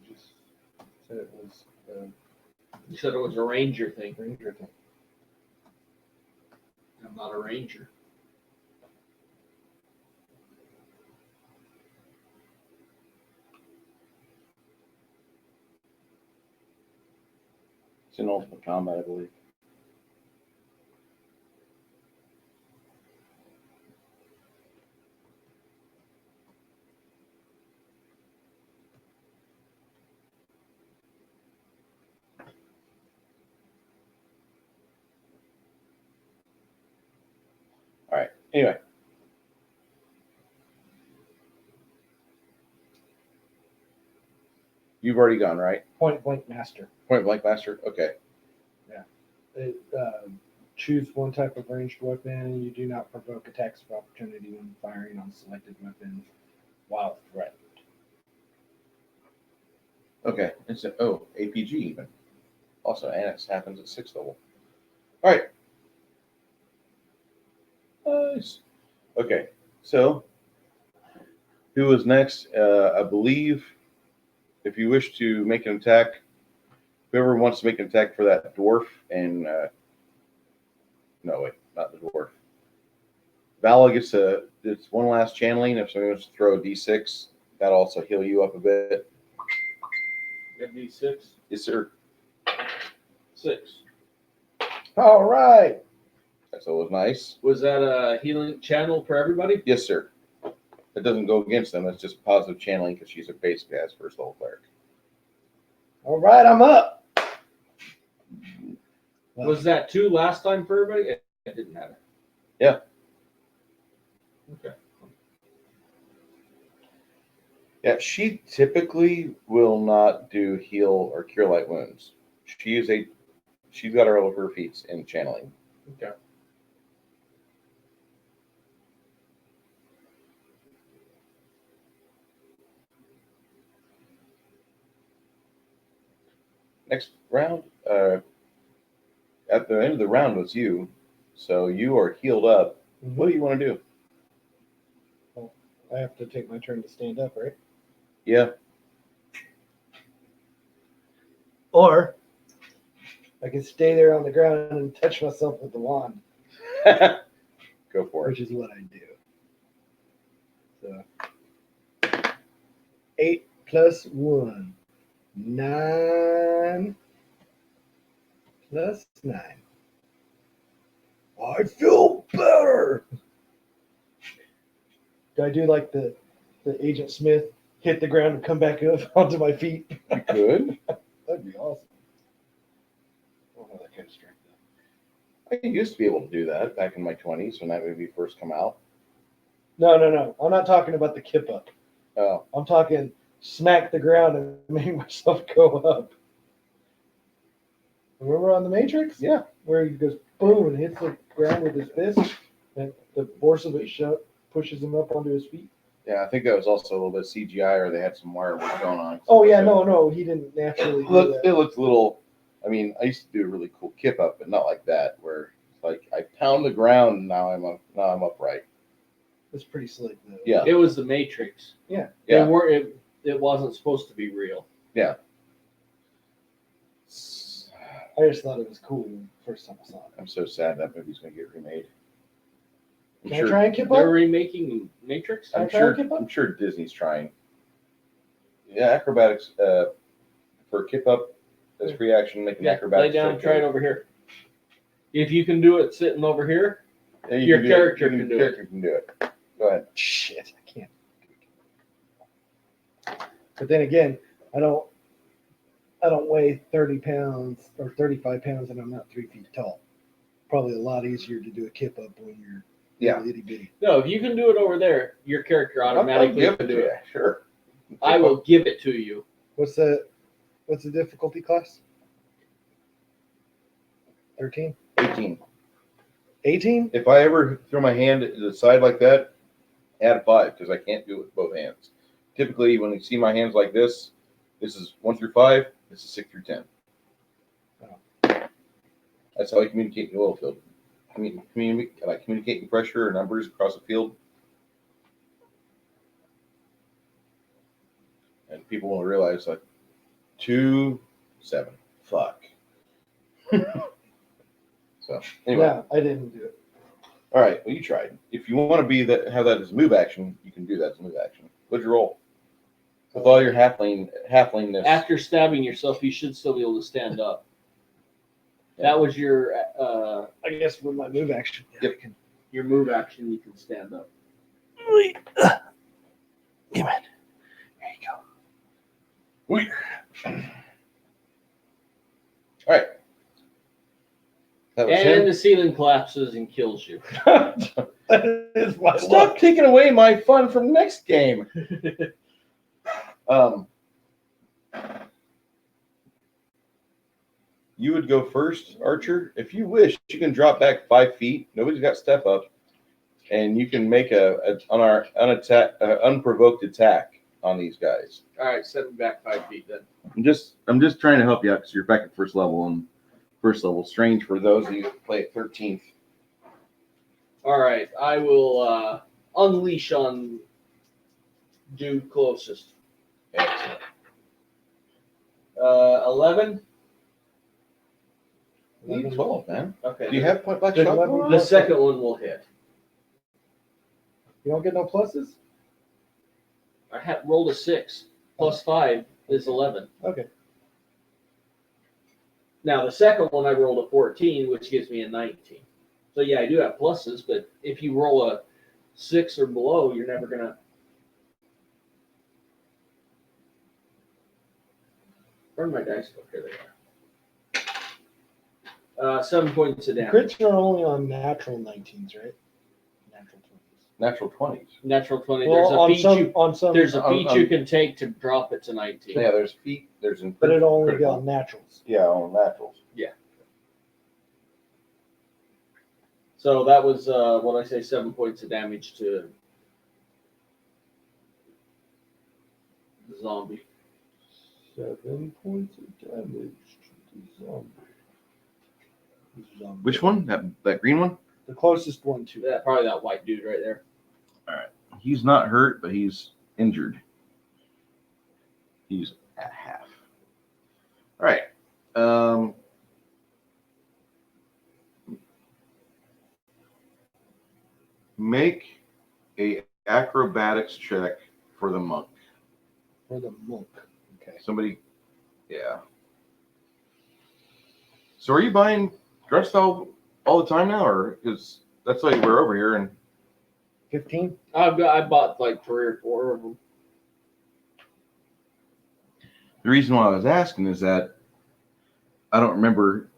You just said it was You said it was a ranger thing. ranger thing. I'm not a ranger. It's in Ultimate Combat, I believe. All right. Anyway. You've already gone, right? Point blank master. Point blank master? Okay. It, choose one type of ranged weapon. You do not provoke attacks of opportunity when firing on selected weapons while threatened. Okay. It's an APG even. Also, and it happens at 6th level. All right. Nice. Okay. So, who is next? I believe if you wish to make an attack, whoever wants to make an attack for that dwarf and no, wait, not the dwarf. Vala gets it's one last channeling. If somebody wants to throw a D6, that'll also heal you up a bit. D6? Yes, sir. 6. All right. That's always nice. Was that a healing channel for everybody? Yes, sir. It doesn't go against them. It's just positive channeling because she's a base gas first level cleric. All right, I'm up. Was that 2 last time for everybody? It didn't matter. Yeah. Okay. Yeah, she typically will not do heal or cure light wounds. She's got all of her feats in channeling. Okay. Next round, at the end of the round was you, so you are healed up. Mhm. What do you want to do? Well, I have to take my turn to stand up, right? Yeah. Or I can stay there on the ground and touch myself with the wand, Go for it. which is what I do. So 8 plus 1. 9 plus 9. I feel better. Do I do like the Agent Smith, hit the ground and come back up onto my feet? You could. That'd be awesome. I used to be able to do that back in my 20s when that movie first come out. No. I'm not talking about the kip up. Oh, I'm talking smack the ground and make myself go up. Remember on the Matrix? yeah. Where he goes boom and hits the ground with his fist, and the force of it pushes him up onto his feet. Yeah, I think that was also a little bit CGI, or they had some wire work going on. Oh yeah, no, he didn't naturally do that. It looked a little. I mean, I used to do a really cool kip up, but not like that, where like I pound the ground and now I'm upright. It's pretty slick though. Yeah. It was the Matrix. Yeah. Yeah. It wasn't supposed to be real. Yeah. I just thought it was cool the first time I saw it. I'm so sad that movie's gonna get remade. I'm Can I try and kip They're up? remaking Matrix. Can I try and kip up? I'm sure Disney's trying. Yeah, acrobatics for kip up as free action, making Yeah, acrobatics. lay down and try it over here. If you can do it sitting over here, Yeah, you your can do it. character can do it. Character can do it. Go ahead. Shit, I can't. But then again, I don't weigh 30 pounds or 35 pounds, and I'm not 3 feet tall. Probably a lot easier to do a kip up when you're Yeah. itty bitty. no, if you can do it over there, your character automatically I'll give can it do to it. you. Sure. I will give it to you. What's the difficulty class? 13? 18. 18? If I ever throw my hand to the side like that, add a 5 because I can't do it with both hands. Typically, when you see my hands like this is 1 through 5. This is 6 through 10. That's how I communicate in the oil field. Communicating pressure or numbers across the field. And people will realize, like, 2, 7. Fuck. So, anyway. Yeah, I didn't do it. All right. Well, you tried. If you want to have that as a move action, you can do that as a move action. What'd you roll? With all your halflingness. After stabbing yourself, you should still be able to stand up. That was your I guess with my move action. Yep. I can. your move action. You can stand up. Give it. There you go. Wait. All right. That was And him. the ceiling collapses and kills you. That is my Stop luck. taking away my fun from next game. You would go first, Archer. If you wish, you can drop back 5 feet. Nobody's got step up, and you can make unprovoked attack on these guys. All right, set me back 5 feet then. I'm just trying to help you out because you're back at first level, and first level strange for those of you that play at 13th. All right, I will unleash on dude closest. Excellent. 11. Need 12, man. Okay. Do you have point blank Did shot? 11 going on? The second one will hit. You don't get no pluses? I had rolled a 6 plus 5 is 11. Okay. Now the second one I rolled a 14, which gives me a 19. So yeah, I do have pluses, but if you roll a 6 or below, you're never gonna. Where'd my dice go? Here they are. 7 points of damage. Crits are only on natural 19s, right? Natural 20s. Natural 20s. Natural 20. Well, There's a feat on- you can take to drop it to 19. Yeah, there's feet. There's in But it'll only be critical. on naturals. Yeah, on naturals. So that was what I say, 7 points of damage to the zombie. 7 points of damage to the zombie. Which one? That green one? The closest one to it. Yeah, probably that white dude right there. He's not hurt, but he's injured. He's at half. All right. Make a acrobatics check for the monk. For the monk. Okay. Somebody, yeah. So are you buying dress all the time now, or because that's why we're over here? And 15? I bought like 3 or 4 of them. the reason why I was asking is that I don't remember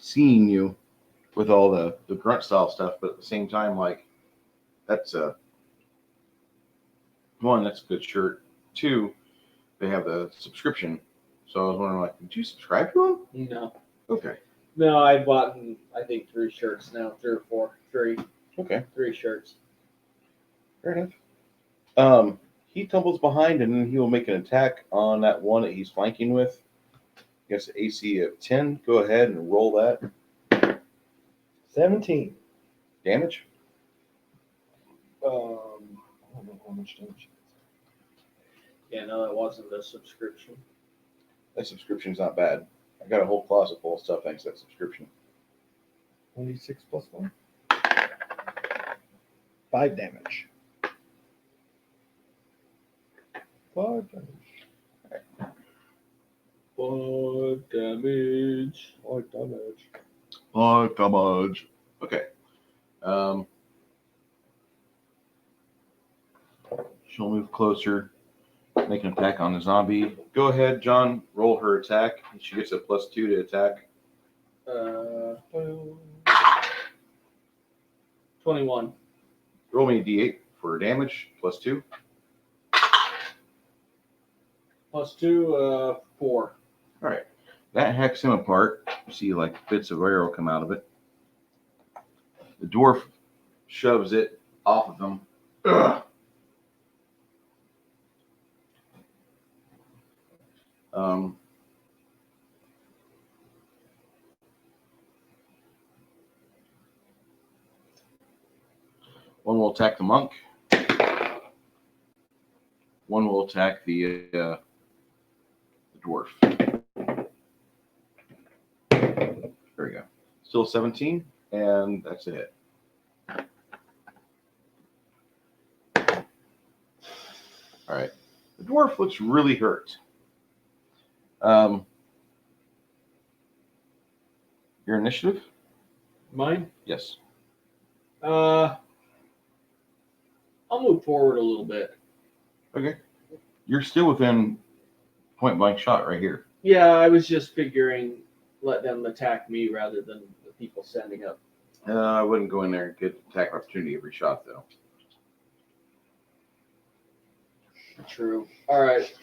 seeing you with all the grunt style stuff, but at the same time, like that's one, that's a good shirt. Two, they have the subscription. So I was wondering, like, did you subscribe to them? No. Okay. No, I bought, I think, 3 shirts now. 3 or 4. 3. Okay. 3 shirts. Fair enough. He tumbles behind and then he will make an attack on that one that he's flanking with. Against the AC of 10. Go ahead and roll that. 17. Damage? I don't know how much damage. Yeah, no, that wasn't a subscription. That subscription's not bad. I got a whole closet full of stuff thanks to that subscription. 1d6 plus 1. 5 damage. 5 damage. 5 damage. 5 damage. Oh, damage. Okay. She'll move closer, make an attack on the zombie. Go ahead, John. Roll her attack. She gets a +2 to attack. 21. Roll me a d8 for damage. +2. +2, 4. All right. That hacks him apart. You see, like, bits of arrow come out of it. The dwarf shoves it off of him. Ugh. One will attack the monk. One will attack the dwarf. There we go. Still 17, and that's a hit. All right. The dwarf looks really hurt. Your initiative? Mine? Yes. I'll move forward a little bit. Okay. You're still within point blank shot right here. Yeah, I was just figuring let them attack me rather than the people standing up. I wouldn't go in there and get attack opportunity every shot, though. True. All right.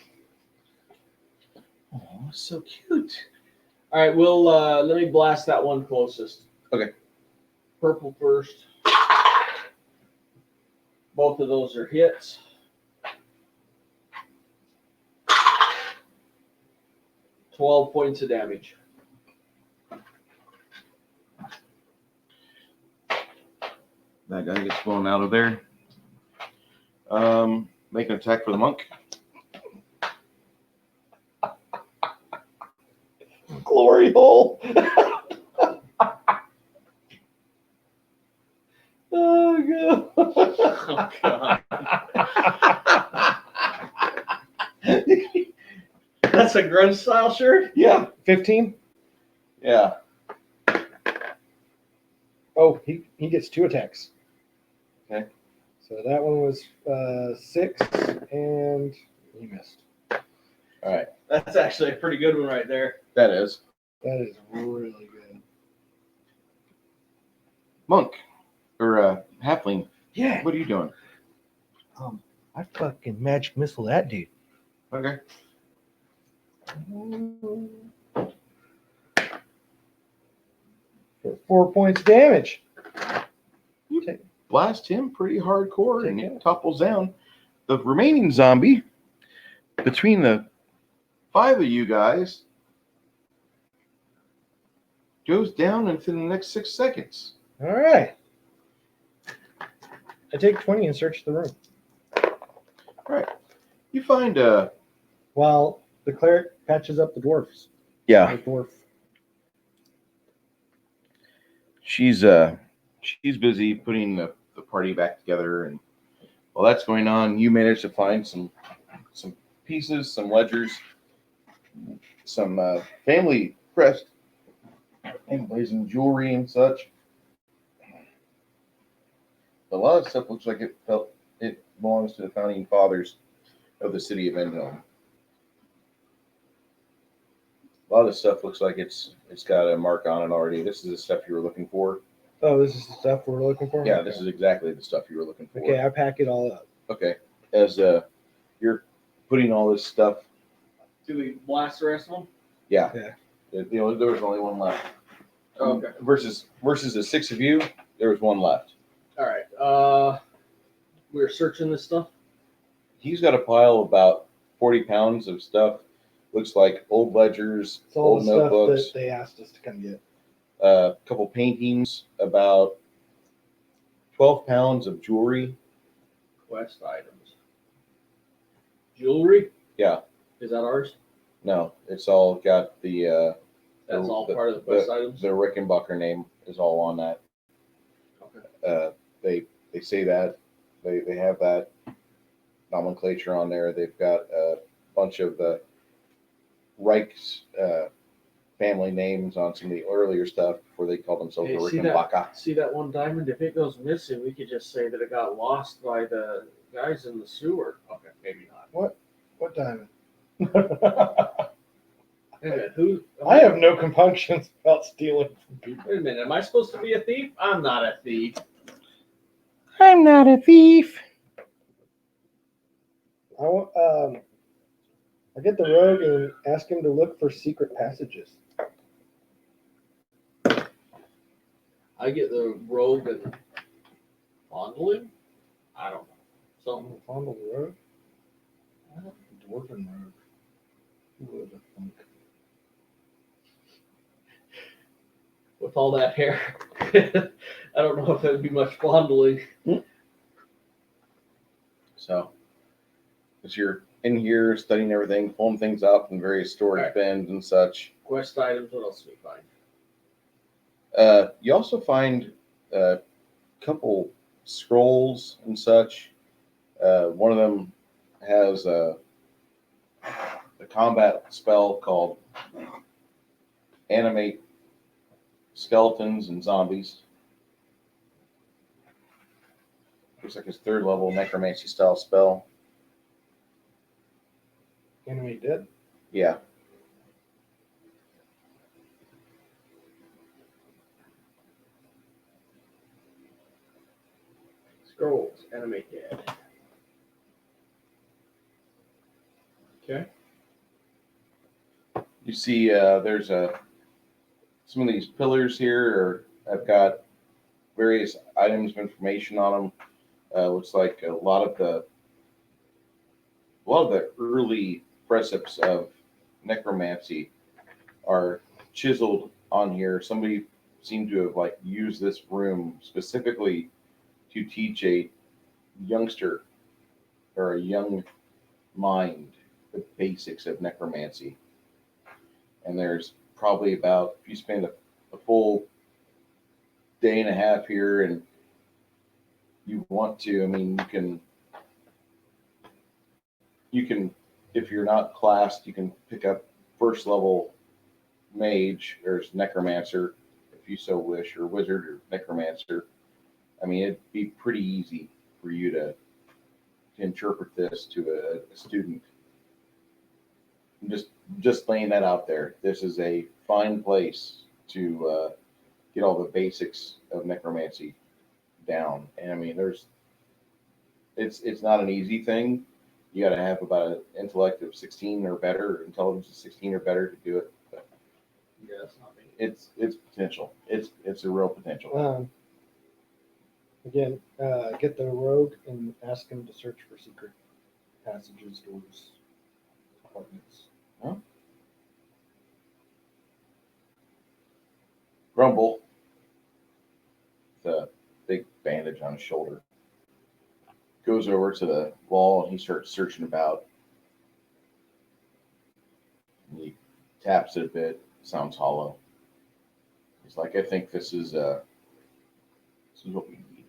Oh, so cute. All right, we'll let me blast that one closest. Okay. Purple first. Both of those are hits. $12 points of damage. That guy gets blown out of there. Make an attack for the monk. Glory hole. Oh, God. That's a grunge style shirt? Yeah, 15. Yeah. Oh, he gets 2 attacks. Okay. So that one was 6, and he missed. All right. That's actually a pretty good one right there. That is. That is really good. Monk. Or halfling. Yeah. What are you doing? I fucking magic missile that dude. Okay. For 4 points of damage. Blast him pretty hardcore and Take he it. topples down. The remaining zombie, between the 5 of you guys, goes down within the next 6 seconds. All right. I take 20 and search the room. All right. You find While the cleric patches up the dwarfs. yeah. The dwarf. She's busy putting the party back together, and while that's going on, you manage to find some pieces, some ledgers, some family crest and blazing jewelry and such. A lot of stuff looks like it belongs to the founding fathers of the city of Endhelm. A lot of the stuff looks like it's got a mark on it already. This is the stuff you were looking for. Oh, this is the stuff we're looking for? Yeah, Okay. this is exactly the stuff you were looking for. Okay, I pack it all up. Okay. As you're putting all this stuff, Do we blast the rest of them? yeah. Yeah. There was only one left. Okay. Versus the 6 of you, there was one left. All right. We're searching this stuff. He's got a pile of about 40 pounds of stuff. Looks like old ledgers, It's all old the stuff notebooks, that they asked us to come get. a couple paintings, about 12 pounds of jewelry. Quest items. Jewelry? Yeah. Is that ours? No, it's all got the That's all the- part of the quest items? the Rickenbacker name is all on that. Okay. They say that they have that nomenclature on there. They've got a bunch of the Reich's family names on some of the earlier stuff before they called themselves Hey, the see that- Rickenbacker. See that one diamond? If it goes missing, we could just say that it got lost by the guys in the sewer. Okay, maybe not. What diamond? Wait a minute, who? I have no compunctions about stealing from people. Wait a minute, am I supposed to be a thief? I'm not a thief. I'm not a thief. I get the rogue and ask him to look for secret passages. I get the rogue and fondling? I don't know. Something. Fondle the rogue? Dwarven rogue. Who would have thunk? With all that hair. I don't know if that'd be much fondling. So, as you're in here studying everything, pulling things up in various storage Right. bins and such, Quest items, what else do we find? you also find a couple scrolls and such. One of them has a combat spell called Animate Skeletons and Zombies. Looks like his 3rd level necromancy style spell. Enemy dead? Yeah. Scrolls, animate dead. Okay. You see, there's some of these pillars here have got various items of information on them. Looks like a lot of the early precepts of necromancy are chiseled on here. Somebody seemed to have used this room specifically to teach a youngster or a young mind the basics of necromancy. And there's probably about, if you spend a full day and a half here and you want to, I mean, you can, if you're not classed, you can pick up 1st level mage or necromancer, if you so wish, or wizard or necromancer. I mean, it'd be pretty easy for you to interpret this to a student. Just laying that out there. This is a fine place to get all the basics of necromancy down. And I mean, it's not an easy thing. You got to have about an intellect of 16 or better, or intelligence of 16 or better to do it. But Yeah, that's not me. it's potential. It's a real potential. Again, get the rogue and ask him to search for secret passages, doors, apartments. Grumble, the big bandage on his shoulder, goes over to the wall and he starts searching about. And he taps it a bit, sounds hollow. He's like, I think this is what we need.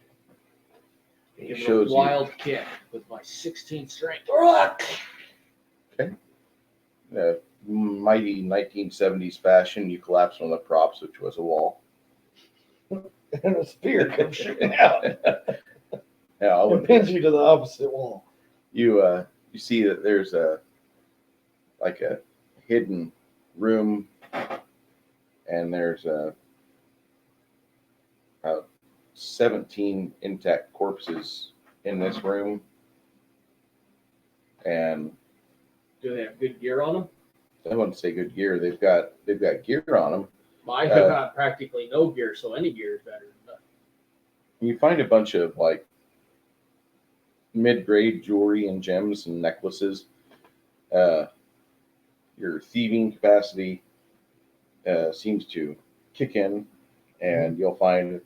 And Give he it shows a wild kick with my 16 strength. Mighty 1970s fashion. You collapse one of the props, which was a wall. And a spear comes shooting out. Yeah, I And would. pins you to the opposite wall. You see that there's a hidden room and there's about 17 intact corpses in this room. And Do they have good gear on them? I wouldn't say good gear. They've got gear on them. I have got practically no gear, so any gear is better than nothing. You find a bunch of like mid-grade jewelry and gems and necklaces. Your thieving capacity seems to kick in, and you'll find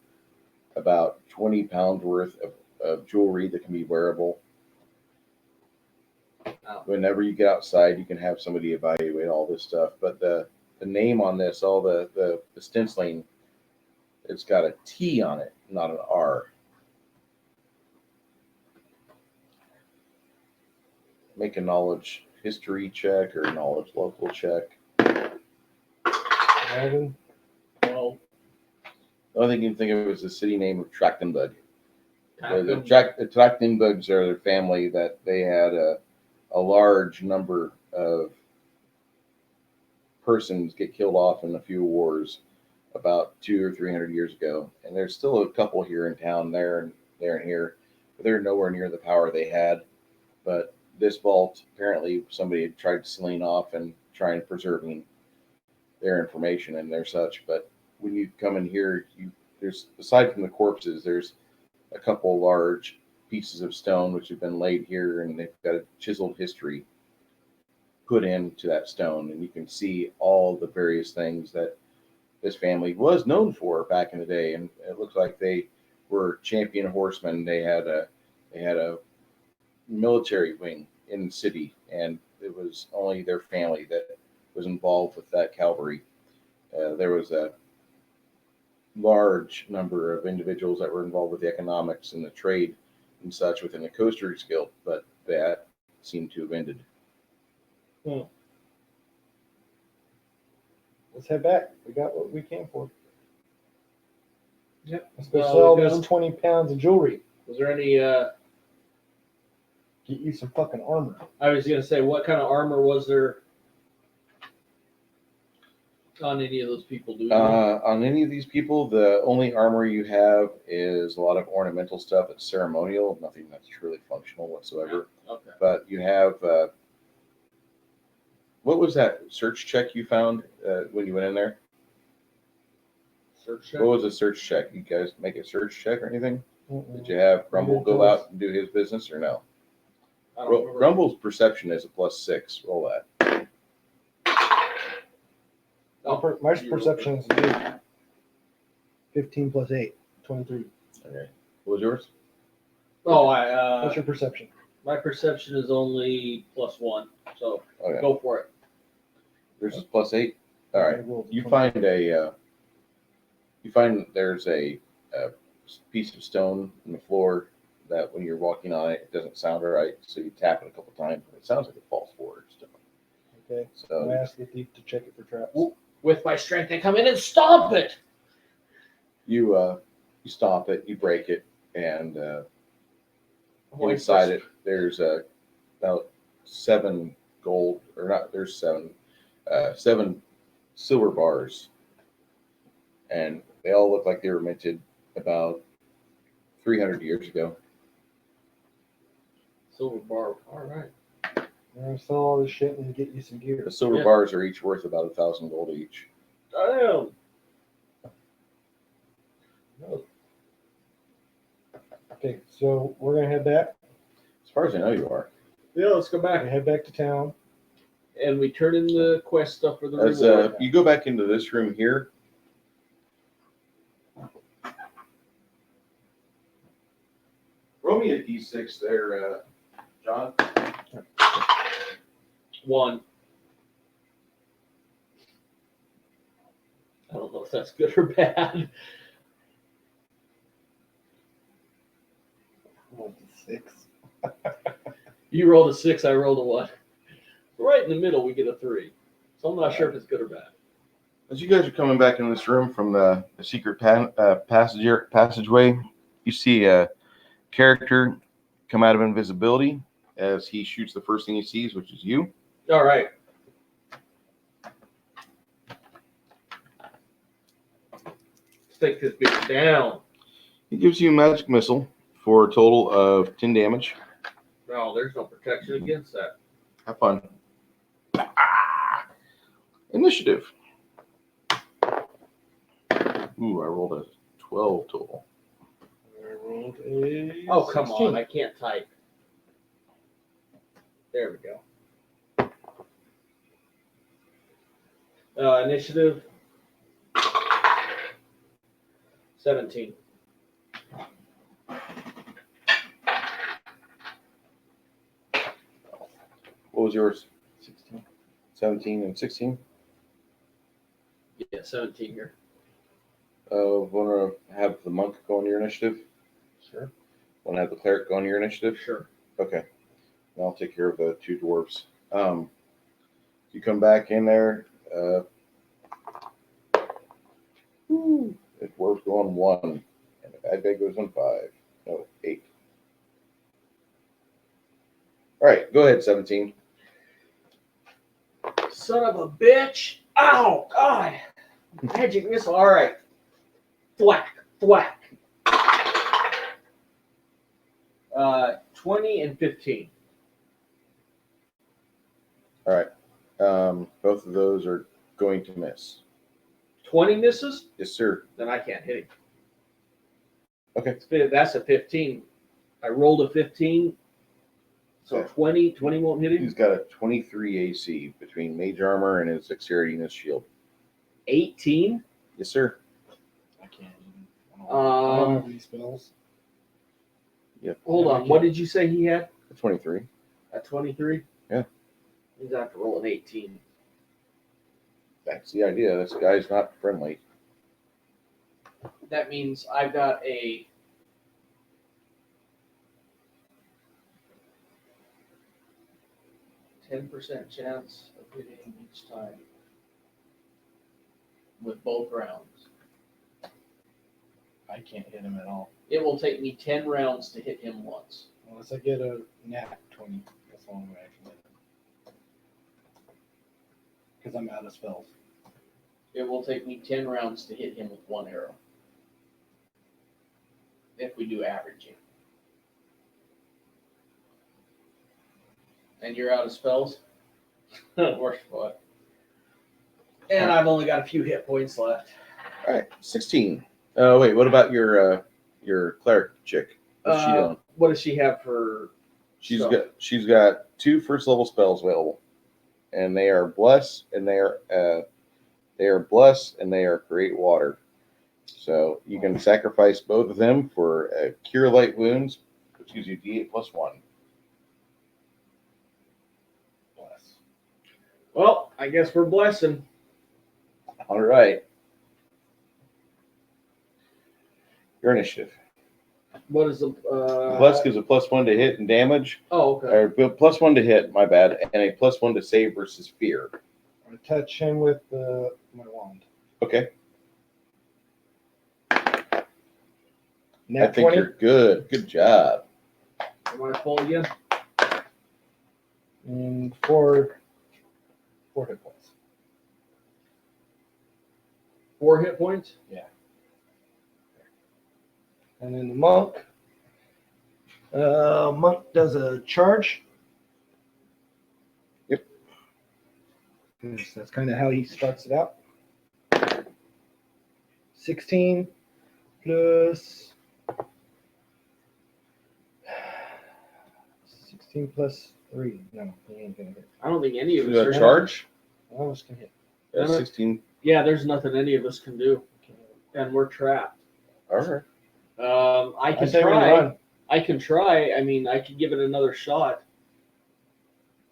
about 20 pounds worth of jewelry that can be wearable. Wow. Whenever you get outside, you can have somebody evaluate all this stuff. But the name on this, all the stenciling, it's got a T on it, not an R. Make a knowledge history check or knowledge local check. 11. Well, The only thing you can think of is the city name of Trachtenberg. The Trachtenberg. Trachtenbergs are their family that they had a large number of persons get killed off in a few wars about 200 or 300 years ago. And there's still a couple here in town, there and here, but they're nowhere near the power they had. But this vault, apparently somebody had tried sealing off and trying preserving their information and their such. But when you come in here, there's, aside from the corpses, there's a couple large pieces of stone which have been laid here, and they've got a chiseled history put into that stone, and you can see all the various things that this family was known for back in the day. And it looks like they were champion horsemen. They had a military wing in the city, and it was only their family that was involved with that cavalry. There was a large number of individuals that were involved with the economics and the trade and such within the Coasters Guild, but that seemed to have ended. Let's head back. We got what we came for. Yep. Let's go Well, sell we got this 'em. 20 pounds of jewelry. Was there any? Get you some fucking armor. I was gonna say, what kind of armor was there on any of those people? Do you know? On any of these people, the only armor you have is a lot of ornamental stuff. It's ceremonial, nothing that's truly functional whatsoever. Okay. But you have, what was that search check you found when you went in there? Search check. What was a search check? You guys make a search check or anything? Mm-mm. Did you have Grumble didn't go tell us. out and do his business or no? I don't remember. Grumble's perception is a +6. Roll that. My perception is 8. 15 plus 8. 23. Okay. What was yours? Oh, What's your perception? my perception is only +1, so Okay. go for it. Yours is +8. All right. I rolled a You 20. find there's a piece of stone in the floor that when you're walking on it, it doesn't sound right. So you tap it a couple times, and it sounds like it falls forward. Stone. Okay. I So asked the thief to check it for traps. With my strength, I come in and stomp it. you stomp it, you break it, and inside it there's about 7 gold, or not. There's 7 silver bars, and they all look like they were minted about 300 years ago. Silver bar. All right. I'm going to sell all this shit and get you some gear. The silver Yeah. bars are each worth about 1,000 gold each. Damn. Okay, so we're going to head back. As far as I know, you are. Yeah, let's go We back. head back to town. And we turn in the quest stuff for the As reward. you go back into this room here, roll me a d6 there, John. 1. I don't know if that's good or bad. Rolled a 6. You rolled a 6, I rolled a 1. Right in the middle, we get a 3. So I'm not sure if it's good or bad. As you guys are coming back into this room from the secret passageway, you see a character come out of invisibility as he shoots the first thing he sees, which is you. All right. take this bitch down. He gives you a magic missile for a total of 10 damage. No, there's no protection against that. Have fun. Initiative. Ooh, I rolled a 12 total. I rolled a Oh, come 16. on. I can't type. There we go. Initiative 17. What was yours? 16. 17 and 16? Yeah, 17 here. Want to have the monk go on your initiative? Sure. Want to have the cleric go on your initiative? Sure. Okay. And I'll take care of the 2 dwarves. You come back in there. The dwarves go on 1, and the bad guy goes on 5. No, 8. All right, go ahead, 17. Son of a bitch. Ow, God. Magic missile. All right. Thwack, thwack. 20 and 15. All right. Both of those are going to miss. 20 misses? Yes, sir. Then I can't hit him. Okay. That's a 15. I rolled a 15. So Okay. 20 won't hit him? He's got a 23 AC between mage armor and his dexterity and his shield. 18? Yes, sir. I can't even. I don't have Um, any spells. Yep. hold on. What did you say he had? A 23. A 23? Yeah. He's going to have to roll an 18. That's the idea. This guy's not friendly. That means I've got a 10% chance of hitting each time with both rounds. I can't hit him at all. It will take me 10 rounds to hit him once. Unless I get a nat 20. That's the only way I can hit him. Because I'm out of spells. It will take me 10 rounds to hit him with 1 arrow. If we do averaging. And you're out of spells? Worst what? And I've only got a few hit points left. All right, 16. Wait, what about your cleric chick? What's she doing? What does she have for She's stuff? got 2 first level spells available, and they are bless and they are bless and they are create water. So you can sacrifice both of them for cure light wounds, which gives you D8 plus 1. Bless. Well, I guess we're blessing. All right. Your initiative. What is the Bless gives a plus 1 to hit and damage, Oh, okay. or plus 1 to hit, my bad, and a plus 1 to save versus fear. I touch him with my wand. Okay. Nat I think 20. you're good. Good job. Am I full again? And 4 hit points. 4 hit points? And then the monk. Monk does a charge. Yep. That's kind of how he starts it out. 16 plus 16 plus 3. No, he ain't gonna hit. I don't think any of You us got are a charge? I almost can hit. 16. Yeah, there's nothing any of us can do. And we're trapped. All right. I can say we try. run. I can try. I mean, I could give it another shot.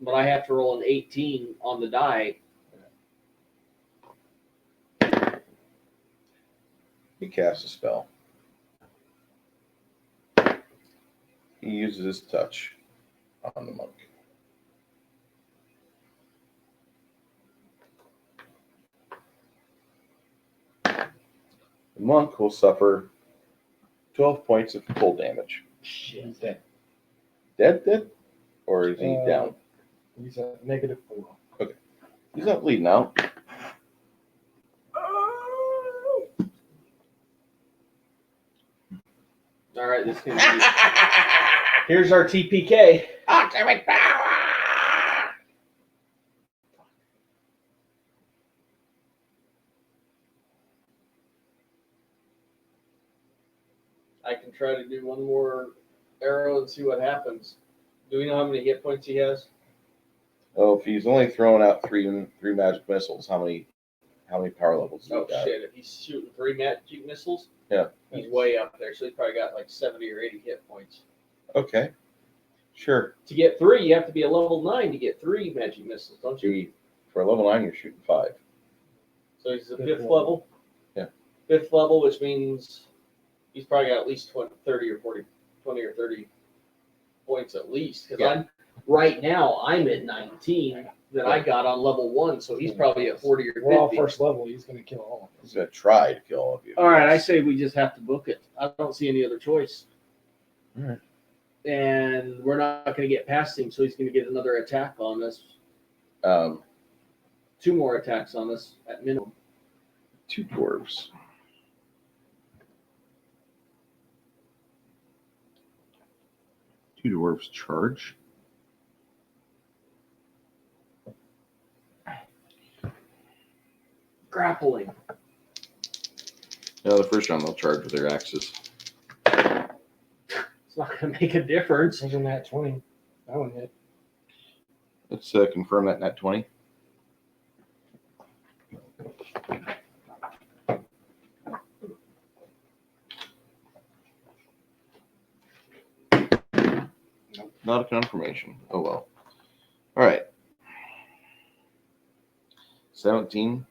But I have to roll an 18 on the die. He casts a spell. He uses his touch on the monk. The monk will suffer 12 points of cold damage. Shit. He's dead. Dead? Or is he down? He's at -4. He's not bleeding out. All right, this can be. Here's our TPK. Ultimate power! I can try to do one more arrow and see what happens. Do we know how many hit points he has? Oh, if he's only throwing out three magic missiles, how many power levels do Oh he got? shit! If he's shooting 3 magic missiles, Yeah. he's way up there. So he's probably got like 70 or 80 hit points. Okay. Sure. To get 3, you have to be a level 9 to get 3 magic missiles, don't you? Gee, for a level 9, you're shooting 5. So he's a Fifth 5th level. level. Yeah. 5th level, which means he's probably got at least 20 or 30 points at least. Because Yeah. right now I'm at 19 that I got on level 1, so he's probably at 40 or 50. We're all first level. He's going to kill all of us. He's going to try to kill all of you. All right, I say we just have to book it. I don't see any other choice. All right. And we're not going to get past him, so he's going to get another attack on us. 2 more attacks on us at minimum. 2 dwarves. Two dwarves charge. Grappling. No, the first round they'll charge with their axes. It's not going to make a difference. Wasn't that 20? That one hit. Let's confirm that nat 20. Not a confirmation. Oh well. All right. 17.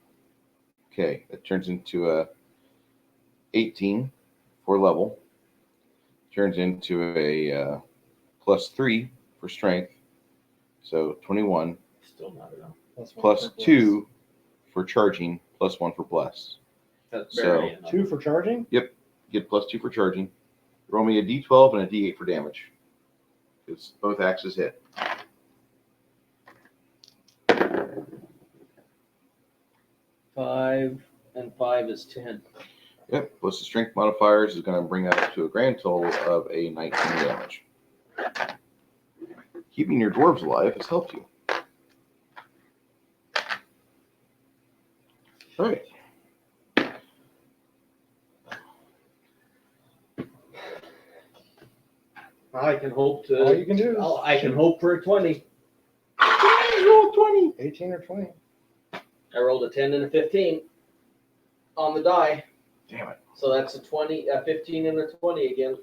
Okay, that turns into a 18 for level. Turns into a +3 for strength. So 21 Still not enough. plus 2 for charging, +1 for bless. That's So- barely enough. 2 for charging? Get +2 for charging. Roll me a d12 and a d8 for damage. Because both axes hit. Five and 5 is 10. Yep, plus the strength modifiers is going to bring that up to a grand total of a 19 damage. Keeping your dwarves alive has helped you. All right. I can hope All to. you can do is I can hope for a 20. Roll 20. 18 or 20. I rolled a 10 and a 15 on the die. Damn it. So that's a 20, a 15 and a 20 again.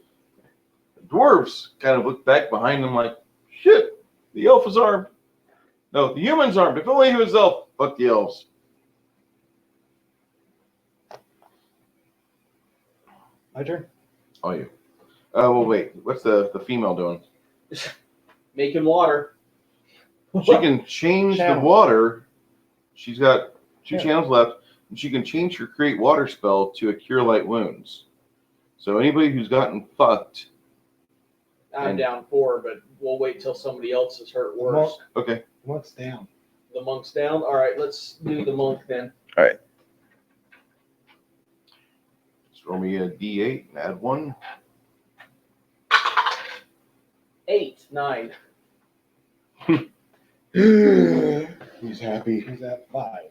The dwarves kind of look back behind them like, shit, the elf is armed. No, the human's armed. If only he was elf. Fuck the elves. My turn. Oh, you. Well, wait. What's the female doing? Making water. She can change the Channel. water. She's got 2 Yeah. channels left, and she can change her create water spell to a cure light wounds. So anybody who's gotten fucked, I'm And- down 4, but we'll wait till somebody else is hurt worse. okay. What's down? The monk's down. All right, let's do the monk then. Just roll me a d8 and add 1. 8, 9. He's happy. He's at 5.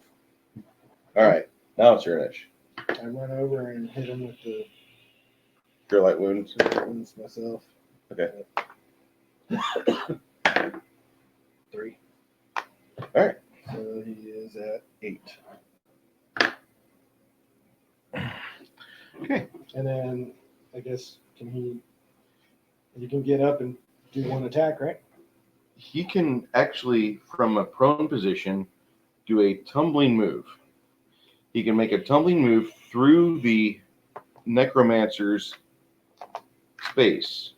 All right. Now it's your itch. I run over and hit him with the Cure light wounds. wounds myself. Okay. 3. All right. So he is at 8. Okay. And then I guess you can get up and do 1 attack, right? He can actually, from a prone position, do a tumbling move. He can make a tumbling move through the necromancer's space.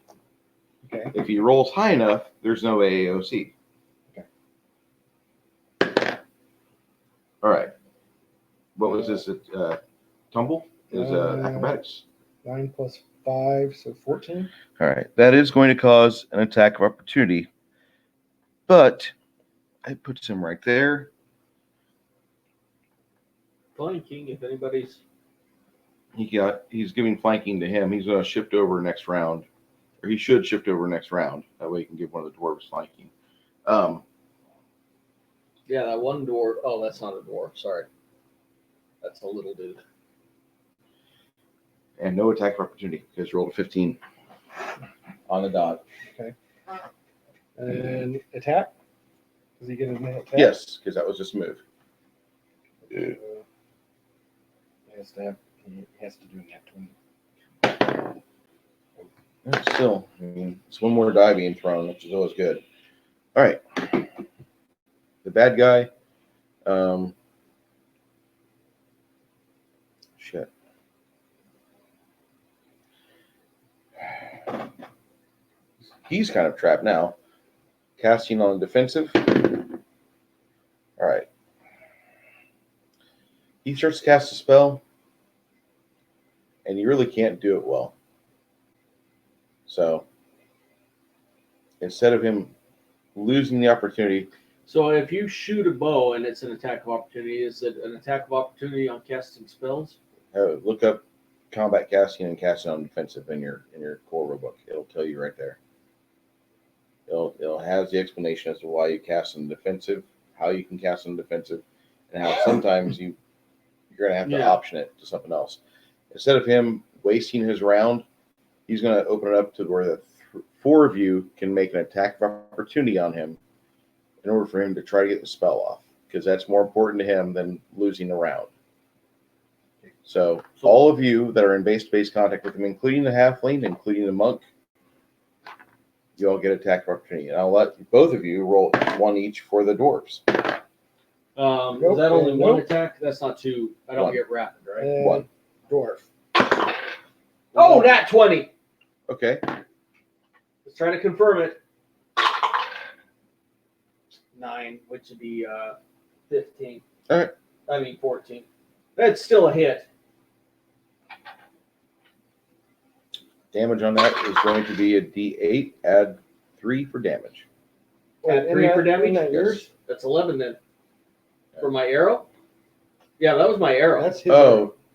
Okay. If he rolls high enough, there's no AAOC. Okay. All right. What was this? Tumble? Is Uh, acrobatics. 9 plus 5, so 14. All right. That is going to cause an attack of opportunity. But it puts him right there. Flanking, if anybody's. he's giving flanking to him. He's going to shift over next round, or he should shift over next round. That way he can give one of the dwarves flanking. Yeah, that one dwarf. Oh, that's not a dwarf. Sorry. That's a little dude. And no attack of opportunity because you rolled a 15 on the dot. And attack? Does he get an attack? Yes, because that was just a move. He has to do that 20. Still, I mean, it's one more die being thrown, which is always good. All right. The bad guy. Shit. He's kind of trapped now. Casting on defensive. All right. He starts to cast a spell, and you really can't do it well. So instead of him losing the opportunity, So if you shoot a bow and it's an attack of opportunity, is it an attack of opportunity on casting spells? look up combat casting and casting on defensive in your core rulebook. It'll tell you right there. It'll has the explanation as to why you cast on defensive, how you can cast on defensive, and how sometimes you're gonna have to option it to something else. Instead of him wasting his round, he's gonna open it up to where the four of you can make an attack of opportunity on him in order for him to try to get the spell off, because that's more important to him than losing a round. So all of you that are in base-to-base contact with him, including the halfling, including the monk, you all get attack of opportunity. And I'll let both of you roll one each for the dwarves. Is that only one attack? That's not two. I don't get rapid, right? One. Dwarf. Oh, nat 20. Okay. Let's try to confirm it. 9, which would be 15. All right. I mean 14. That's still a hit. Damage on that is going to be a D8. Add 3 for damage. Add 3 for damage? Isn't that yours? That's 11 then. For my arrow? Yeah, that was my arrow. That's his.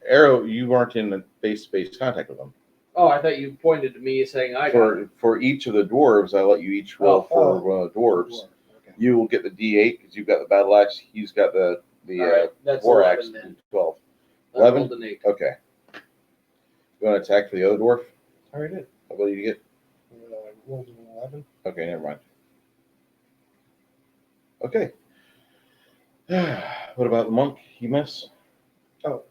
Arrow, you weren't in the base-to-base contact with them. Oh, I thought you pointed to me saying I got it. For each of the dwarves, I let you each roll for one of the dwarves. Okay. You will get the D8 because you've got the battle axe. He's got the Alright, that's war 11 axe. then. 12. I 11? rolled an 8. Okay. You want to attack for the other dwarf? I already did. What do you get? Rolled an 11. Okay, never mind. Okay. What about the monk? You miss? I rolled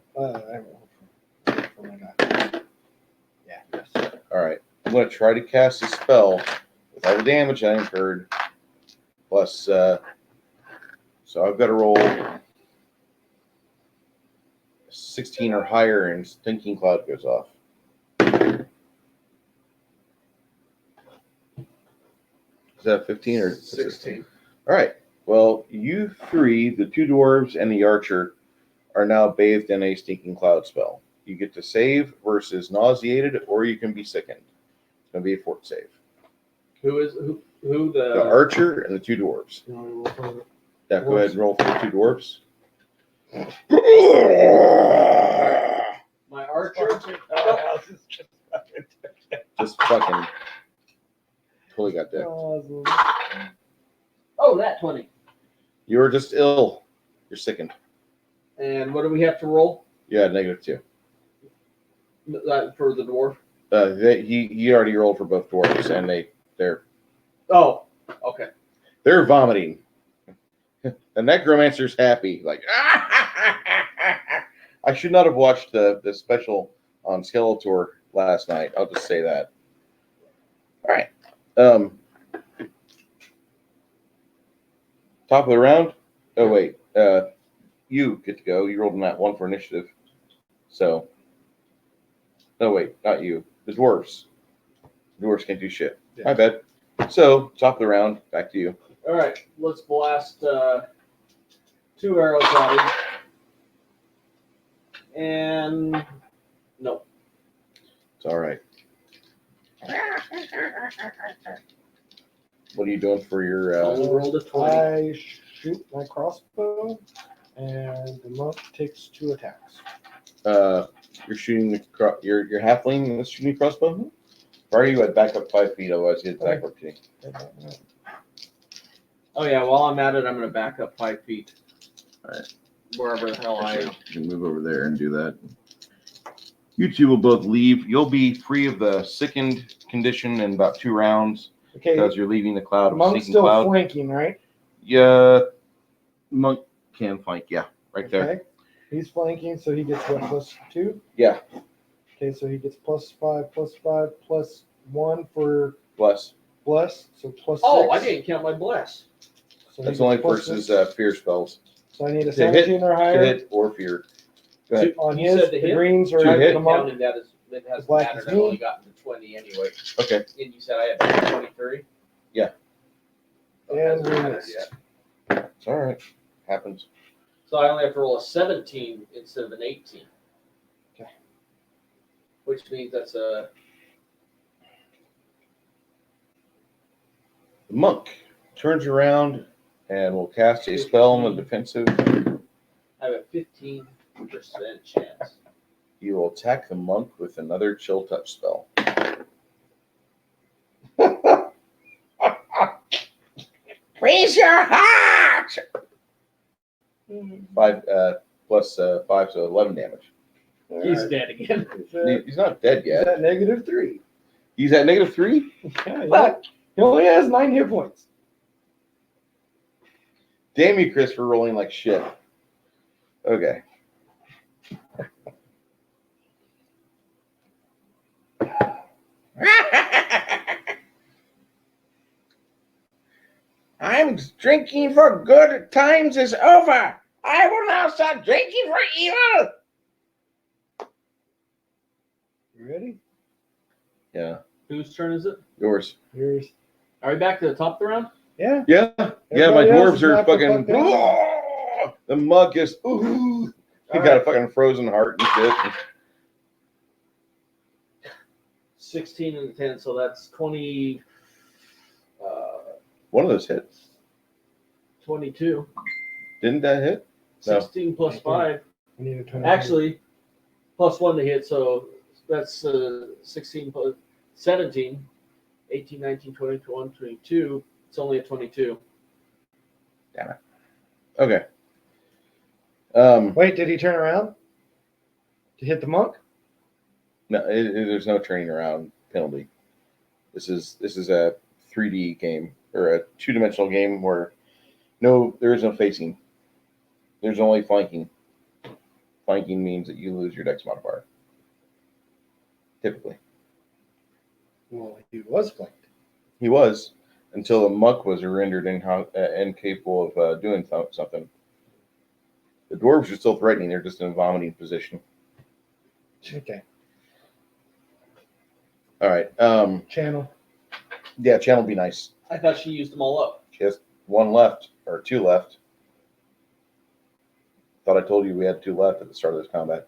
for my guy. Yeah, yes. All right. I'm going to try to cast a spell with all the damage I incurred. Plus, so I've got to roll 16 or higher, and Stinking Cloud goes off. Is that 15 or 16? All right. Well, you three, the two dwarves and the archer, are now bathed in a Stinking Cloud spell. You get to save versus nauseated, or you can be sickened. It's going to be a fort save. Who The archer and the two dwarves. You want to roll for Yeah, go ahead and roll for the two dwarves. my archer? Just fucking totally got decked. Oh, that 20. You're just ill. You're sickened. And what do we have to roll? Yeah, -2. For the dwarf? He already rolled for both dwarves, and they're Oh, okay. They're vomiting. The necromancer's happy. Like, I should not have watched the special on Skeletor last night. I'll just say that. All right. Top of the round. Oh, wait. You get to go. You rolled in that one for initiative. So. No, wait. Not you. The dwarves. The dwarves can't do shit. Yeah. My bad. So, top of the round. Back to you. All right. Let's blast 2 arrows at him. And no. It's all right. What are you doing for your? Only rolled a 20. I shoot my crossbow, and the monk takes 2 attacks. You're shooting your halfling is shooting crossbow. Or are you at back up 5 feet? Otherwise, you attack opportunity. Oh yeah, while I'm at it, I'm gonna back up 5 feet. Alright. Wherever the hell I am. You can move over there and do that. You two will both leave. You'll be free of the sickened condition in about 2 rounds Okay, because you're leaving the cloud of Monk's sneaking still cloud. flanking, right? Yeah, monk can flank. Yeah, right there. Okay. He's flanking, so he gets what, +2? Yeah, Okay, so he gets +5, +1 for bless. bless, so +6. Oh, I didn't count my bless. So he That's gets only +6. versus fear spells. So I need a To hit- 17 or To higher. hit or fear. Go ahead. On You his, said to the hit? greens are To at hit. the monk. Counted that as it The hasn't black mattered. is I've me. only gotten to 20 anyway. Okay. And you said I had 23. Yeah. So it And hasn't we mattered missed. yet. It's all right. Happens. So I only have to roll a 17 instead of an 18. Okay. Which means that's a The monk turns around and will cast a spell on the defensive. I have a 15% chance. You will attack the monk with another chill touch spell. Freeze your heart! 5 +5, so 11 damage. He's dead again. He's not dead He's yet. at -3. He's at -3. Yeah, Well, he only has 9 hit points. Damn you, Chris, for rolling like shit. Okay. I'm drinking for good. Times is over. I will now start drinking for evil. You ready? Yeah. Whose turn is it? Yours. Yours. Are we back to the top of the round? Yeah. Yeah. Yeah, my Everybody else dwarves is are knocked the fucking. fuck down. The mug is. Ooh. He got a fucking frozen heart and shit. 16 and 10, so that's 20. One of those hits. 22. Didn't that hit? No. 16 plus 5. I need a 20. Actually, plus 1 to hit, so that's 16 plus 17. 18, 19, 20, 21, 22. It's only a 22. Damn it. Okay. Wait, did he turn around to hit the monk? No, there's no turning around penalty. This is a 3D game or a 2-dimensional game where there is no facing. There's only flanking. Flanking means that you lose your dex modifier. Typically, Well, he was flanked. he was until the monk was rendered incapable of doing something. The dwarves are still threatening. They're just in a vomiting position. Okay. All right. Channel. Yeah, channel be nice. I thought she used them all up. She has 1 left or 2 left. Thought I told you we had 2 left at the start of this combat.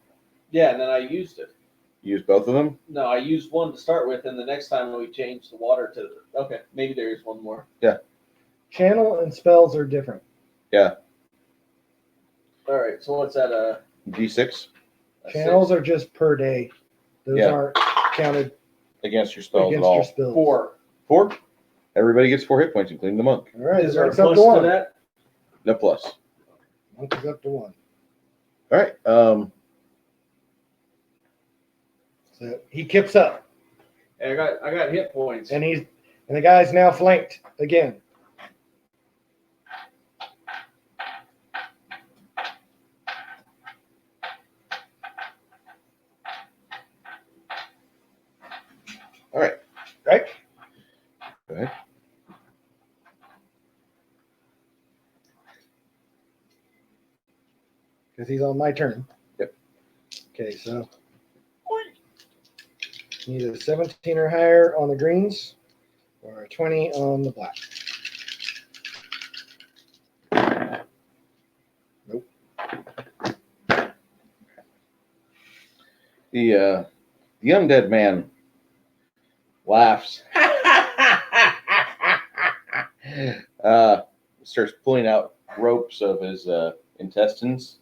Yeah, and then I used it. You used both of them? No, I used one to start with, and the next time we changed the water to. Okay, maybe there is one more. Channel and spells are different. Yeah. All right, so what's that? D6 A Channels are just per day. Those Yeah. aren't counted against your spells against at all. your spells. 4. 4? Everybody gets 4 hit points, including the monk. All right, Is there a it's up plus to to 1. that? No plus. Monk is up to 1. All right. So he kips up, I got hit points. and the guy's now flanked again. All right. Right? Go ahead. Because he's on my turn. Yep. Okay, so need a 17 or higher on the greens, or a 20 on the black. Nope. The undead man laughs. Starts pulling out ropes of his intestines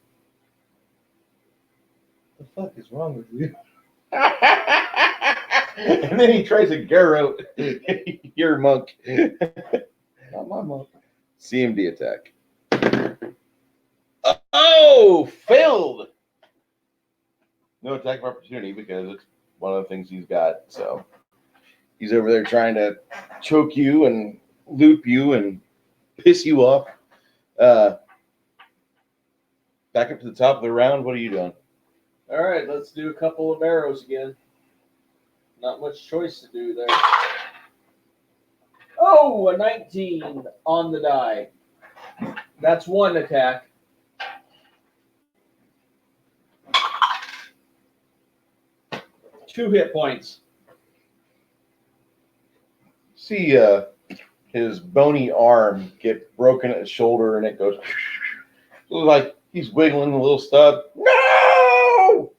The fuck is wrong with you? And then he tries to Gyro your monk. Not my monk. CMD attack. Oh, failed. No attack of opportunity because it's one of the things he's got. So he's over there trying to choke you and loop you and piss you off. Back up to the top of the round. What are you doing? All right, let's do a couple of arrows again. Not much choice to do there. Oh, a 19 on the die. That's one attack. Two hit points. See his bony arm get broken at his shoulder, and it goes like he's wiggling a little stuff. No!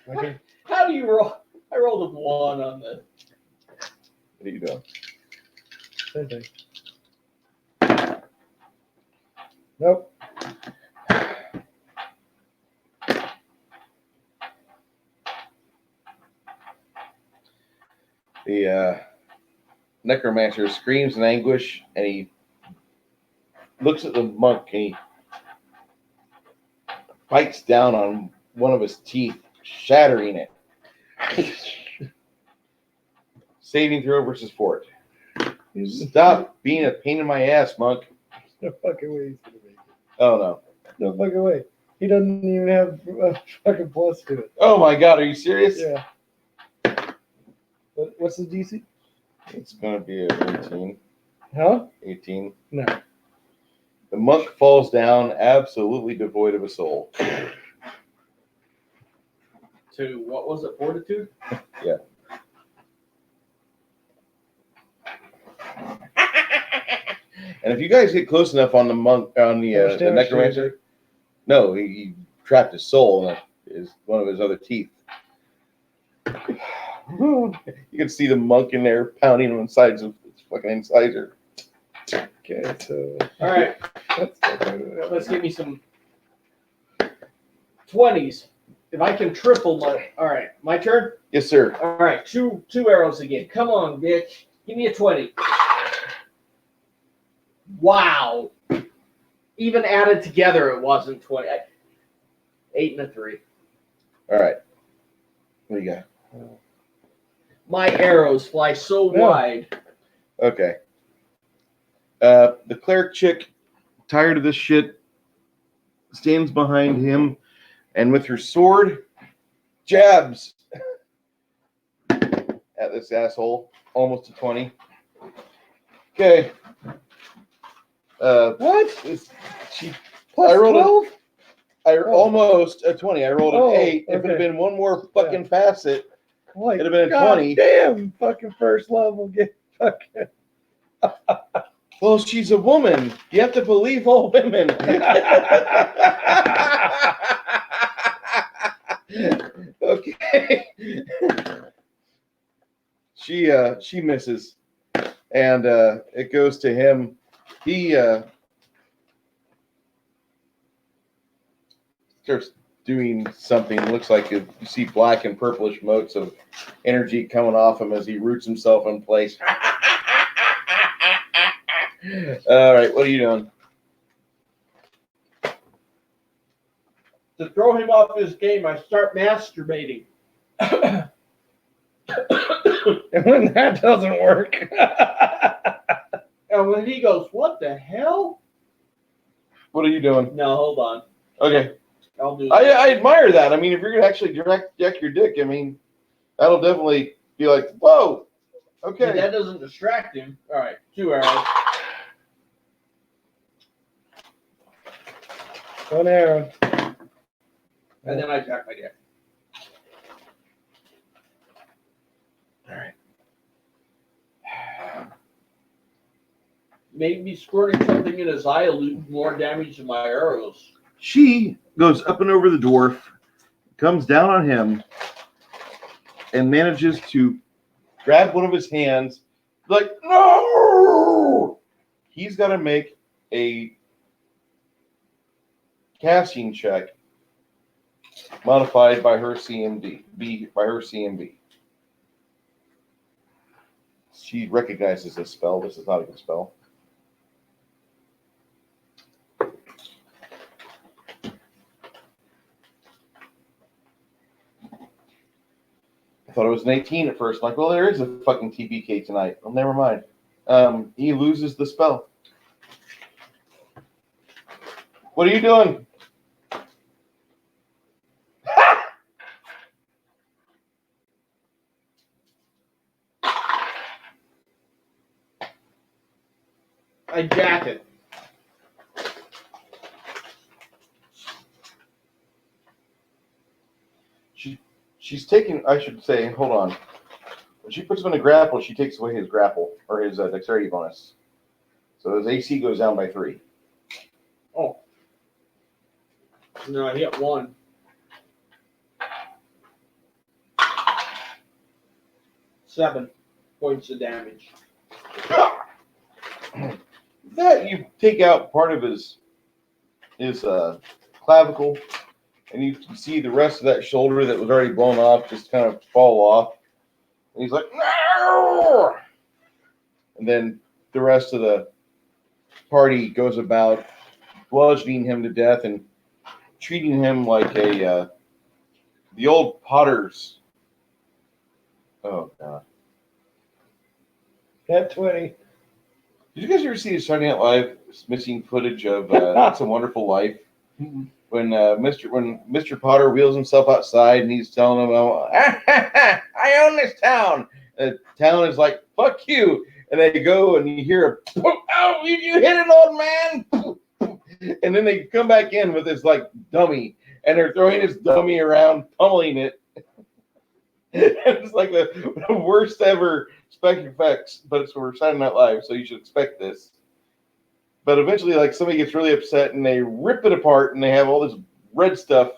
Okay. How do you roll? I rolled a 1 on the. What are you doing? Same thing. Nope. The necromancer screams in anguish, and he looks at the monk, and he bites down on one of his teeth, shattering it. Saving throw versus fort. Stop being a pain in my ass, monk. No fucking way he's gonna make it. Oh, no. No fucking way. He doesn't even have a fucking plus to it. Oh, my God. Are you serious? Yeah. What's the DC? It's going to be a 18. Huh? 18. No. The monk falls down, absolutely devoid of a soul. To what was it? Fortitude? Yeah. And if you guys get close enough on the monk, on the How much damage necromancer, no, he trapped his soul in one of his other teeth. You can see the monk in there pounding on the sides of his fucking incisor. Okay, so All right, let's give me some 20s. If I can triple my. All right, my turn. Yes, sir. All right, two arrows again. Come on, bitch. Give me a 20. Wow. Even added together, it wasn't 20. 8 and a 3. All right. What do you got? My arrows fly so wide. Okay. The cleric chick, tired of this shit, stands behind him and with her sword jabs at this asshole. Almost a 20. Okay. what? She Plus I rolled 12? almost a 20. I rolled an 8. If it had okay. been one more fucking facet, Like, it'd have been a God 20. Damn, fucking first level. Get fucking. Well, she's a woman. You have to believe all women. Okay. She misses, and it goes to him. He starts doing something. Looks like you see black and purplish motes of energy coming off him as he roots himself in place. All right, what are you doing? To throw him off his game, I start masturbating. And when that doesn't work. And when he goes, what the hell? What are you doing? No, hold on. Okay. I'll do I admire that. I mean, if you're gonna actually direct deck your dick, I mean, that'll definitely be like, whoa, okay. That doesn't distract him. All right, 2 arrows. One arrow. And then I attack my dick. All right. Maybe squirting something in his eye will do more damage than my arrows. She goes up and over the dwarf, comes down on him, and manages to grab one of his hands. Like, no! He's got to make a casting check modified by her CMB. She recognizes this spell. This is not a good spell. I thought it was an 18 at first. I'm like, well, there is a fucking TPK tonight. Well, never mind. He loses the spell. What are you doing? I jack it. She's taking, I should say, hold on. When she puts him in a grapple, she takes away his grapple, or his dexterity bonus. So his AC goes down by 3. Oh. No, I hit 1. Seven points of damage. That you take out part of his clavicle, and you can see the rest of that shoulder that was already blown off just kind of fall off. And he's like, no! And then the rest of the party goes about bludgeoning him to death and treating him like the old Potters. Oh, God. That 20. Did you guys ever see the Saturday Night Live missing footage of It's a Wonderful Life? When Mr. Potter wheels himself outside and he's telling them, I own this town. And the town is like, fuck you. And they go and you hear a, oh, you hit it, old man. And then they come back in with this like dummy and they're throwing this dummy around, pummeling it. It's like the worst ever special effects, but it's for Saturday Night Live, so you should expect this. But eventually, like, somebody gets really upset and they rip it apart and they have all this red stuff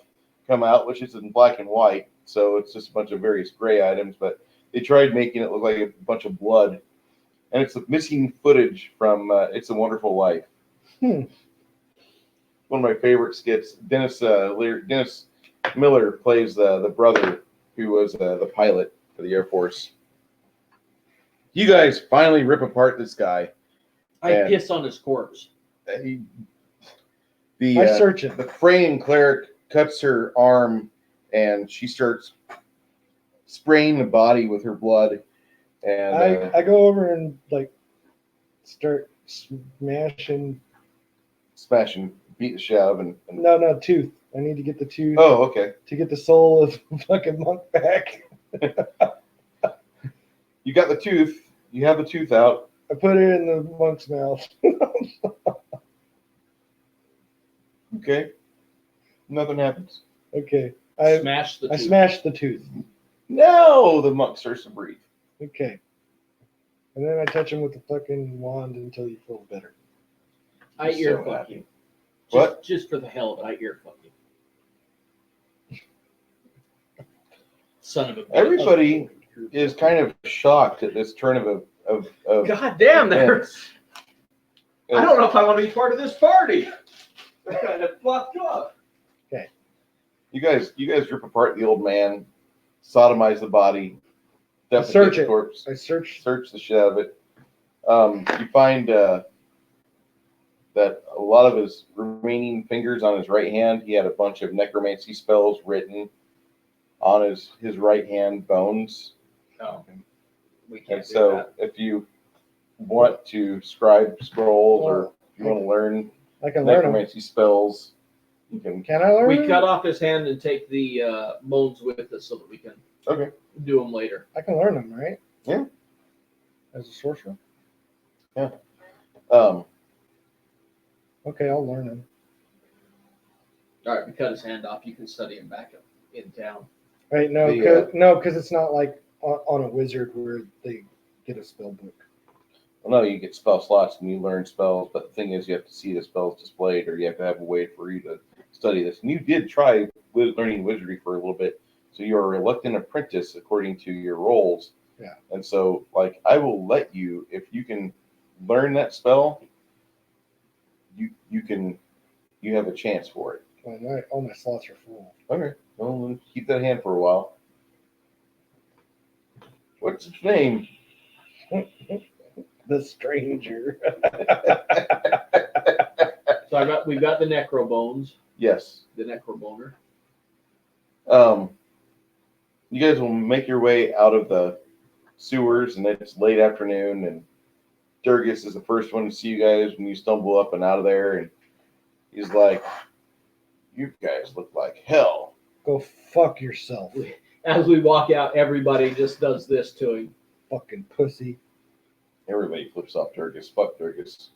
come out, which is in black and white. So it's just a bunch of various gray items, but they tried making it look like a bunch of blood. And it's the missing footage from It's a Wonderful Life. One of my favorite skits. Dennis Miller plays the brother who was the pilot for the Air Force. You guys finally rip apart this guy. I piss on his corpse. I search it. The Freyan cleric cuts her arm, and she starts spraying the body with her blood. And I go over and like start smashing, beat the shit out of him. No, tooth. I need to get the tooth. Oh, okay. To get the soul of the fucking monk back. You got the tooth. You have the tooth out. I put it in the monk's mouth. Okay. Nothing happens. Okay. I Smash the tooth. smashed the tooth. No, the monk starts to breathe. Okay. And then I touch him with the fucking wand until you feel better. I So ear fuck happy. you. What? Just for the hell of it, I ear fuck you. Son of a bitch. Everybody is kind of shocked at this turn of God damn, there's. I don't know if I want to be part of this party. That's kind of fucked up. You guys rip apart the old man, sodomize the body, Search defecate the it. corpse, I search. search the shit out of it. You find that a lot of his remaining fingers on his right hand, he had a bunch of necromancy spells written on his right hand bones. Oh, we And can't do so that. if you want to scribe scrolls or if you want to learn I can learn them. necromancy spells, you can. Can I learn We them? cut off his hand and take the bones with us so that we can Okay. do them later. I can learn them, right? Yeah. As a sorcerer. Okay, I'll learn them. All right, we cut his hand off. You can study him back up in town. Right? No, because it's not like on a wizard where they get a spell book. Well, no, you get spell slots and you learn spells, but the thing is, you have to see the spells displayed, or you have to have a way for you to study this. And you did try learning wizardry for a little bit, so you're a reluctant apprentice according to your roles. Yeah. And so, like, I will let you, if you can learn that spell, you have a chance for it. All my slots are full. Okay. Well, then keep that hand for a while. What's its name? The stranger. So we've got the necro bones, Yes. the necro boner. You guys will make your way out of the sewers, and it's late afternoon, and Durgus is the first one to see you guys when you stumble up and out of there, and he's like, "You guys look like hell." Go fuck yourself, As we walk out, everybody just does this to him. fucking pussy. Everybody flips off Durgus. Fuck Durgus.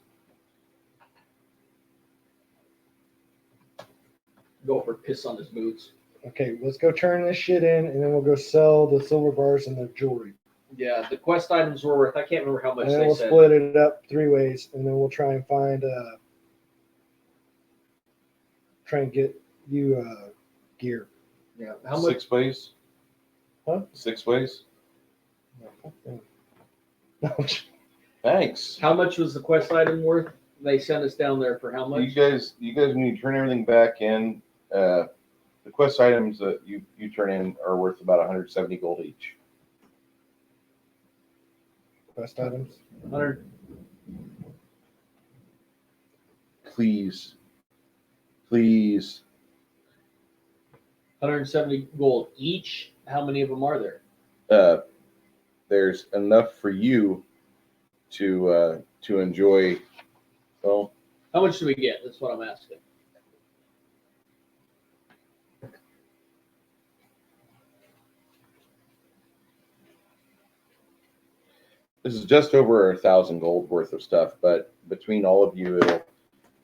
Go for piss on his boots. Okay, let's go turn this shit in, and then we'll go sell the silver bars and the jewelry. Yeah, the quest items were worth, I can't remember how much And then they we'll said. split it up 3 ways, and then we'll try and get you gear. Yeah, how much? 6 ways? Huh? 6 ways? No, Thanks. How much was the quest item worth? They sent us down there for how much? You guys when you turn everything back in, the quest items that you turn in are worth about 170 gold each. quest items. 100. Please. 170 gold each. How many of them are there? There's enough for you to enjoy. Well, How much do we get? That's what I'm asking. this is just over 1,000 gold worth of stuff, but between all of you, it'll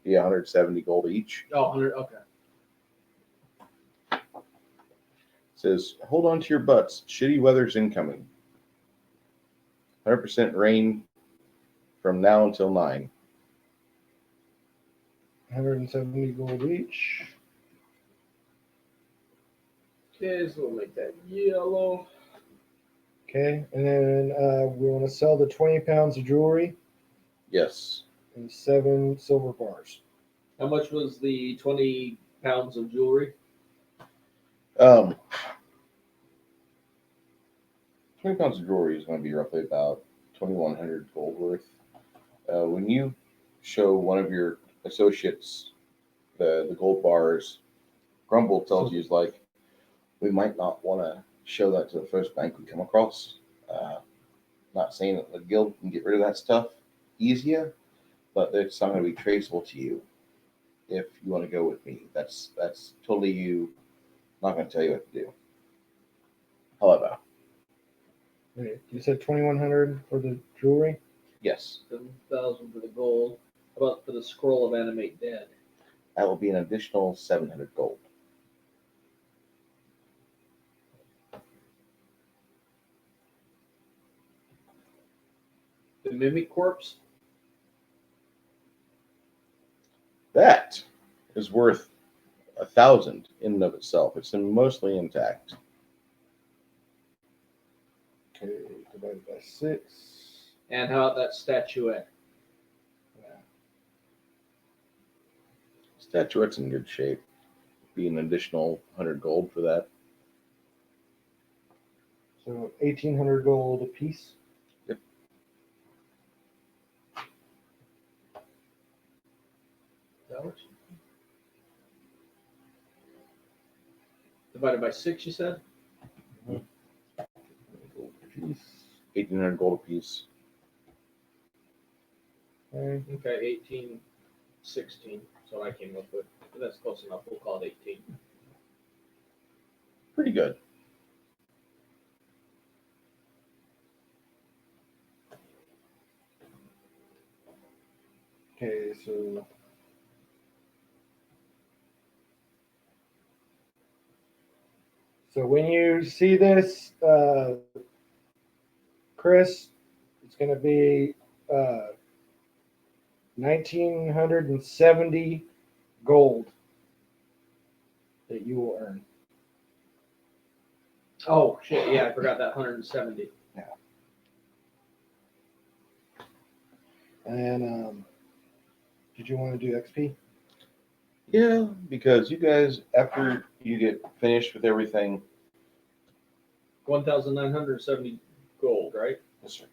be 170 gold each. Oh, 100. Okay. It says, hold on to your butts. Shitty weather's incoming. 100% rain from now until 9. 170 gold each. Okay, so we'll make that yellow. Okay, and then we want to sell the 20 pounds of jewelry Yes. and 7 silver bars. How much was the 20 pounds of jewelry? 20 pounds of jewelry is going to be roughly about 2,100 gold worth. When you show one of your associates the gold bars, Grumble tells you, is like, we might not want to show that to the first bank we come across. Not saying that the guild can get rid of that stuff easier, but it's not going to be traceable to you if you want to go with me. That's totally you. I'm not going to tell you what to do. However, Wait, you said 2,100 for the jewelry? yes, 7,000 for the gold. How about for the scroll of animate dead? that will be an additional 700 gold. The mimic corpse? That is worth 1,000 in and of itself. It's mostly intact. Okay, divided by 6. And how about that statuette? Statuette's in good shape. Be an additional 100 gold for that. So 1,800 gold a piece. Yep. Divided by 6, you said? Gold a piece. 1,800 gold a piece. Okay. Okay, 18, 16. That's what I came up with. But that's close enough. We'll call it 18. Pretty good. Okay, so when you see this, Chris, it's going to be 1,970 gold that you will earn. Oh, shit. Yeah, I forgot that 170. And did you want to do XP? Yeah, because you guys, after you get finished with everything, 1,970 gold, right? yes, sir.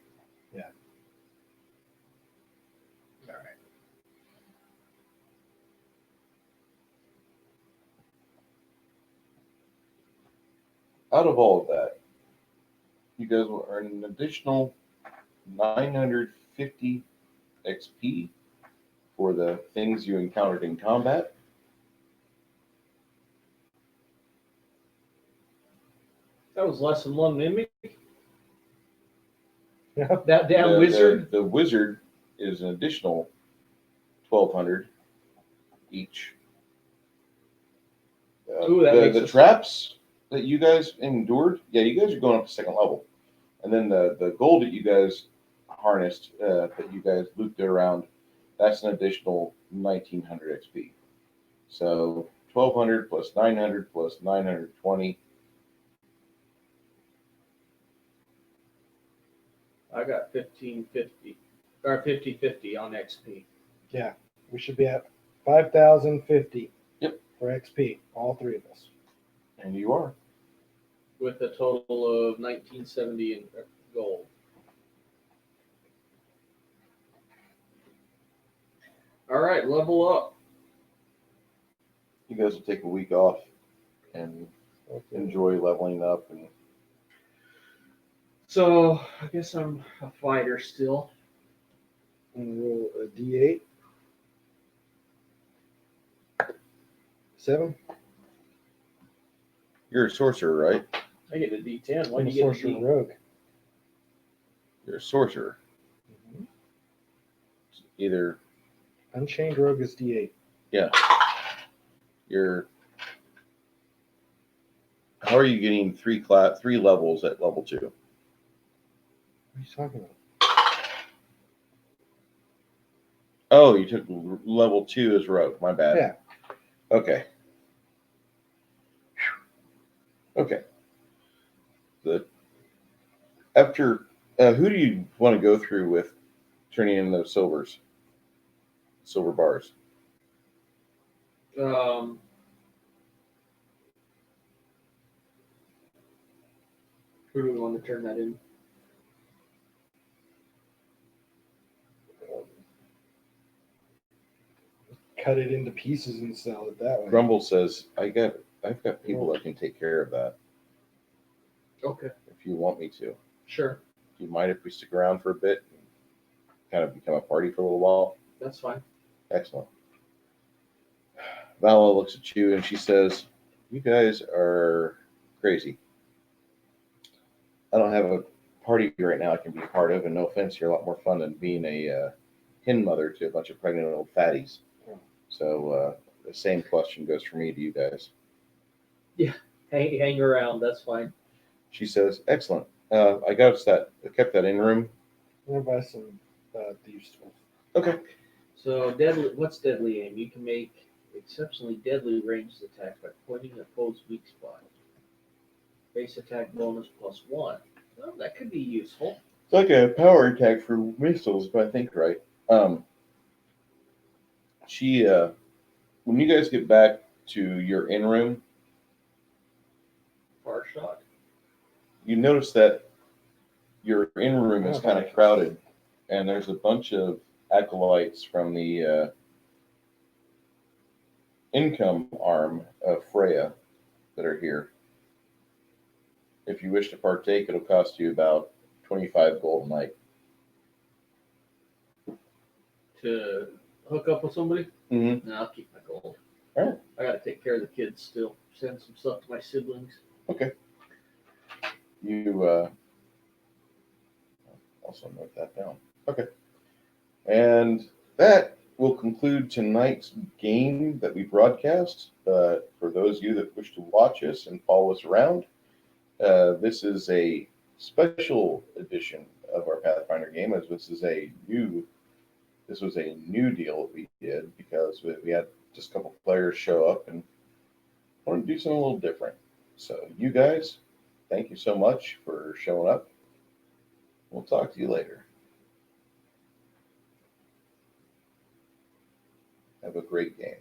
All right. Out of all of that, you guys will earn an additional 950 XP for the things you encountered in combat. That was less than one mimic. Yeah. That damn The- wizard. The wizard is an additional 1,200 each. Ooh, that makes the us- traps that you guys endured, yeah, you guys are going up to second level. And then the gold that you guys harnessed, that you guys looped it around, that's an additional 1,900 XP. So 1,200 plus 900 plus 920. I got 1,550 or 50/50 on XP. Yeah, we should be at 5,050. Yep. For XP, all three of us. And you are. With a total of 1970 in gold. All right, level up. You guys will take a week off and enjoy leveling up. And So I guess I'm a fighter still. And roll a D8. 7. you're a sorcerer, right? I get a D10. Why I'm do a you get a sorcerer D? rogue. You're a sorcerer. Either Unchained rogue is D8. you're. How are you getting three levels at level 2? What are you talking about? Oh, you took level 2 as rogue. My bad. Yeah. Okay. Okay. After who do you want to go through with turning in those silver bars? Who do we want to turn that in? Cut it into pieces and sell it that way. Grumble says, I've got people that can take care of that Okay, if you want me to. sure. Do you mind if we stick around for a bit and kind of become a party for a little while? That's fine. Excellent. Vala looks at you and she says, you guys are crazy. I don't have a party right now I can be a part of, and no offense, you're a lot more fun than being a hen mother to a bunch of pregnant old fatties. So the same question goes for me to you guys. Hang around. That's fine. She says, excellent. I kept that in room. I'm gonna buy some thieves tools. Okay. So deadly. What's deadly aim? You can make exceptionally deadly ranged attacks by pointing a foe's weak spot. Base attack bonus +1. Well, that could be useful. It's like a power attack for missiles, if I think right. She, when you guys get back to your in room, Far shot. you notice that your in room is kind of crowded, and there's a bunch of acolytes from the income arm of Freya that are here. If you wish to partake, it'll cost you about 25 gold a night. To hook up with somebody? Mm-hmm. No, I'll keep my gold. All right. I got to take care of the kids still. Send some stuff to my siblings. Okay. You also note that down. Okay. And that will conclude tonight's game that we broadcast. For those of you that wish to watch us and follow us around, this is a special edition of our Pathfinder game, as this was a new deal that we did because we had just a couple players show up and wanted to do something a little different. So you guys, thank you so much for showing up. We'll talk to you later. Have a great game.